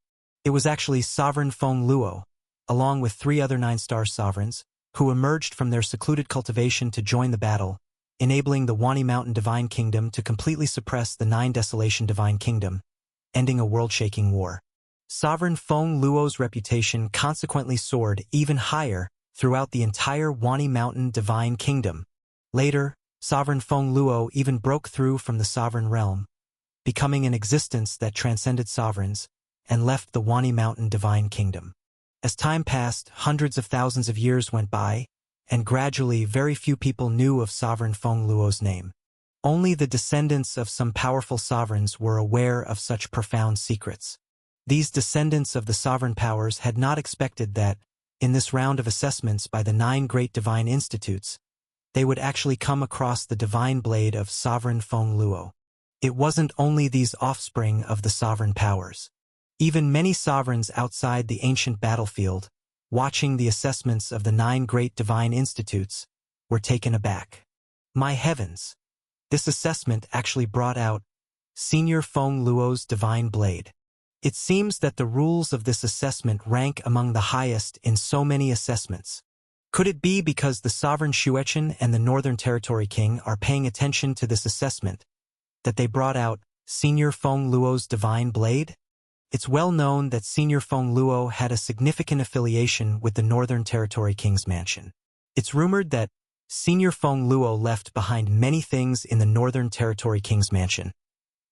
It was actually Sovereign Feng Luo, along with 3 other 9-star sovereigns, who emerged from their secluded cultivation to join the battle, enabling the Wani Mountain Divine Kingdom to completely suppress the 9 Desolation Divine Kingdom, ending a world-shaking war. Sovereign Feng Luo's reputation consequently soared even higher throughout the entire Wani Mountain Divine Kingdom. Later, Sovereign Feng Luo even broke through from the sovereign realm, becoming an existence that transcended sovereigns and left the Wani Mountain Divine Kingdom. As time passed, hundreds of thousands of years went by, and gradually very few people knew of Sovereign Feng Luo's name. Only the descendants of some powerful sovereigns were aware of such profound secrets. These descendants of the sovereign powers had not expected that, in this round of assessments by the 9 great divine institutes, they would actually come across the divine blade of Sovereign Feng Luo. It wasn't only these offspring of the sovereign powers. Even many sovereigns outside the ancient battlefield, watching the assessments of the 9 great divine institutes, were taken aback. My heavens! This assessment actually brought out Senior Feng Luo's divine blade. It seems that the rules of this assessment rank among the highest in so many assessments. Could it be because the sovereign Xuechen and the Northern Territory King are paying attention to this assessment that they brought out Senior Feng Luo's divine blade? It's well known that Senior Feng Luo had a significant affiliation with the Northern Territory King's mansion. It's rumored that Senior Feng Luo left behind many things in the Northern Territory King's mansion,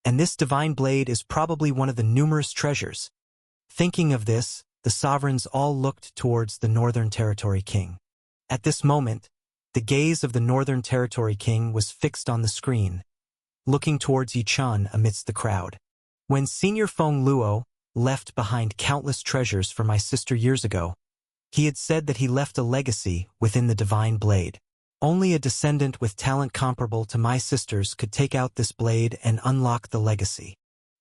and this divine blade is probably one of the numerous treasures. Thinking of this, the sovereigns all looked towards the Northern Territory King. At this moment, the gaze of the Northern Territory King was fixed on the screen, looking towards Yichun amidst the crowd. When Senior Feng Luo left behind countless treasures for my sister years ago, he had said that he left a legacy within the divine blade. Only a descendant with talent comparable to my sister's could take out this blade and unlock the legacy.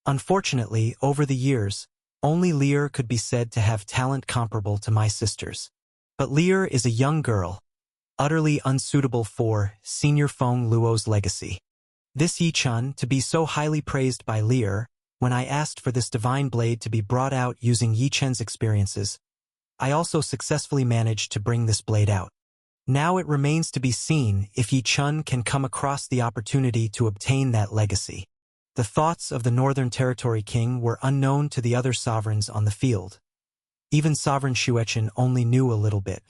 Unfortunately, over the years, only Lear could be said to have talent comparable to my sister's. But Lear is a young girl, utterly unsuitable for Senior Feng Luo's legacy. This Yichun to be so highly praised by Lear, when I asked for this divine blade to be brought out using Yichen's experiences, I also successfully managed to bring this blade out. Now it remains to be seen if Yichun can come across the opportunity to obtain that legacy. The thoughts of the Northern Territory King were unknown to the other sovereigns on the field. Even Sovereign Xuechen only knew a little bit.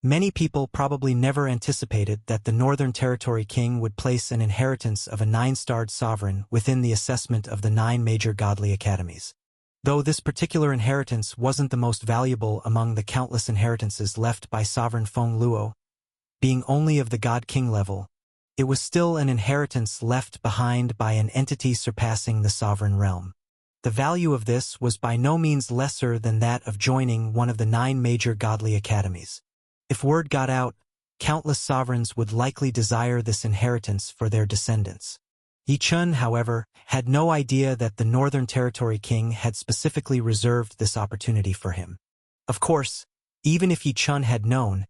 Many people probably never anticipated that the Northern Territory King would place an inheritance of a 9-starred sovereign within the assessment of the 9 major godly academies. Though this particular inheritance wasn't the most valuable among the countless inheritances left by Sovereign Feng Luo, being only of the God King level, it was still an inheritance left behind by an entity surpassing the sovereign realm. The value of this was by no means lesser than that of joining one of the 9 major godly academies. If word got out, countless sovereigns would likely desire this inheritance for their descendants. Yichun, however, had no idea that the Northern Territory King had specifically reserved this opportunity for him. Of course, even if Yichun had known,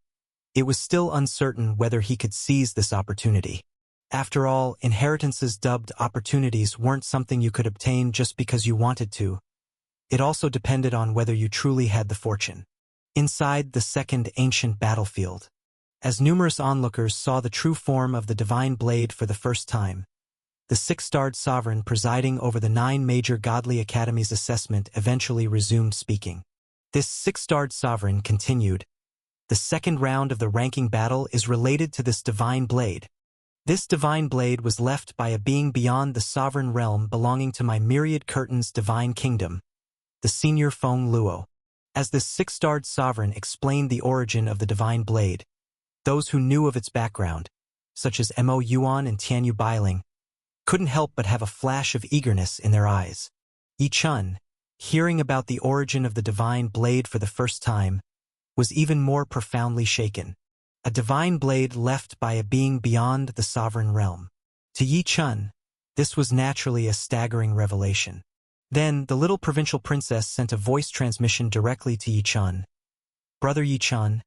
it was still uncertain whether he could seize this opportunity. After all, inheritances dubbed opportunities weren't something you could obtain just because you wanted to. It also depended on whether you truly had the fortune. Inside the second ancient battlefield, as numerous onlookers saw the true form of the divine blade for the first time, the 6-starred sovereign presiding over the 9 major godly academies assessment eventually resumed speaking. This 6-starred sovereign continued, "The second round of the ranking battle is related to this divine blade. This divine blade was left by a being beyond the sovereign realm belonging to my myriad curtains divine kingdom, the Senior Feng Luo." As this 6-starred sovereign explained the origin of the divine blade, those who knew of its background, such as Mo Yuan and Tianyu Bailing, couldn't help but have a flash of eagerness in their eyes. Yichun, hearing about the origin of the divine blade for the first time, was even more profoundly shaken. A divine blade left by a being beyond the sovereign realm. To Yichun, this was naturally a staggering revelation. Then, the little provincial princess sent a voice transmission directly to Yichun, Brother Yi-chan,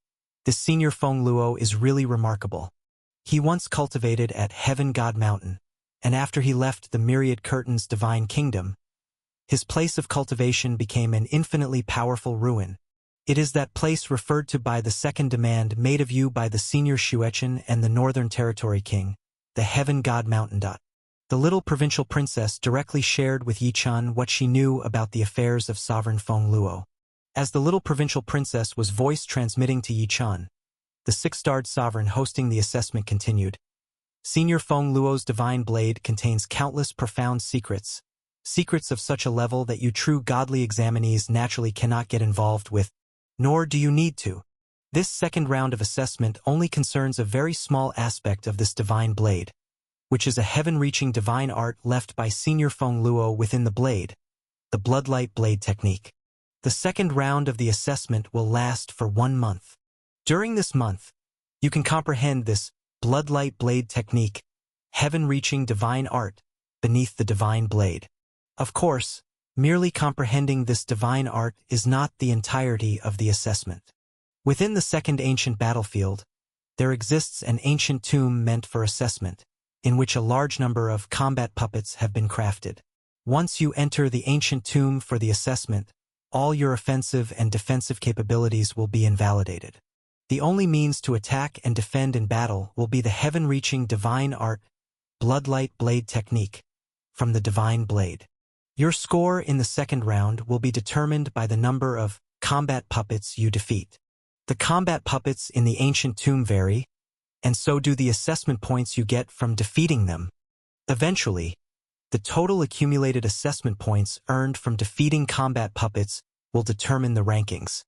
this senior Feng Luo is really remarkable. He once cultivated at Heaven God Mountain, and after he left the Myriad Curtains Divine Kingdom, his place of cultivation became an infinitely powerful ruin. It is that place referred to by the second demand made of you by the senior Shuechen and the Northern Territory King, the Heaven God Mountain. The little provincial princess directly shared with Yi-chan what she knew about the affairs of sovereign Feng Luo. As the little provincial princess was voice transmitting to Yi-chan, the six-starred sovereign hosting the assessment continued. Senior Feng Luo's divine blade contains countless profound secrets, secrets of such a level that you true godly examinees naturally cannot get involved with, nor do you need to. This second round of assessment only concerns a very small aspect of this divine blade, which is a heaven-reaching divine art left by Senior Feng Luo within the blade, the Bloodlight Blade Technique. The second round of the assessment will last for 1 month. During this month, you can comprehend this Bloodlight Blade Technique, heaven-reaching divine art, beneath the divine blade. Of course, merely comprehending this divine art is not the entirety of the assessment. Within the second ancient battlefield, there exists an ancient tomb meant for assessment, in which a large number of combat puppets have been crafted. Once you enter the ancient tomb for the assessment, all your offensive and defensive capabilities will be invalidated. The only means to attack and defend in battle will be the heaven-reaching divine art, Bloodlight Blade Technique, from the divine blade. Your score in the second round will be determined by the number of combat puppets you defeat. The combat puppets in the ancient tomb vary, and so do the assessment points you get from defeating them. Eventually, the total accumulated assessment points earned from defeating combat puppets will determine the rankings.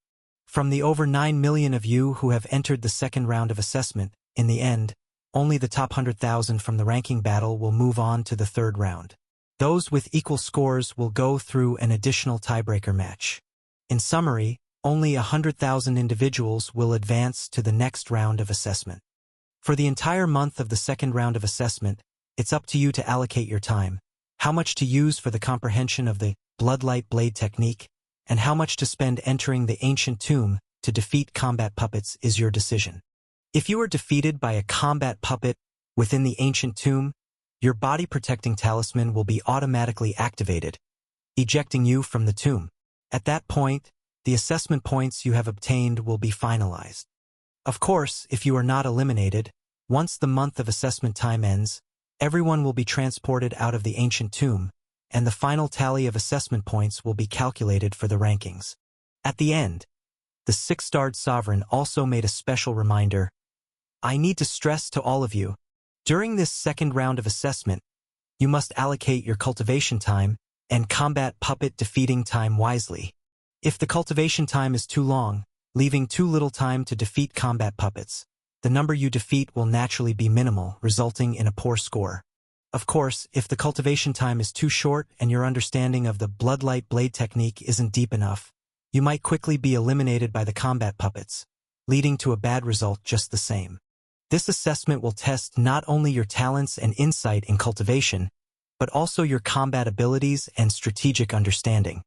From the over 9 million of you who have entered the second round of assessment, in the end, only the top 100,000 from the ranking battle will move on to the third round. Those with equal scores will go through an additional tiebreaker match. In summary, only 100,000 individuals will advance to the next round of assessment. For the entire month of the second round of assessment, it's up to you to allocate your time, how much to use for the comprehension of the Bloodlight Blade Technique, and how much to spend entering the ancient tomb to defeat combat puppets is your decision. If you are defeated by a combat puppet within the ancient tomb, your body-protecting talisman will be automatically activated, ejecting you from the tomb. At that point, the assessment points you have obtained will be finalized. Of course, if you are not eliminated, once the month of assessment time ends, everyone will be transported out of the ancient tomb, and the final tally of assessment points will be calculated for the rankings. At the end, the six-starred sovereign also made a special reminder. I need to stress to all of you, during this second round of assessment, you must allocate your cultivation time and combat puppet defeating time wisely. If the cultivation time is too long, leaving too little time to defeat combat puppets, the number you defeat will naturally be minimal, resulting in a poor score. Of course, if the cultivation time is too short and your understanding of the Bloodlight Blade Technique isn't deep enough, you might quickly be eliminated by the combat puppets, leading to a bad result just the same. This assessment will test not only your talents and insight in cultivation, but also your combat abilities and strategic understanding.